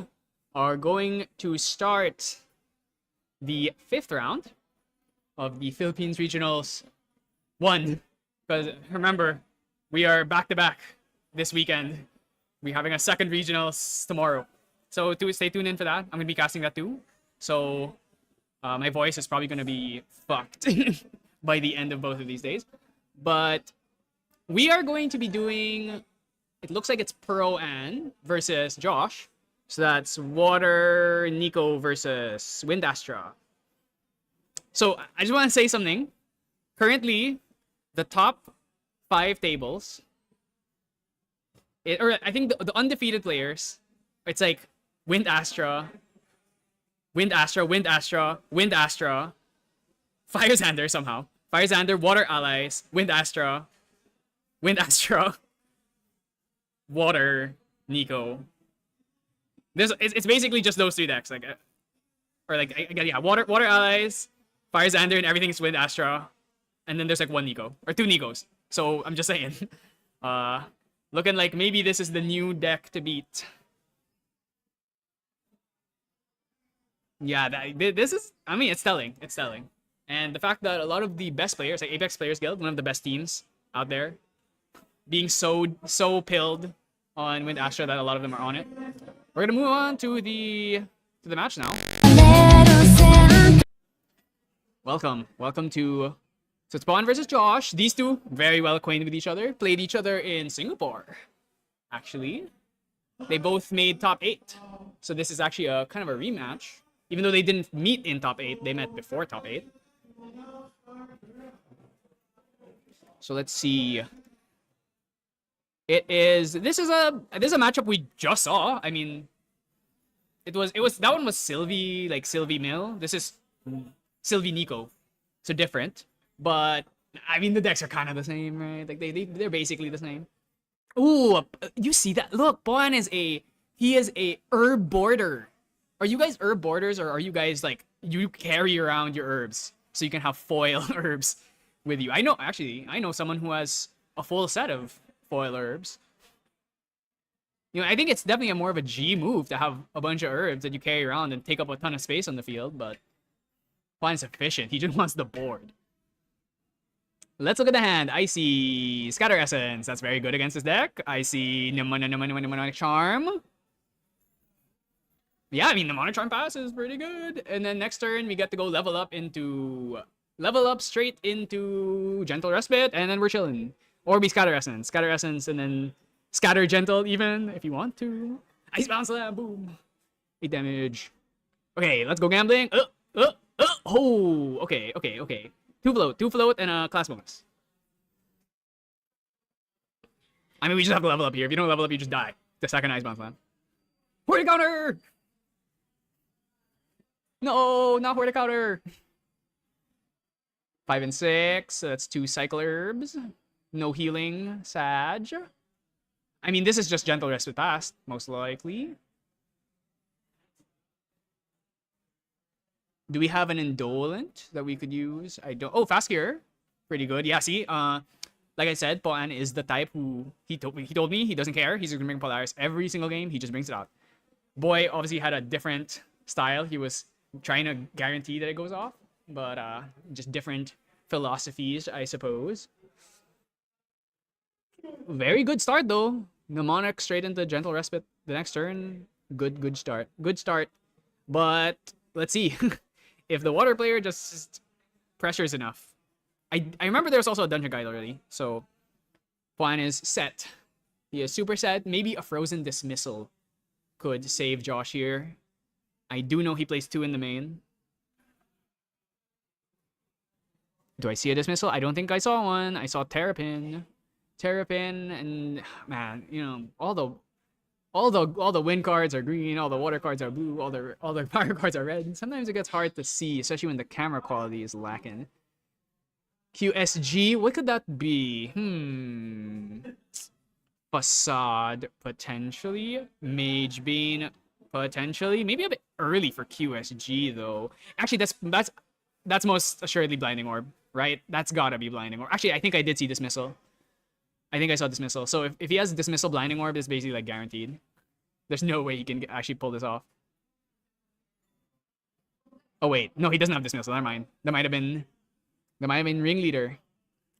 are going to start the 5th round of the Philippines Regionals 1. Because remember, we are back-to-back this weekend. We're having a second regionals tomorrow. So stay tuned in for that. I'm going to be casting that too. So my voice is probably going to be fucked by the end of both of these days. But we are going to be doing... It looks like it's Pro Ann versus Josh. So that's Water Nico versus Wind Astra. So I just want to say something. Currently, the top 5 tables, or I think the undefeated players, it's like Wind Astra, Wind Astra, Wind Astra, Wind Astra, Fire Xander somehow, Fire Xander, Water Allies, Wind Astra, Wind Astra, Water Nico. It's basically just those 3 decks, like, or like yeah, Water Allies, Fire Xander, and everything is Wind Astra, and then there's like 1 Nico or 2 Nicos. So I'm just saying, looking like maybe this is the new deck to beat. Yeah, this is. I mean, it's telling. It's telling, and the fact that a lot of the best players, like Apex Players Guild, one of the best teams out there, being so pilled on Wind Astra that a lot of them are on it. We're gonna move on to the match now. Welcome to. So it's Spawn versus Josh. These two very well acquainted with each other. Played each other in Singapore. Actually, they both made top 8. So this is actually a kind of a rematch. Even though they didn't meet in top 8, they met before top 8. So let's see. This is a matchup we just saw. I mean, it was that one was Sylvie, like Sylvie Mill. This is Sylvie Nico. So different. But I mean the decks are kind of the same, right? Like they're basically the same. Ooh, you see that? Look, Boan is a herb border. Are you guys herb borders, or are you guys like you carry around your herbs so you can have foil herbs with you? I know someone who has a full set of foil herbs. You know, I think it's definitely more of a G move to have a bunch of herbs that you carry around and take up a ton of space on the field, but Boan's efficient. He just wants the board. Let's look at the hand. I see Scatter Essence. That's very good against this deck. I see Mnemonic Charm. Yeah, I mean, Mnemonic Charm pass is pretty good. And then next turn, we get to go level up straight into Gentle Respite, and then we're chilling. Or be Scatter Essence, and then Scatter Gentle even, if you want to. Ice Bounce Slam, boom. 8 damage. Okay, let's go gambling. Oh, okay. 2 float, and a class bonus. I mean, we just have to level up here. If you don't level up, you just die. The second Ice Bounce Slam. Where the counter? No, not where the counter. 5 and 6. So that's 2 Cycle Herbs. No healing, Sag. I mean, this is just Gentle Respite Pass, most likely. Do we have an Indolent that we could use? I don't. Oh, Fast Cure. Pretty good. Yeah, see? Like I said, Poan is the type who... He told me he doesn't care. He's going to bring Polaris every single game. He just brings it out. Boy obviously had a different style. He was trying to guarantee that it goes off. But just different philosophies, I suppose. Very good start, though. Mnemonic straight into Gentle Respite the next turn. Good start. Good start. But let's see. If the water player just pressures enough. I remember there was also a Dungeon Guide already. So, Juan is set. He is super set. Maybe a Frozen Dismissal could save Josh here. I do know he plays 2 in the main. Do I see a Dismissal? I don't think I saw one. I saw Terrapin, and man, you know, all the wind cards are green, all the water cards are blue, all the fire cards are red. And sometimes it gets hard to see, especially when the camera quality is lacking. QSG, what could that be? Facade, potentially. Mage Bean, potentially. Maybe a bit early for QSG though. Actually, that's most assuredly Blinding Orb, right? That's gotta be Blinding Orb. Actually, I think I did see Dismissal. I think I saw dismissal. So if he has dismissal blinding orb, it's basically like guaranteed. There's no way he can actually pull this off. Oh wait, no, he doesn't have dismissal. Never mind. That might have been ringleader.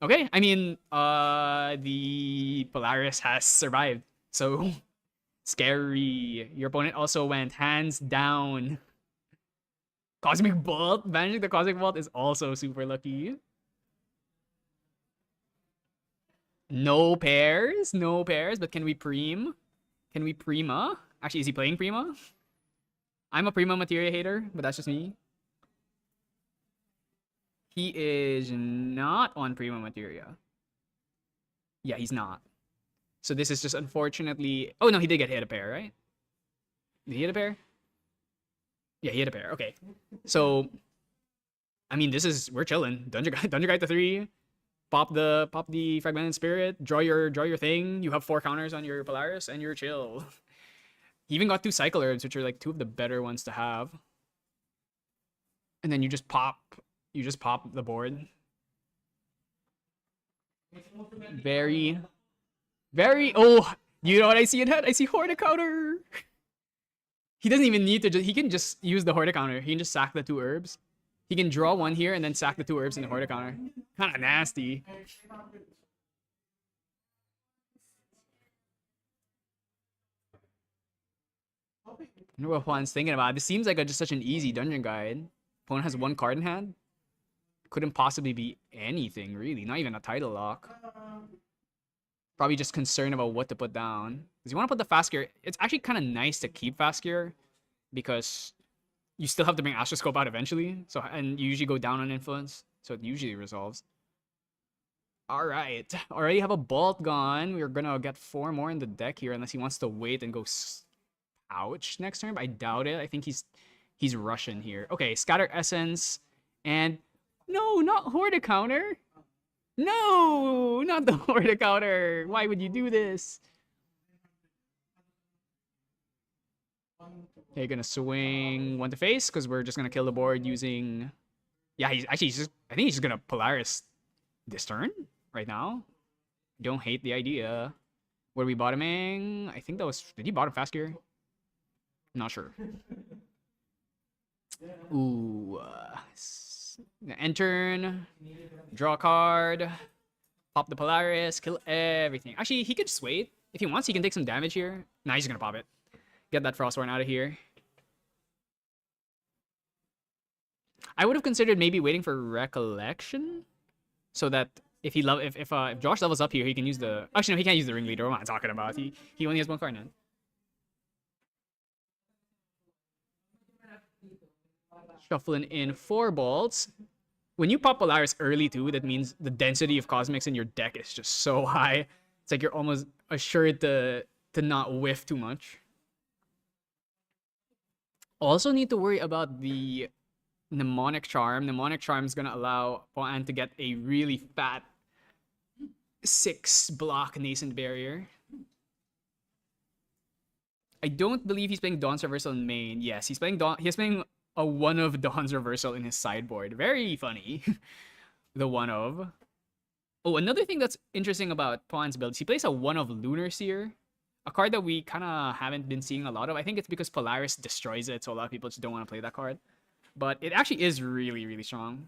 Okay, I mean, the Polaris has survived. So scary. Your opponent also went hands down. Cosmic Bolt. Banishing the Cosmic Bolt is also super lucky. No pairs, but can we preem? Can we Prima? Actually, is he playing Prima? I'm a Prima Materia hater, but that's just me. He is not on Prima Materia. Yeah, he's not. So this is just unfortunately... Oh, no, he did get hit a pair, right? Did he hit a pair? Yeah, he hit a pair. Okay. So, I mean, this is... We're chilling. Dungeon Guide to 3. Pop the Fragmented Spirit. Draw your thing. You have 4 counters on your Polaris, and you're chill. He even got 2 Cycle Herbs, which are like 2 of the better ones to have. And then you just pop the board. Very... Oh, you know what I see in head? I see Horticounter. He doesn't even need to he can just use the Horticounter. He can just sack the 2 herbs. He can draw 1 here and then sack the 2 herbs in the Horticounter. Kind of nasty. I wonder what Juan's thinking about. This seems like just such an easy dungeon guide. Opponent has 1 card in hand. Couldn't possibly be anything, really. Not even a title lock. Probably just concerned about what to put down. Because you want to put the fast gear. It's actually kind of nice to keep fast gear. Because you still have to bring Astra Scope out eventually. So, and you usually go down on influence. So it usually resolves. Alright. Already have a Bolt gone. We're going to get 4 more in the deck here. Unless he wants to wait and go Ouch next turn. But I doubt it. I think he's Russian here. Okay, Scatter Essence. And... No, not Horticounter. No, not the Horticounter. Why would you do this? Okay, gonna swing 1 to face because we're just gonna kill the board using. Yeah, he's just. I think he's just gonna Polaris this turn right now. Don't hate the idea. What are we bottoming? I think that was. Did he bottom fast gear? Not sure. Ooh. End turn, draw a card, pop the Polaris, kill everything. Actually, he could just wait. If he wants, he can take some damage here. Nah, he's just gonna pop it. Get that Frostborn out of here. I would have considered maybe waiting for Recollection, so that if Josh levels up here, he can use the. Actually, no, he can't use the Ringleader. What am I talking about? He only has 1 card now. Shuffling in 4 bolts. When you pop Polaris early too, that means the density of Cosmics in your deck is just so high. It's like you're almost assured to not whiff too much. Also need to worry about the Mnemonic Charm. Mnemonic Charm is going to allow Poan to get a really fat 6 block Nascent Barrier. I don't believe he's playing Dawn's Reversal in main. Yes, he's playing a 1 of Dawn's Reversal in his sideboard. Very funny. The 1 of. Oh, another thing that's interesting about Poan's build is he plays a 1 of Lunar Seer. A card that we kind of haven't been seeing a lot of. I think it's because Polaris destroys it, so a lot of people just don't want to play that card. But it actually is really, really strong.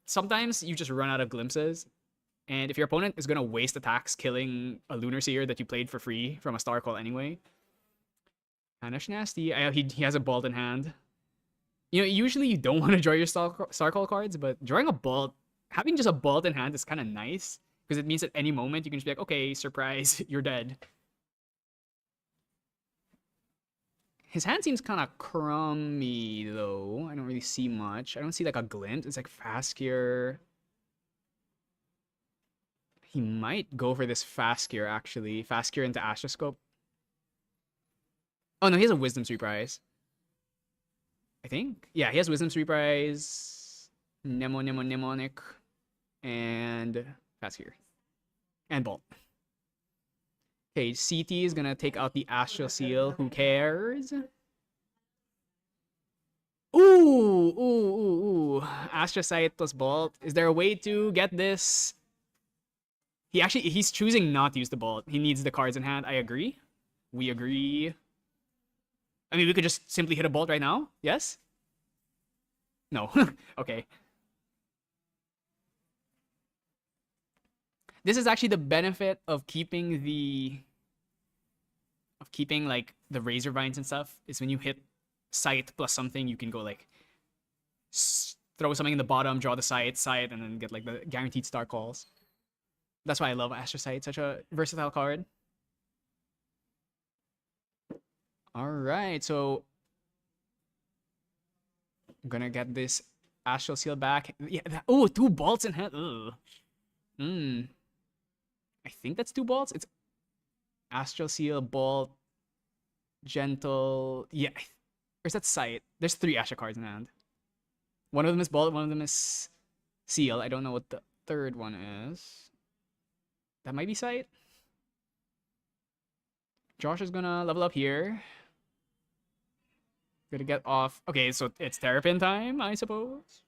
Sometimes you just run out of glimpses. And if your opponent is going to waste attacks killing a Lunar Seer that you played for free from a Star Call anyway. Kind of nasty. He has a Bolt in hand. You know, usually you don't want to draw your Star Call cards, but drawing a Bolt, having just a Bolt in hand is kind of nice. Because it means at any moment you can just be like, okay, surprise, you're dead. His hand seems kind of crummy, though. I don't really see much. I don't see like a glint. It's like fast gear. He might go for this fast gear, actually. Fast gear into Astra Scope. Oh, no, he has a Wisdom Surprise. I think. Yeah, he has Wisdom Surprise, Mnemonic, and fast gear. And Bolt. Okay, CT is gonna take out the Astral Seal. Who cares? Ooh. Astrocyte plus Bolt. Is there a way to get this? He's choosing not to use the bolt. He needs the cards in hand. I agree. We agree. I mean, we could just simply hit a bolt right now. Yes? No. Okay. This is actually the benefit of keeping like the Razer vines and stuff, is when you hit sight plus something, you can go like throw something in the bottom, draw the sight, and then get like the guaranteed star calls. That's why I love Astra Sight, such a versatile card. Alright, so I'm gonna get this Astral Seal back. Yeah, oh, 2 bolts in hand. Ugh. I think that's 2 bolts. It's Astral Seal, Bolt, Gentle. Yeah. Or is that Sight? There's 3 Astra cards in hand. One of them is Bolt, one of them is Seal. I don't know what the third one is. That might be Sight. Josh is gonna level up here. Gonna get off. Okay, so it's Terrapin time, I suppose.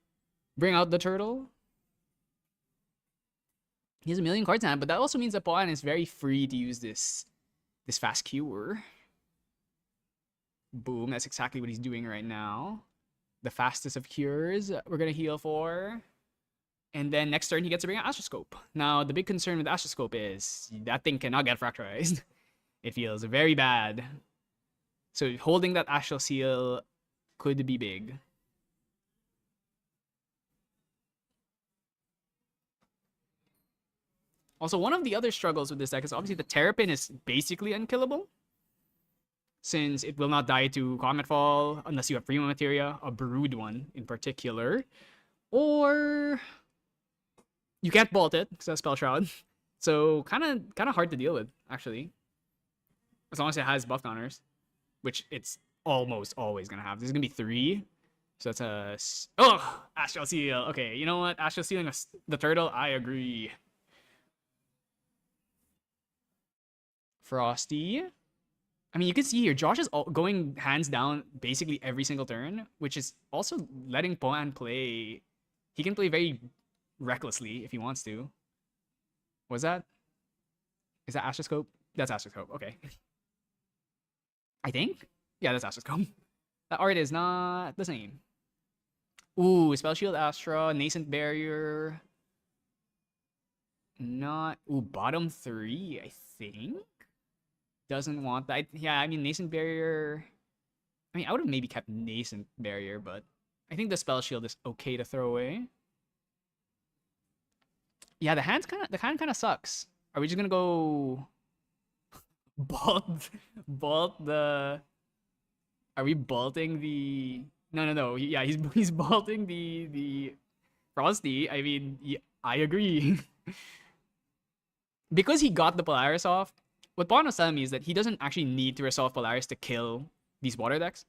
Bring out the turtle. He has a million cards in hand, but that also means that Poan is very free to use this fast cure. Boom, that's exactly what he's doing right now. The fastest of cures we're gonna heal for. And then next turn he gets to bring out Astroscope. Now the big concern with Astroscope is that thing cannot get fracturized. It feels very bad. So holding that Astral Seal could be big. Also, one of the other struggles with this deck is obviously the Terrapin is basically unkillable, since it will not die to Comet Fall unless you have Prima Materia, a Brood one in particular. Or you can't bolt it because that's Spell Shroud. So kind of hard to deal with, actually. As long as it has buff counters, which it's almost always gonna have. This is gonna be 3. So that's a Astral Seal. Okay, you know what? Astral Sealing the turtle, I agree. Frosty. I mean, you can see here, Josh is going hands down basically every single turn, which is also letting Poan play. He can play very recklessly if he wants to. Was that? Is that Astroscope? That's Astroscope. Okay. I think? Yeah, that's Astroscope. That art is not the same. Ooh, Spell Shield Astra, Nascent Barrier. Not. Ooh, bottom 3, I think. Doesn't want that. Yeah, I mean, Nascent Barrier. I mean, I would have maybe kept Nascent Barrier, but I think the Spell Shield is okay to throw away. Yeah, the hand kind of sucks. Are we just gonna go bolt the? Are we bolting the? No. Yeah, he's bolting the Frosty. I mean, yeah, I agree. Because he got the Polaris off, what Bon was telling me is that he doesn't actually need to resolve Polaris to kill these water decks.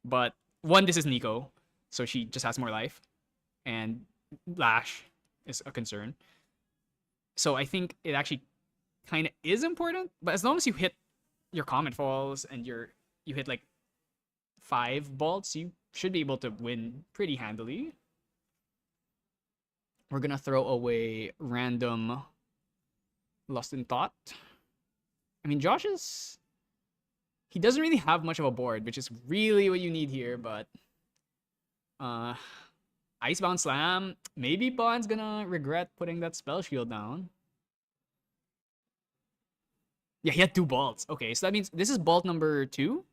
But one, this is Nico, so she just has more life, and Lash is a concern. So I think it actually kind of is important. But as long as you hit your Comet Falls and you hit like 5 bolts, you should be able to win pretty handily. We're gonna throw away random Lost in Thought. I mean, he doesn't really have much of a board, which is really what you need here, but Icebound Slam, maybe Bond's gonna regret putting that Spell Shield down. Yeah, he had 2 bolts. Okay, so that means this is bolt number 2,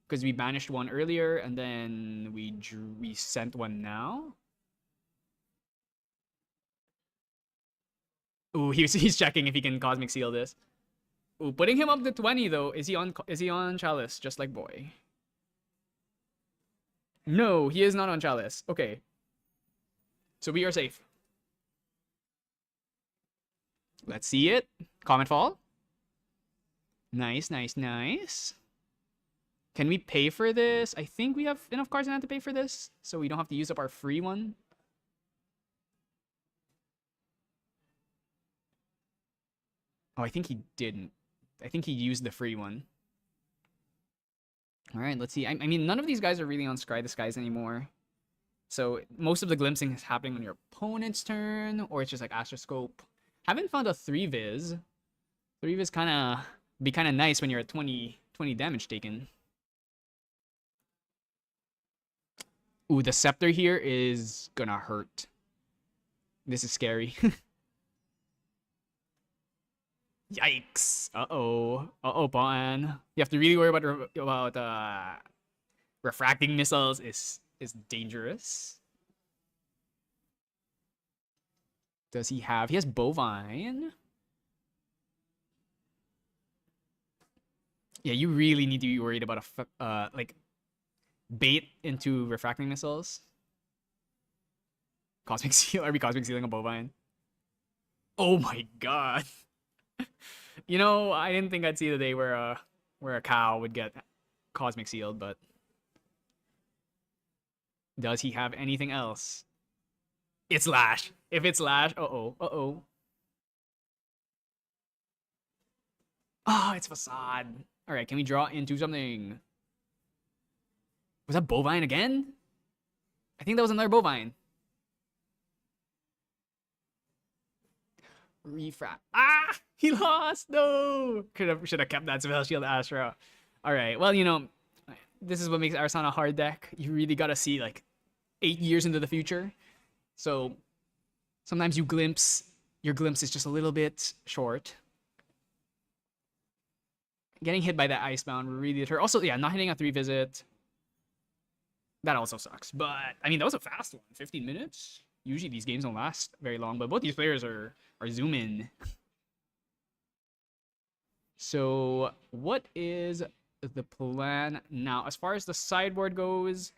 because we banished one earlier, and then we sent one now. Ooh, he's checking if he can Cosmic Seal this. Ooh, putting him up to 20 though. Is he on Chalice just like Boy? No, he is not on Chalice. Okay. So we are safe. Let's see it. Comet Fall. Nice. Can we pay for this? I think we have enough cards in hand to pay for this, so we don't have to use up our free one. Oh, I think he didn't. I think he used the free one. All right, let's see. I mean, none of these guys are really on Scry the Skies anymore. So most of the glimpsing is happening on your opponent's turn, or it's just like Astroscope. Haven't found a 3-vis. 3-vis be kind of nice when you're at 20 damage taken. Ooh, the scepter here is gonna hurt. This is scary. Yikes. Uh-oh. Uh-oh, Paan. You have to really worry about refracting missiles is dangerous. Does he have? He has bovine. Yeah, you really need to be worried about like bait into refracting missiles. Cosmic seal. Are we cosmic sealing a bovine? Oh my god. You know, I didn't think I'd see the day where a cow would get cosmic sealed, but does he have anything else? It's Lash. If it's Lash, uh-oh, uh-oh. Oh, it's Facade. All right, can we draw into something? Was that bovine again? I think that was another bovine. Refract. Ah, he lost. No, should have kept that spell shield Astra. All right. Well, you know, this is what makes Arsana a hard deck. You really gotta see like 8 years into the future. So sometimes your glimpse is just a little bit short. Getting hit by that Icebound really deter. Also, yeah, not hitting a 3-visit. That also sucks. But I mean, that was a fast one. 15 minutes. Usually these games don't last very long, but both these players are zooming. So what is the plan now? As far as the sideboard goes,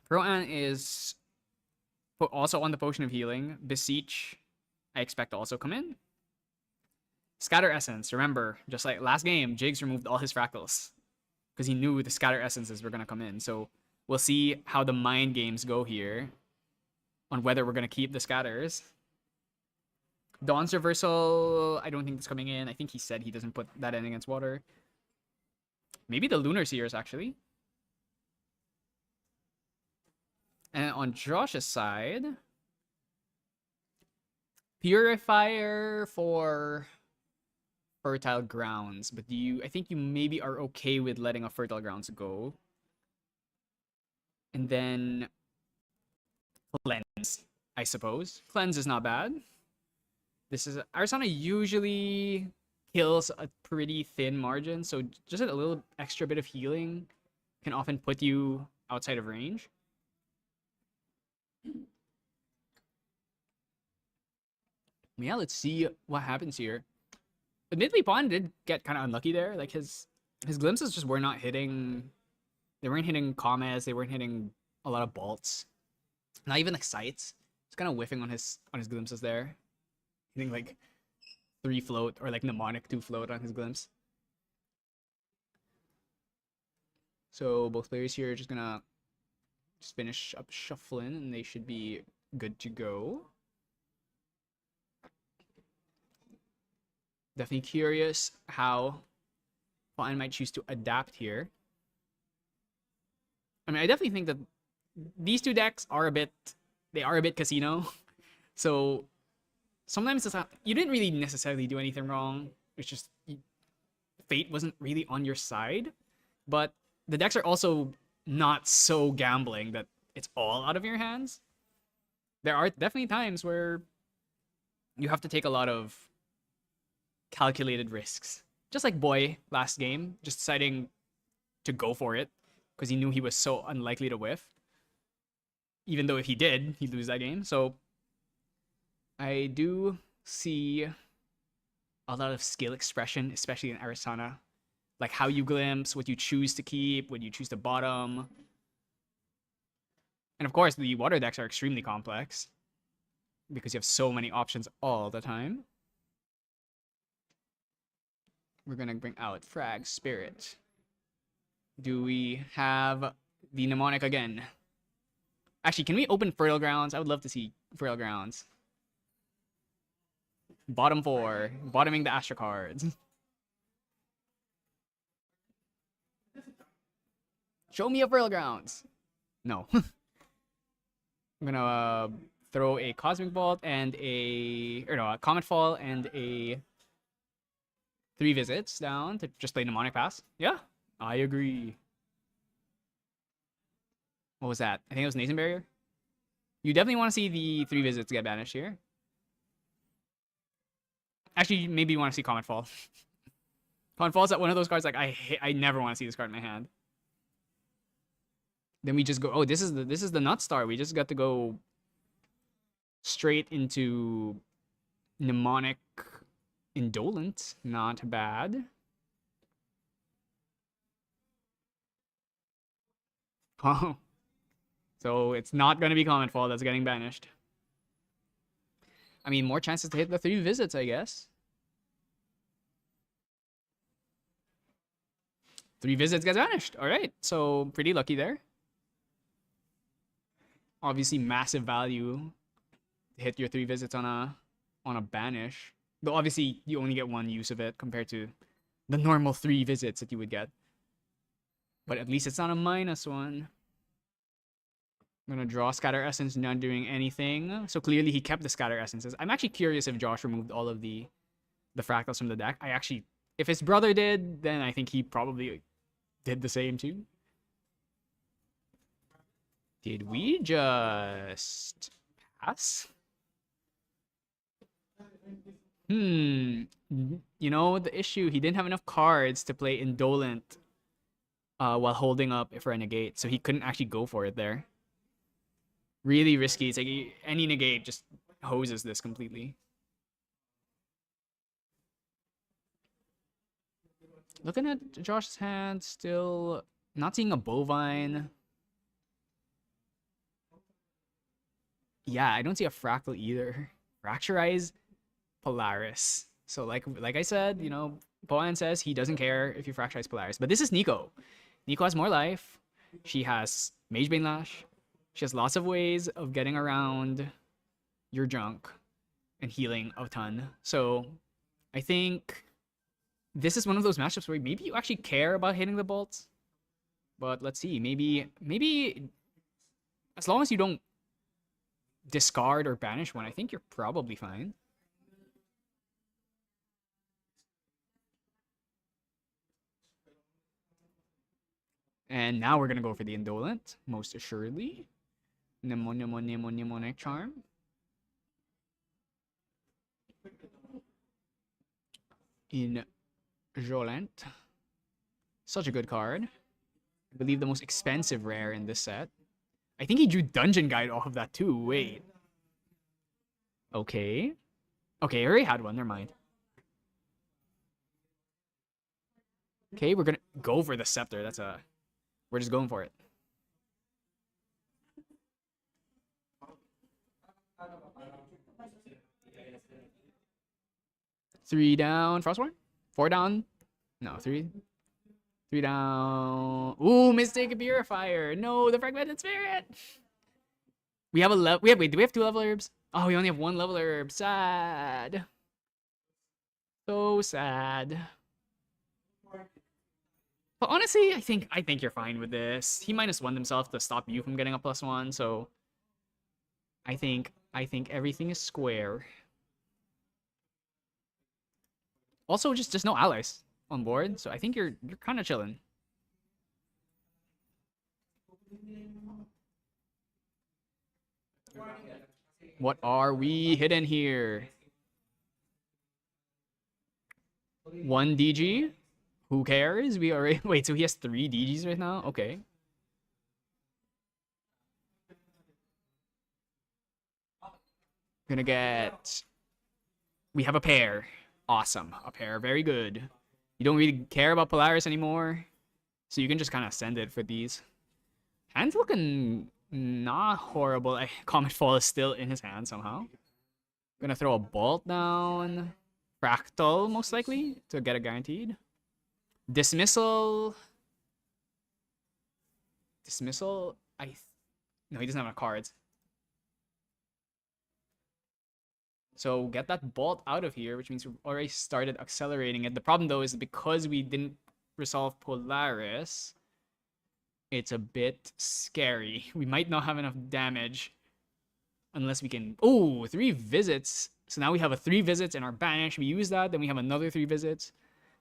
Pro-An is also on the Potion of Healing. Beseech, I expect to also come in. Scatter Essence. Remember, just like last game, Jigs removed all his fractals because he knew the Scatter Essences were going to come in. So we'll see how the mind games go here on whether we're going to keep the scatters. Dawn's Reversal, I don't think it's coming in. I think he said he doesn't put that in against water. Maybe the Lunar Seers, actually. And on Josh's side, Purifier for Fertile Grounds. But I think you maybe are okay with letting a Fertile Grounds go. And then Cleanse, I suppose. Cleanse is not bad. This is Arsana usually kills a pretty thin margin, so just a little extra bit of healing can often put you outside of range. Yeah, let's see what happens here. Admittedly, Paan did get kind of unlucky there. Like his glimpses just were not hitting. They weren't hitting Kames. They weren't hitting a lot of bolts. Not even like sights. It's kind of whiffing on his glimpses there. Hitting like 3 float or like mnemonic 2 float on his glimpse. So both players here are just gonna finish up shuffling and they should be good to go. Definitely curious how Paan might choose to adapt here. I mean, I definitely think that these two decks are a bit casino. So sometimes it's not, you didn't really necessarily do anything wrong. It's just fate wasn't really on your side. But the decks are also not so gambling that it's all out of your hands. There are definitely times where you have to take a lot of calculated risks. Just like Boy last game, just deciding to go for it because he knew he was so unlikely to whiff. Even though if he did, he'd lose that game. So I do see a lot of skill expression, especially in Arisana. Like how you glimpse, what you choose to keep, what you choose to bottom. And of course, the water decks are extremely complex because you have so many options all the time. We're going to bring out Frag Spirit. Do we have the Mnemonic again? Actually, can we open Fertile Grounds? I would love to see Fertile Grounds. Bottom 4. Bottoming the Astra cards. Show me a Fertile Grounds. No. I'm gonna throw a Cosmic Bolt and a Comet Fall and a 3 visits down to just play Mnemonic Pass. Yeah, I agree. What was that? I think it was Nathan Barrier. You definitely want to see the 3 visits get banished here. Actually, maybe you want to see Comet Fall. Comet Fall is one of those cards like I never want to see this card in my hand. Then we just go. Oh, this is the Nut Star. We just got to go straight into Mnemonic Indolent. Not bad. Oh. So it's not going to be Comet Fall that's getting banished. I mean, more chances to hit the 3 visits, I guess. 3 visits gets banished. All right. So pretty lucky there. Obviously, massive value to hit your 3 visits on a banish. Though obviously, you only get 1 use of it compared to the normal 3 visits that you would get. But at least it's not a -1. I'm going to draw Scatter Essence, not doing anything. So clearly he kept the Scatter Essences. I'm actually curious if Josh removed all of the fractals from the deck. If his brother did, then I think he probably did the same too. Did we just pass? You know, the issue, he didn't have enough cards to play Indolent while holding up for a negate. So he couldn't actually go for it there. Really risky. It's like any negate just hoses this completely. Looking at Josh's hand, still not seeing a Bovine. Yeah, I don't see a Fractal either. Fracturize Polaris. So like I said, you know, Boyan says he doesn't care if you Fracturize Polaris. But this is Nico. Nico has more life. She has Magebane Lash. She has lots of ways of getting around your junk and healing a ton. So I think this is one of those matchups where maybe you actually care about hitting the bolts. But let's see. Maybe as long as you don't discard or banish one, I think you're probably fine. And now we're going to go for the Indolent, most assuredly. Mnemonic Charm. Indolent. Such a good card. I believe the most expensive rare in this set. I think he drew Dungeon Guide off of that too. Wait. Okay. Okay, I already had one. Never mind. Okay, we're going to go for the Scepter. We're just going for it. Three down, Frostborn. 4 down. No, 3. 3 down. Ooh, Mistaken Purifier. No, the Fragmented Spirit. We have a wait, do we have 2 level herbs? Oh, we only have 1 level herb. Sad. So sad. But honestly, I think you're fine with this. He -1 himself to stop you from getting a +1, so I think everything is square. Also, just no allies on board, so I think you're kind of chilling. What are we hidden here? 1 DG? Who cares? We already wait, so he has 3 DGs right now? Okay. Gonna get... We have a pair. Awesome. A pair. Very good. You don't really care about Polaris anymore, so you can just kind of send it for these. Hand's looking not horrible. Comet Fall is still in his hand somehow. Gonna throw a Bolt down. Fractal, most likely, to get it guaranteed. Dismissal. No, he doesn't have enough cards. So get that Bolt out of here, which means we've already started accelerating it. The problem, though, is because we didn't resolve Polaris, it's a bit scary. We might not have enough damage Unless we can... Oh, 3 visits. So now we have a 3 visits in our banish. We use that. Then we have another 3 visits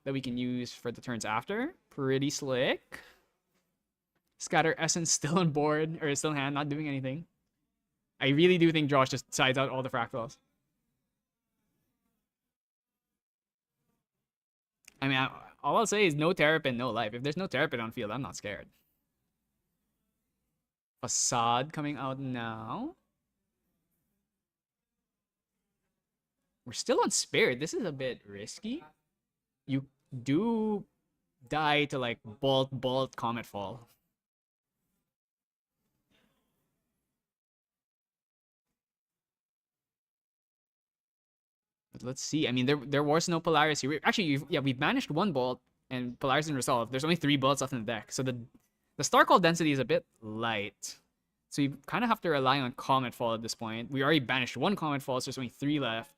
that we can use for the turns after. Pretty slick. Scatter Essence still on board. Or still in hand, not doing anything. I really do think Josh just sides out all the fractals. I mean, all I'll say is no Terrapin, no life. If there's no Terrapin on field, I'm not scared. Facade coming out now. We're still on Spirit. This is a bit risky. You do die to like Bolt, Comet Fall. But let's see. I mean, there was no Polaris here. Actually, yeah, we banished 1 Bolt and Polaris didn't resolve. There's only 3 Bolts left in the deck. So the Star Call density is a bit light. So you kind of have to rely on Comet Fall at this point. We already banished 1 Comet Fall, so there's only 3 left.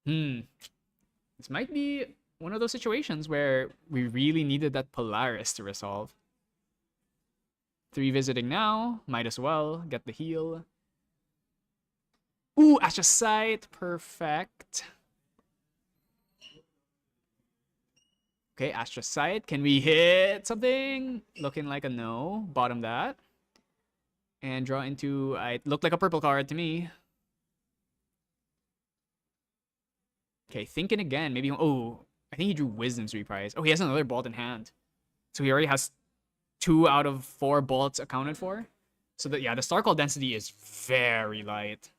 This might be one of those situations where we really needed that Polaris to resolve. 3 visiting now. Might as well get the heal. Ooh, Astra Sight. Perfect. Okay, Astra Sight. Can we hit something? Looking like a no. Bottom that. And draw into... It looked like a purple card to me. Okay, thinking again. Maybe... Oh, I think he drew Wisdom's Reprise. Oh, he has another Bolt in hand. So he already has 2 out of 4 Bolts accounted for. So that, yeah, the Star Call density is very light.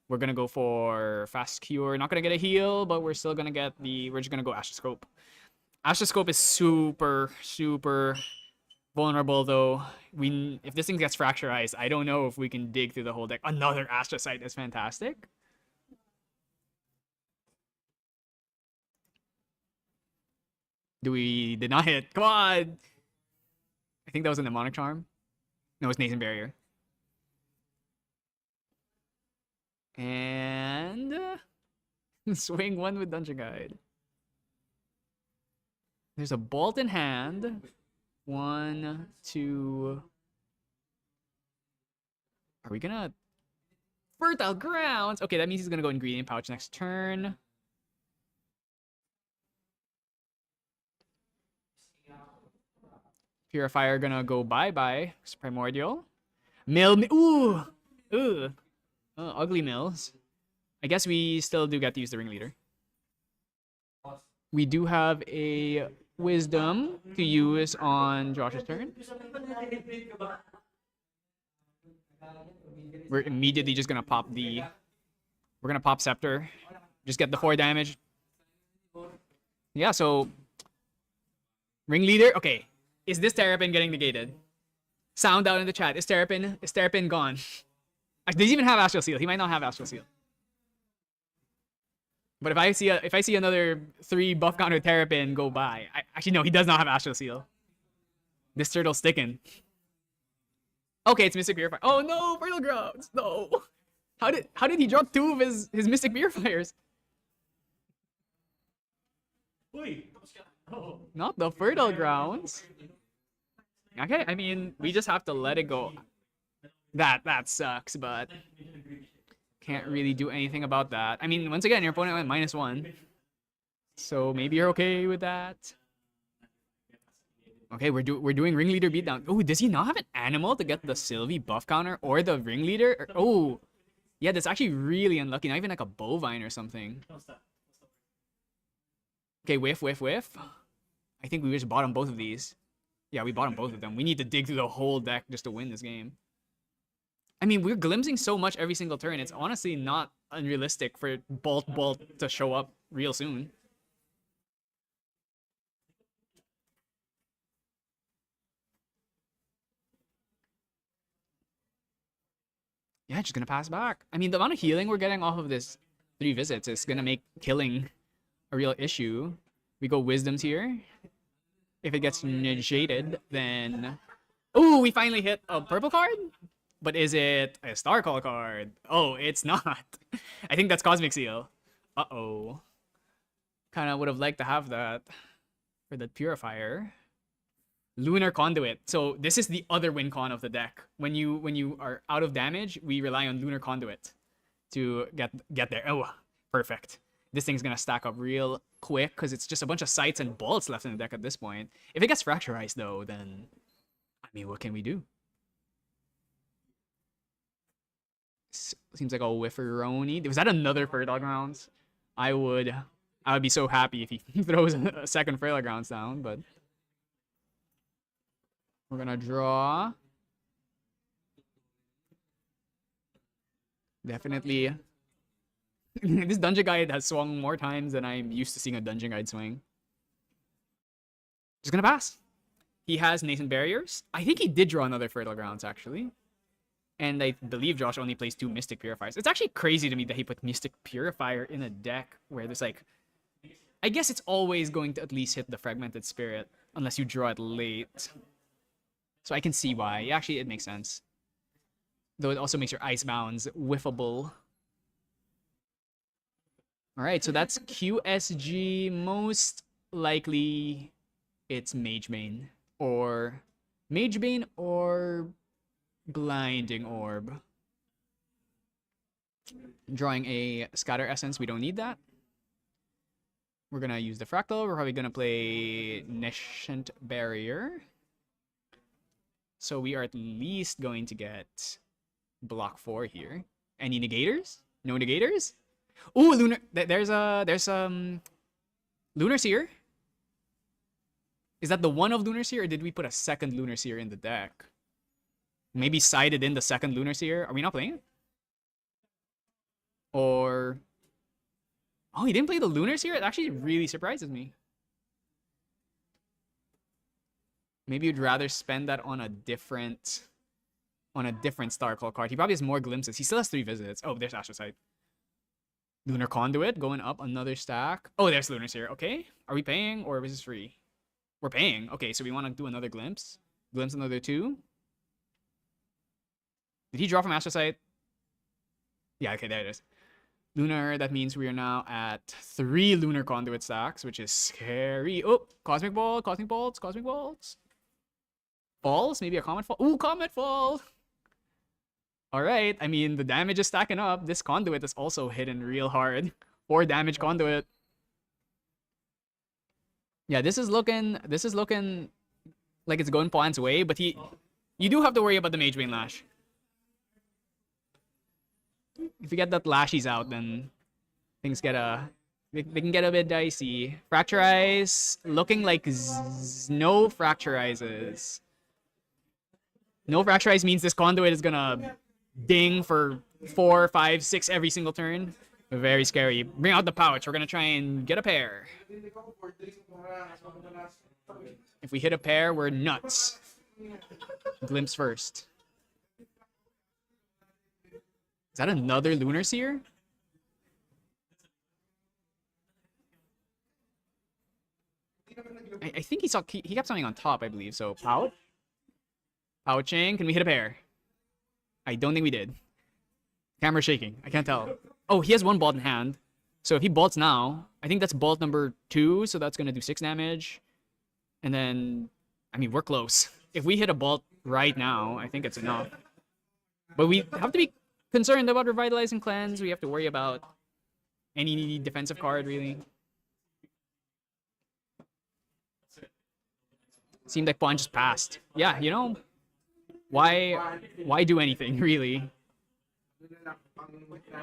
We're going to go for Fast Cure. Not going to get a heal, but we're still going to get the... We're just going to go Astra Scope. Astra Scope is super vulnerable, though. If this thing gets fracturized, I don't know if we can dig through the whole deck. Another Astra Sight is fantastic. Did not hit. Come on! I think that was a Mnemonic Charm. No, it's Nathan Barrier. And... swing 1 with Dungeon Guide. There's a Bolt in hand. 1, 2... Are we gonna... Fertile Grounds! Okay, that means he's gonna go Ingredient Pouch next turn. Purifier gonna go bye-bye. Primordial. Ooh! Ooh! Ugly Mills. I guess we still do get to use the Ringleader. We do have a Wisdom to use on Josh's turn. We're immediately just gonna pop the... We're gonna pop Scepter. Just get the 4 damage. Yeah, so... Ringleader? Okay. Is this Terrapin getting negated? Sound out in the chat. Is Terrapin gone? Does he even have Astral Seal? He might not have Astral Seal. But if I see another 3 buff counter Terrapin go by, actually no, he does not have Astral Seal. This turtle's sticking. Okay, it's Mystic Purifier. Oh no, Fertile Grounds. No. How did he drop 2 of his Mystic Purifiers? Not the Fertile Grounds. Okay, I mean, we just have to let it go. That sucks, but can't really do anything about that. I mean, once again, your opponent went -1. So maybe you're okay with that. Okay, we're doing Ringleader beatdown. Oh, does he not have an animal to get the Sylvie buff counter or the Ringleader? Oh, yeah, that's actually really unlucky. Not even like a Bovine or something. Okay, whiff. I think we just bottom both of these. Yeah, we bottom both of them. We need to dig through the whole deck just to win this game. I mean, we're glimpsing so much every single turn. It's honestly not unrealistic for Bolt to show up real soon. Yeah, just gonna pass back. I mean, the amount of healing we're getting off of this 3 visits is gonna make killing a real issue. We go Wisdoms here. If it gets negated, then... Ooh, we finally hit a purple card? But is it a Star Call card? Oh, it's not. I think that's Cosmic Seal. Uh-oh. Kind of would have liked to have that for the Purifier. Lunar Conduit. So this is the other win con of the deck. When you are out of damage, we rely on Lunar Conduit to get there. Oh, perfect. This thing's gonna stack up real quick because it's just a bunch of sights and bolts left in the deck at this point. If it gets fracturized though, then I mean, what can we do? Seems like a whifferoni. Was that another Fertile Grounds? I would be so happy if he throws a second Fertile Grounds down, but we're gonna draw. Definitely. This Dungeon Guide has swung more times than I'm used to seeing a Dungeon Guide swing. Just gonna pass. He has Nascent Barriers. I think he did draw another Fertile Grounds, actually. And I believe Josh only plays 2 Mystic Purifiers. It's actually crazy to me that he put Mystic Purifier in a deck where there's like... I guess it's always going to at least hit the Fragmented Spirit, unless you draw it late. So I can see why. Actually, it makes sense. Though it also makes your Icebounds whiffable. Alright, so that's QSG. Most likely, it's Magebane. Or Magebane or Blinding Orb. Drawing a Scatter Essence. We don't need that. We're going to use the Fractal. We're probably going to play Nascent Barrier. So we are at least going to get block 4 here. Any negators? No negators? Ooh, Lunar. There's Lunar Seer. Is that the one of Lunar Seer, or did we put a second Lunar Seer in the deck? Maybe sided in the second Lunar Seer. Are we not playing it? Or... Oh, he didn't play the Lunar Seer? It actually really surprises me. Maybe you'd rather spend that on a different Starclaw card. He probably has more glimpses. He still has 3 visits. Oh, there's Astrocyte. Lunar Conduit going up another stack. Oh, there's Lunar Seer. Okay. Are we paying or is this free? We're paying. Okay, so we want to do another Glimpse. Glimpse another 2. Did he draw from Astrocyte? Yeah, okay, there it is. Lunar, that means we are now at 3 Lunar Conduit stacks, which is scary. Oh, Cosmic Ball, Cosmic Bolts, Cosmic Bolts. Falls? Maybe a Comet Fall? Ooh, Comet Fall! Alright, I mean, the damage is stacking up. This Conduit is also hitting real hard. 4 damage Conduit. Yeah, this is looking like it's going Pawn's way, but you do have to worry about the Magebane Lash. If you get that Lashies out, then things get they can get a bit dicey. Fracturize, looking like no Fracturizes. No Fracturize means this Conduit is gonna ding for 4, 5, 6 every single turn. Very scary. Bring out the pouch. We're gonna try and get a pair. If we hit a pair, we're nuts. Glimpse first. Is that another Lunar Seer? I think he kept something on top, I believe. So pouch. Pouching. Can we hit a pair? I don't think we did. Camera's shaking. I can't tell. Oh, he has 1 bolt in hand. So if he bolts now, I think that's bolt number 2. So that's going to do 6 damage. And then, I mean, we're close. If we hit a bolt right now, I think it's enough. But we have to be concerned about Revitalizing Cleanse. We have to worry about any defensive card, really. Seemed like Pawn just passed. Yeah, you know, why do anything, really?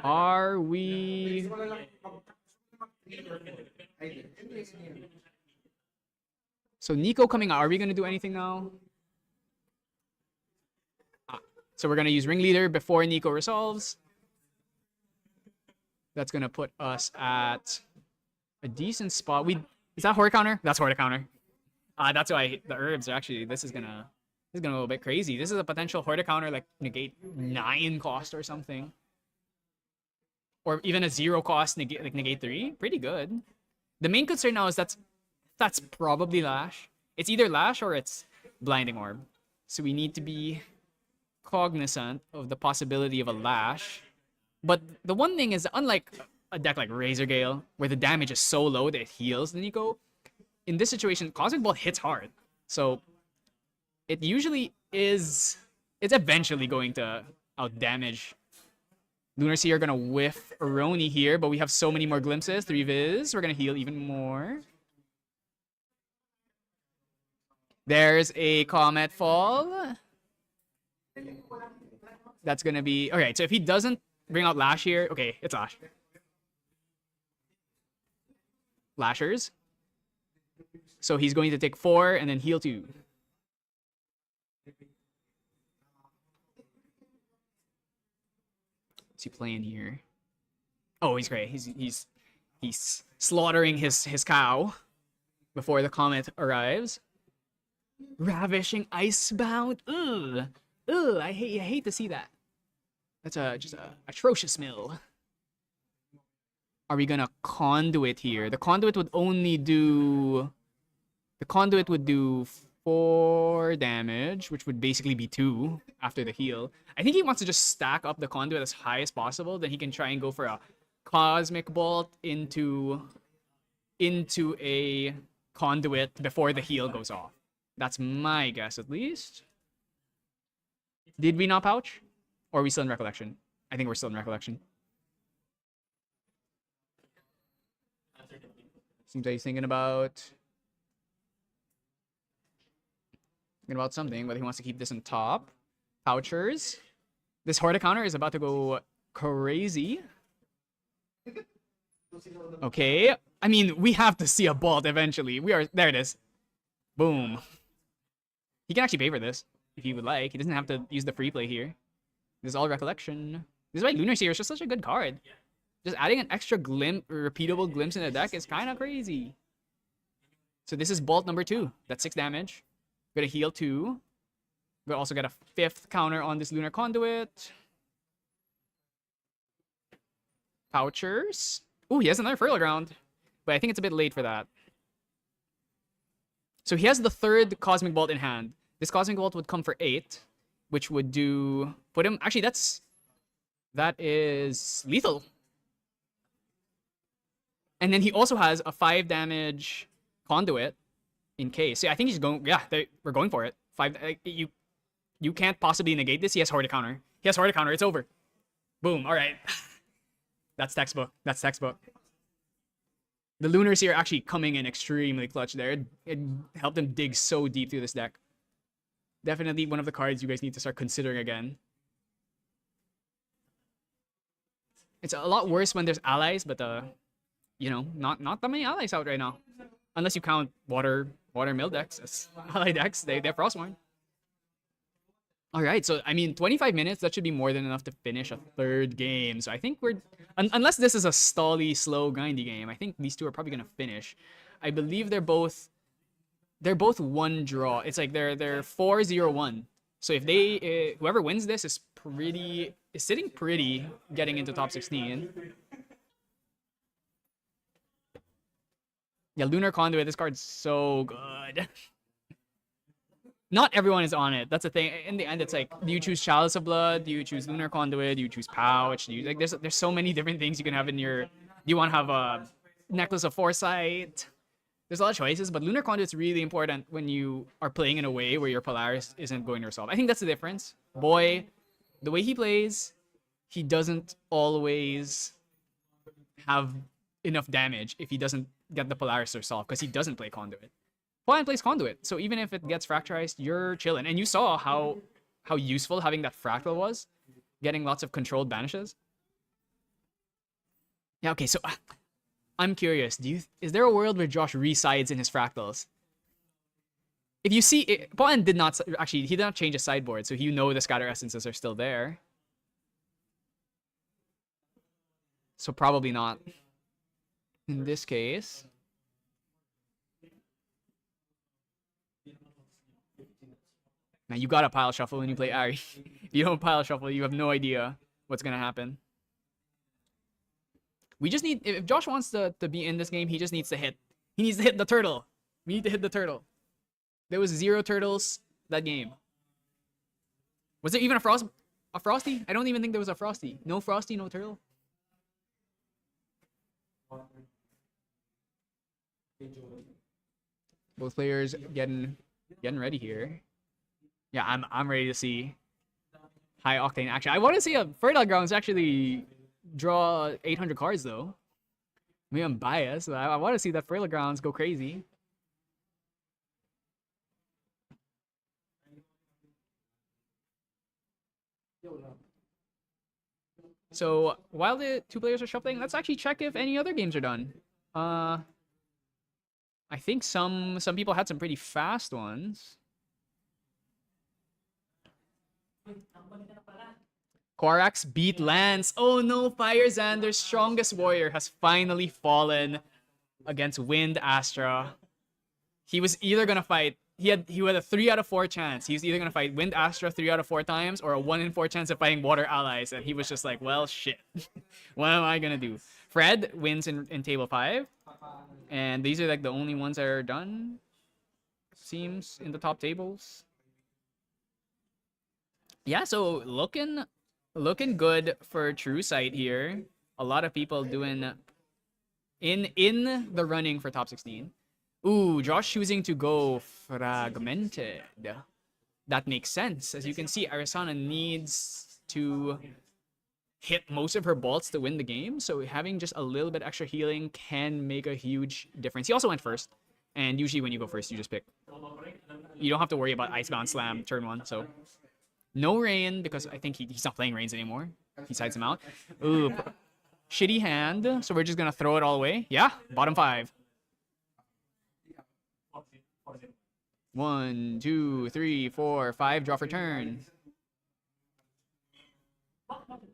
Are we... So Nico coming out. Are we going to do anything now? So we're going to use Ringleader before Nico resolves. That's going to put us at a decent spot. Is that Horde Counter? That's Horde Counter. That's why the herbs are actually... This is gonna go a little bit crazy. This is a potential Horde Counter, like negate 9 cost or something. Or even a 0 cost negate 3. Pretty good. The main concern now is that's probably Lash. It's either Lash or it's Blinding Orb. So we need to be cognizant of the possibility of a Lash. But the one thing is, unlike a deck like Razer Gale, where the damage is so low that it heals the Nico, in this situation, Cosmic Ball hits hard. So it usually is. It's eventually going to out damage. Lunar Sea are gonna whiff Aroni here, but we have so many more glimpses. 3 Viz. We're gonna heal even more. There's a Comet Fall. That's gonna be okay. So if he doesn't bring out Lash here, okay, it's Lash. Lashers. So he's going to take 4 and then heal 2. What's he playing here? Oh, he's great. He's slaughtering his cow before the comet arrives. Ravishing Icebound. Ugh. Ugh, I hate to see that. That's just a atrocious mill. Are we gonna conduit here? The conduit would only do... The conduit would do 4 damage, which would basically be 2 after the heal. I think he wants to just stack up the conduit as high as possible. Then he can try and go for a Cosmic Bolt into a conduit before the heal goes off. That's my guess, at least. Did we not pouch? Or are we still in Recollection? I think we're still in Recollection. Seems like he's thinking about something, but he wants to keep this on top. Pouchers. This Horta counter is about to go crazy. Okay. I mean, we have to see a Bolt eventually. There it is. Boom. He can actually pay for this if he would like. He doesn't have to use the free play here. This is all Recollection. This is why Lunar Seer is just such a good card. Just adding an extra repeatable glimpse in the deck is kind of crazy. So this is Bolt number 2. That's 6 damage. Gonna heal 2. We'll also get a 5th counter on this Lunar Conduit. Pouchers. Ooh, he has another Fertile Ground. But I think it's a bit late for that. So he has the 3rd Cosmic Bolt in hand. This Cosmic Bolt would come for 8, which would do... Put him... Actually, that is lethal. And then he also has a 5 damage Conduit in case. So I think he's going... Yeah, we're going for it. 5... You can't possibly negate this. He has Horta counter. He has Horta counter. It's over. Boom. All right. That's textbook. That's textbook. The Lunar Seer actually coming in extremely clutch there. It helped him dig so deep through this deck. Definitely one of the cards you guys need to start considering again. It's a lot worse when there's allies, but you know, not that many allies out right now. Unless you count water mill decks as ally decks. They're Frostmourne. Alright, so I mean 25 minutes, that should be more than enough to finish a 3rd game. So I think we're unless this is a stally, slow, grindy game, I think these two are probably gonna finish. I believe they're both 1 draw. It's like they're 4-0-1. So if they whoever wins this is sitting pretty getting into top 16. Yeah, Lunar Conduit, this card's so good. Not everyone is on it. That's the thing. In the end, it's like, do you choose Chalice of Blood? Do you choose Lunar Conduit? Do you choose Pouch? There's so many different things you can have in your... Do you want to have a Necklace of Foresight? There's a lot of choices, but Lunar Conduit's really important when you are playing in a way where your Polaris isn't going to resolve. I think that's the difference. Boy, the way he plays, he doesn't always have enough damage if he doesn't get the Polaris to resolve, because he doesn't play Conduit. Polan plays Conduit, so even if it gets fracturized, you're chilling. And you saw how useful having that fractal was, getting lots of controlled banishes. Yeah, okay, so I'm curious. Is there a world where Josh resides in his fractals? If you see, Polan did not actually. He did not change his sideboard, so you know the scatter essences are still there. So probably not. In this case. Now, you gotta pile shuffle when you play Ari. If you don't pile shuffle, you have no idea what's gonna happen. We just need... If Josh wants to be in this game, he just needs to hit. He needs to hit the turtle. We need to hit the turtle. There was 0 turtles that game. Was there even a Frosty? I don't even think there was a Frosty. No Frosty, no turtle. Both players getting ready here. Yeah, I'm ready to see high octane action. I want to see a Fertile Grounds actually draw 800 cards though. Maybe I'm biased, but I want to see that Fertile Grounds go crazy. So while the two players are shuffling, let's actually check if any other games are done. I think some people had some pretty fast ones. Korax beat Lance. Oh no, Fire Xander's strongest warrior has finally fallen against Wind Astra. He was either gonna fight. He had a 3 out of 4 chance. He was either gonna fight Wind Astra 3 out of 4 times or a 1 in 4 chance of fighting Water Allies, and he was just like, well, shit. What am I gonna do? Fred wins in table 5, and these are like the only ones that are done. Seems in the top tables. Yeah, so looking good for True Sight here. A lot of people doing in the running for top 16. Ooh, Josh choosing to go Fragmented. That makes sense. As you can see, Arisana needs to hit most of her bolts to win the game, so having just a little bit extra healing can make a huge difference. He also went first, and usually when you go first, you just pick. You don't have to worry about Icebound Slam turn 1, so... No Rain, because I think he's not playing Rains anymore. He sides him out. Ooh, shitty hand, so we're just gonna throw it all away. Yeah, bottom 5. 1, 2, 3, 4, 5. Draw for turn.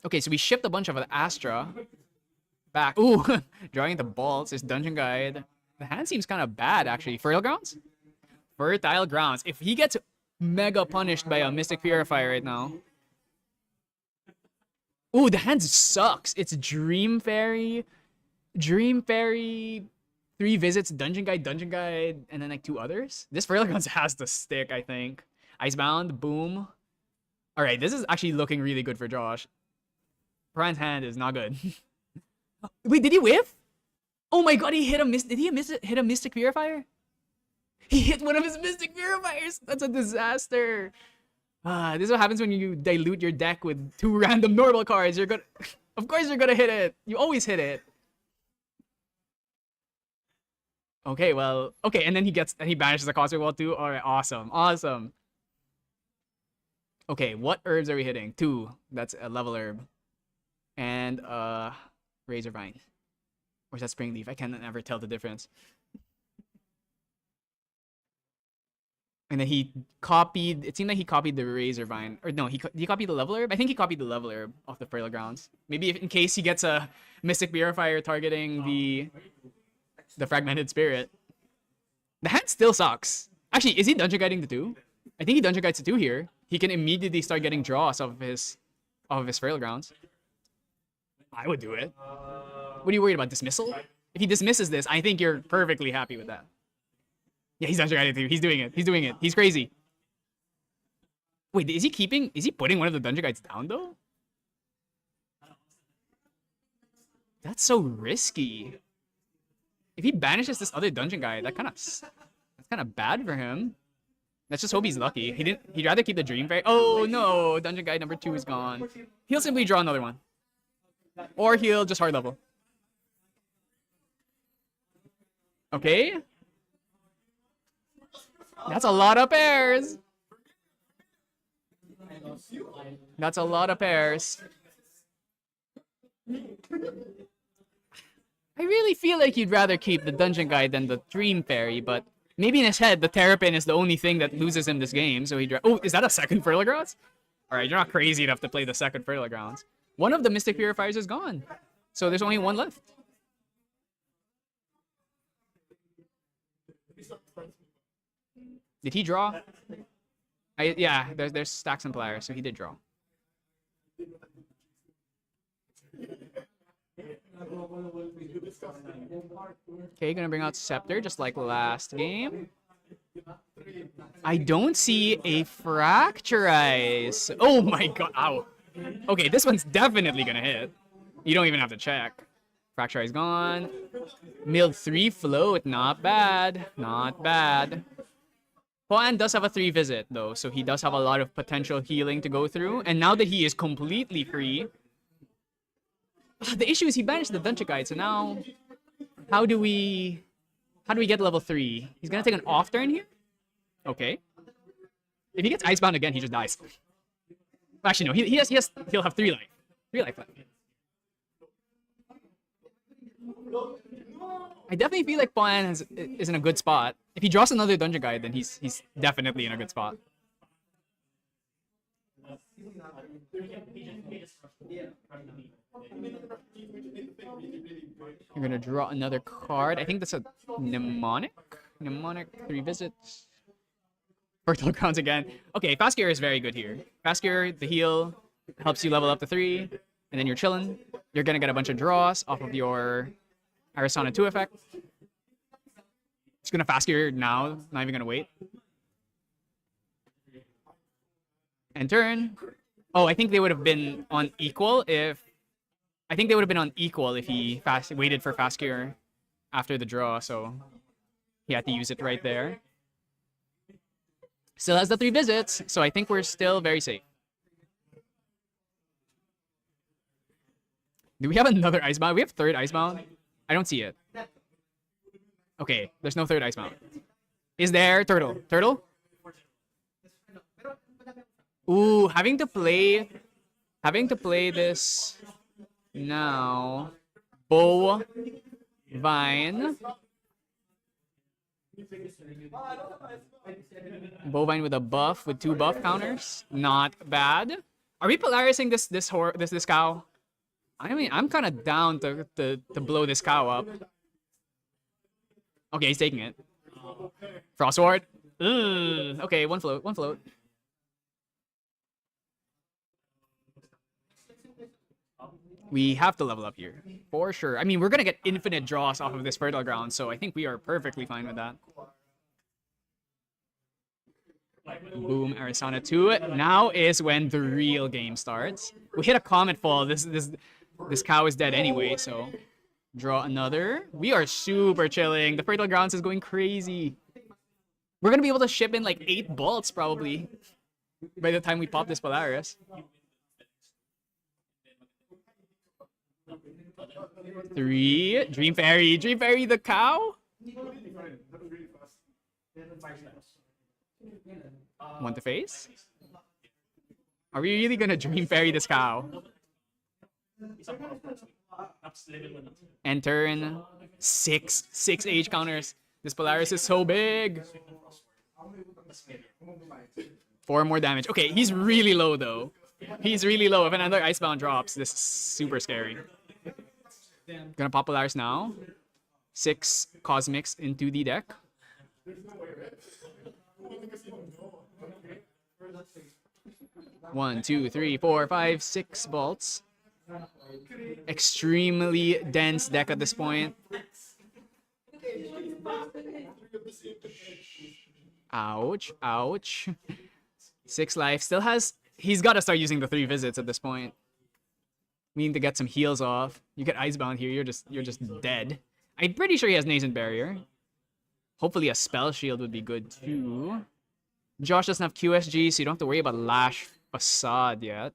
Okay, so we shipped a bunch of Astra back. Ooh, drawing the bolts. This Dungeon Guide. The hand seems kind of bad, actually. Fertile Grounds? Fertile Grounds. If he gets mega punished by a Mystic Purifier right now. Ooh, the hand sucks. It's Dream Fairy, 3 visits, Dungeon Guide, and then like 2 others. This Fertile Grounds has to stick, I think. Icebound, boom. All right, this is actually looking really good for Josh. Brian's hand is not good. Wait, did he whiff? Oh my god, he hit a hit a Mystic Purifier? He hit one of his Mystic Purifiers. That's a disaster. This is what happens when you dilute your deck with 2 random normal cards. You're gonna, of course, you're gonna hit it. You always hit it. Okay, well, okay, and then he banishes the Cosmic Wall too. All right, awesome. Okay, what herbs are we hitting? 2. That's a level herb, and Razor Vine, or is that Spring Leaf? I can never tell the difference. And then he copied, it seemed like he copied the Razor Vine. Or no, he copied the level herb? I think he copied the level herb off the Fertile Grounds. Maybe in case he gets a Mystic Purifier targeting the Fragmented Spirit. The hand still sucks. Actually, is he Dungeon Guiding the 2? I think he Dungeon Guides the 2 here. He can immediately start getting draws off of his Fertile Grounds. I would do it. What are you worried about? Dismissal? If he dismisses this, I think you're perfectly happy with that. Yeah, he's Dungeon Guiding too. He's doing it. He's crazy. Wait, is he putting one of the Dungeon Guides down though? That's so risky. If he banishes this other Dungeon Guide, that's kind of bad for him. Let's just hope he's lucky. He'd rather keep the Dream Fairy. Oh no, Dungeon Guide number 2 is gone. He'll simply draw another one. Or he'll just hard level. Okay. That's a lot of pairs. That's a lot of pairs. I really feel like you'd rather keep the Dungeon Guide than the Dream Fairy, but maybe in his head, the Terrapin is the only thing that loses him this game, so he oh, is that a second Fertile Grounds? Alright, you're not crazy enough to play the second Fertile Grounds. One of the Mystic Purifiers is gone, so there's only 1 left. Did he draw? Yeah, there's stacks and pliers, so he did draw. Okay, gonna bring out Scepter just like last game. I don't see a Fracturize. Oh my god, ow. Okay, this one's definitely gonna hit. You don't even have to check. Fracturize gone. Milled 3 float, not bad. Not bad. Poan does have a 3 visit though, so he does have a lot of potential healing to go through. And now that he is completely free, the issue is he banished the Dungeon Guide. So now, how do we get level 3? He's gonna take an off turn here. Okay. If he gets Icebound again, he just dies. Actually, no. He'll have 3 life. 3 life left. I definitely feel like Poan is in a good spot. If he draws another Dungeon Guide, then he's definitely in a good spot. You're gonna draw another card. I think that's a Mnemonic. Mnemonic, 3 visits. Fertile Grounds again. Okay, Fast Gear is very good here. Fast Gear, the heal, helps you level up to 3, and then you're chilling. You're gonna get a bunch of draws off of your Arisana 2 effect. Just gonna Fast Gear now, not even gonna wait. And turn. Oh, I think they would have been on equal if... I think they would have been on equal if he waited for Fast Gear after the draw, so he had to use it right there. Still has the 3 visits, so I think we're still very safe. Do we have another Icebound? We have 3rd Icebound? I don't see it. Okay, there's no 3rd Icebound. Is there? Turtle. Turtle? Ooh, having to play this now. Bovine. Bovine with a buff with 2 buff counters. Not bad. Are we Polarising this cow? I mean, I'm kind of down to blow this cow up. Okay, he's taking it. Frostward. Okay, one float. We have to level up here, for sure. I mean, we're gonna get infinite draws off of this Fertile Ground, so I think we are perfectly fine with that. Boom, Arisana 2. Now is when the real game starts. We hit a Comet Fall. This cow is dead anyway, so draw another. We are super chilling. The Fertile Grounds is going crazy. We're gonna be able to ship in like 8 bolts probably by the time we pop this Polaris. 3. Dream Fairy. Dream Fairy the cow? Want to face? Are we really gonna Dream Fairy this cow? And turn 6 age counters. This Polaris is so big. 4 more damage. Okay, he's really low though. He's really low. If another Icebound drops, this is super scary. Gonna pop Polaris now. 6 Cosmics into the deck. One, 2, 3, 4, 5, 6 bolts. Extremely dense deck at this point. Ouch, ouch. 6 life. Still has... He's got to start using the 3 visits at this point. We need to get some heals off. You get Icebound here, you're just dead. I'm pretty sure he has Nascent Barrier. Hopefully a Spell Shield would be good too. Josh doesn't have QSG, so you don't have to worry about Lash Facade yet.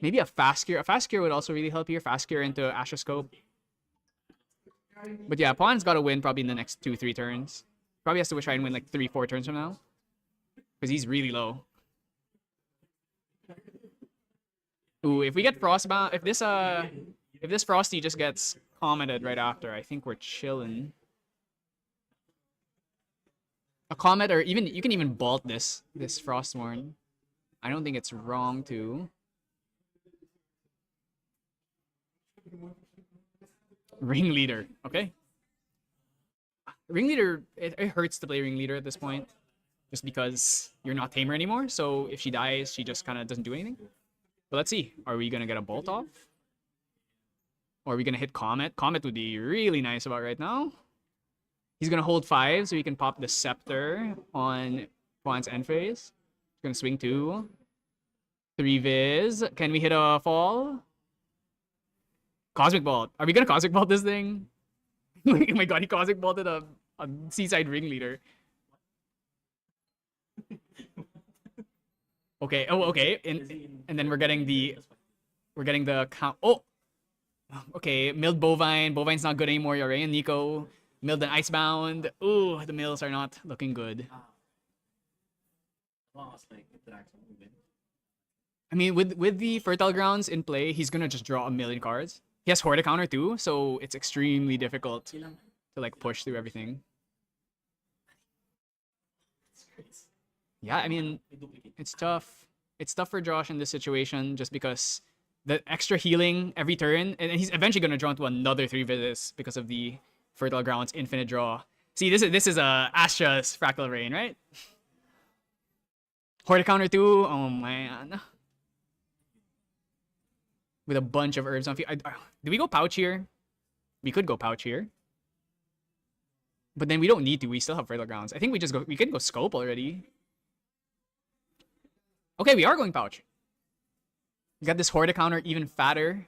Maybe a Fast Gear. A Fast Gear would also really help here. Fast Gear into Astroscope. But yeah, Pawn's got to win probably in the next 2-3 turns. Probably has to try and win like 3-4 turns from now. Because he's really low. Ooh, if we get Frostbound, if this Frosty just gets Cometed right after, I think we're chilling. A Comet, or even you can even bolt this Frostmourne. I don't think it's wrong to. Ringleader, okay. Ringleader, it hurts to play Ringleader at this point. Just because you're not Tamer anymore, so if she dies, she just kind of doesn't do anything. But let's see. Are we going to get a Bolt off? Or are we going to hit Comet? Comet would be really nice about right now. He's going to hold 5, so he can pop the Scepter on Juan's end phase. He's going to swing 2. 3 Viz. Can we hit a fall? Cosmic Bolt. Are we going to Cosmic Bolt this thing? Oh my god, he cosmic bolted a seaside ringleader. Okay. Oh, okay. And then we're getting the count. Oh, okay. Milled bovine. Bovine's not good anymore. Yare and Nico milled an icebound. Ooh, the mills are not looking good. I mean, with the fertile grounds in play, he's gonna just draw a million cards. He has Horde counter too, so it's extremely difficult to like push through everything. Yeah, I mean, it's tough. It's tough for Josh in this situation just because the extra healing every turn, and he's eventually gonna draw into another 3 visits because of the fertile grounds infinite draw. See, this is Astra's Fractal Rain, right? Horde counter too. Oh man. With a bunch of herbs on field. Do we go pouch here? We could go pouch here. But then we don't need to. We still have fertile grounds. I think we can go scope already. Okay, we are going pouch. We got this Horde counter even fatter.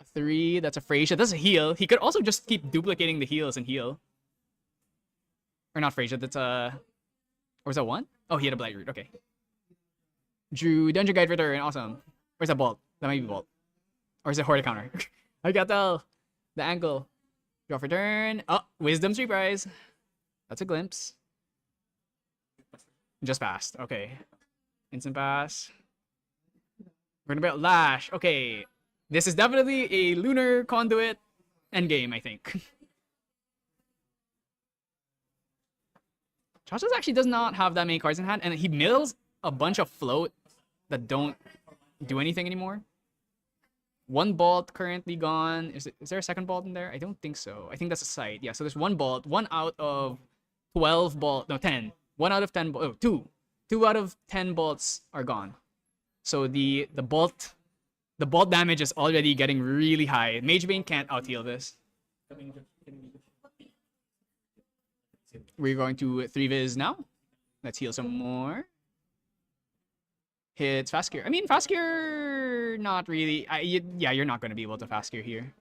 A 3, that's a Freysia. That's a heal. He could also just keep duplicating the heals and heal. Or not Freysia, that's a... Or is that 1? Oh, he had a Blight Root, okay. Drew Dungeon Guide Return, awesome. Or is that Bolt? That might be Bolt. Or is it Horde counter? I got the angle. Draw for turn. Oh, Wisdom Street Prize. That's a glimpse. Just passed. Okay. Instant pass. We're gonna bet Lash. Okay. This is definitely a Lunar Conduit endgame, I think. Josh actually does not have that many cards in hand, and he mills a bunch of float that don't do anything anymore. 1 Bolt currently gone. Is there a second Bolt in there? I don't think so. I think that's a site. Yeah, so there's 1 Bolt. 1 out of 12 Bolt. No, 10. 1 out of 10. Oh, 2. 2 out of 10 bolts are gone. So the bolt damage is already getting really high. Mage Bane can't out-heal this. We're going to 3-Viz now. Let's heal some more. Hits Fast Cure. I mean, Fast Cure, not really. Yeah, you're not going to be able to Fast Cure here.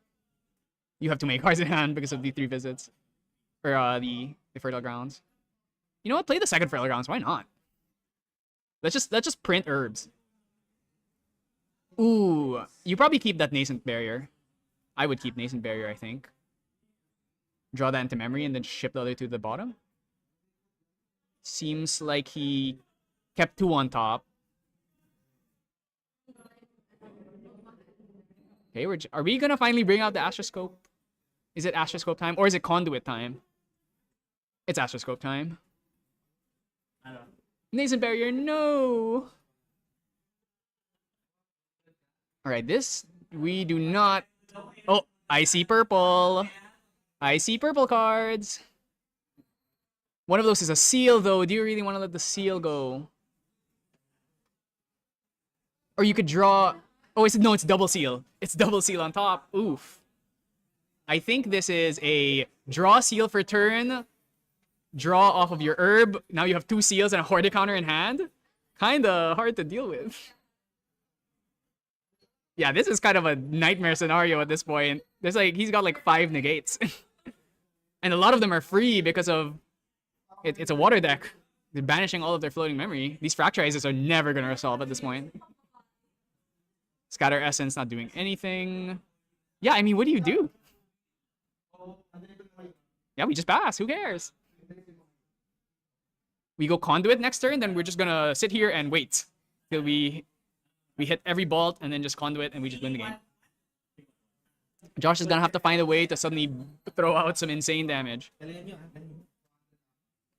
You have too many cards in hand because of the 3 visits. Or the Fertile Grounds. You know what? Play the second Fertile Grounds. Why not? Let's just print herbs. Ooh, you probably keep that Nascent Barrier. I would keep Nascent Barrier, I think. Draw that into memory and then ship the other 2 to the bottom. Seems like he kept 2 on top. Okay, are we gonna finally bring out the Astroscope? Is it Astroscope time or is it Conduit time? It's Astroscope time. I don't know. Nascent Barrier, no! Alright, this we do not. Oh, I see purple. I see purple cards. One of those is a seal, though. Do you really want to let the seal go? Or you could draw... Oh, no, it's double seal. It's double seal on top. Oof. I think this is a draw seal for turn. Draw off of your herb. Now you have 2 seals and a Horde counter in hand. Kinda hard to deal with. Yeah, this is kind of a nightmare scenario at this point. There's like, he's got like 5 negates. And a lot of them are free because of... It's a water deck. They're banishing all of their floating memory. These Fracturizers are never going to resolve at this point. Scatter Essence not doing anything. Yeah, I mean, what do you do? Yeah, we just pass. Who cares? We go Conduit next turn, then we're just going to sit here and wait till we hit every Bolt and then just Conduit and we just win the game. Josh is going to have to find a way to suddenly throw out some insane damage.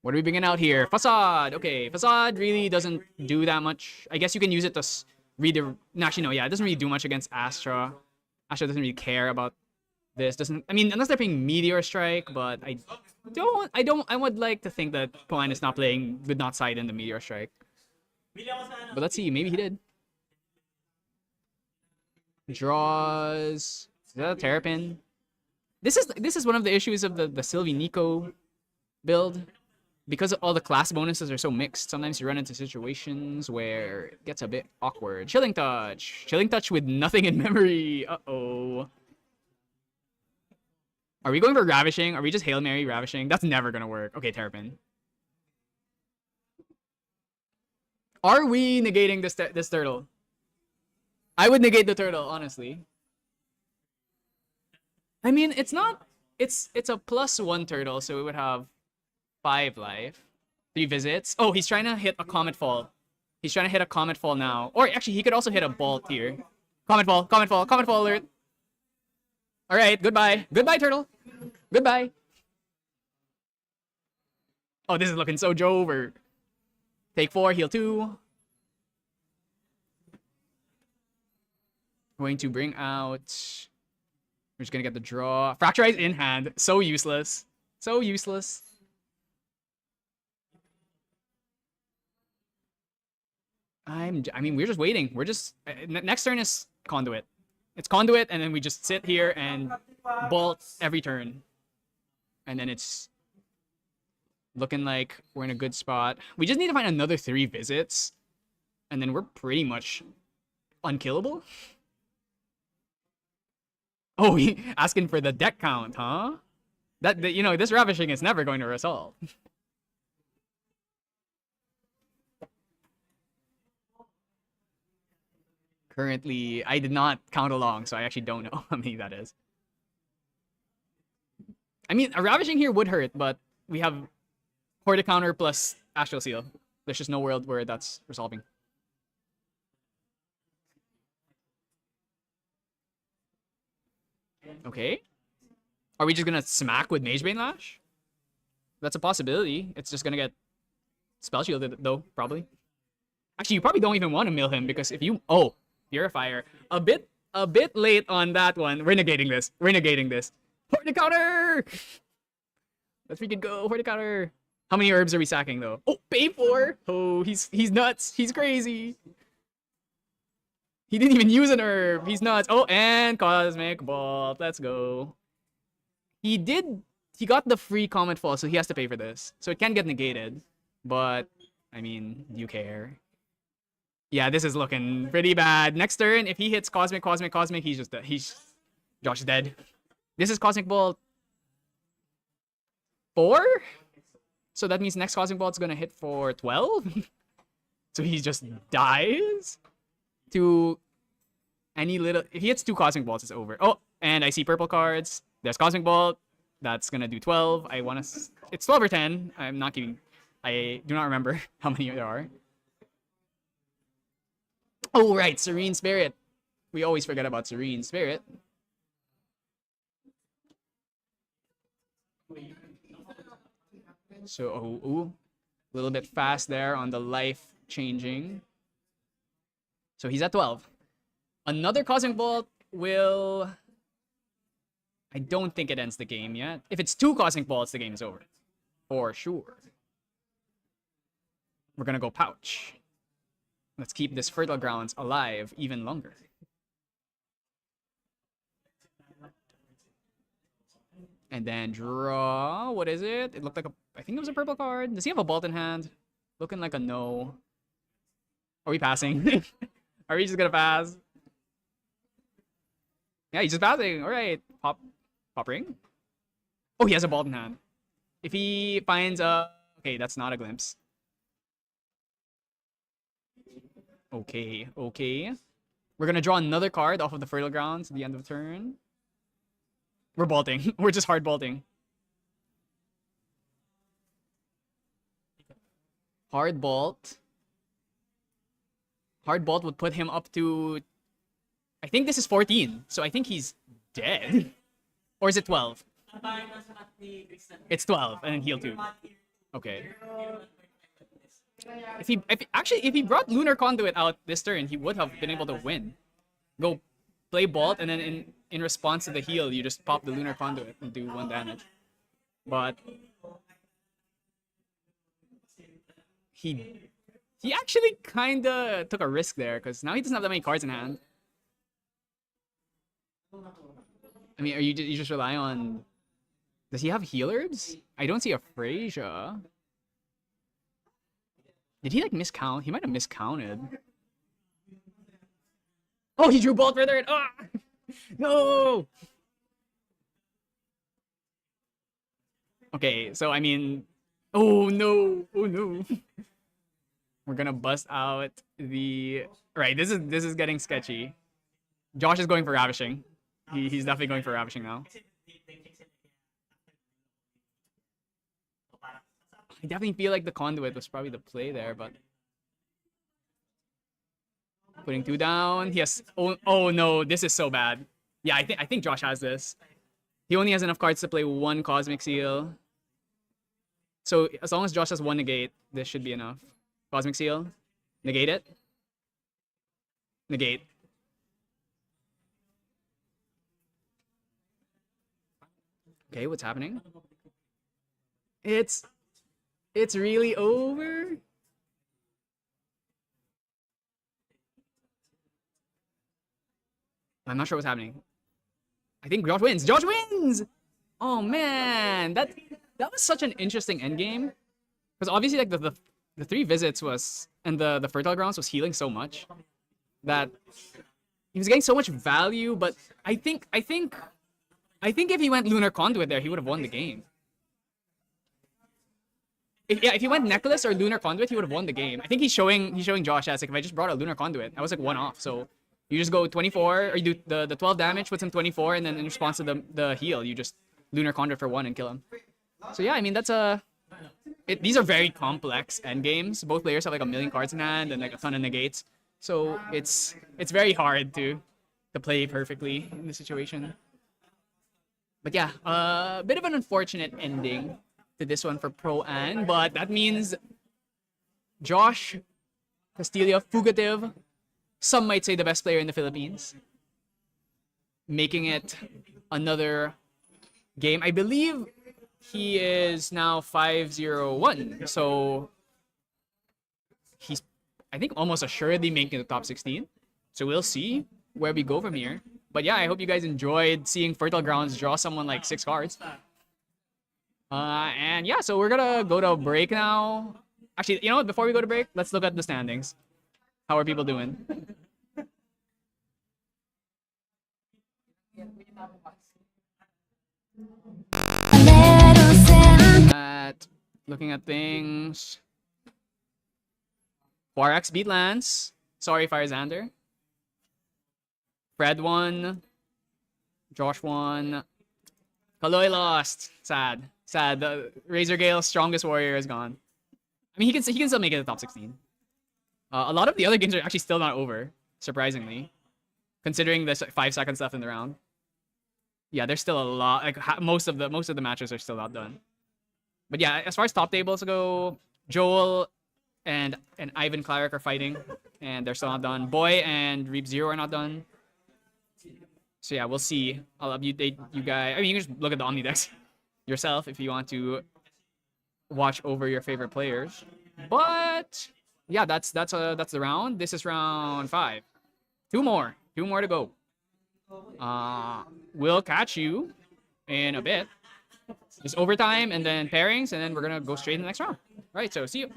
What are we bringing out here? Facade. Okay, Facade really doesn't do that much. I guess you can use it to read the... No, actually, no, yeah, it doesn't really do much against Astra. Astra doesn't really care about this. I mean, unless they're playing Meteor Strike, but I would like to think that Pine is not playing, would not side in the Meteor Strike. But let's see, maybe he did. Draws... Is that a Terrapin? This is one of the issues of the Sylvie Nico build. Because all the class bonuses are so mixed, sometimes you run into situations where it gets a bit awkward. Chilling Touch. Chilling Touch with nothing in memory. Uh-oh. Are we going for Ravishing? Are we just Hail Mary Ravishing? That's never gonna work. Okay, Terrapin. Are we negating this turtle? I would negate the turtle, honestly. I mean, it's not... It's a +1 turtle, so it would have 5 life. 3 visits. Oh, he's trying to hit a Comet Fall. He's trying to hit a Comet Fall now. Or actually, he could also hit a Bolt here. Comet Fall, Comet Fall, Comet Fall alert. Alright, goodbye. Goodbye, turtle. Goodbye. Oh, this is looking so Jover. Take 4, heal 2. Going to bring out... We're just gonna get the draw. Fracturize in hand. So useless. So useless. I mean, we're just waiting. We're just... next turn is Conduit. It's Conduit, and then we just sit here and bolt every turn. And then it's looking like we're in a good spot. We just need to find another 3 visits. And then we're pretty much unkillable. Oh, he asking for the deck count, huh? That you know, this Ravishing is never going to resolve. Currently, I did not count along, so I actually don't know how many that is. I mean, a Ravishing here would hurt, but we have Horde counter plus Astral Seal. There's just no world where that's resolving. Okay. Are we just gonna smack with Magebane Lash? That's a possibility. It's just gonna get spell shielded though, probably. Actually, you probably don't even want to mill him because if you... Oh, Purifier. A bit late on that one. We're negating this. We're negating this. Horde counter! Let's freaking go. Horde counter. How many herbs are we sacking though? Oh, pay for! Oh, he's nuts. He's crazy. He didn't even use an herb. He's nuts. Oh, and Cosmic Bolt. Let's go. He got the free Comet Fall, so he has to pay for this. So it can get negated. But, I mean, do you care? Yeah, this is looking pretty bad. Next turn, if he hits Cosmic, he's just dead. Josh is dead. This is Cosmic Bolt 4? So that means next Cosmic Bolt's gonna hit for 12? So he just dies? To any little... If he hits 2 Cosmic Bolts, it's over. Oh, and I see purple cards. There's Cosmic Bolt. That's gonna do 12. I want to... It's 12 or 10. I'm not kidding. I do not remember how many there are. Oh, right. Serene Spirit. We always forget about Serene Spirit. So, ooh. A little bit fast there on the life changing. So he's at 12. Another Cosmic Bolt will... I don't think it ends the game yet. If it's 2 Cosmic Bolts, the game is over. For sure. We're gonna go Pouch. Let's keep this Fertile Grounds alive even longer. And then draw... What is it? It looked like a... I think it was a purple card. Does he have a Bolt in hand? Looking like a no. Are we passing? Are we just gonna pass? Yeah, he's just passing. Alright. Pop ring? Oh, he has a Bolt in hand. If he finds a... Okay, that's not a glimpse. Okay. We're gonna draw another card off of the Fertile Grounds at the end of the turn. We're bolting. We're just hard bolting. Hard bolt. Hard bolt would put him up to... I think this is 14. So I think he's dead. Or is it 12? It's 12 and then heal 2. Okay. If he brought Lunar Conduit out this turn, he would have been able to win. Go play Bolt, and then in response to the heal, you just pop the Lunar Conduit and do 1 damage. But he actually kinda took a risk there, because now he doesn't have that many cards in hand. I mean, you just rely on... Does he have healers? I don't see a Freyja. Did he like miscount? He might have miscounted. Oh, he drew Bolt for third. Ah! No! Okay, so I mean, oh no, oh no. We're gonna bust out the right. This is getting sketchy. Josh is going for ravishing. He's definitely going for ravishing now. I definitely feel like the conduit was probably the play there, but putting 2 down. Yes. Oh no, this is so bad. Yeah, I think Josh has this. He only has enough cards to play 1 Cosmic Seal. So as long as Josh has 1 negate, this should be enough. Cosmic Seal. Negate it. Negate. Okay, what's happening? It's really over. I'm not sure what's happening. I think Josh wins. Josh wins! Oh man, that was such an interesting endgame. Because obviously like the 3 visits was and the fertile grounds was healing so much that he was getting so much value, but I think if he went Lunar Conduit there, he would have won the game. If he went Necklace or Lunar Conduit, he would have won the game. I think he's showing Josh as like if I just brought a Lunar Conduit, I was like 1 off. So you just go 24 or you do the 12 damage, puts him 24, and then in response to the heal, you just Lunar Conduit for 1 and kill him. So yeah, I mean that's these are very complex endgames. Both players have like a million cards in hand and like a ton of negates. So it's very hard to play perfectly in this situation. But yeah, a bit of an unfortunate ending to this one for Pro-An, but that means Josh Castilla, fugitive, some might say the best player in the Philippines, making it another game. I believe he is now 5-0-1, so he's, I think, almost assuredly making the top 16. So we'll see where we go from here. But yeah, I hope you guys enjoyed seeing Fertile Grounds draw someone like 6 cards. And yeah, so we're gonna go to break now. Actually, you know what? Before we go to break, let's look at the standings. How are people doing? Looking at things. Forex beat Lance. Sorry, Fire Xander. Fred won. Josh won. Kaloy lost. Sad. Sad. The Razer Gale's strongest warrior is gone. I mean, he can still make it to the top 16. A lot of the other games are actually still not over, surprisingly, considering there's 5 seconds left in the round. Yeah, there's still a lot. Like most of the matches are still not done. But yeah, as far as top tables go, Joel and Ivan Clark are fighting, and they're still not done. Boy and Reap Zero are not done. So yeah, we'll see. I'll update you guys. I mean, you can just look at the Omni decks yourself if you want to watch over your favorite players. But yeah, that's the round. This is round 5. 2 more to go. We'll catch you in a bit. Just overtime and then pairings, and then we're gonna go straight in the next round. Right, so see you.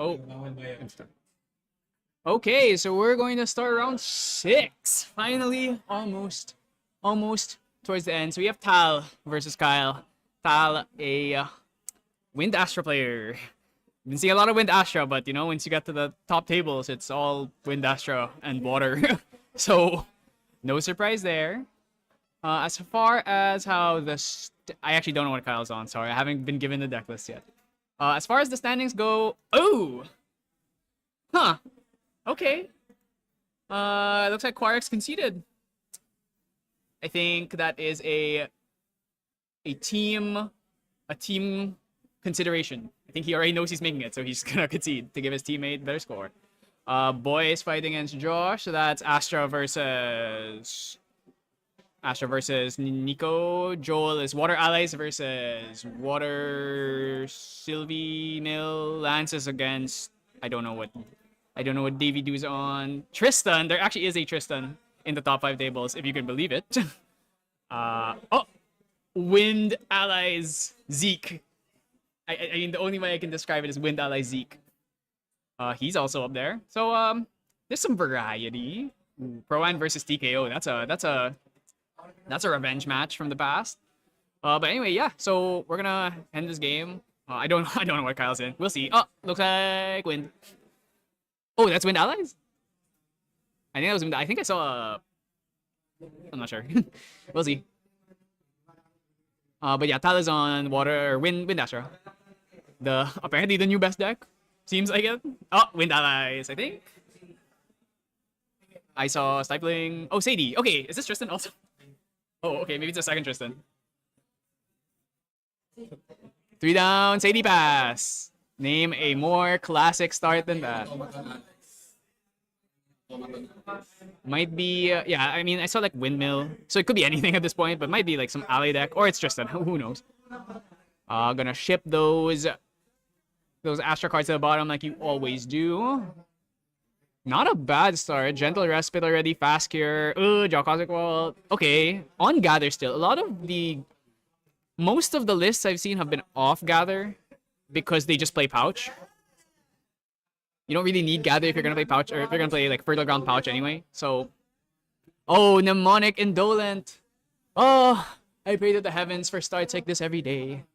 Oh. Okay, so we're going to start round 6. Finally, almost towards the end. So we have Tal versus Kyle. Tal, a Wind Astra player. Been seeing a lot of Wind Astra, but you know, once you get to the top tables, it's all Wind Astra and water. So, no surprise there. As far as how I actually don't know what Kyle's on. Sorry, I haven't been given the deck list yet. As far as the standings go, oh, huh, okay. Looks like Quarix conceded. I think that is a team consideration. I think he already knows he's making it, so he's gonna concede to give his teammate better score. Boy is fighting against Josh, so that's Astra versus Nico. Joel is Water Allies versus Water Sylvie Mill. Lance is against I don't know what Davy Do's on. Tristan, there actually is a Tristan in the top 5 tables, if you can believe it. Oh, Wind Allies Zeke. I mean, the only way I can describe it is Wind Allies Zeke. He's also up there. So there's some variety. Pro-Am versus TKO. That's a revenge match from the past. But anyway, yeah. So we're gonna end this game. I don't know what Kyle's in. We'll see. Oh, looks like Wind. Oh, that's Wind Allies. I think that was Wind. I think I saw. I'm not sure. We'll see. But yeah, Tal is on Water or Wind Astra. Apparently the new best deck. Seems like it. Oh, Wind Allies, I think. I saw Stifling. Oh, Sadie. Okay, is this Tristan also? Oh, okay, maybe it's a second Tristan. 3 down, Sadie pass. Name a more classic start than that. Might be, yeah, I mean, I saw like Windmill. So it could be anything at this point, but might be like some alley deck. Or it's Tristan, who knows. Gonna ship those Astra cards to the bottom like you always do. Not a bad start. Gentle Respite already. Fast Cure. Draw Cosmic Wall. Okay. On Gather still. Most of the lists I've seen have been off Gather because they just play Pouch. You don't really need Gather if you're going to play Pouch, or if you're going to play like Fertile Ground Pouch anyway. So, oh, Mnemonic Indolent. Oh, I pray to the heavens for starts like this every day.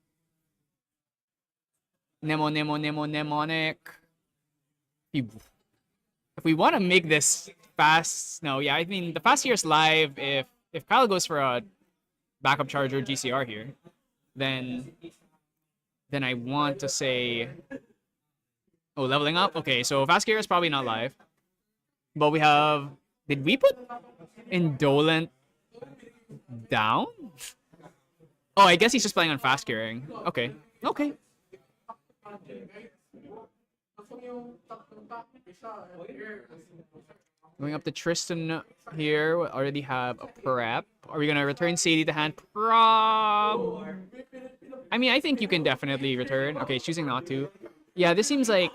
Mnemonic. If we want to make this fast, no, yeah, I mean, the fast here is live. If Kyle goes for a backup charger GCR here, then I want to say, oh, leveling up. Okay, so fast gear is probably not live, but we have. Did we put Indolent down? Oh, I guess he's just playing on fast gearing. Okay. Going up to Tristan here. We already have a prep. Are we gonna return Sadie to hand? I mean, I think you can definitely return. Okay, choosing not to. Yeah, this seems like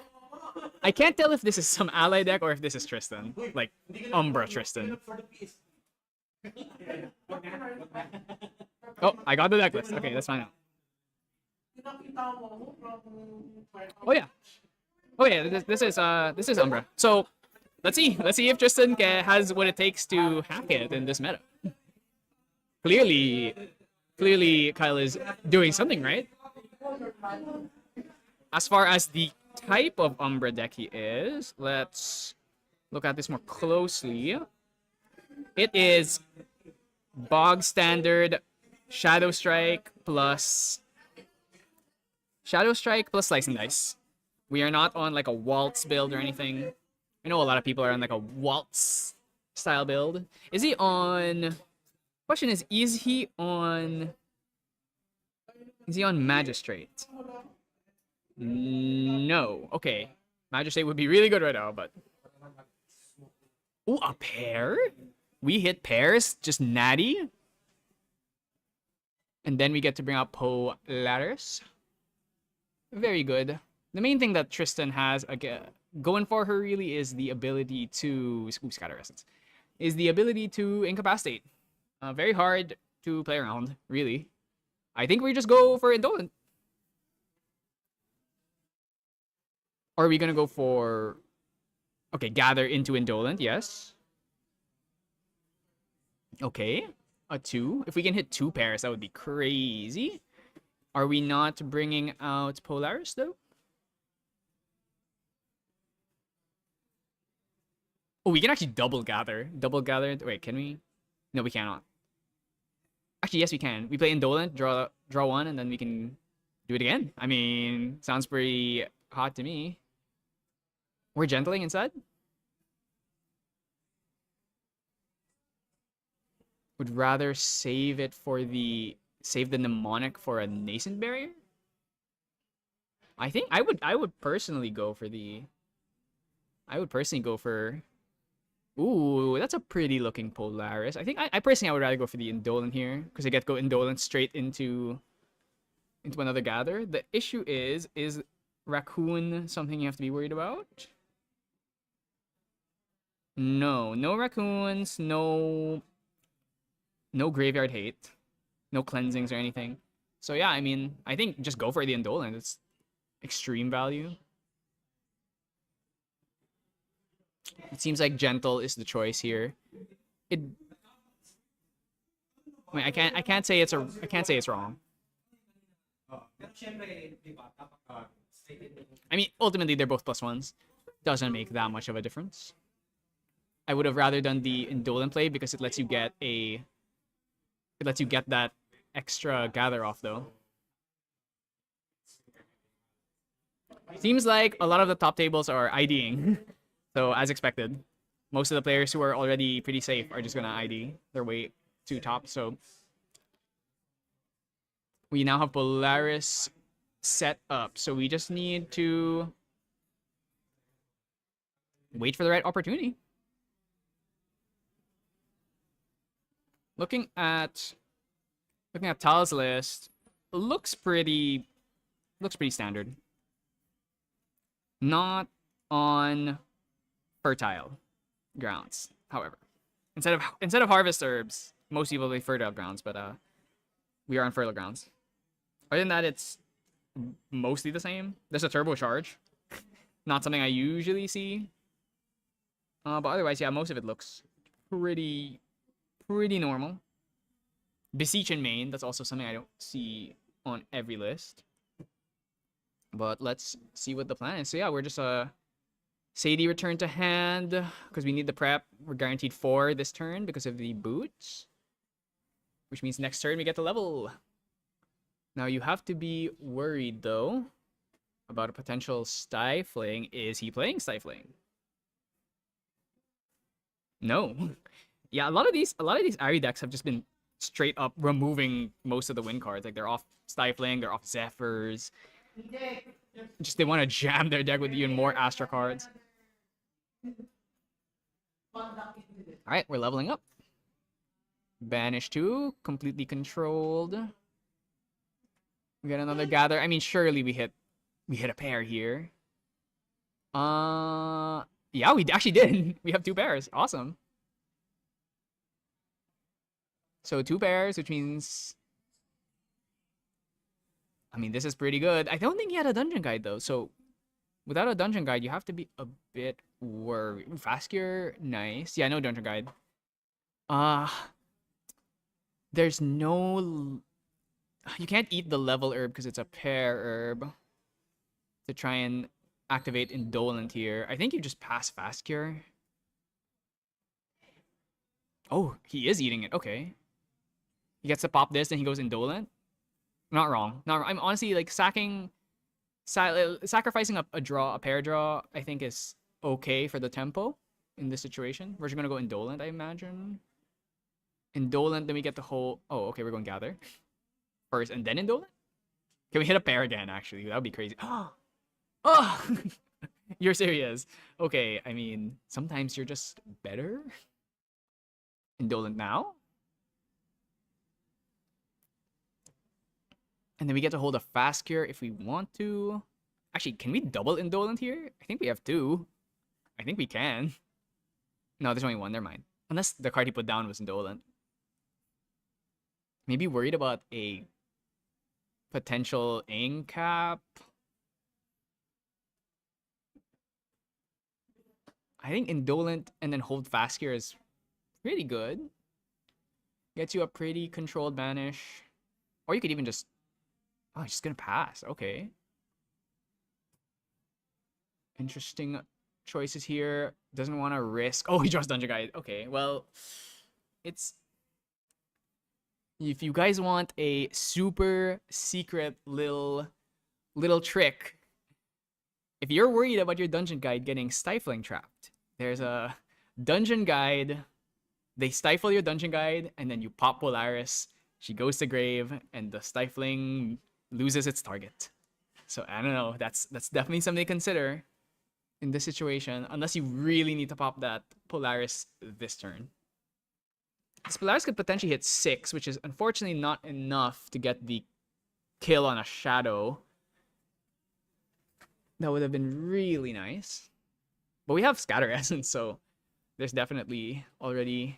I can't tell if this is some ally deck or if this is Tristan. Like Umbra Tristan. Oh, I got the deck list. Okay, that's fine now. Oh yeah. Oh yeah, this is Umbra. So let's see if Tristan has what it takes to hack it in this meta. Clearly Kyle is doing something right. As far as the type of Umbra deck he is, let's look at this more closely. It is bog standard Shadow Strike plus Slicing Dice. We are not on like a Waltz build or anything. I know a lot of people are on like a Waltz style build. Is he on... Question is he on Magistrate? No. Okay. Magistrate would be really good right now, but... Ooh, a pair? We hit pairs? Just natty? And then we get to bring up Polaris. Very good. The main thing that Tristan has going for her really is the ability to... Scatter Essence. Is the ability to incapacitate. Very hard to play around, really. I think we just go for Indolent. Or are we gonna go for... Okay, gather into Indolent, yes. Okay, a 2. If we can hit 2 pairs, that would be crazy. Are we not bringing out Polaris, though? Oh, we can actually double gather. Double gather. Wait, can we? No, we cannot. Actually, yes, we can. We play Indolent, draw 1, and then we can do it again. I mean, sounds pretty hot to me. We're gentling instead? Would rather save it for the... Save the mnemonic for a nascent barrier? I think I would personally go for the... I would personally go for... Ooh, that's a pretty looking Polaris. I think I personally I would rather go for the Indolent here because I get to go Indolent straight into another gather. The issue is Raccoon something you have to be worried about? No, no raccoons, no graveyard hate, no cleansings or anything. So yeah, I mean, I think just go for the Indolent. It's extreme value. It seems like gentle is the choice here. I mean, I can't say it's wrong. I mean, ultimately they're both +1s. Doesn't make that much of a difference. I would have rather done the Indolent play because it lets you get that extra gather off though. Seems like a lot of the top tables are IDing. So, as expected, most of the players who are already pretty safe are just going to ID their way to top. So, we now have Polaris set up. So, we just need to wait for the right opportunity. Looking at Tal's list, looks pretty standard. Not on fertile grounds, however. Instead of harvest herbs, most people play fertile grounds, but we are on fertile grounds. Other than that, it's mostly the same. There's a turbo charge, not something I usually see. But otherwise, yeah, most of it looks pretty normal. Beseech in main, that's also something I don't see on every list. But let's see what the plan is. So yeah, we're just Sadie returned to hand because we need the prep. We're guaranteed 4 this turn because of the boots. Which means next turn we get the level. Now you have to be worried though about a potential stifling. Is he playing stifling? No. Yeah, a lot of these Ari decks have just been straight up removing most of the win cards. Like they're off stifling, they're off Zephyrs. Just they want to jam their deck with even more Astra cards. Alright, we're leveling up. Banish 2, completely controlled. We got another gather. I mean, surely we hit a pair here. Yeah, we actually did. We have 2 pairs. Awesome. So 2 pairs, which means... I mean, this is pretty good. I don't think he had a dungeon guide, though. So, without a dungeon guide, you have to be a bit worried. Fast cure, nice. Yeah, no dungeon guide. There's no... You can't eat the level herb because it's a pair herb. To try and activate Indolent here. I think you just pass fast cure. Oh, he is eating it. Okay. He gets to pop this, then he goes Indolent. Not wrong. I'm honestly like sacrificing a pair draw, I think is okay for the tempo in this situation. We're just gonna go Indolent, I imagine. Indolent, then we get the whole... Oh, okay, we're going Gather first and then Indolent? Can we hit a pair again, actually? That would be crazy. Oh! You're serious. Okay, I mean, sometimes you're just better. Indolent now? And then we get to hold a fast cure if we want to. Actually, can we double Indolent here? I think we have 2. I think we can. No, there's only 1. Never mind. Unless the card he put down was Indolent. Maybe worried about a potential incap. I think Indolent and then hold fast here is pretty good. Gets you a pretty controlled banish. Or you could even just... Oh, he's just gonna pass. Okay. Interesting choices here. Doesn't want to risk... Oh, he draws Dungeon Guide. Okay, well... It's... If you guys want a super secret little trick, if you're worried about your Dungeon Guide getting Stifling trapped, there's a Dungeon Guide. They stifle your Dungeon Guide, and then you pop Polaris. She goes to grave, and the Stifling loses its target. So I don't know. That's definitely something to consider in this situation, unless you really need to pop that Polaris this turn. This Polaris could potentially hit 6, which is unfortunately not enough to get the kill on a Shadow. That would have been really nice. But we have Scatter Essence, so there's definitely already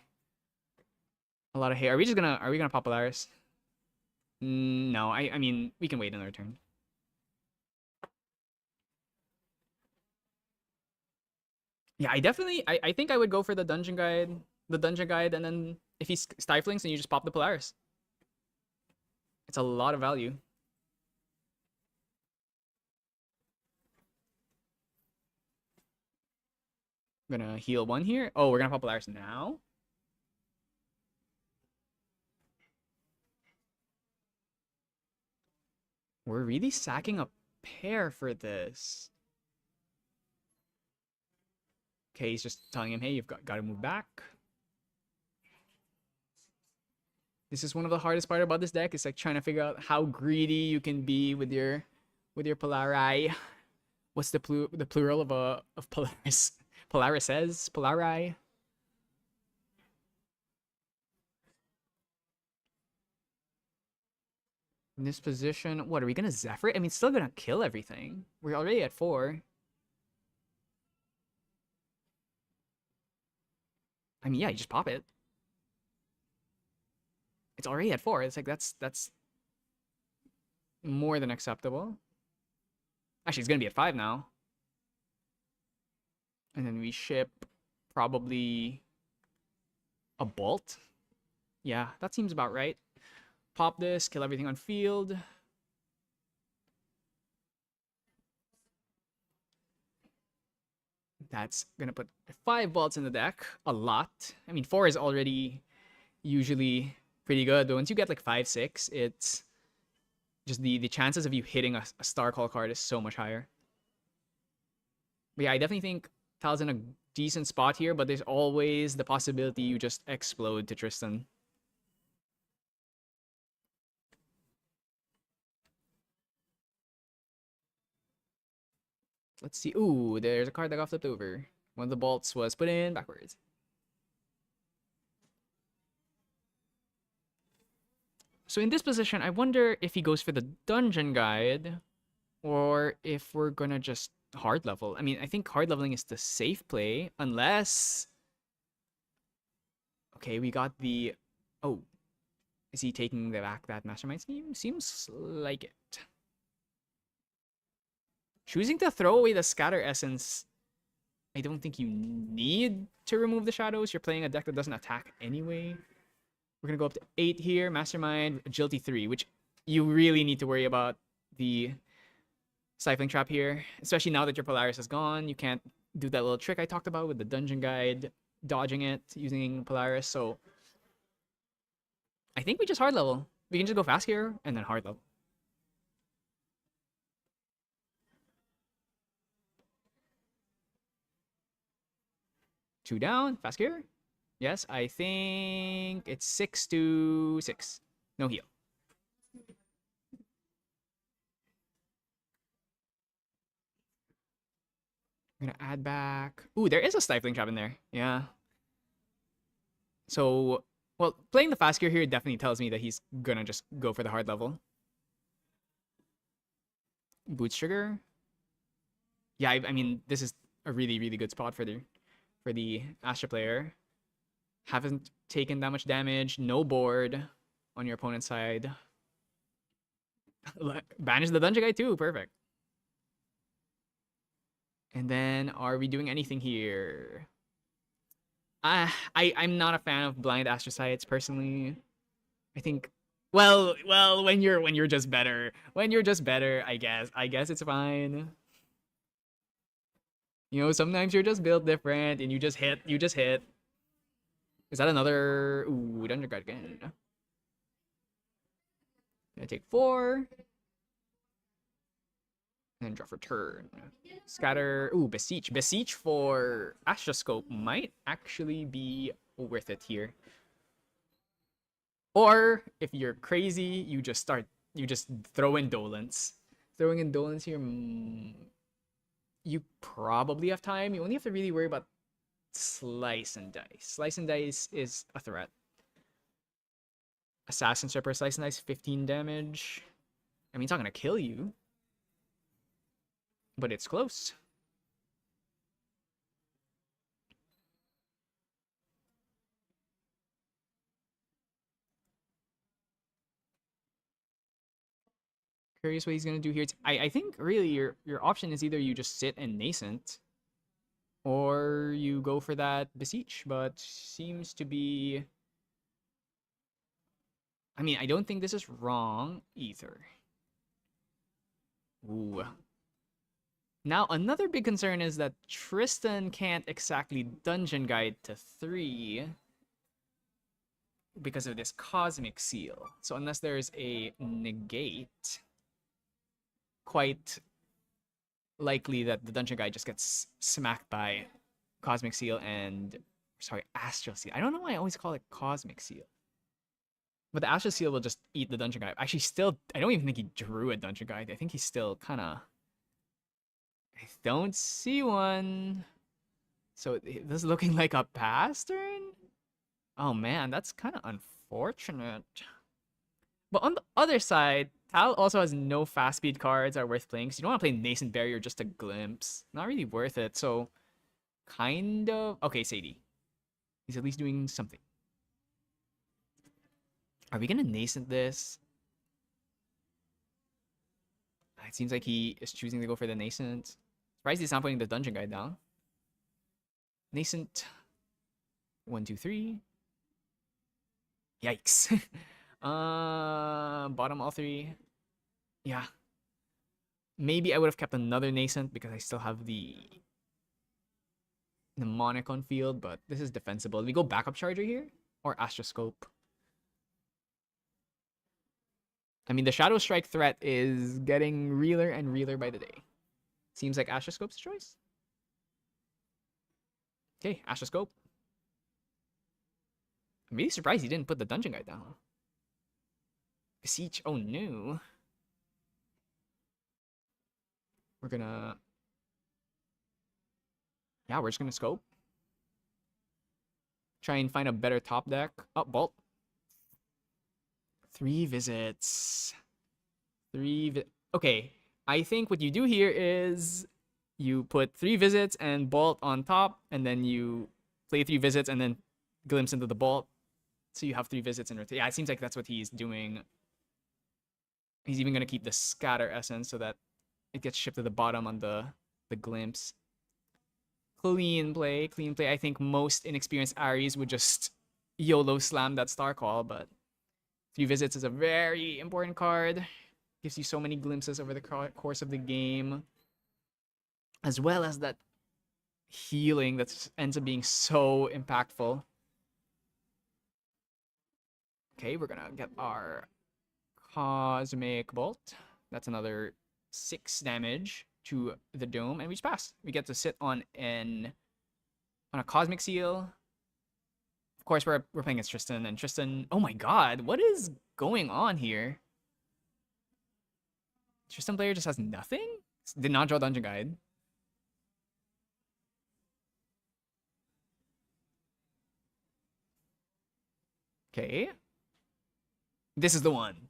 a lot of hate. Are we gonna pop Polaris? No, I mean, we can wait another turn. Yeah, I think I would go for the Dungeon Guide. And then if he's Stiflings, then you just pop the Polaris. It's a lot of value. I'm gonna heal 1 here. Oh, we're gonna pop Polaris now. We're really sacking a pair for this. Okay, he's just telling him, hey, you've got to move back. This is one of the hardest part about this deck. It's like trying to figure out how greedy you can be with your Polari. What's the plural of Polaris? Polarises? Polari? In this position, what, are we gonna Zephyr? I mean, it's still gonna kill everything. We're already at 4. I mean, yeah, you just pop it. It's already at 4. It's like, that's more than acceptable. Actually, it's gonna be at 5 now. And then we ship probably a Bolt. Yeah, that seems about right. Pop this, kill everything on field. That's gonna put 5 bolts in the deck. A lot. I mean, 4 is already usually pretty good, but once you get like 5, 6, it's just the chances of you hitting a Star Call card is so much higher. But yeah, I definitely think Tal's in a decent spot here, but there's always the possibility you just explode to Tristan. Let's see. Ooh, there's a card that got flipped over. One of the bolts was put in backwards. So in this position, I wonder if he goes for the Dungeon Guide or if we're gonna just hard level. I mean, I think hard leveling is the safe play unless... Okay, we got the... Oh. Is he taking back that Mastermind Scheme? Seems like it. Choosing to throw away the Scatter Essence, I don't think you need to remove the Shadows. You're playing a deck that doesn't attack anyway. We're going to go up to 8 here. Mastermind, Agility 3, which you really need to worry about the Stifling Trap here. Especially now that your Polaris is gone. You can't do that little trick I talked about with the Dungeon Guide, dodging it, using Polaris. So I think we just hard level. We can just go fast here and then hard level. Two down, fast gear. Yes, I think it's 6 to 6. No heal. I'm gonna add back. Ooh, there is a Stifling Trap in there. Yeah. So, well, playing the fast gear here definitely tells me that he's gonna just go for the hard level. Boots Trigger. Yeah, I mean, this is a really, really good spot for the Astra player. Haven't taken that much damage. No board on your opponent's side. Banish the Dungeon Guy too. Perfect. And then, are we doing anything here? I'm not a fan of blind astrocytes personally. I think, well, when you're just better, I guess it's fine. You know, sometimes you're just built different and you just hit. Is that another? Ooh, Dungeon Guard again. Gonna take 4. And draw for turn. Scatter. Ooh, Beseech. Beseech for Astroscope might actually be worth it here. Or, if you're crazy, you just throw in Dolence. Throwing in Dolence here, you probably have time. You only have to really worry about Slice and Dice. Slice and Dice is a threat. Assassin Stripper, Slice and Dice, 15 damage. I mean, it's not gonna kill you. But it's close. Curious what he's gonna do here. I think really your option is either you just sit and Nascent, or you go for that Beseech, but seems to be... I mean, I don't think this is wrong either. Ooh. Now, another big concern is that Tristan can't exactly Dungeon Guide to 3 because of this Cosmic Seal. So unless there's a negate, quite likely that the Dungeon Guide just gets smacked by Cosmic Seal and... Sorry, Astral Seal. I don't know why I always call it Cosmic Seal. But the Astral Seal will just eat the Dungeon Guide. Actually, still, I don't even think he drew a Dungeon Guide. I think he's still kind of... I don't see one. So this is looking like a pass turn? Oh man, that's kind of unfortunate. But on the other side, Tal also has no fast speed cards that are worth playing. So you don't want to play Nascent Barrier just a glimpse. Not really worth it. So kind of... Okay, Sadie. He's at least doing something. Are we going to Nascent this? It seems like he is choosing to go for the Nascent. Surprised he's not putting the Dungeon Guide down. Nascent. 1, 2, 3. Yikes. Bottom all 3. Yeah. Maybe I would have kept another Nascent because I still have the mnemonic on field, but this is defensible. Do we go backup Charger here? Or Astroscope? I mean, the Shadow Strike threat is getting realer and realer by the day. Seems like Astroscope's choice. Okay, Astroscope. I'm really surprised he didn't put the Dungeon Guide down. Beseech, oh no. We're gonna... Yeah, we're just gonna scope. Try and find a better top deck. Oh, Bolt. 3 visits. Okay, I think what you do here is you put 3 visits and Bolt on top, and then you play 3 visits and then glimpse into the Bolt. So you have 3 visits in rotation. Yeah, it seems like that's what he's doing. He's even going to keep the Scatter Essence so that it gets shipped to the bottom on the glimpse. Clean play. I think most inexperienced Aries would just YOLO slam that Star Call, but 3 visits is a very important card. Gives you so many glimpses over the course of the game. As well as that healing that ends up being so impactful. Okay, we're gonna get our Cosmic Bolt. That's another 6 damage to the dome, and we just pass. We get to sit on a Cosmic Seal. Of course, we're playing against Tristan, and Tristan... Oh my god, what is going on here? Tristan player just has nothing? Did not draw Dungeon Guide. Okay. This is the one.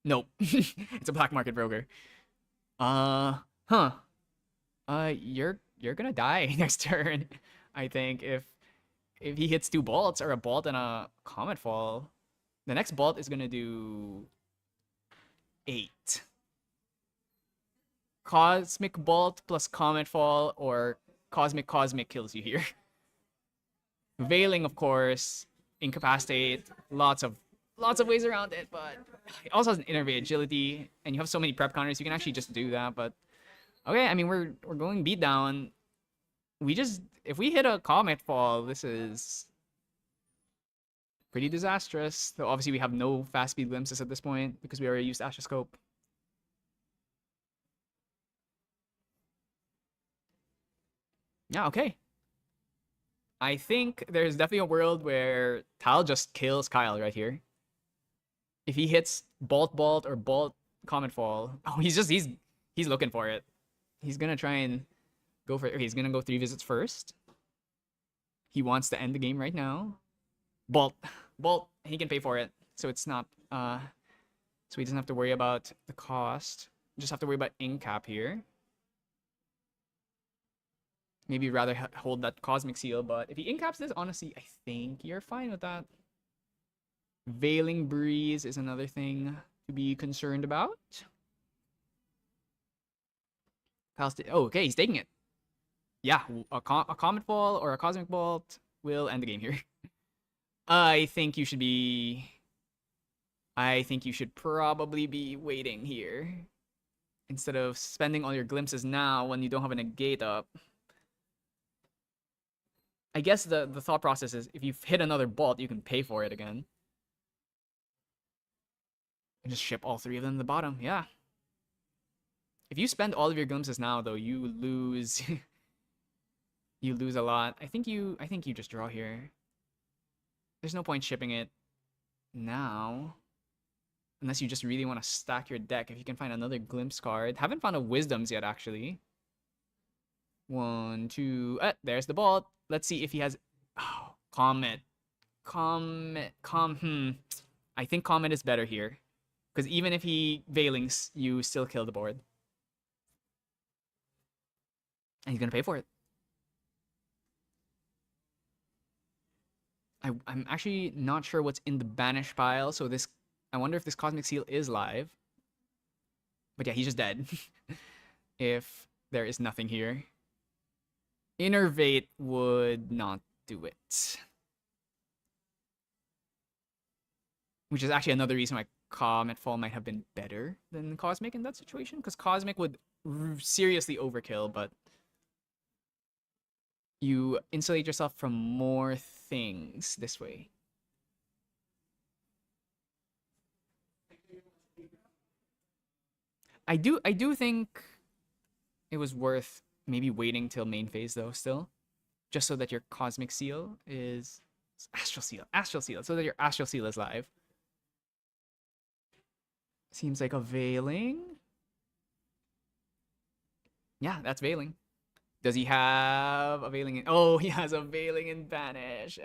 Nope. It's a black market broker. Huh. You're gonna die next turn. I think if he hits 2 bolts or a bolt and a comet fall, the next bolt is gonna do 8. Cosmic Bolt plus Comet Fall or Cosmic kills you here. Veiling, of course, Incapacitate, lots of ways around it, but it also has an Innervate Agility, and you have so many prep counters, you can actually just do that. But okay, I mean we're going beat down. If we hit a Comet Fall, this is pretty disastrous. Though obviously we have no fast speed glimpses at this point because we already used Astra Scope. Yeah, okay. I think there's definitely a world where Tal just kills Kyle right here. If he hits Bolt or Bolt Comet Fall, oh, he's looking for it. He's gonna try and go for it. Okay, he's gonna go 3 visits first. He wants to end the game right now. Bolt, he can pay for it, so it's not so he doesn't have to worry about the cost. Just have to worry about Incap here. Maybe rather hold that Cosmic Seal, but if he Incaps this, honestly, I think you're fine with that. Veiling Breeze is another thing to be concerned about. Oh, okay, he's taking it. Yeah, a Comet Fall or a Cosmic Bolt will end the game here. I think you should probably be waiting here. Instead of spending all your glimpses now when you don't have a negate up. I guess the thought process is if you hit another Bolt, you can pay for it again. And just ship all 3 of them to the bottom, yeah. If you spend all of your glimpses now, though, you lose. You lose a lot. I think you just draw here. There's no point shipping it now. Unless you just really want to stack your deck. If you can find another Glimpse card. Haven't found a Wisdoms yet, actually. 1, 2... there's the Bolt. Let's see if he has... Oh, Comet. I think Comet is better here. Because even if he Veilings, you still kill the board. And he's going to pay for it. I'm actually not sure what's in the banish pile, so this... I wonder if this Cosmic Seal is live. But yeah, he's just dead. If there is nothing here. Innervate would not do it. Which is actually another reason why Comet Fall might have been better than Cosmic in that situation. Because Cosmic would seriously overkill, but... you insulate yourself from more things this way. I do think it was worth maybe waiting till main phase though still. Just so that your Cosmic Seal is... Astral Seal. So that your Astral Seal is live. Seems like a Veiling. Yeah, that's Veiling. Does he have a Veiling in... Oh, he has a Veiling in Banish.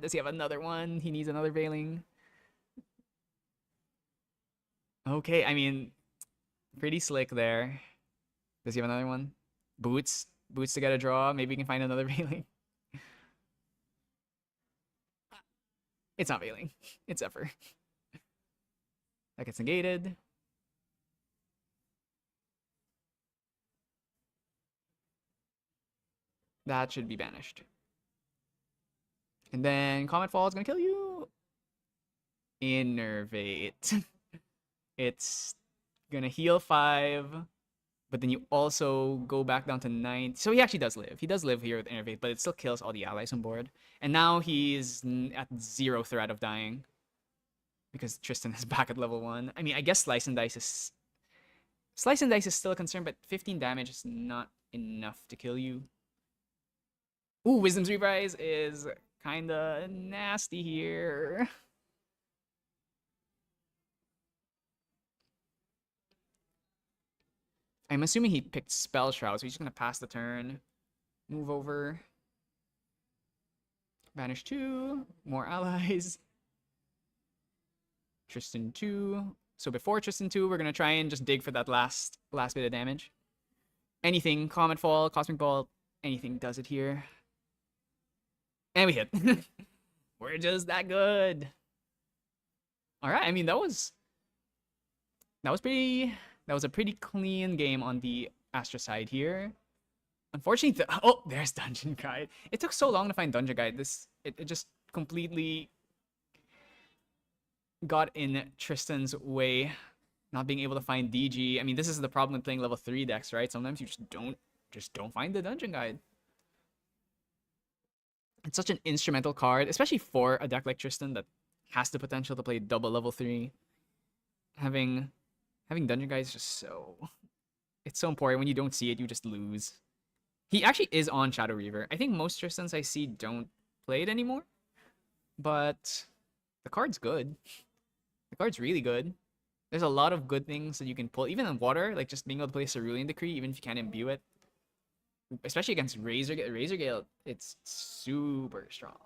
Does he have another one? He needs another Veiling. Okay, I mean... pretty slick there. Does he have another one? Boots to get a draw. Maybe he can find another Veiling. It's not Veiling. It's Zephyr. That gets negated. That should be banished. And then Comet Fall is going to kill you. Innervate. It's going to heal 5. But then you also go back down to 9. So he actually does live. He does live here with Innervate, but it still kills all the allies on board. And now he's at 0 threat of dying. Because Tristan is back at level 1. I mean, I guess Slice and Dice is still a concern, but 15 damage is not enough to kill you. Ooh, Wisdom's Reprise is kinda nasty here. I'm assuming he picked Spell Shroud, so he's just gonna pass the turn. Move over. Banish 2. More allies. Tristan 2. So before Tristan 2, we're gonna try and just dig for that last bit of damage. Anything, Comet Fall, Cosmic Bolt, anything does it here. And we hit. We're just that good. Alright, I mean that was That was a pretty clean game on the Astra side here. Unfortunately, oh, there's Dungeon Guide. It took so long to find Dungeon Guide. It just completely got in Tristan's way, not being able to find DG. I mean, this is the problem with playing level 3 decks, right? Sometimes you just don't find the Dungeon Guide. It's such an instrumental card, especially for a deck like Tristan that has the potential to play double level 3. Having Dungeon Guide is just it's so important. When you don't see it, you just lose. He actually is on Shadow Reaver. I think most Tristans I see don't play it anymore, but the card's good. The card's really good. There's a lot of good things that you can pull, even in water, like just being able to play Cerulean Decree, even if you can't imbue it. Especially against Razer Gale, it's super strong.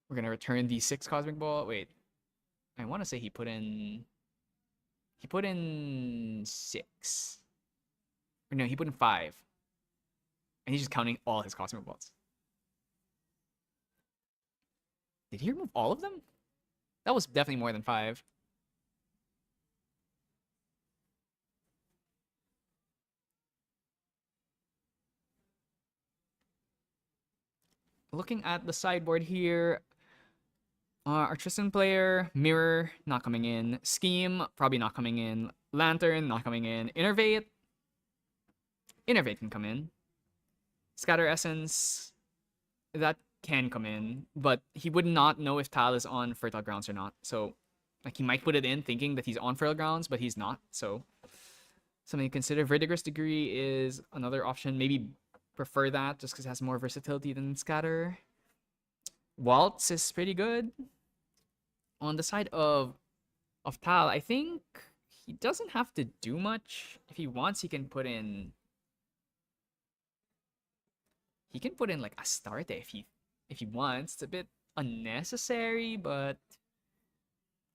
We're gonna return the 6 Cosmic Ball. Wait, I want to say he put in 6. Or no, he put in 5. And he's just counting all his Cosmic Balls. Did he remove all of them? That was definitely more than 5. Looking at the sideboard here, our Tristan player, Mirror, not coming in. Scheme, probably not coming in. Lantern, not coming in. Innervate can come in. Scatter Essence, that can come in, but he would not know if Tal is on Fertile Grounds or not. So, like, he might put it in thinking that he's on Fertile Grounds, but he's not. So, something to consider. Verdigris Degree is another option. Maybe prefer that just because it has more versatility than Scatter. Waltz is pretty good. On the side of Tal, I think he doesn't have to do much. If he wants, he can put in like Astarte if he wants. It's a bit unnecessary, but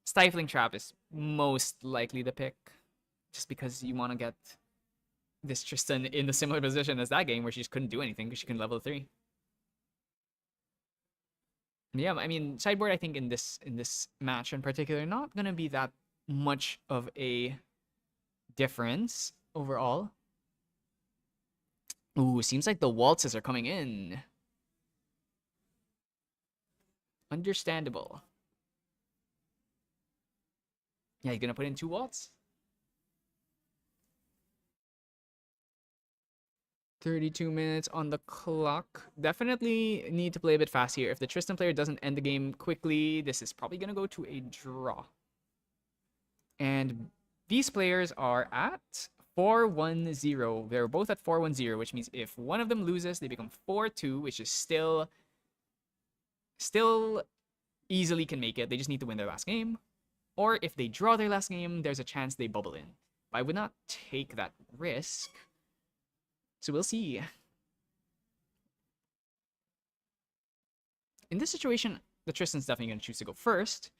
Stifling Trap is most likely the pick, just because you want to get this Tristan in the similar position as that game where she just couldn't do anything because she couldn't level 3. Yeah, I mean, sideboard, I think in this match in particular, not gonna be that much of a difference overall. Ooh, seems like the waltzes are coming in. Understandable. Yeah, you're gonna put in 2 waltz? 32 minutes on the clock. Definitely need to play a bit fast here. If the Tristan player doesn't end the game quickly, this is probably going to go to a draw. And these players are at 4-1-0. They're both at 4-1-0, which means if one of them loses, they become 4-2, which is still easily can make it. They just need to win their last game. Or if they draw their last game, there's a chance they bubble in. But I would not take that risk. So we'll see. In this situation, the Tristan's definitely going to choose to go first.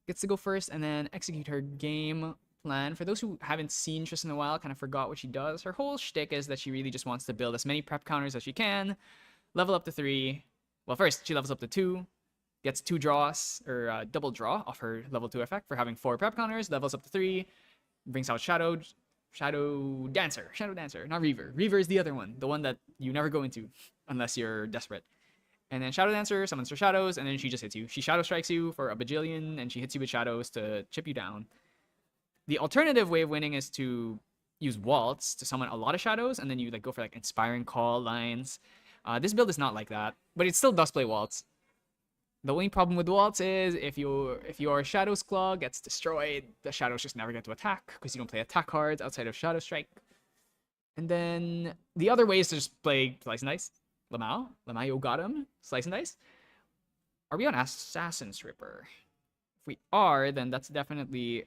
Gets to go first and then execute her game plan. For those who haven't seen Tristan in a while, kind of forgot what she does, her whole shtick is that she really just wants to build as many prep counters as she can, level up to 3. Well, first, she levels up to 2, gets 2 draws, or double draw off her level 2 effect for having 4 prep counters, levels up to 3, brings out Shadow Dancer, not Reaver. Reaver is the other one, the one that you never go into unless you're desperate. And then Shadow Dancer summons her shadows, and then she just hits you. She Shadow Strikes you for a bajillion, and she hits you with shadows to chip you down. The alternative way of winning is to use Waltz to summon a lot of shadows, and then you like go for like Inspiring Call lines. This build is not like that, but it still does play Waltz. The only problem with Waltz is if your Shadow's Claw gets destroyed, the shadows just never get to attack because you don't play attack cards outside of Shadow Strike. And then the other way is to just play Slice and Dice. Lamau got him. Slice and Dice. Are we on Assassin's Ripper? If we are, then that's definitely...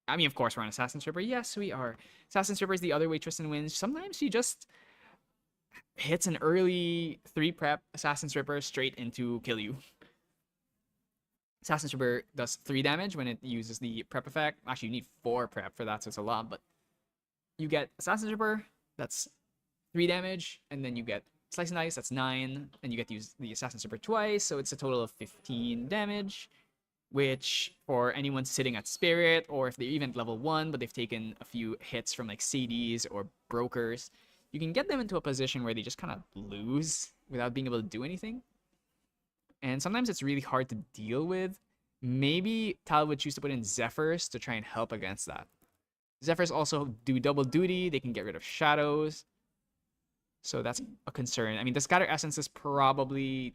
I mean, of course we're on Assassin's Ripper. Yes, we are. Assassin's Ripper is the other way Tristan wins. Sometimes she just hits an early 3 prep Assassin's Ripper straight into kill you. Assassin's Ripper does 3 damage when it uses the prep effect. Actually, you need 4 prep for that, so it's a lot, but you get Assassin's Ripper, that's 3 damage, and then you get Slice and Dice, that's 9, and you get to use the Assassin's Ripper twice, so it's a total of 15 damage. which for anyone sitting at Spirit, or if they're even at level 1, but they've taken a few hits from like CDs or brokers, you can get them into a position where they just kind of lose without being able to do anything. And sometimes it's really hard to deal with. Maybe Tal would choose to put in Zephyrs to try and help against that. Zephyrs also do double duty. They can get rid of shadows. So that's a concern. I mean, the Scatter Essences probably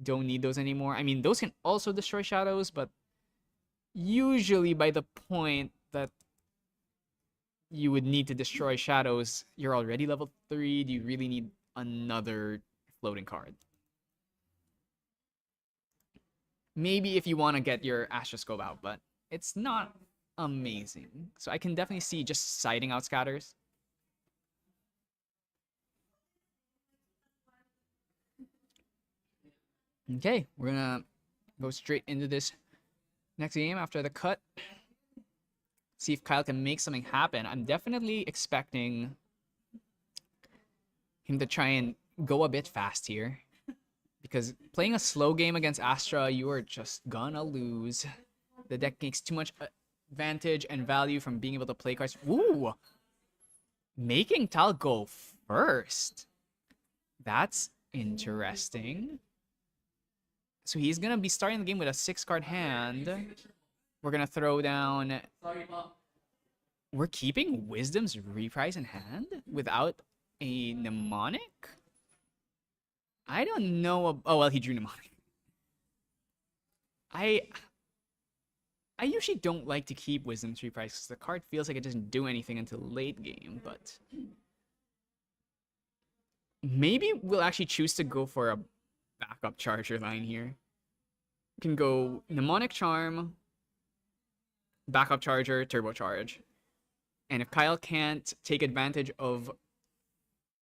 don't need those anymore. I mean, those can also destroy shadows, but usually by the point that you would need to destroy shadows, you're already level 3. Do you really need another floating card? Maybe if you want to get your Astroscope out, but it's not amazing. So I can definitely see just siding out Scatters. Okay, we're gonna go straight into this next game after the cut. See if Kyle can make something happen. I'm definitely expecting him to try and go a bit fast here. Because playing a slow game against Astra, you are just gonna lose. The deck makes too much advantage and value from being able to play cards. Ooh! Making Tal go first. That's interesting. So he's gonna be starting the game with a 6-card hand. We're gonna throw down... We're keeping Wisdom's Reprise in hand without a Mnemonic? I don't know. Oh, well, he drew Mnemonic. I usually don't like to keep Wisdom's Reprise because the card feels like it doesn't do anything until late game, but maybe we'll actually choose to go for a backup charger line here. Can go Mnemonic Charm, backup charger, turbocharge. And if Kyle can't take advantage of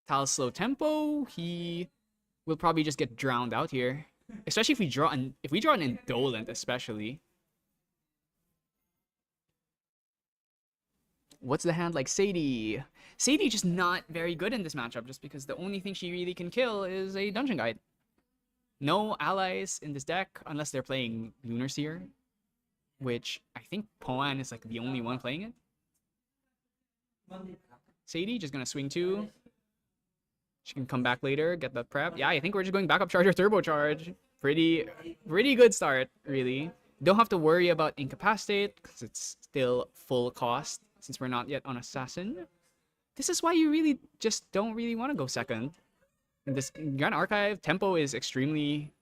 Tal's slow tempo, he will probably just get drowned out here. Especially if we draw an Indolent, especially. What's the hand like? Sadie. Sadie just not very good in this matchup just because the only thing she really can kill is a Dungeon Guide. No allies in this deck unless they're playing Lunar Seer, which I think Poan is like the only one playing it. Sadie just gonna swing 2. She can come back later, get the prep. Yeah, I think we're just going backup charger, turbocharge. Pretty good start, really. Don't have to worry about incapacitate because it's still full cost since we're not yet on assassin. This is why you really just don't really want to go second. In this Grand Archive, tempo is extremely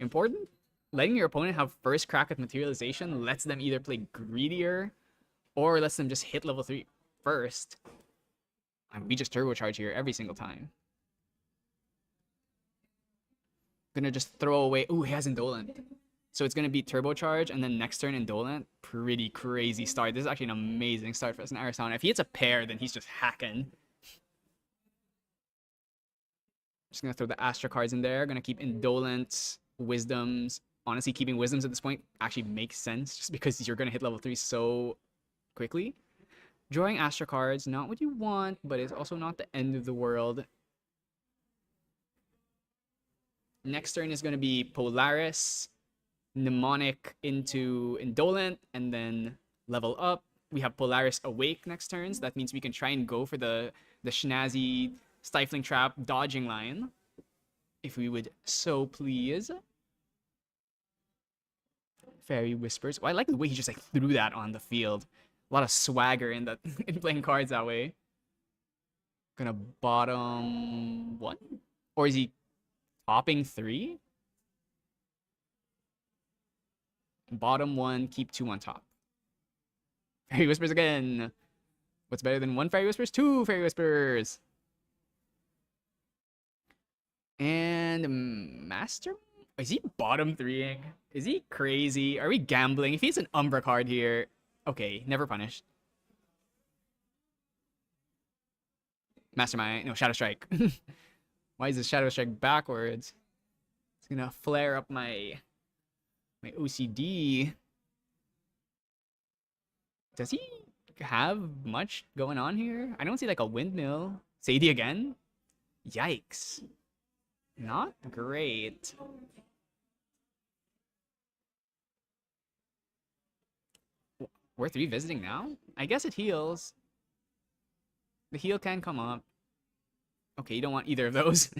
important. Letting your opponent have first crack at materialization lets them either play greedier or lets them just hit level 3 first. And we just turbocharge here every single time. Gonna just throw away. Ooh, he has Indolent. So it's gonna be turbocharge and then next turn Indolent. Pretty crazy start. This is actually an amazing start for us in Arizona. If he hits a pair, then he's just hacking. Just gonna throw the Astra cards in there. Gonna keep Indolent, Wisdoms. Honestly, keeping Wisdoms at this point actually makes sense just because you're gonna hit level 3 so quickly. Drawing Astra cards, not what you want, but it's also not the end of the world. Next turn is going to be Polaris, Mnemonic into Indolent, and then level up. We have Polaris Awake next turn, so that means we can try and go for the snazzy Stifling Trap dodging line, if we would so please. Fairy Whispers. Well, I like the way he just like threw that on the field. A lot of swagger in that in playing cards that way. Gonna bottom 1? Or is he topping 3? Bottom 1, keep 2 on top. Fairy Whispers again. What's better than 1 Fairy Whispers? 2 Fairy Whispers. And Master? Is he bottom 3ing? Is he crazy? Are we gambling? If he's an Umbra card here... Okay, never punished. Mastermind. No, Shadow Strike. Why is the Shadow Strike backwards? It's gonna flare up my OCD. Does he have much going on here? I don't see like a windmill. Sadie again? Yikes. Not great. Worth revisiting now? I guess it heals. The heal can come up. Okay, you don't want either of those.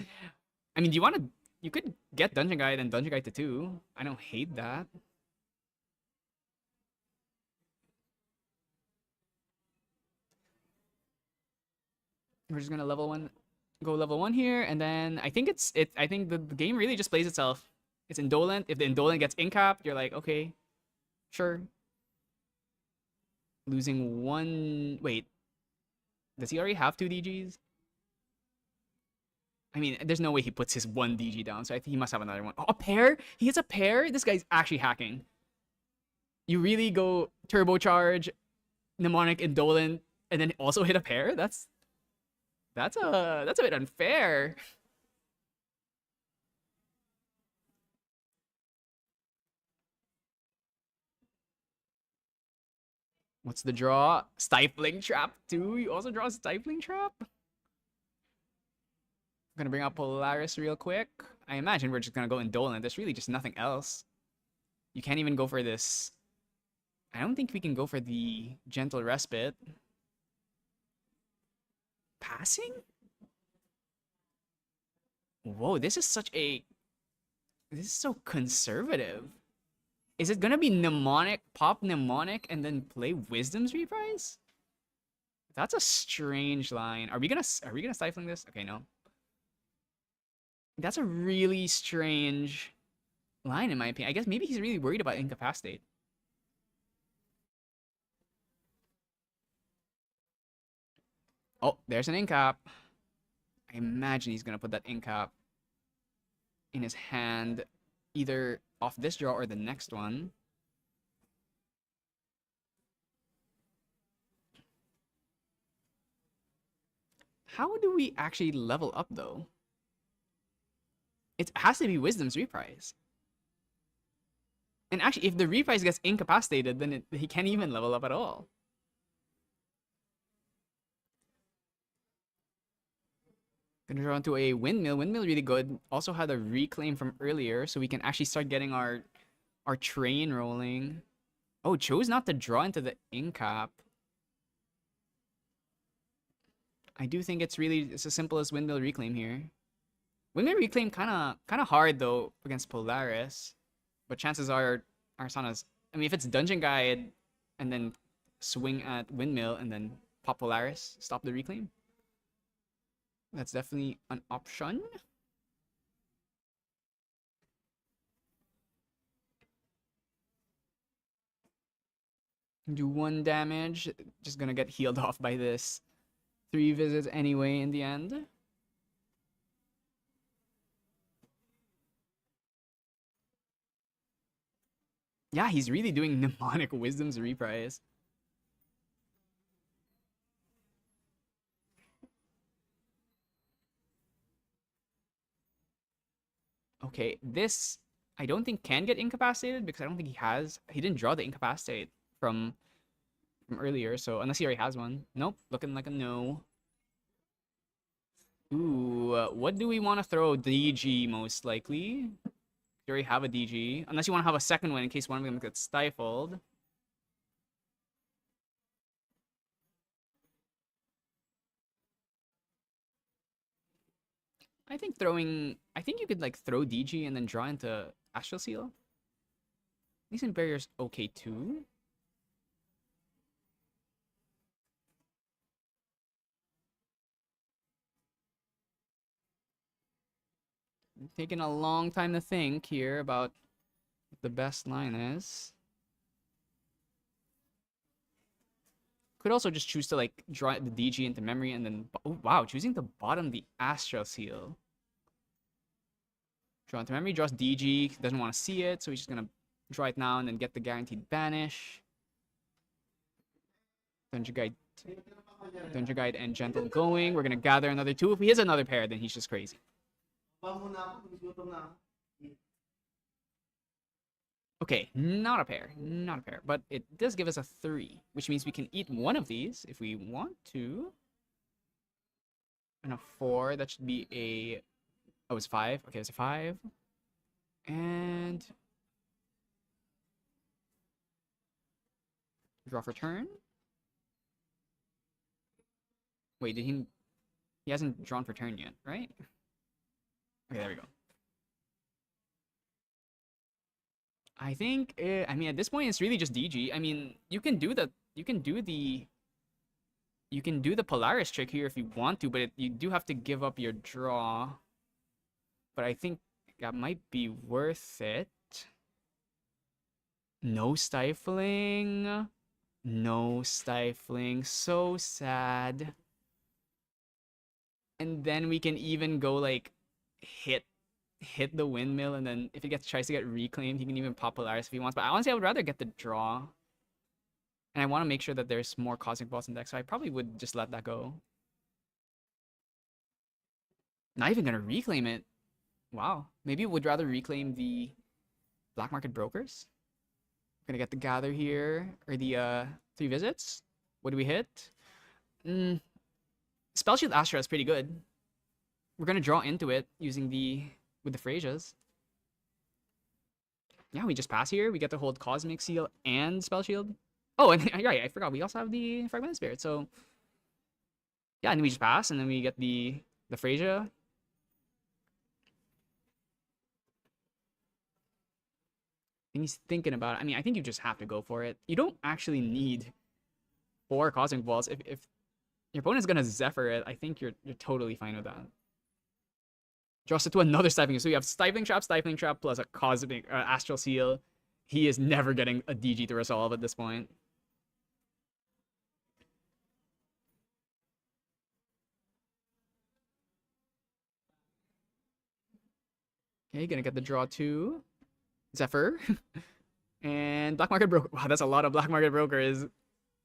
I mean, do you want to... You could get Dungeon Guide and Dungeon Guide to 2. I don't hate that. We're just gonna go level 1 here, and then I think I think the game really just plays itself. It's Indolent. If the Indolent gets incapped, you're like, okay, sure. Losing 1... Wait. Does he already have 2 DGs? I mean, there's no way he puts his 1 DG down, so I think he must have another one. Oh, a pair? He hits a pair? This guy's actually hacking. You really go turbocharge, mnemonic, Indolent, and then also hit a pair? That's a bit unfair. What's the draw? Stifling Trap too? You also draw Stifling Trap? I'm gonna bring out Polaris real quick. I imagine we're just gonna go Indolent. There's really just nothing else. You can't even go for this. I don't think we can go for the Gentle Respite. Passing? Whoa, this is such a... This is so conservative. Is it gonna be Mnemonic, pop Mnemonic, and then play Wisdom's Reprise? That's a strange line. Are we gonna stifling this? Okay, no. That's a really strange line in my opinion. I guess maybe he's really worried about Incapacitate. Oh, there's an Incap. I imagine he's gonna put that Incap in his hand, either off this draw or the next one. How do we actually level up though? It has to be Wisdom's Reprise. And actually, if the Reprise gets incapacitated, then he can't even level up at all. Gonna draw into a Windmill. Windmill really good. Also had a Reclaim from earlier, so we can actually start getting our train rolling. Oh, chose not to draw into the Incap. I do think it's as simple as Windmill Reclaim here. Windmill Reclaim kind of hard though against Polaris, but chances are Arsana's... I mean, if it's Dungeon Guide and then swing at Windmill and then pop Polaris, stop the Reclaim, that's definitely an option. Do 1 damage. Just gonna get healed off by this 3 visits anyway in the end. Yeah, he's really doing Mnemonic Wisdom's Reprise. Okay, this I don't think can get incapacitated because I don't think he didn't draw the incapacitate from earlier, so unless he already has one. Nope, looking like a no. Ooh, what do we want to throw? DG most likely. You already have a DG, unless you want to have a second one in case one of them gets stifled. I think you could like throw DG and then draw into Astral Seal. Decent Barrier's okay too. Taking a long time to think here about what the best line is. Could also just choose to like draw the DG into memory and then... Oh, wow, choosing to bottom the Astral Seal. Draw into memory, draws DG, doesn't want to see it, so he's just gonna draw it now and then get the guaranteed banish. Dungeon Guide and Gentle going. We're gonna gather another 2. If he has another pair, then he's just crazy. Okay, not a pair, but it does give us a 3, which means we can eat one of these if we want to. And a 4, that should be a... Oh, it's 5. Okay, it's a 5. And Draw for turn. Wait, did he... He hasn't drawn for turn yet, right? Okay, there we go. I think, I mean, at this point, it's really just DG. I mean, you can do the Polaris trick here if you want to, but you do have to give up your draw. But I think that might be worth it. No stifling. No stifling. So sad. And then we can even go like hit the windmill, and then if he tries to get reclaimed, he can even pop Polaris if he wants. But honestly, I would rather get the draw. And I want to make sure that there's more Cosmic Balls in deck, so I probably would just let that go. Not even gonna reclaim it. Wow. Maybe would rather reclaim the Black Market Brokers. Gonna get the Gather here, or the 3 visits. What do we hit? Spell Shield Astra is pretty good. We're gonna draw into it using with the Phrasias. Yeah, we just pass here. We get to hold Cosmic Seal and Spell Shield. Oh, and right, I forgot. We also have the Fragmented Spirit. So yeah, and then we just pass, and then we get the Phrasia. I think he's thinking about it. I mean, I think you just have to go for it. You don't actually need 4 Cosmic Balls. If your opponent's gonna Zephyr it, I think you're totally fine with that. Draws it to another Stifling. So we have Stifling Trap, plus a Cosmic Astral Seal. He is never getting a DG to resolve at this point. Okay, gonna get the draw to Zephyr. And Black Market Broker. Wow, that's a lot of Black Market Brokers.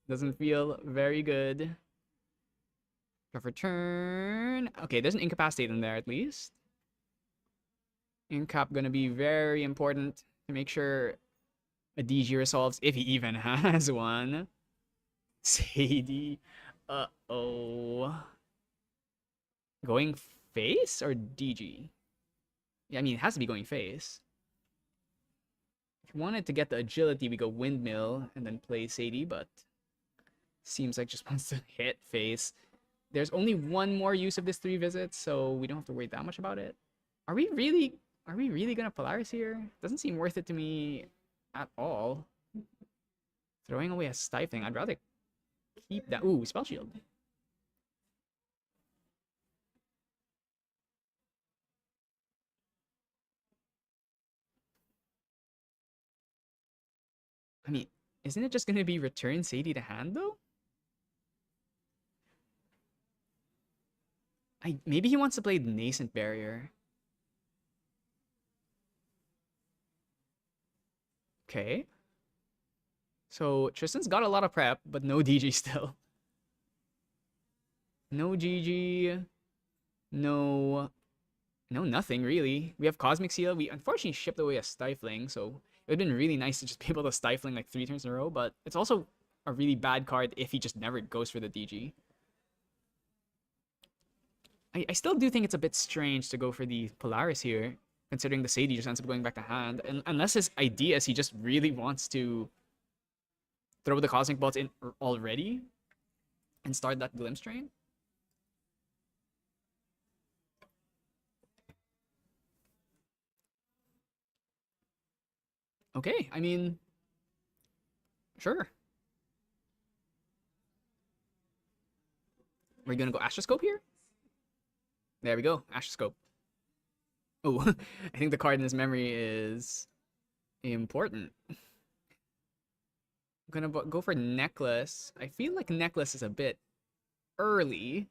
Doesn't feel very good. Draw for turn. Okay, there's an Incapacitate in there at least. Incap gonna be very important to make sure a DG resolves, if he even has one. Sadie. Uh-oh. Going face or DG? Yeah, I mean, it has to be going face. If you wanted to get the agility, we go Windmill and then play Sadie, but seems like just wants to hit face. There's only one more use of this 3 visits, so we don't have to worry that much about it. Are we really gonna Polaris here? Doesn't seem worth it to me at all. Throwing away a Stifling, I'd rather keep that. Ooh, Spell Shield. I mean, isn't it just gonna be return Sadie to hand though? Maybe he wants to play Nascent Barrier. Okay. So Tristan's got a lot of prep, but no DG still. No GG. No nothing really. We have Cosmic Seal. We unfortunately shipped away a Stifling, so it would have been really nice to just be able to Stifling like 3 turns in a row, but it's also a really bad card if he just never goes for the DG. I still do think it's a bit strange to go for the Polaris here, considering the Sadie just ends up going back to hand. And unless his idea is he just really wants to throw the Cosmic Bolts in already and start that Glimpse train. Okay, I mean, sure. We're gonna go Astroscope here? There we go, Astroscope. Oh, I think the card in his memory is important. I'm gonna go for Necklace. I feel like Necklace is a bit early.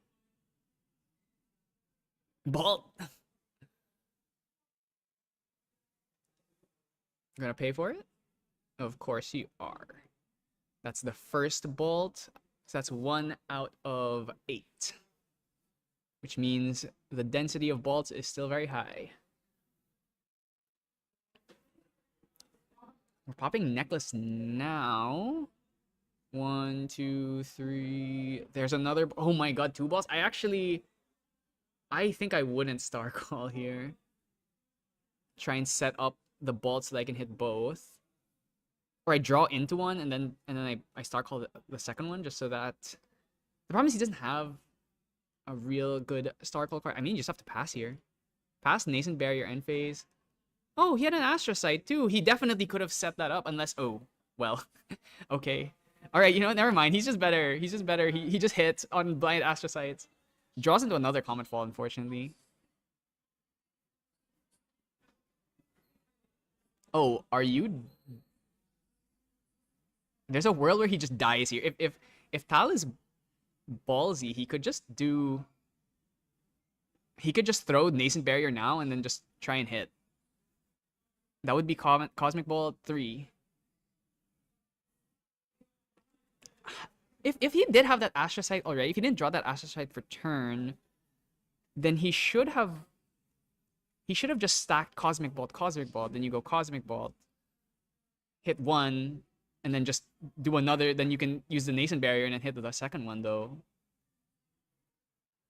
Bolt! You're gonna pay for it? Of course you are. That's the first bolt. So that's 1 out of 8. Which means the density of bolts is still very high. We're popping Necklace now. 1, 2, 3. There's another. Oh my god, 2 balls. I think I wouldn't Star Call here. Try and set up the bolts so that I can hit both. or I draw into one and then I start call the second one just so that the problem is he doesn't have a real good star call card. I mean, you just have to pass here. Pass Nascent Barrier end phase. Oh, he had an Astra sight too. He definitely could have set that up unless well. Okay. Alright, you know what? Never mind. He's just better. He's just better. He just hits on blind Astra sights. Draws into another Comet Fall, unfortunately. Oh, are you? There's a world where he just dies here. If Tal is ballsy, he could just do. He could just throw Nascent Barrier now and then just try and hit. That would be Cosmic Ball 3. If he did have that Astra Sight already, if he didn't draw that Astra Sight for turn, then he should have just stacked Cosmic Ball, then you go Cosmic Ball, hit one, and then just do another, then you can use the Nascent Barrier and then hit the second one though.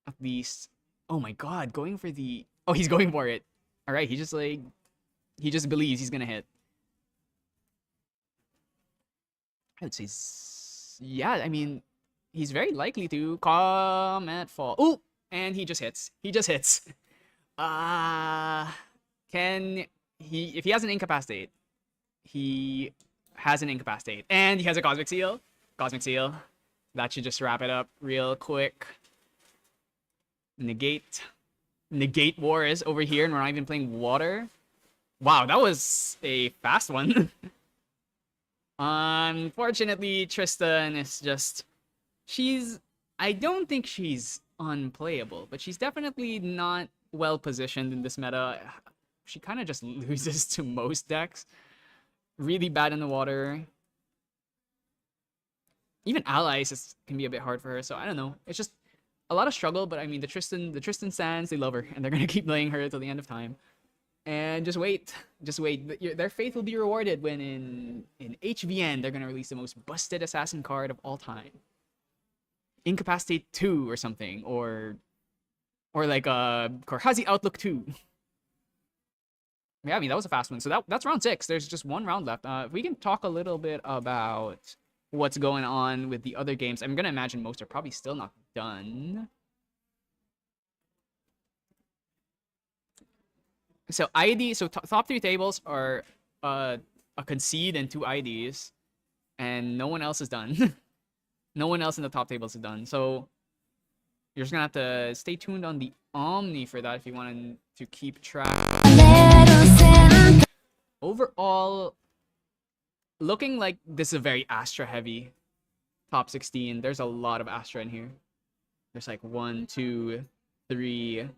At least. Oh my god, going for the... Oh, he's going for it. Alright, he just believes he's gonna hit. I would say... Yeah, I mean, he's very likely to Comet Fall. Oh! And he just hits. He just hits. Can he... If he has an Incapacitate, he has an Incapacitate. And he has a Cosmic Seal. Cosmic Seal. That should just wrap it up real quick. Negate War is over here, and we're not even playing Water. Wow, that was a fast one. Unfortunately, Tristan is just... I don't think she's unplayable, but she's definitely not well positioned in this meta. She kind of just loses to most decks. Really bad in the water. Even allies can be a bit hard for her, so I don't know. It's just a lot of struggle, but I mean, the Tristan stands, they love her, and they're gonna keep playing her till the end of time. And just wait. Their faith will be rewarded when in HVN, they're gonna release the most busted assassin card of all time. Incapacitate 2 or something, or like Korhazi Outlook 2. Yeah, I mean, that was a fast one. So that's round 6. There's just one round left. If we can talk a little bit about what's going on with the other games. I'm gonna imagine most are probably still not done. So top 3 tables are a concede and 2 IDs, and no one else is done. No one else in the top tables is done. So you're just gonna have to stay tuned on the Omni for that if you want to keep track. Overall, looking like this is a very Astra heavy top 16. There's a lot of Astra in here. There's like 1, 2, 3.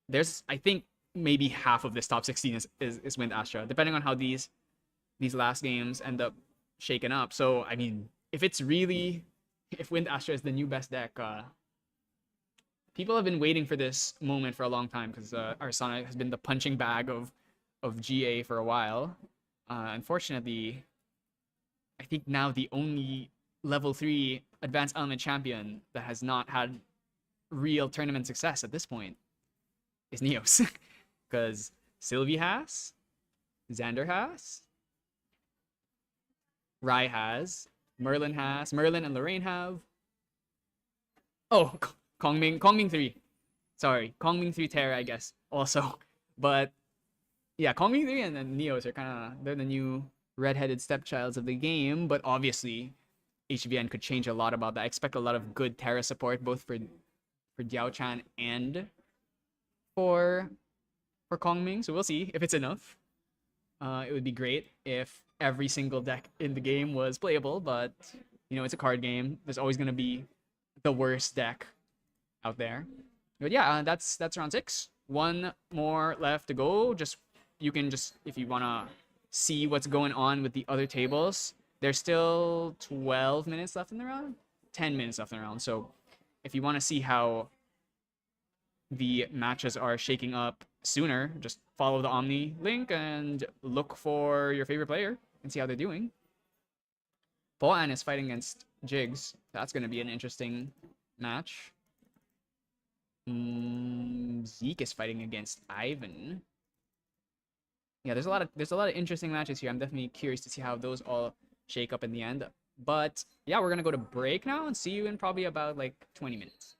There's, I think, maybe half of this top 16 is Wind Astra, depending on how these last games end up shaken up. So, I mean, if Wind Astra is the new best deck, people have been waiting for this moment for a long time because Arsana has been the punching bag of GA for a while. Unfortunately, I think now the only level 3 advanced element champion that has not had real tournament success at this point is Neos. Because Sylvie has, Xander has, Rai has, Merlin and Lorraine have. Oh, Kongming 3. Sorry, Kongming 3 Terra, I guess, also. But yeah, Kongming 3 and then Neos are they're the new redheaded stepchilds of the game, but obviously HVN could change a lot about that. I expect a lot of good Terra support, both for Diao-chan and for Kongming, so we'll see if it's enough. It would be great if every single deck in the game was playable, but you know, it's a card game. There's always going to be the worst deck out there. But yeah, that's round 6. One more left to go. You can if you want to see what's going on with the other tables, there's still 12 minutes left in the round, 10 minutes left in the round. So if you want to see how the matches are shaking up sooner, just follow the Omni link and look for your favorite player and see how they're doing. Boan is fighting against Jigs. That's going to be an interesting match. Zeke is fighting against Ivan. yeah, there's a lot of interesting matches here. I'm definitely curious to see how those all shake up in the end. But yeah, we're gonna go to break now and see you in probably about like 20 minutes.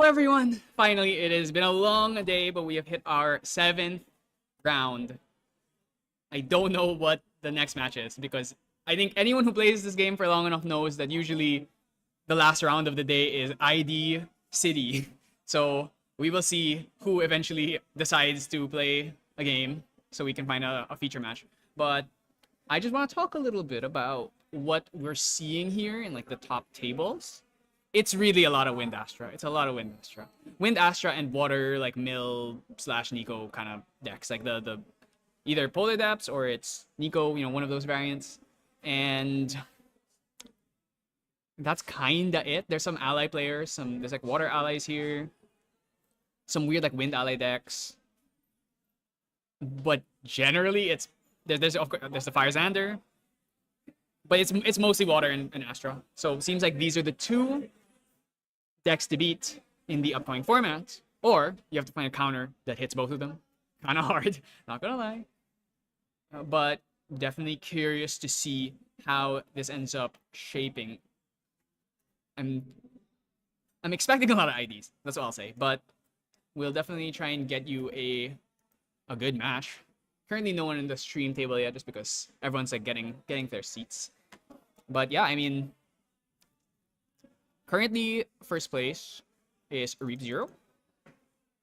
everyone! Finally, it has been a long day, but we have hit our 7th round. I don't know what the next match is, because I think anyone who plays this game for long enough knows that usually the last round of the day is AGGCT. So we will see who eventually decides to play a game so we can find a feature match. But I just want to talk a little bit about what we're seeing here in like the top tables. It's really a lot of Wind Astra. It's a lot of Wind Astra. Wind Astra and Water, like Mill / Nico kind of decks. Like the either Polar Depths or it's Nico, you know, one of those variants. And that's kinda it. There's some ally players, there's like Water allies here. Some weird like Wind ally decks. But generally there's the Fire Xander. But it's mostly Water and Astra. So it seems like these are the two decks to beat in the upcoming format. Or you have to find a counter that hits both of them. Kind of hard, not gonna lie. But definitely curious to see how this ends up shaping. I'm expecting a lot of IDs. That's all I'll say. But we'll definitely try and get you a good match. Currently, no one in the stream table yet, just because everyone's like getting their seats. But yeah, I mean, currently first place is Reap0,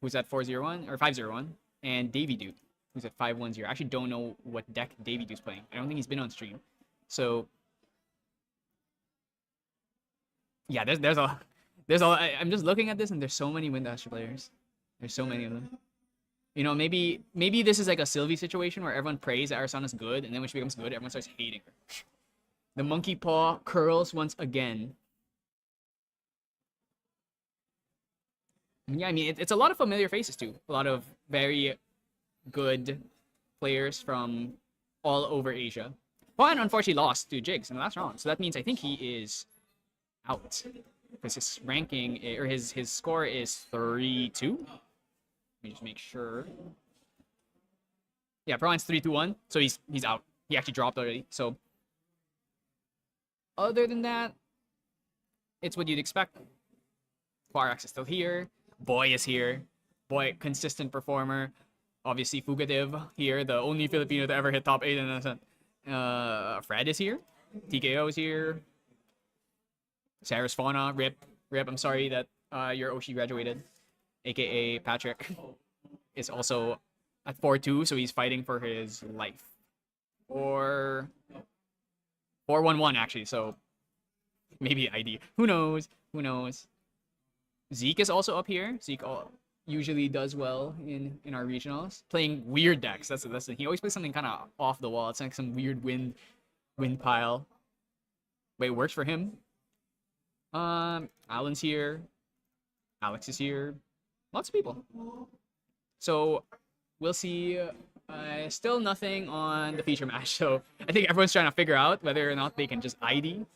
who's at 401 or 501, and Davy Dude, who's at 510. I actually don't know what deck Davy Dude's playing. I don't think he's been on stream. So yeah, there's a I'm just looking at this and there's so many Wind Astra players. There's so many of them. You know, maybe this is like a Sylvie situation where everyone prays that Arsana's good, and then when she becomes good, everyone starts hating her. The monkey paw curls once again. Yeah, I mean, it's a lot of familiar faces too. A lot of very good players from all over Asia. Juan unfortunately lost to Jigs in the last round, so that means I think he is out. Because his ranking, or his score is 3-2. Let me just make sure. Yeah, Proline's 3-2-1, so he's out. He actually dropped already, so other than that, it's what you'd expect. Quarax is still here. Boy is here. Boy, consistent performer. Obviously, Fugitive here, the only Filipino to ever hit top 8 in a Fred is here. TKO is here. Sarah's Fauna, Rip, I'm sorry that your Oshi graduated. AKA Patrick is also at 4-2, so he's fighting for his life. Or 4-1-1 actually, so maybe ID. Who knows? Zeke is also up here. Zeke usually does well in our regionals, playing weird decks. That's he always plays something kind of off the wall. It's like some weird wind pile. But it works for him. Alan's here. Alex is here. Lots of people. So we'll see. Still nothing on the feature match. So I think everyone's trying to figure out whether or not they can just ID.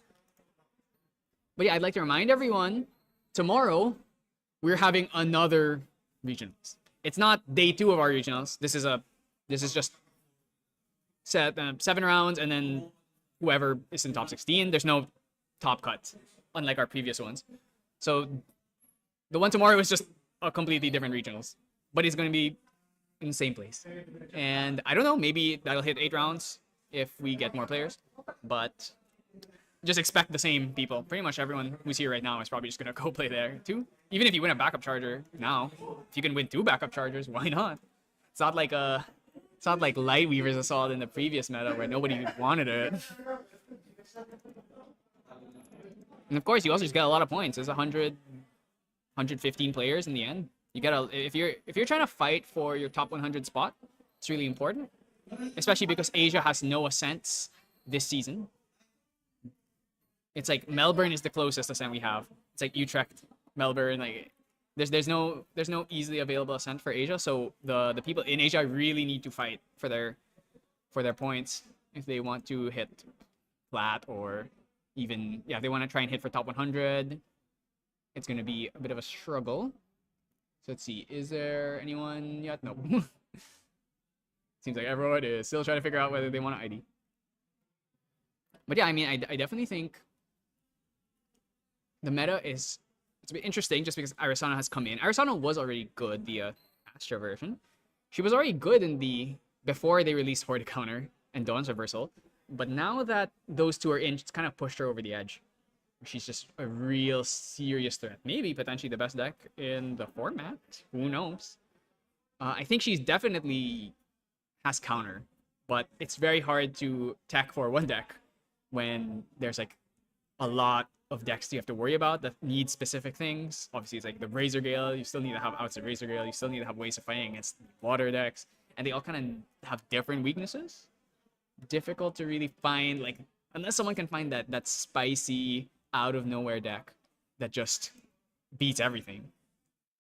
But yeah, I'd like to remind everyone, tomorrow we're having another regionals. It's not day 2 of our regionals. This is just 7 rounds, and then whoever is in top 16. There's no top cut, unlike our previous ones. So the one tomorrow is just a completely different regionals, but it's going to be in the same place. And I don't know, maybe that'll hit 8 rounds if we get more players, but just expect the same people. Pretty much everyone who's here right now is probably just going to go play there too. Even if you win a backup charger now, if you can win 2 backup chargers, why not? It's not like Lightweaver's Assault in the previous meta where nobody wanted it. And of course, you also just get a lot of points. There's 115 players in the end. You get if you're trying to fight for your top 100 spot, it's really important, especially because Asia has no ascents this season. It's like Melbourne is the closest ascent we have. It's like Utrecht, Melbourne. Like there's no easily available ascent for Asia. So the people in Asia really need to fight for their points if they want to hit flat, or even if they want to try and hit for top 100. It's gonna be a bit of a struggle. So let's see. Is there anyone yet? No. Seems like everyone is still trying to figure out whether they want to ID. But yeah, I mean, I definitely think the meta is It's a bit interesting just because Arisana has come in. Arisana was already good, the Astra version. She was already good in the before they released Horde Counter and Dawn's Reversal. But now that those two are in, it's kind of pushed her over the edge. She's just a real serious threat. Maybe potentially the best deck in the format. Who knows? I think she's definitely has counter, but it's very hard to tech for one deck when there's like a lot of decks you have to worry about that need specific things. Obviously, it's like the Razer Gale. You still need to have outside Razer Gale. You still need to have ways of fighting against water decks, and they all kind of have different weaknesses. Difficult to really find, like, unless someone can find that spicy out of nowhere deck that just beats everything.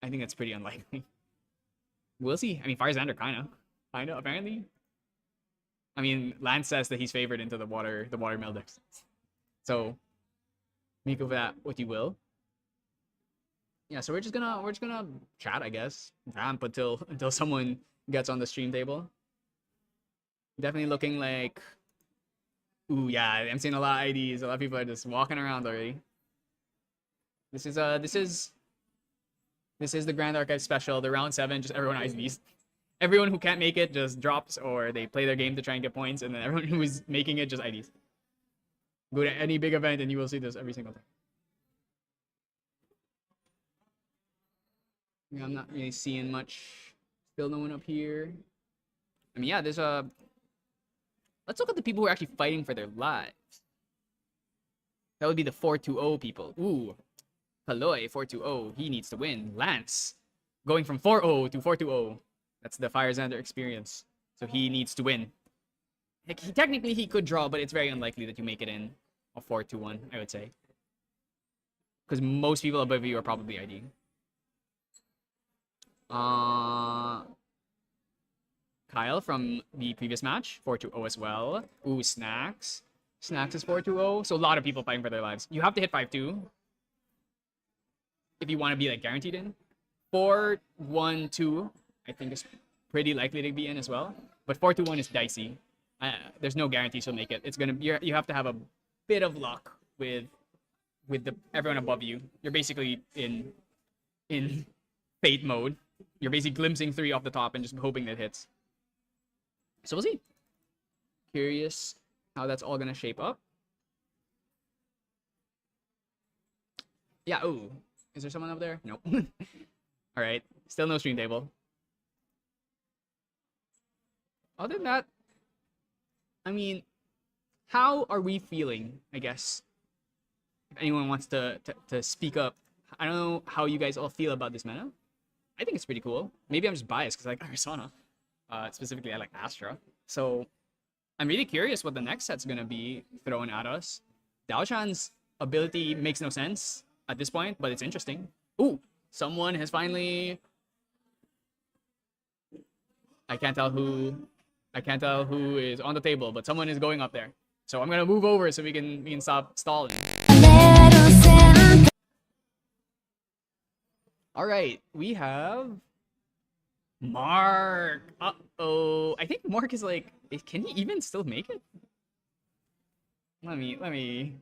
I think that's pretty unlikely. We'll see. I mean, Fire Xander kinda apparently. I mean, Lance says that he's favored into the watermill decks. So make of that what you will. Yeah, so we're just gonna chat, I guess. Ramp until someone gets on the stream table. Definitely looking like, ooh, yeah, I'm seeing a lot of IDs. A lot of people are just walking around already. This is the Grand Archive special, the round 7, just everyone IDs. Everyone who can't make it just drops, or they play their game to try and get points, and then everyone who is making it just IDs. Go to any big event and you will see this every single time. Yeah, I'm not really seeing much. Still no one up here. I mean, yeah, there's a... Let's look at the people who are actually fighting for their lives. That would be the 4-2-0 people. Ooh. Kaloy, 4-2-0. He needs to win. Lance, going from 4-0 to 4-2-0. That's the Fire Xander experience. So he needs to win. Like, technically, he could draw, but it's very unlikely that you make it in a 4-2-1, I would say. Because most people above you are probably IDing. Kyle from the previous match, 4-2-0 as well. Ooh, Snacks. Snacks is 4-2-0. So a lot of people fighting for their lives. You have to hit 5-2 if you want to be like guaranteed in. 4-1-2, I think, is pretty likely to be in as well. But 4-2-1 is dicey. There's no guarantee she'll make it. It's gonna you have to have a bit of luck with everyone above you. You're basically in fate mode. You're basically glimpsing 3 off the top and just hoping that hits. So we'll see. Curious how that's all gonna shape up. Yeah. Ooh, is there someone up there? Nope. All right. Still no stream table. Other than that, I mean, how are we feeling, I guess? If anyone wants to speak up. I don't know how you guys all feel about this meta. I think it's pretty cool. Maybe I'm just biased because I like Arizona. Specifically, I like Astra. So I'm really curious what the next set's going to be thrown at us. Daoshan's ability makes no sense at this point, but it's interesting. Ooh, someone has finally... I can't tell who is on the table, but someone is going up there. So I'm gonna move over so we can stop stalling. All right, we have Mark. Uh-oh. I think Mark is like, can he even still make it? Let me.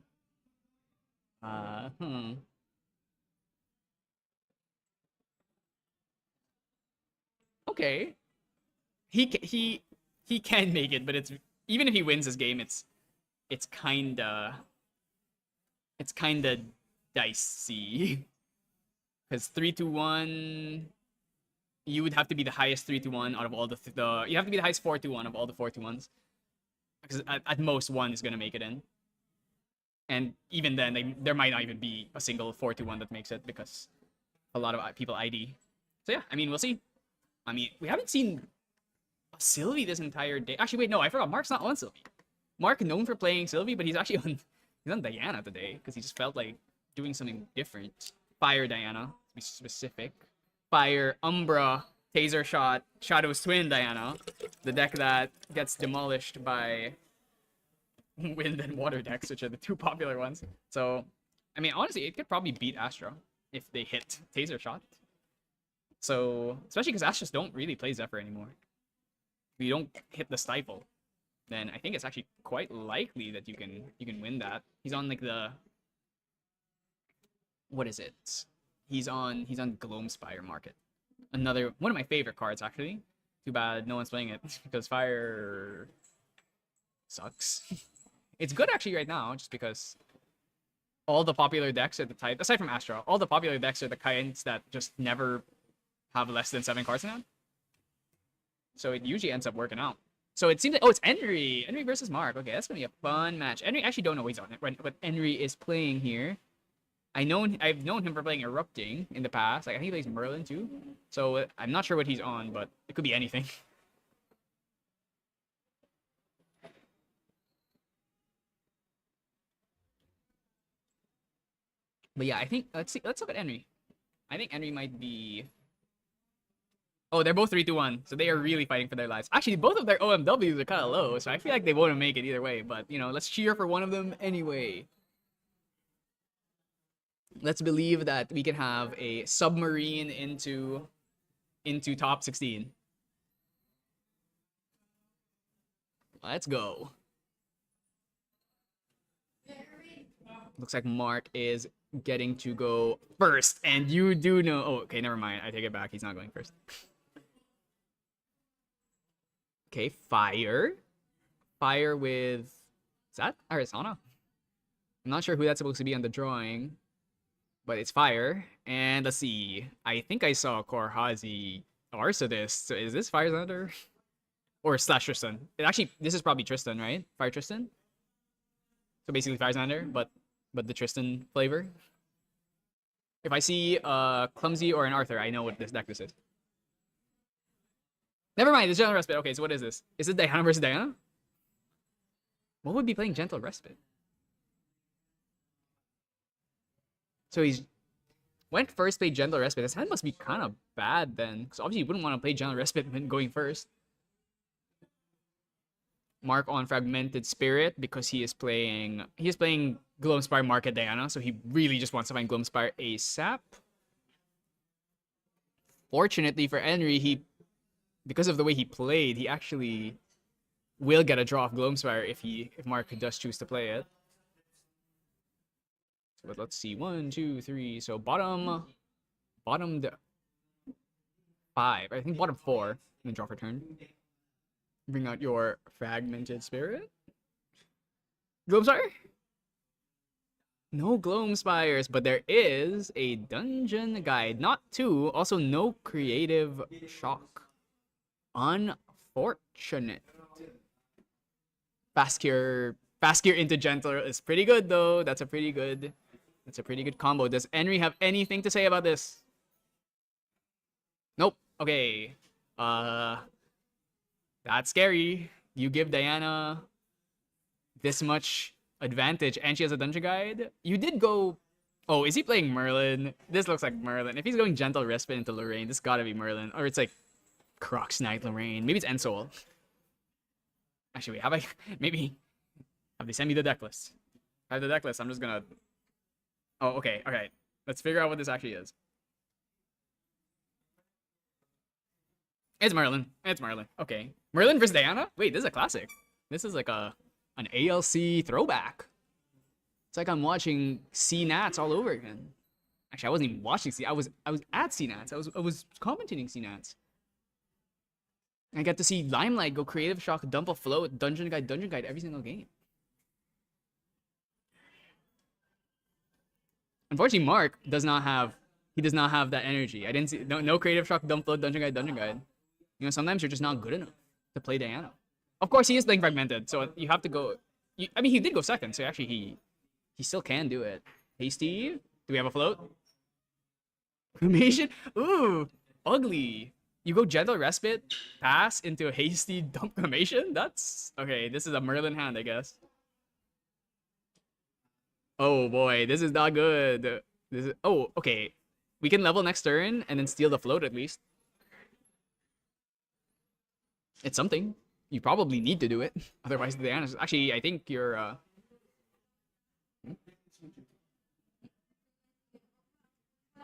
Okay. He can make it, but it's even if he wins this game, it's kinda dicey. Because 3-2-1, you would have to be the highest 3-2-1 out of all the you have to be the highest 4-2-1 of all the 4-2-1s. Because at most one is gonna make it in. And even then, there might not even be a single 4-2-1 that makes it because a lot of people ID. So yeah, I mean, we'll see. I mean, we haven't seen a Sylvie this entire day. Actually, wait, no, I forgot. Mark's not on Sylvie. Mark known for playing Sylvie, but he's actually on Diana today because he just felt like doing something different. Fire Diana, to be specific. Fire Umbra, Taser Shot, Shadow's Twin Diana. The deck that gets demolished by Wind and Water decks, which are the 2 popular ones. So, I mean, honestly, it could probably beat Astra if they hit Taser Shot. So, especially because Astras don't really play Zephyr anymore. If you don't hit the Stifle, then I think it's actually quite likely that you can win that. He's on like the... What is it? He's on Gloamspire Market. Another one of my favorite cards, actually. Too bad no one's playing it because fire sucks. It's good actually right now, just because all the popular decks are the type, aside from Astra, all the popular decks are the kinds that just never have less than 7 cards in them. So it usually ends up working out. So it seems like, oh, it's Henry. Henry versus Mark. Okay, that's gonna be a fun match. Henry, actually don't know what he's on it, but Henry is playing here. I've known him for playing Erupting in the past. Like I think he plays Merlin too. So I'm not sure what he's on, but it could be anything. But yeah, I think let's look at Henry. I think Henry might be. Oh, they're both 3-2-1, so they are really fighting for their lives. Actually, both of their OMWs are kind of low, so I feel like they won't make it either way. But you know, let's cheer for one of them anyway. Let's believe that we can have a submarine into top 16. Let's go. Looks like Mark is getting to go first, and you do know. Oh, okay, never mind. I take it back. He's not going first. Okay, fire. Fire with. Is that Arizona? I'm not sure who that's supposed to be on the drawing, but it's fire. And let's see. I think I saw Korhazi Arsadis. So is this Fire Xander? Or slash Tristan? Actually, this is probably Tristan, right? Fire Tristan? So basically Fire Xander, but the Tristan flavor. If I see Clumsy or an Arthur, I know what this deck this is. Never mind, it's Gentle Respite. Okay, so what is this? Is it Diana versus Diana? What would be playing Gentle Respite? So he's went first, played Gentle Respite. His hand must be kind of bad then, because obviously you wouldn't want to play Gentle Respite when going first. Mark on Fragmented Spirit because he is playing Gloamspire Market Diana, so he really just wants to find Gloamspire ASAP. Fortunately for Henry, because of the way he played, he actually will get a draw off Gloamspire if Mark does choose to play it. But let's see, 1, 2, 3. So bottom 5. I think bottom 4. And then draw for turn. Bring out your Fragmented Spirit. Gloamspire? No Gloamspires, but there is a Dungeon Guide. Not 2. Also, no Creative Shock. Unfortunate. Fast Cure into Gentle is pretty good, though. That's a pretty good combo. Does Henry have anything to say about this? Nope. Okay. That's scary. You give Diana this much advantage, and she has a Dungeon Guide. You did go. Oh, is he playing Merlin? This looks like Merlin. If he's going Gentle Respite into Lorraine, this gotta be Merlin. Or it's like Crocs Knight Lorraine. Maybe it's Ensoul. Actually, wait, have they sent me the deck list? I have the deck list. I'm just gonna. Oh, okay. Okay. Let's figure out what this actually is. It's Merlin. It's Merlin. Okay. Merlin versus Diana? Wait, this is a classic. This is like an ALC throwback. It's like I'm watching CNATS all over again. Actually, I wasn't even watching I was at CNATS. I was commentating CNATS. I got to see Limelight go Creative Shock, dump a float, Dungeon Guide every single game. Unfortunately, Mark does not have that energy. I didn't see no Creative Shock, dump float, Dungeon Guide. You know, sometimes you're just not good enough to play Diana. Of course, he is playing Fragmented, so you have to go. I mean, he did go second, so actually he still can do it. Hasty, do we have a float? Cremation? Ooh, ugly. You go Gentle Respite, pass into a Hasty dump Cremation? That's okay. This is a Merlin hand, I guess. Oh boy, this is not good. Oh, okay. We can level next turn and then steal the float at least. It's something. You probably need to do it. Otherwise, the answer. Actually, I think you're.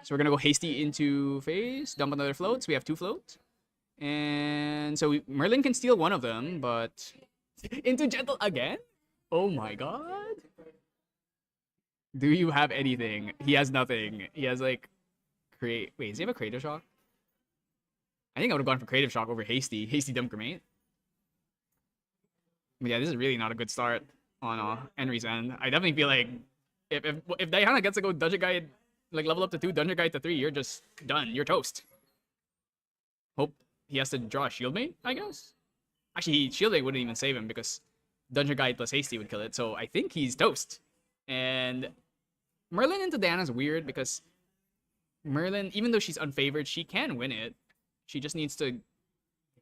So we're gonna go Hasty into phase, dump another float. So we have 2 floats, and so Merlin can steal one of them, but into Gentle again. Oh my god. Do you have anything? He has nothing. He has like Wait, does he have a Creative Shock? I think I would have gone for Creative Shock over Hasty. Hasty Dumb Cremate. But yeah, this is really not a good start on Henry's end. I definitely feel like if Diana gets to go Dungeon Guide, like level up to 2, Dungeon Guide to 3, you're just done. You're toast. Hope he has to draw a Shield Mate, I guess? Actually, Shield Mate wouldn't even save him because Dungeon Guide plus Hasty would kill it. So I think he's toast. And Merlin into Diana's weird because Merlin, even though she's unfavored, she can win it. She just needs to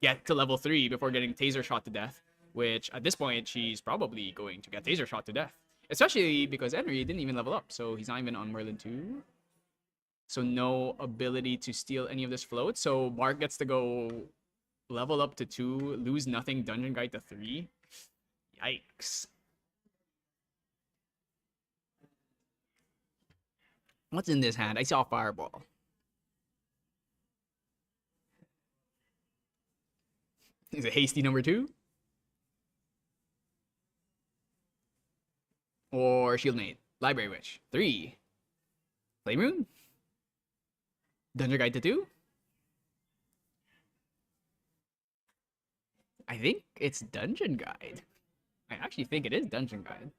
get to level 3 before getting Taser shot to death, which at this point, she's probably going to get Taser shot to death. Especially because Henry didn't even level up, so he's not even on Merlin 2. So no ability to steal any of this float. So Mark gets to go level up to 2, lose nothing, Dungeon Guide to 3. Yikes. What's in this hand? I saw a Fireball. Is it Hasty number 2? Or Shield Mate? Library Witch. 3. Flame Rune? Dungeon Guide to 2? I think it's Dungeon Guide. I actually think it is Dungeon Guide.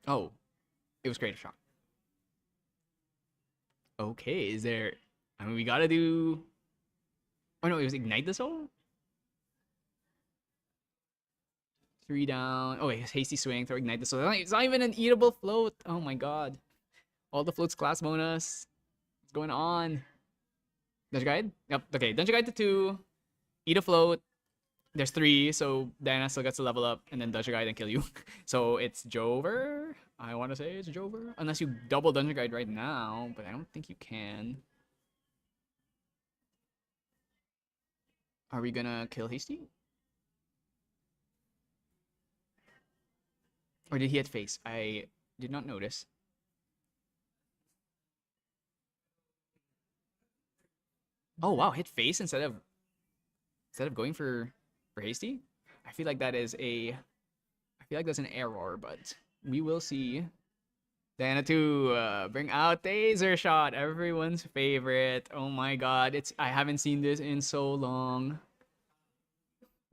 Oh, it was Creative Shock. Okay, is there... I mean, we gotta do... Oh no, it was Ignite the Soul? 3 down. Oh wait, Hasty Swing, throw Ignite the Soul. It's not even an eatable float. Oh my god. All the floats class bonus. What's going on? Dungeon Guide? Yep, okay. Dungeon Guide to 2. Eat a float. There's 3, so Diana still gets to level up, and then Dungeon Guide and kill you. So it's Jover. I want to say it's Jover. Unless you double Dungeon Guide right now, but I don't think you can. Are we gonna kill Hasty? Or did he hit face? I did not notice. Oh wow, hit face instead of going for Hasty? I feel like that's an error, but we will see. Diana 2, bring out Taser Shot, everyone's favorite. Oh my god, I haven't seen this in so long.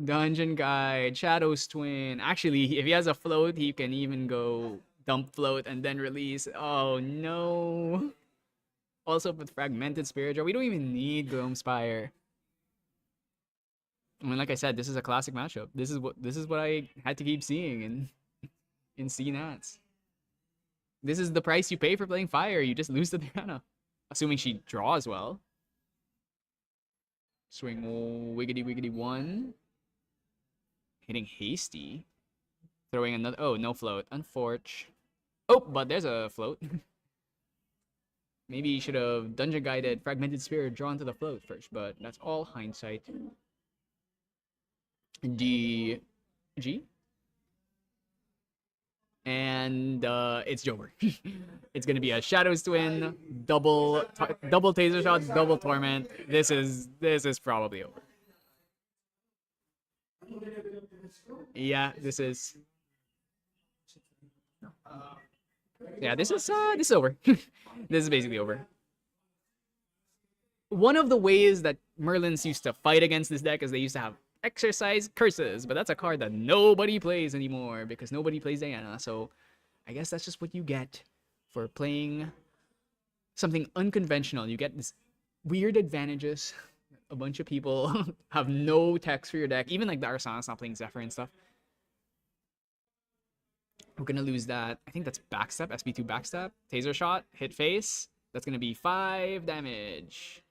Dungeon Guide, Shadow's Twin. Actually, if he has a float, he can even go dump float and then release. Oh no. Also with Fragmented Spirit Jar, we don't even need Gloamspire. I mean, like I said, this is a classic matchup. This is what I had to keep seeing in CNATs. This is the price you pay for playing Fire. You just lose to Diana. Assuming she draws well. Swing wiggity wiggity 1. Hitting Hasty. Throwing another... Oh, no float. Unforge. Oh, but there's a float. Maybe you should have Dungeon Guided Fragmented Spirit drawn to the float first, but that's all hindsight. G. And it's Jover. It's gonna be a Shadow's Twin, double Taser Shot, double Torment. This is probably over. Yeah, this is. Yeah, this is over. This is basically over. One of the ways that Merlins used to fight against this deck is they used to have Exercise Curses, but that's a card that nobody plays anymore because nobody plays Diana. So I guess that's just what you get for playing something unconventional. You get this weird advantages. A bunch of people have no text for your deck. Even like the Arsana's not playing Zephyr and stuff. We're gonna lose that. I think that's backstep, SB2 backstep. Taser Shot, hit face. That's gonna be 5 damage.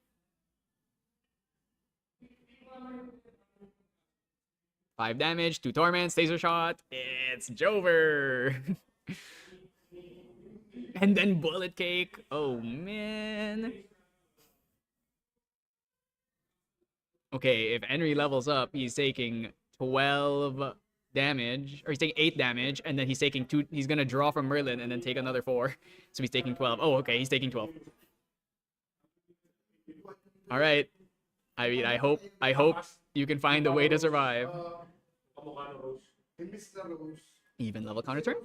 Five damage, 2 torments, Taser Shot. It's Jover. And then Bullet Cake. Oh man. Okay, if Henry levels up, he's taking 12 damage, or he's taking 8 damage, and then he's taking 2. He's gonna draw from Merlin and then take another 4. So he's taking 12. Oh, okay, he's taking 12. All right. I mean, I hope you can find a way to survive. Even level counter turn.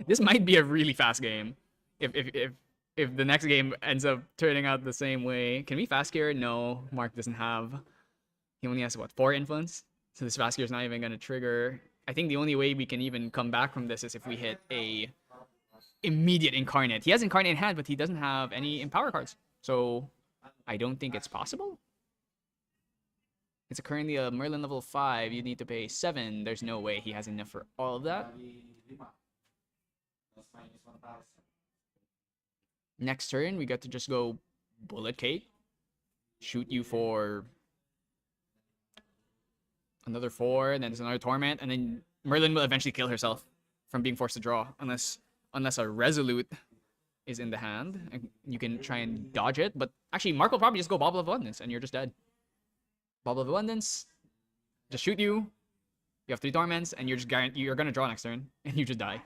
This might be a really fast game. If the next game ends up turning out the same way. Can we fast gear? No, Mark doesn't have. He only has what, 4 influence? So this fast gear is not even gonna trigger. I think the only way we can even come back from this is if we hit a immediate incarnate. He has incarnate in hand, but he doesn't have any empower cards. So I don't think it's possible. It's currently a Merlin level 5. You need to pay 7. There's no way he has enough for all of that. Next turn, we got to just go Bullet Cake. Shoot you for another 4, and then there's another Torment, and then Merlin will eventually kill herself from being forced to draw, unless a Resolute is in the hand, and you can try and dodge it. But actually, Mark will probably just go Bauble of Abundance, and you're just dead. Bauble of Abundance, just shoot you. You have 3 Torments, and you're gonna draw next turn, and you just die.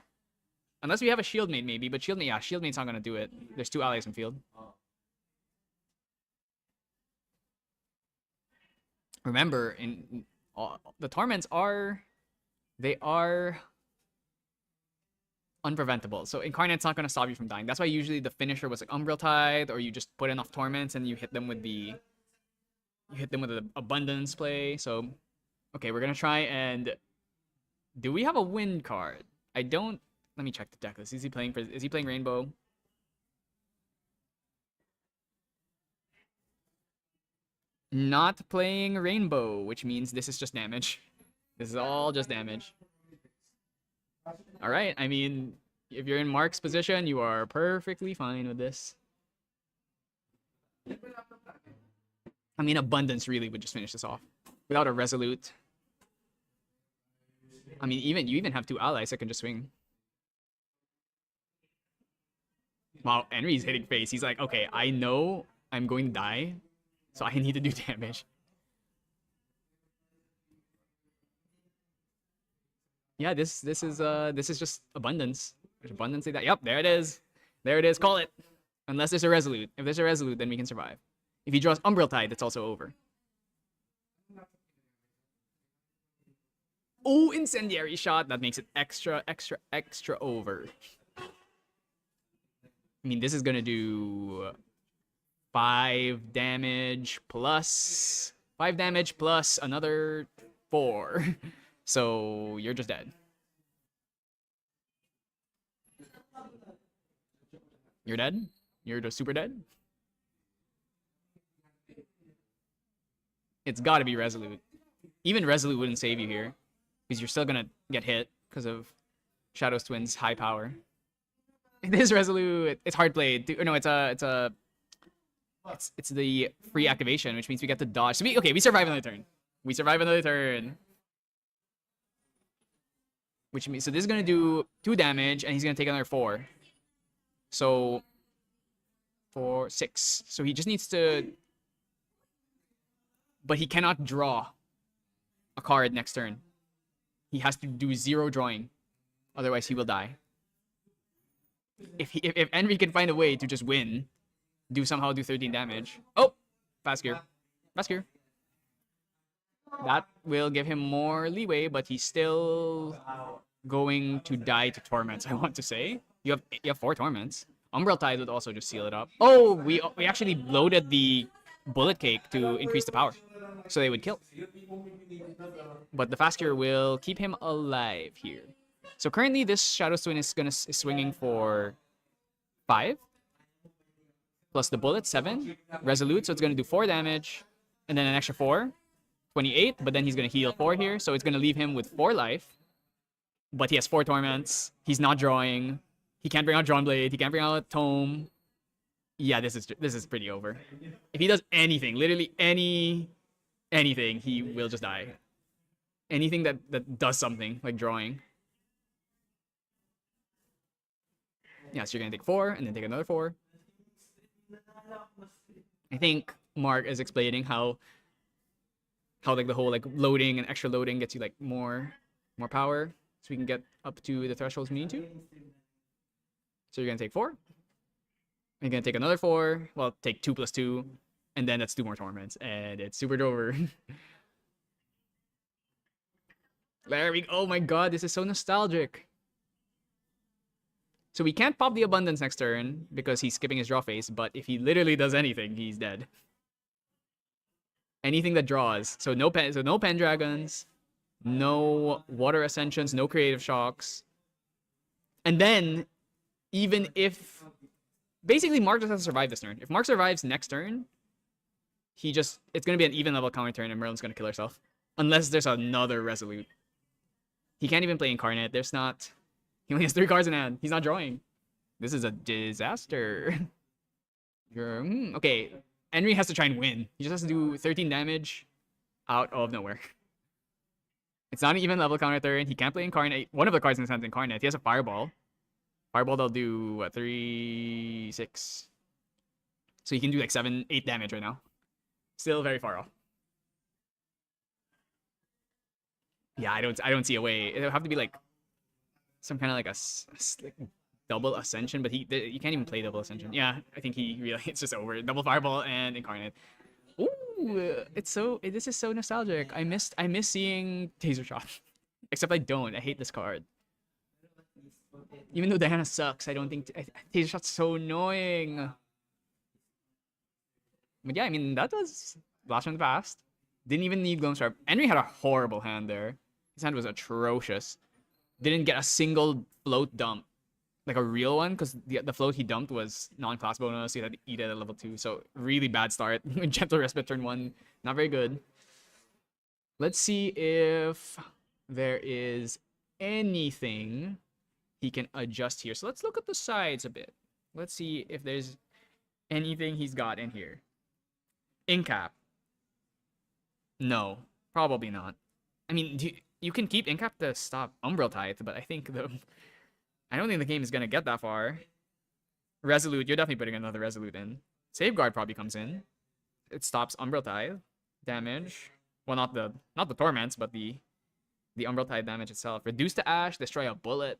Unless we have a Shieldmate maybe, but Shieldmate's not gonna do it. There's 2 allies in field. Remember, the Torments are unpreventable. So Incarnate's not gonna stop you from dying. That's why usually the finisher was like Umbral Tide, or you just put enough Torments and you hit them with the Abundance play. So okay, we're gonna try and do we have a win card? I don't. Let me check the deck list. Is he playing Rainbow? Not playing Rainbow, which means this is just damage. This is all just damage. Alright, I mean, if you're in Mark's position, you are perfectly fine with this. I mean, Abundance really would just finish this off. Without a Resolute. I mean, you even have 2 allies that can just swing. Wow, Henry's hitting face. He's like, okay, I know I'm going to die, so I need to do damage. Yeah, this is just Abundance. There's Abundance like that. Yep, there it is. There it is. Call it. Unless there's a Resolute. If there's a Resolute, then we can survive. If he draws Umbral Tide, it's also over. Oh, Incendiary Shot. That makes it extra over. I mean, this is gonna do 5 damage plus another 4. So you're just dead. You're dead? You're just super dead? It's gotta be Resolute. Even Resolute wouldn't save you here, because you're still gonna get hit because of Shadow's Twin's high power. It is Resolute. It's hard played. No, it's the free activation, which means we get to dodge. So we survive another turn. Which means, so this is gonna do 2 damage, and he's gonna take another 4. So 4, 6. So he just needs to, but he cannot draw a card next turn. He has to do 0 drawing, otherwise he will die. If Henry can find a way to just win, somehow do 13 damage. Oh, fast gear. That will give him more leeway, but he's still going to die to Torments. I want to say you have 4 Torments. Umbral Tide would also just seal it up. Oh, we actually loaded the Bullet Cake to increase the power, so they would kill. But the fast gear will keep him alive here. So currently, this Shadow's Twin is swinging for 5. Plus the bullet, 7. Resolute, so it's going to do 4 damage. And then an extra 4. 28, but then he's going to heal 4 here. So it's going to leave him with 4 life. But he has 4 Torments. He's not drawing. He can't bring out Drawn Blade. He can't bring out Tome. Yeah, this is pretty over. If he does anything, literally anything, he will just die. Anything that does something, like drawing. Yeah, so you're gonna take 4 and then take another 4. I think Mark is explaining how like the whole like loading and extra loading gets you like more power, so we can get up to the thresholds we need to. So you're gonna take 4. You're gonna take another 4. Well, take 2 plus 2, and then that's 2 more Torments, and it's super over. There we go. Oh my god, this is so nostalgic. So we can't pop the Abundance next turn because he's skipping his draw phase, but if he literally does anything, he's dead. Anything that draws. So no Pendragons, no Water Ascensions, no Creative Shocks. And then, even if... Basically, Mark just has to survive this turn. If Mark survives next turn, it's going to be an even level counter turn and Merlin's going to kill herself. Unless there's another Resolute. He can't even play Incarnate. There's not... He only has 3 cards in hand. He's not drawing. This is a disaster. Okay. Henry has to try and win. He just has to do 13 damage out of nowhere. It's not an even level counter turn. He can't play Incarnate. One of the cards in his hand is Incarnate. He has a Fireball. Fireball, they'll do, what, 3, 6. So he can do like 7, 8 damage right now. Still very far off. Yeah, I don't see a way. It'll have to be like some kind of like like double Ascension, but you can't even play double Ascension. Yeah, I think it's just over. Double Fireball and Incarnate. Ooh, this is so nostalgic. I miss seeing Taser Shot. Except I don't. I hate this card. Even though Diana sucks, I don't think Taser Shot's so annoying. But yeah, I mean, that was Blast from the Past. Didn't even need Gloamsharp. Henry had a horrible hand there. His hand was atrocious. Didn't get a single float dump. Like a real one, because the float he dumped was non-class bonus. He had to eat it at level 2. So really bad start. Gentle Respite turn 1. Not very good. Let's see if there is anything he can adjust here. So let's look at the sides a bit. Let's see if there's anything he's got in here. Incap. No, probably not. I mean, you can keep Incap to stop Umbral Tithe, but I don't think the game is gonna get that far. Resolute, you're definitely putting another Resolute in. Safeguard probably comes in. It stops Umbral Tithe damage. Well, not the torments, but the Umbral Tithe damage itself. Reduce to ash, destroy a bullet.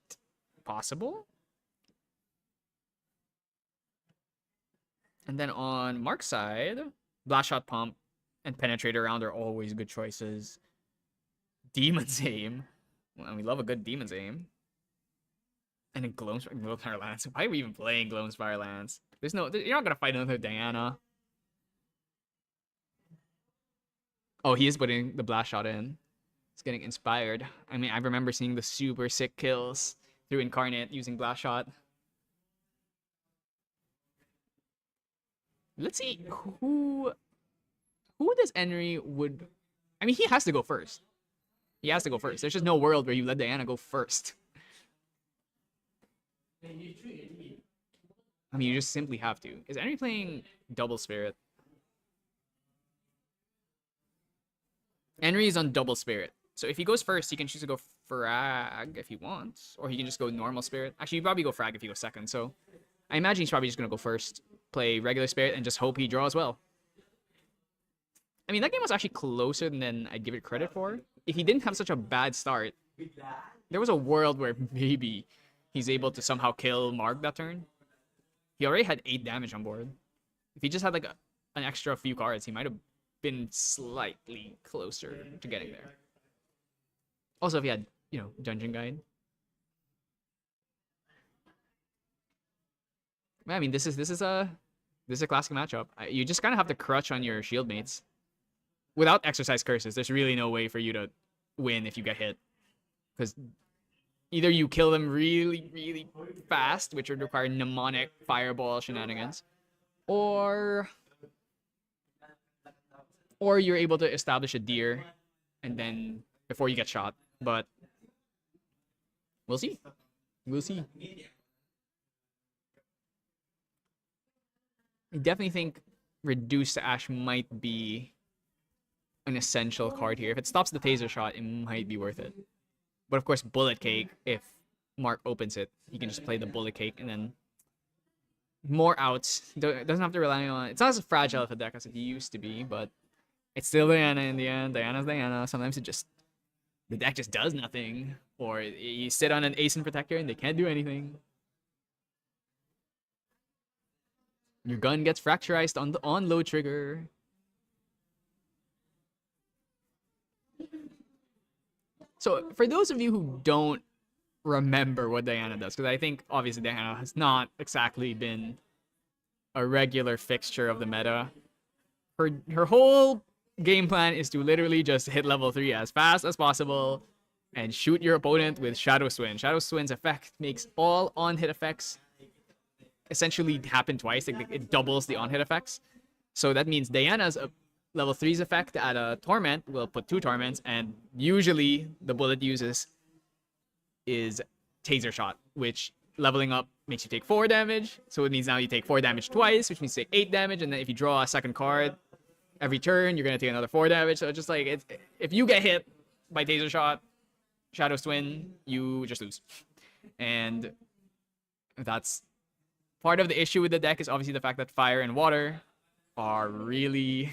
Possible. And then on Mark's side, Blast Shot Pump and Penetrate Around are always good choices. Demon's Aim. Well, we love a good Demon's Aim. And then Gloamspire Lance. Why are we even playing Gloamspire Lance? You're not gonna fight another Diana. Oh, he is putting the Blast Shot in. It's getting inspired. I mean, I remember seeing the super sick kills through Incarnate using Blast Shot. Let's see who does Henry would... I mean, he has to go first. He has to go first. There's just no world where you let Diana go first. I mean, you just simply have to. Is Henry playing Double Spirit? Henry is on Double Spirit. So if he goes first, he can choose to go Frag if he wants. Or he can just go Normal Spirit. Actually, he'd probably go Frag if he goes second. So I imagine he's probably just going to go first, play Regular Spirit, and just hope he draws well. I mean, that game was actually closer than I'd give it credit for. If he didn't have such a bad start, there was a world where maybe he's able to somehow kill Mark that turn. He already had 8 damage on board. If he just had like an extra few cards, he might have been slightly closer to getting there. Also, if he had, Dungeon Guide. I mean, this is a classic matchup. You just kind of have to crutch on your shield mates. Without Exercise Curses, there's really no way for you to win if you get hit. Because either you kill them really, really fast, which would require mnemonic fireball shenanigans, or you're able to establish a deer and then before you get shot. But we'll see. We'll see. I definitely think Reduce to Ash might be an essential card here. If it stops the Taser Shot, it might be worth it. But of course, Bullet Cake, if Mark opens it, he can just play the Bullet Cake and then more outs. Doesn't have to rely on... It's not as fragile of a deck as it used to be, but it's still Diana in the end. Diana's Diana. Sometimes the deck just does nothing. Or you sit on an Ace and Protector and they can't do anything. Your gun gets fracturized on low trigger. So for those of you who don't remember what Diana does, because I think obviously Diana has not exactly been a regular fixture of the meta. Her whole game plan is to literally just hit level 3 as fast as possible and shoot your opponent with Shadow Swing. Shadow Swing's effect makes all on-hit effects essentially happen twice. It doubles the on-hit effects. So that means Diana's level 3's effect at a Torment will put 2 Torments, and usually the bullet uses is Taser Shot, which leveling up makes you take 4 damage. So it means now you take 4 damage twice, which means you take 8 damage, and then if you draw a second card every turn, you're going to take another 4 damage. So it's just like, if you get hit by Taser Shot, Shadow Swing, you just lose. And that's part of the issue with the deck, is obviously the fact that fire and water are really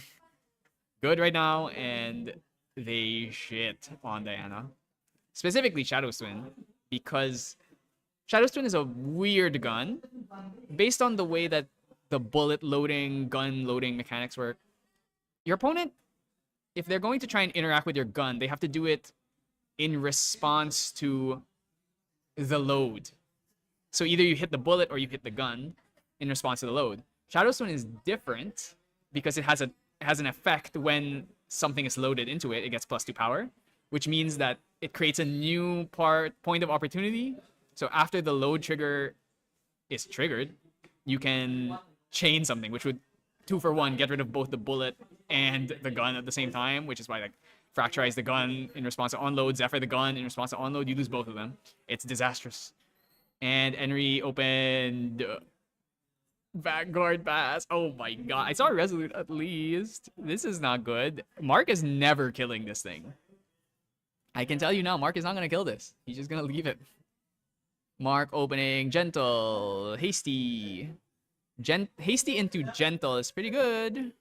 good right now, and they shit on Diana. Specifically Shadow Swing, because Shadow Swing is a weird gun. Based on the way that the bullet loading, gun loading mechanics work, your opponent, if they're going to try and interact with your gun, they have to do it in response to the load. So either you hit the bullet or you hit the gun in response to the load. Shadow Swing is different because it has an effect when something is loaded into it. It gets +2 power, which means that it creates a new point of opportunity. So after the load trigger is triggered, you can chain something, which would 2 for 1 get rid of both the bullet and the gun at the same time, which is why, like, Fracturize the gun in response to onload, Zephyr the gun in response to onload, you lose both of them. It's disastrous. And Henry opened Vanguard Pass. Oh my god. I saw Resolute at least. This is not good. Mark is never killing this thing. I can tell you now, Mark is not going to kill this. He's just going to leave it. Mark opening Gentle. Hasty. Hasty into Gentle is pretty good.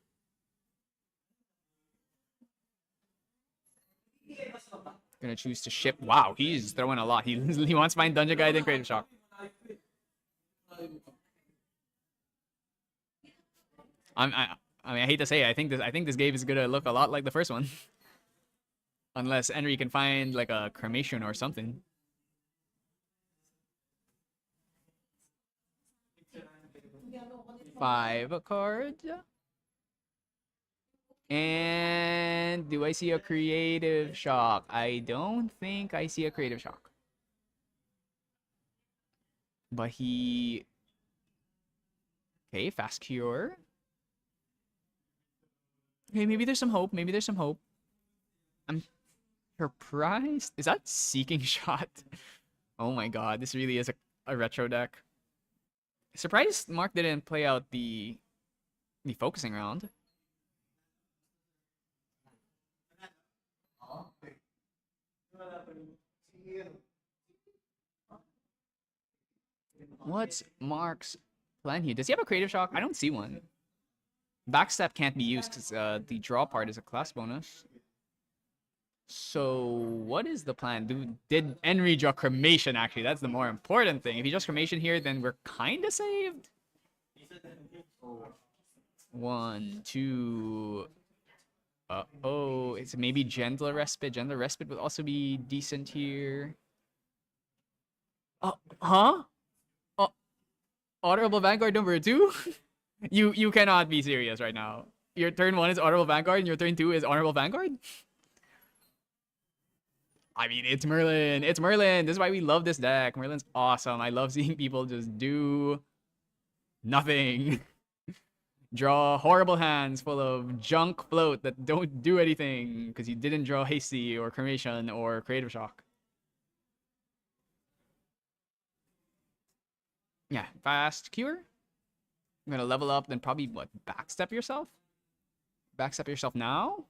Gonna choose to ship. Wow, he's throwing a lot. He wants to find Dungeon Guide and Creative Shock. I mean, I hate to say it. I think this game is gonna look a lot like the first one, unless Henry can find like a cremation or something. Five cards. And do I see a Creative Shock? I don't think I see a Creative Shock. But he... Okay, Fast Cure. Okay, maybe there's some hope. Maybe there's some hope. I'm surprised. Is that Seeking Shot? Oh my god, this really is a retro deck. Surprised Mark didn't play out the focusing round. What's Mark's plan here? Does he have a Creative Shock? I don't see one. Backstep can't be used because the draw part is a class bonus. So what is the plan? Did Henry draw Cremation, actually? That's the more important thing. If he draws Cremation here, then we're kind of saved. 1, 2... oh, it's maybe Gentle Respite. Gentle Respite would also be decent here. Huh? Honorable Vanguard number 2? You cannot be serious right now. Your turn 1 is Honorable Vanguard and your turn 2 is Honorable Vanguard? I mean, it's Merlin. It's Merlin. This is why we love this deck. Merlin's awesome. I love seeing people just do nothing. Draw horrible hands full of junk float that don't do anything because you didn't draw Hasty or Cremation or Creative Shock. Yeah, Fast Cure. I'm gonna level up, then probably, what, backstep yourself? Backstep yourself now?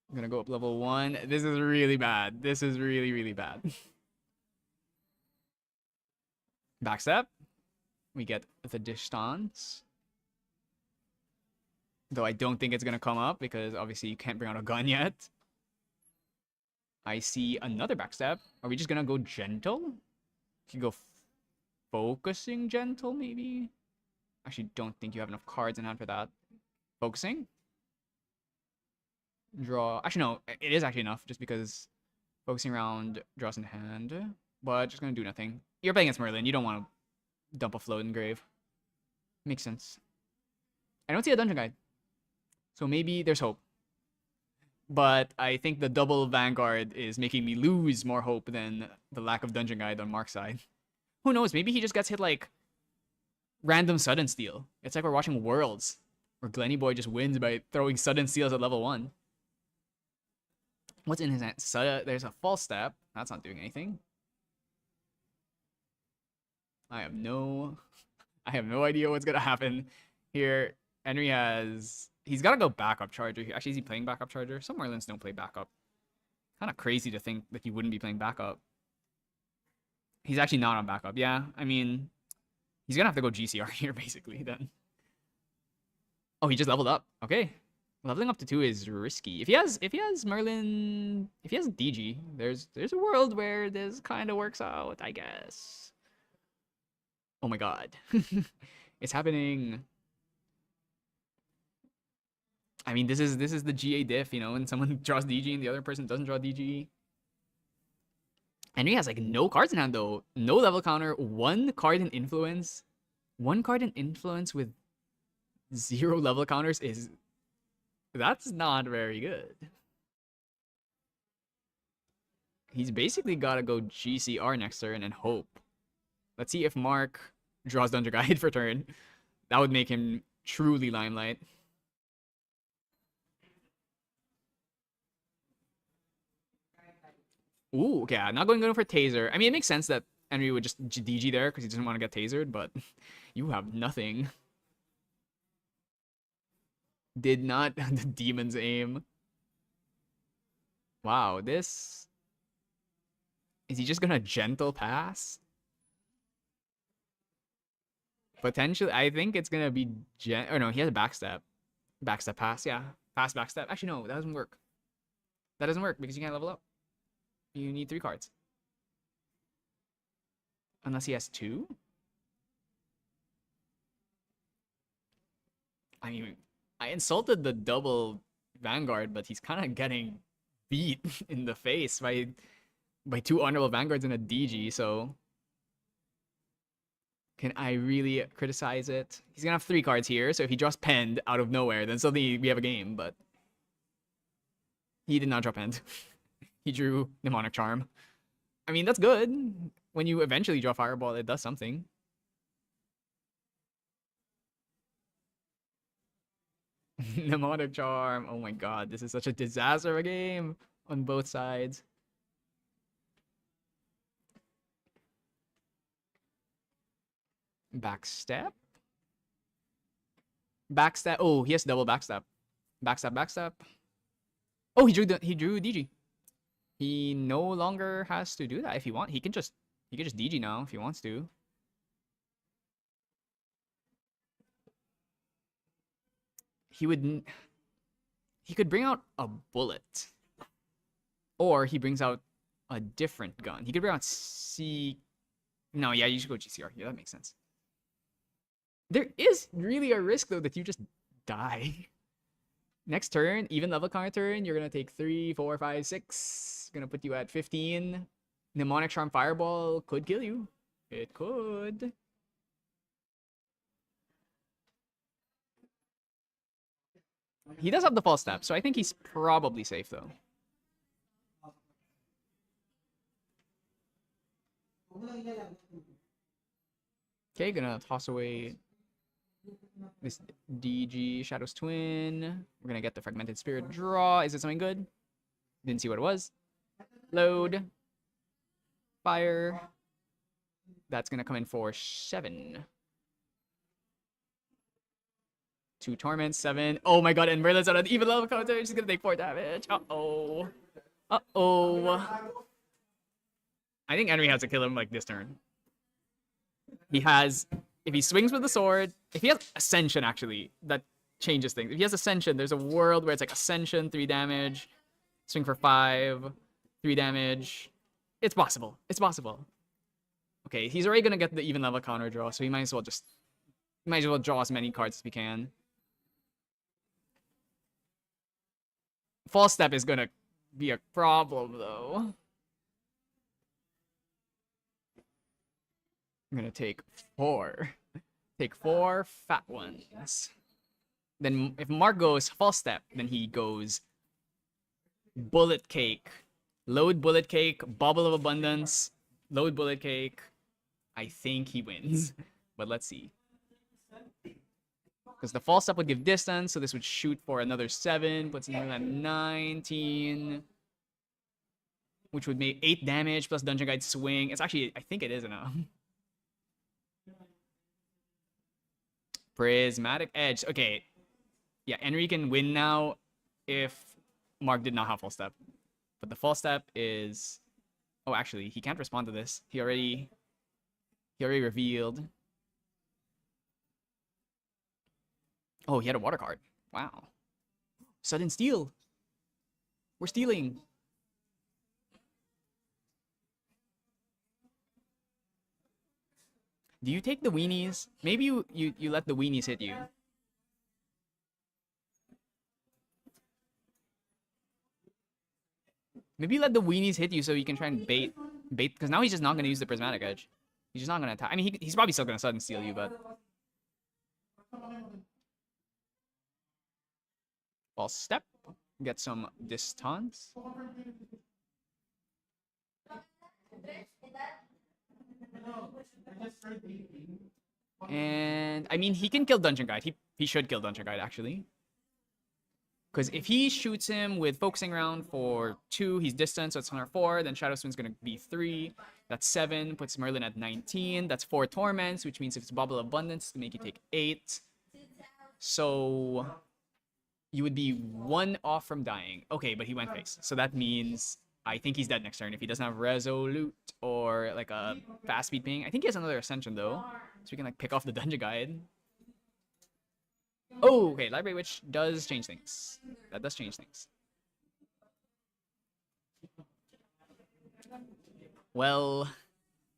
I'm gonna go up level 1. This is really bad. This is really, really bad. Backstep. We get the Distance. Though I don't think it's gonna come up because obviously you can't bring out a gun yet. I see another backstep. Are we just gonna go Gentle? Can go Focusing Gentle, maybe? Actually, don't think you have enough cards in hand for that. Focusing? Draw. Actually, no. It is actually enough just because focusing around draws in hand. But just gonna do nothing. You're playing against Merlin. You don't want to dump a floating grave. Makes sense. I don't see a dungeon guide. So maybe there's hope. But I think the double Vanguard is making me lose more hope than the lack of dungeon guide on Mark's side. Who knows? Maybe he just gets hit like random sudden steal. It's like we're watching Worlds, where Glenny Boy just wins by throwing sudden steals at level 1. What's in his hand? There's a false step. That's not doing anything. I have no idea what's gonna happen here. Henry he's gotta go backup charger here. Actually, is he playing backup charger? Some Merlins don't play backup. Kind of crazy to think that he wouldn't be playing backup. He's actually not on backup. Yeah, I mean, he's gonna have to go GCR here basically then. Oh, he just leveled up. Okay. Leveling up to 2 is risky. If he has Merlin, if he has DG, there's a world where this kind of works out, I guess. Oh my god. It's happening. I mean, this is the GA diff, you know, when someone draws DG and the other person doesn't draw DG. And he has like no cards in hand though. No level counter, 1 card in influence. 1 card in influence with 0 level counters that's not very good. He's basically gotta go GCR next turn and hope. Let's see if Mark draws Dungeon Guide for turn. That would make him truly Limelight. Ooh, okay, not going for Taser. I mean, it makes sense that Henry would just DG there because he doesn't want to get tasered, but you have nothing. Did not the demon's aim. Wow, this... Is he just gonna gentle pass? Potentially, I think it's gonna be oh no, he has a backstep. Backstep pass, yeah. Pass backstep. Actually, no, that doesn't work. That doesn't work because you can't level up. You need 3 cards. Unless he has 2? I mean, I insulted the double Vanguard, but he's kind of getting beat in the face by 2 honorable Vanguards and a DG, so... Can I really criticize it? He's gonna have 3 cards here, so if he draws Penned out of nowhere, then suddenly we have a game, but... He did not draw Penned. He drew Mnemonic Charm. I mean, that's good. When you eventually draw Fireball, it does something. Mnemonic Charm. Oh my god, this is such a disaster of a game on both sides. Backstep? Backstep. Oh, he has double backstep. Backstep, backstep. Oh, he drew DG. He no longer has to do that if he wants. He can just DG now if he wants to. He could bring out a bullet. Or he brings out a different gun. He could bring out No, yeah, you should go GCR. Yeah, that makes sense. There is really a risk though that you just die. Next turn, even level counter turn, you're gonna take 3, 4, 5, 6. Gonna put you at 15. Mnemonic Charm Fireball could kill you. It could. He does have the false step, so I think he's probably safe though. Okay, gonna toss away this DG Shadow's Twin. We're gonna get the Fragmented Spirit draw. Is it something good? Didn't see what it was. Load. Fire. That's gonna come in for 7. 2 Torments, 7. Oh my god, and Merlin's on an even level counter. She's gonna take 4 damage. Uh-oh. Uh-oh. I think Henry has to kill him like this turn. He has... If he swings with the sword, if he has Ascension, actually, that changes things. If he has Ascension, there's a world where it's like Ascension, 3 damage, swing for 5, 3 damage. It's possible. It's possible. Okay, he's already gonna get the even level counter draw, so he might as well draw as many cards as we can. False step is gonna be a problem, though. I'm gonna take 4. Take 4 fat ones. Then if Mark goes false step, then he goes bullet cake. Load bullet cake, bubble of abundance, load bullet cake. I think he wins. But let's see. Because the false step would give distance, so this would shoot for another 7, puts him at 19. Which would make 8 damage plus Dungeon Guide swing. It's actually, I think it is enough. Prismatic Edge. Okay. Yeah, Henry can win now if Mark did not have false step. But the false step is... Oh, actually, he can't respond to this. He already revealed. Oh, he had a water card. Wow. Sudden steal. We're stealing. Do you take the weenies? Maybe you let the weenies hit you. Maybe let the weenies hit you so you can try and bait, because now he's just not going to use the Prismatic Edge. He's just not going to attack. I mean, he's probably still going to sudden steal you, but... False step. Get some distance. And, I mean, he can kill Dungeon Guide. He should kill Dungeon Guide, actually. Because if he shoots him with Focusing Round for 2, he's distant, so it's another 4. Then Shadow Swing's going to be 3. That's 7. Puts Merlin at 19. That's 4 Torments, which means if it's Bubble of Abundance, to make you take 8. So you would be 1 off from dying. Okay, but he went face. So that means I think he's dead next turn if he doesn't have Resolute or like a Fast Speed Ping. I think he has another Ascension, though. So we can like pick off the Dungeon Guide. Oh, okay, Library Witch does change things. That does change things. Well,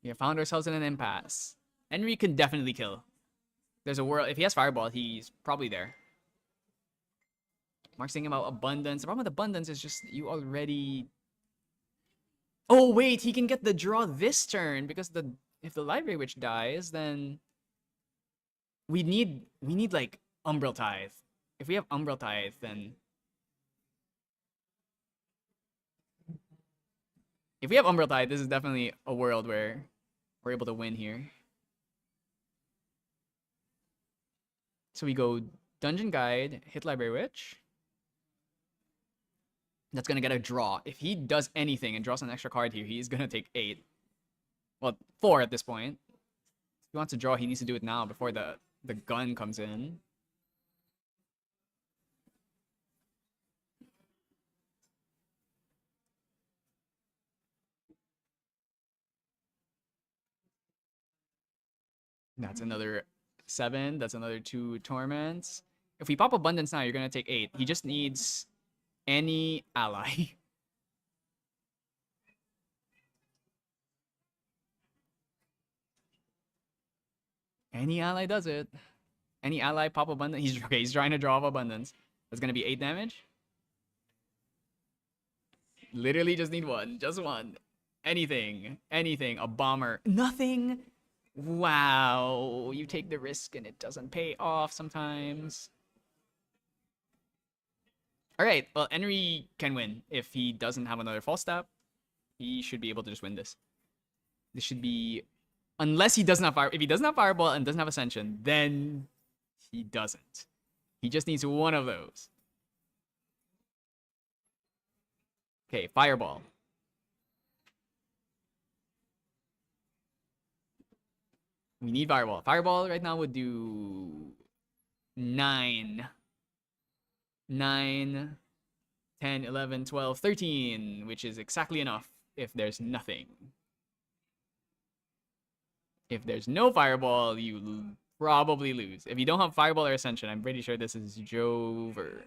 we have found ourselves in an impasse. Henry can definitely kill. There's a world, if he has Fireball, he's probably there. Mark's thinking about Abundance. The problem with Abundance is just you already... Oh, wait, he can get the draw this turn because if the Library Witch dies, then we need like Umbral Tithe. If we have Umbral Tithe, then... If we have Umbral Tithe, this is definitely a world where we're able to win here. So we go Dungeon Guide, hit Library Witch. That's going to get a draw. If he does anything and draws an extra card here, he's going to take 8. Well, 4 at this point. If he wants to draw, he needs to do it now before the gun comes in. That's another 7. That's another 2 Torments. If we pop Abundance now, you're going to take 8. He just needs any ally. Any ally does it. Any ally pop Abundance. He's trying to draw off Abundance. That's going to be 8 damage. Literally just need 1. Just 1. Anything. Anything. A bomber. Nothing. Wow. You take the risk and it doesn't pay off sometimes. Alright, well, Henry can win. If he doesn't have another false step, he should be able to just win this. This should be... Unless he doesn't have Fire... If he doesn't have Fireball and doesn't have Ascension, then he doesn't. He just needs 1 of those. Okay, Fireball. We need Fireball. Fireball right now would do 9. 9, 10, 11, 12, 13, which is exactly enough if there's nothing. If there's no Fireball, you probably lose. If you don't have Fireball or Ascension, I'm pretty sure this is Jover.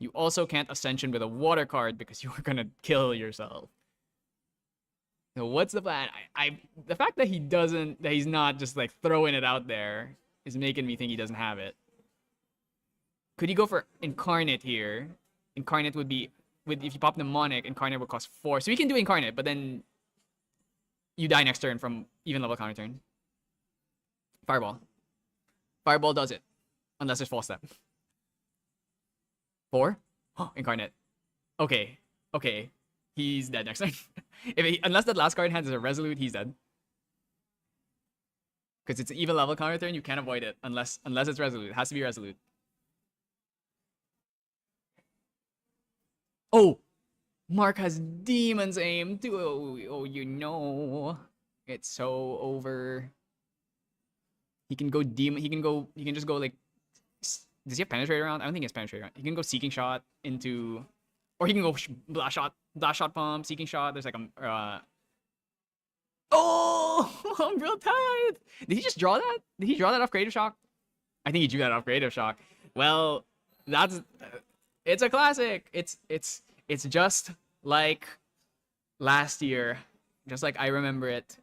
You also can't Ascension with a water card because you are gonna kill yourself. So what's the plan? The fact that he's not just like throwing it out there is making me think he doesn't have it. Could he go for Incarnate here? Incarnate would be if you pop Mnemonic, Incarnate would cost 4. So we can do Incarnate, but then you die next turn from even level counter turn. Fireball. Fireball does it. Unless there's false step. 4? Oh, Incarnate. Okay. Okay. He's dead next turn. Unless that last card in hand is a Resolute, he's dead. Because it's an even level counter turn, you can't avoid it unless it's Resolute. It has to be Resolute. Oh! Mark has Demon's Aim. Oh, you know. It's so over. He can go Demon. He can just go like. Does he have Penetrate around? I don't think he has Penetrate around. He can go Seeking Shot into. Or he can go Blast Shot Pump, Seeking Shot. There's like a. Oh! I'm real tired. Did he just draw that? Did he draw that off Creative Shock? I think he drew that off Creative Shock. Well, that's. It's a classic. It's just like last year. Just like I remember it.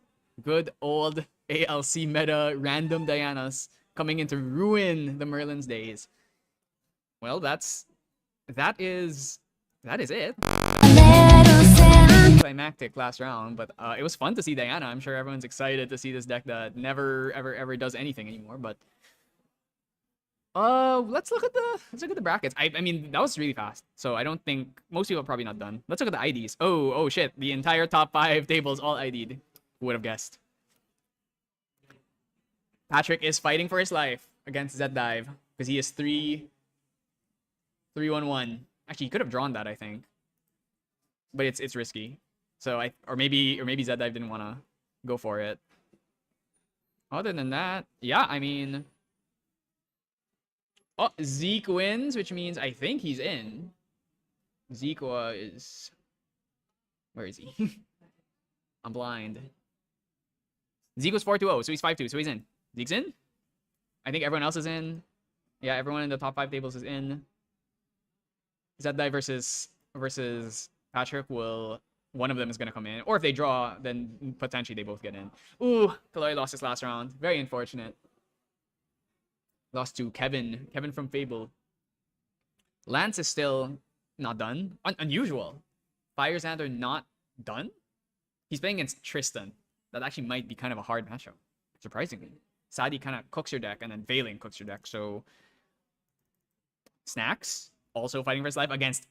Good old ALC meta random Dianas coming in to ruin the Merlin's days. Well, that is it. Climactic last round, but it was fun to see Diana. I'm sure everyone's excited to see this deck that never ever does anything anymore. But let's look at the brackets. I mean that was really fast, so I don't think most people are probably not done. Let's look at the IDs. Oh shit! The entire top 5 tables all ID'd. Who would have guessed? Patrick is fighting for his life against Zed Dive because he is 3-1-1. Actually, he could have drawn that, I think, but it's risky. So or maybe Zed Dive didn't want to go for it. Other than that, yeah, I mean, oh, Zeke wins, which means I think he's in. Zeke is, where is he? I'm blind. Zeke was 4-2-0, so he's 5-2, so he's in. Zeke's in. I think everyone else is in. Yeah, everyone in the top 5 tables is in. Zed Dive versus Patrick one of them is gonna come in, or if they draw, then potentially they both get in. Ooh, Kaloy lost his last round. Very unfortunate. Lost to Kevin from Fable. Lance is still not done. Unusual. Fire Xander not done. He's playing against Tristan. That actually might be kind of a hard matchup, surprisingly. Sadi kind of cooks your deck, and then Veiling cooks your deck. So Snacks also fighting for his life against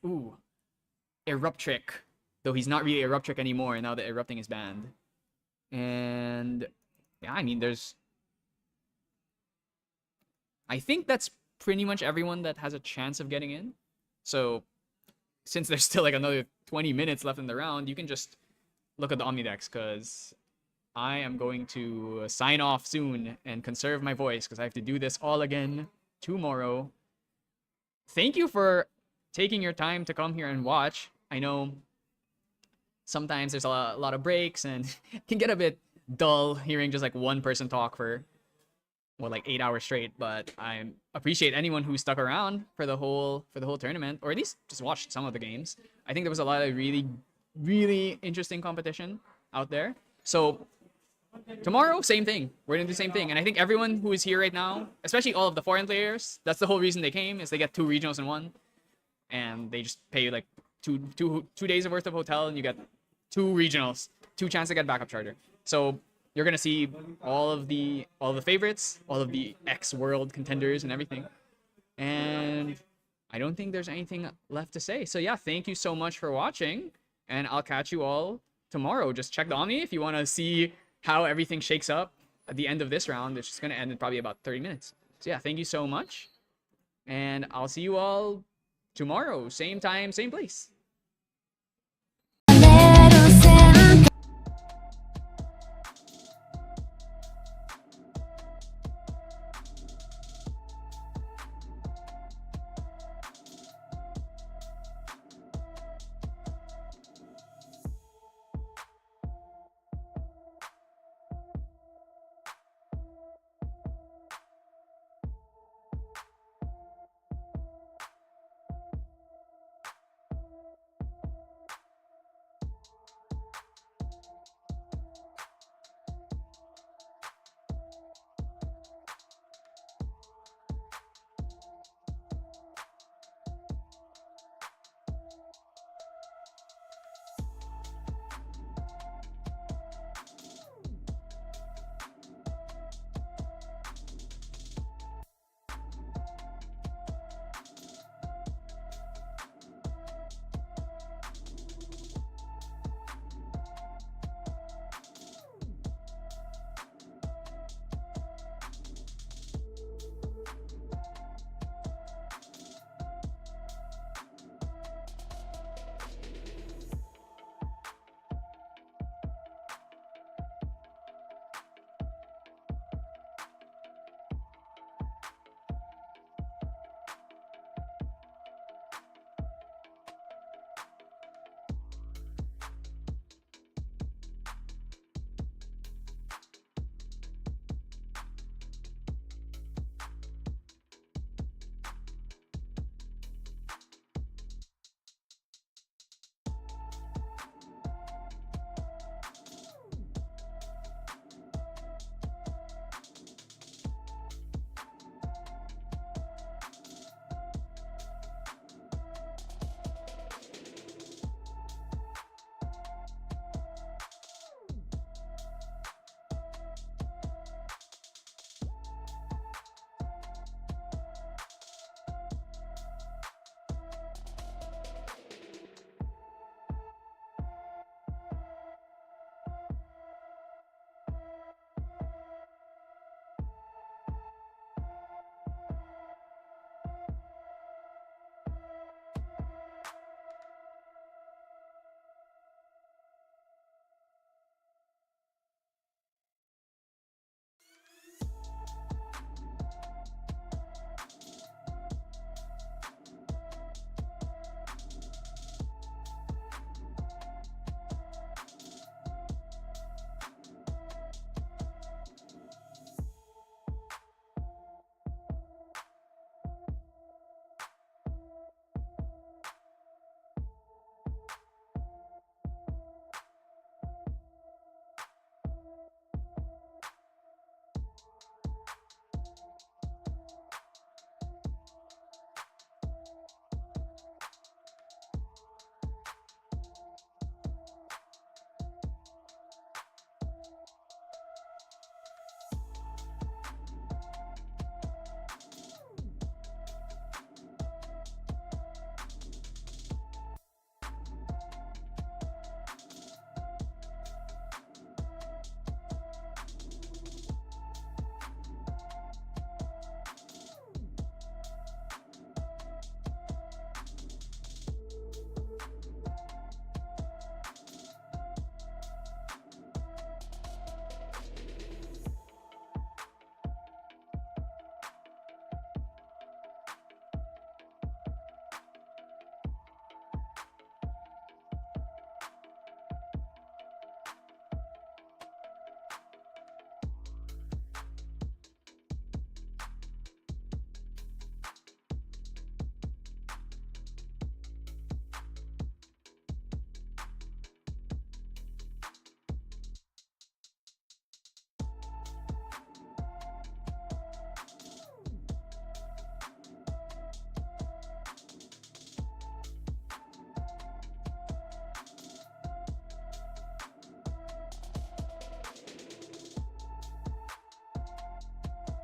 Eruptrick. Though he's not really Eruptrick anymore now that Erupting is banned. And yeah, I mean I think that's pretty much everyone that has a chance of getting in. So since there's still like another 20 minutes left in the round, you can just look at the Omnidex, because I am going to sign off soon and conserve my voice because I have to do this all again tomorrow. Thank you for taking your time to come here and watch. I know sometimes there's a lot of breaks and it can get a bit dull hearing just like one person talk for like 8 hours straight, but I appreciate anyone who stuck around for the whole tournament, or at least just watched some of the games. I think there was a lot of really interesting competition out there. So tomorrow, same thing. We're gonna do the same thing. And I think everyone who is here right now, especially all of the foreign players, that's the whole reason they came, is they get 2 regionals in one. And they just pay like two days worth of hotel, and you get 2 regionals, 2 chances to get backup charter. So you're gonna see all of the favorites, all of the X-World contenders and everything. And I don't think there's anything left to say. So yeah, thank you so much for watching, and I'll catch you all tomorrow. Just check the Omni if you want to see how everything shakes up at the end of this round, which is going to end in probably about 30 minutes. So yeah, thank you so much, and I'll see you all tomorrow, same time, same place.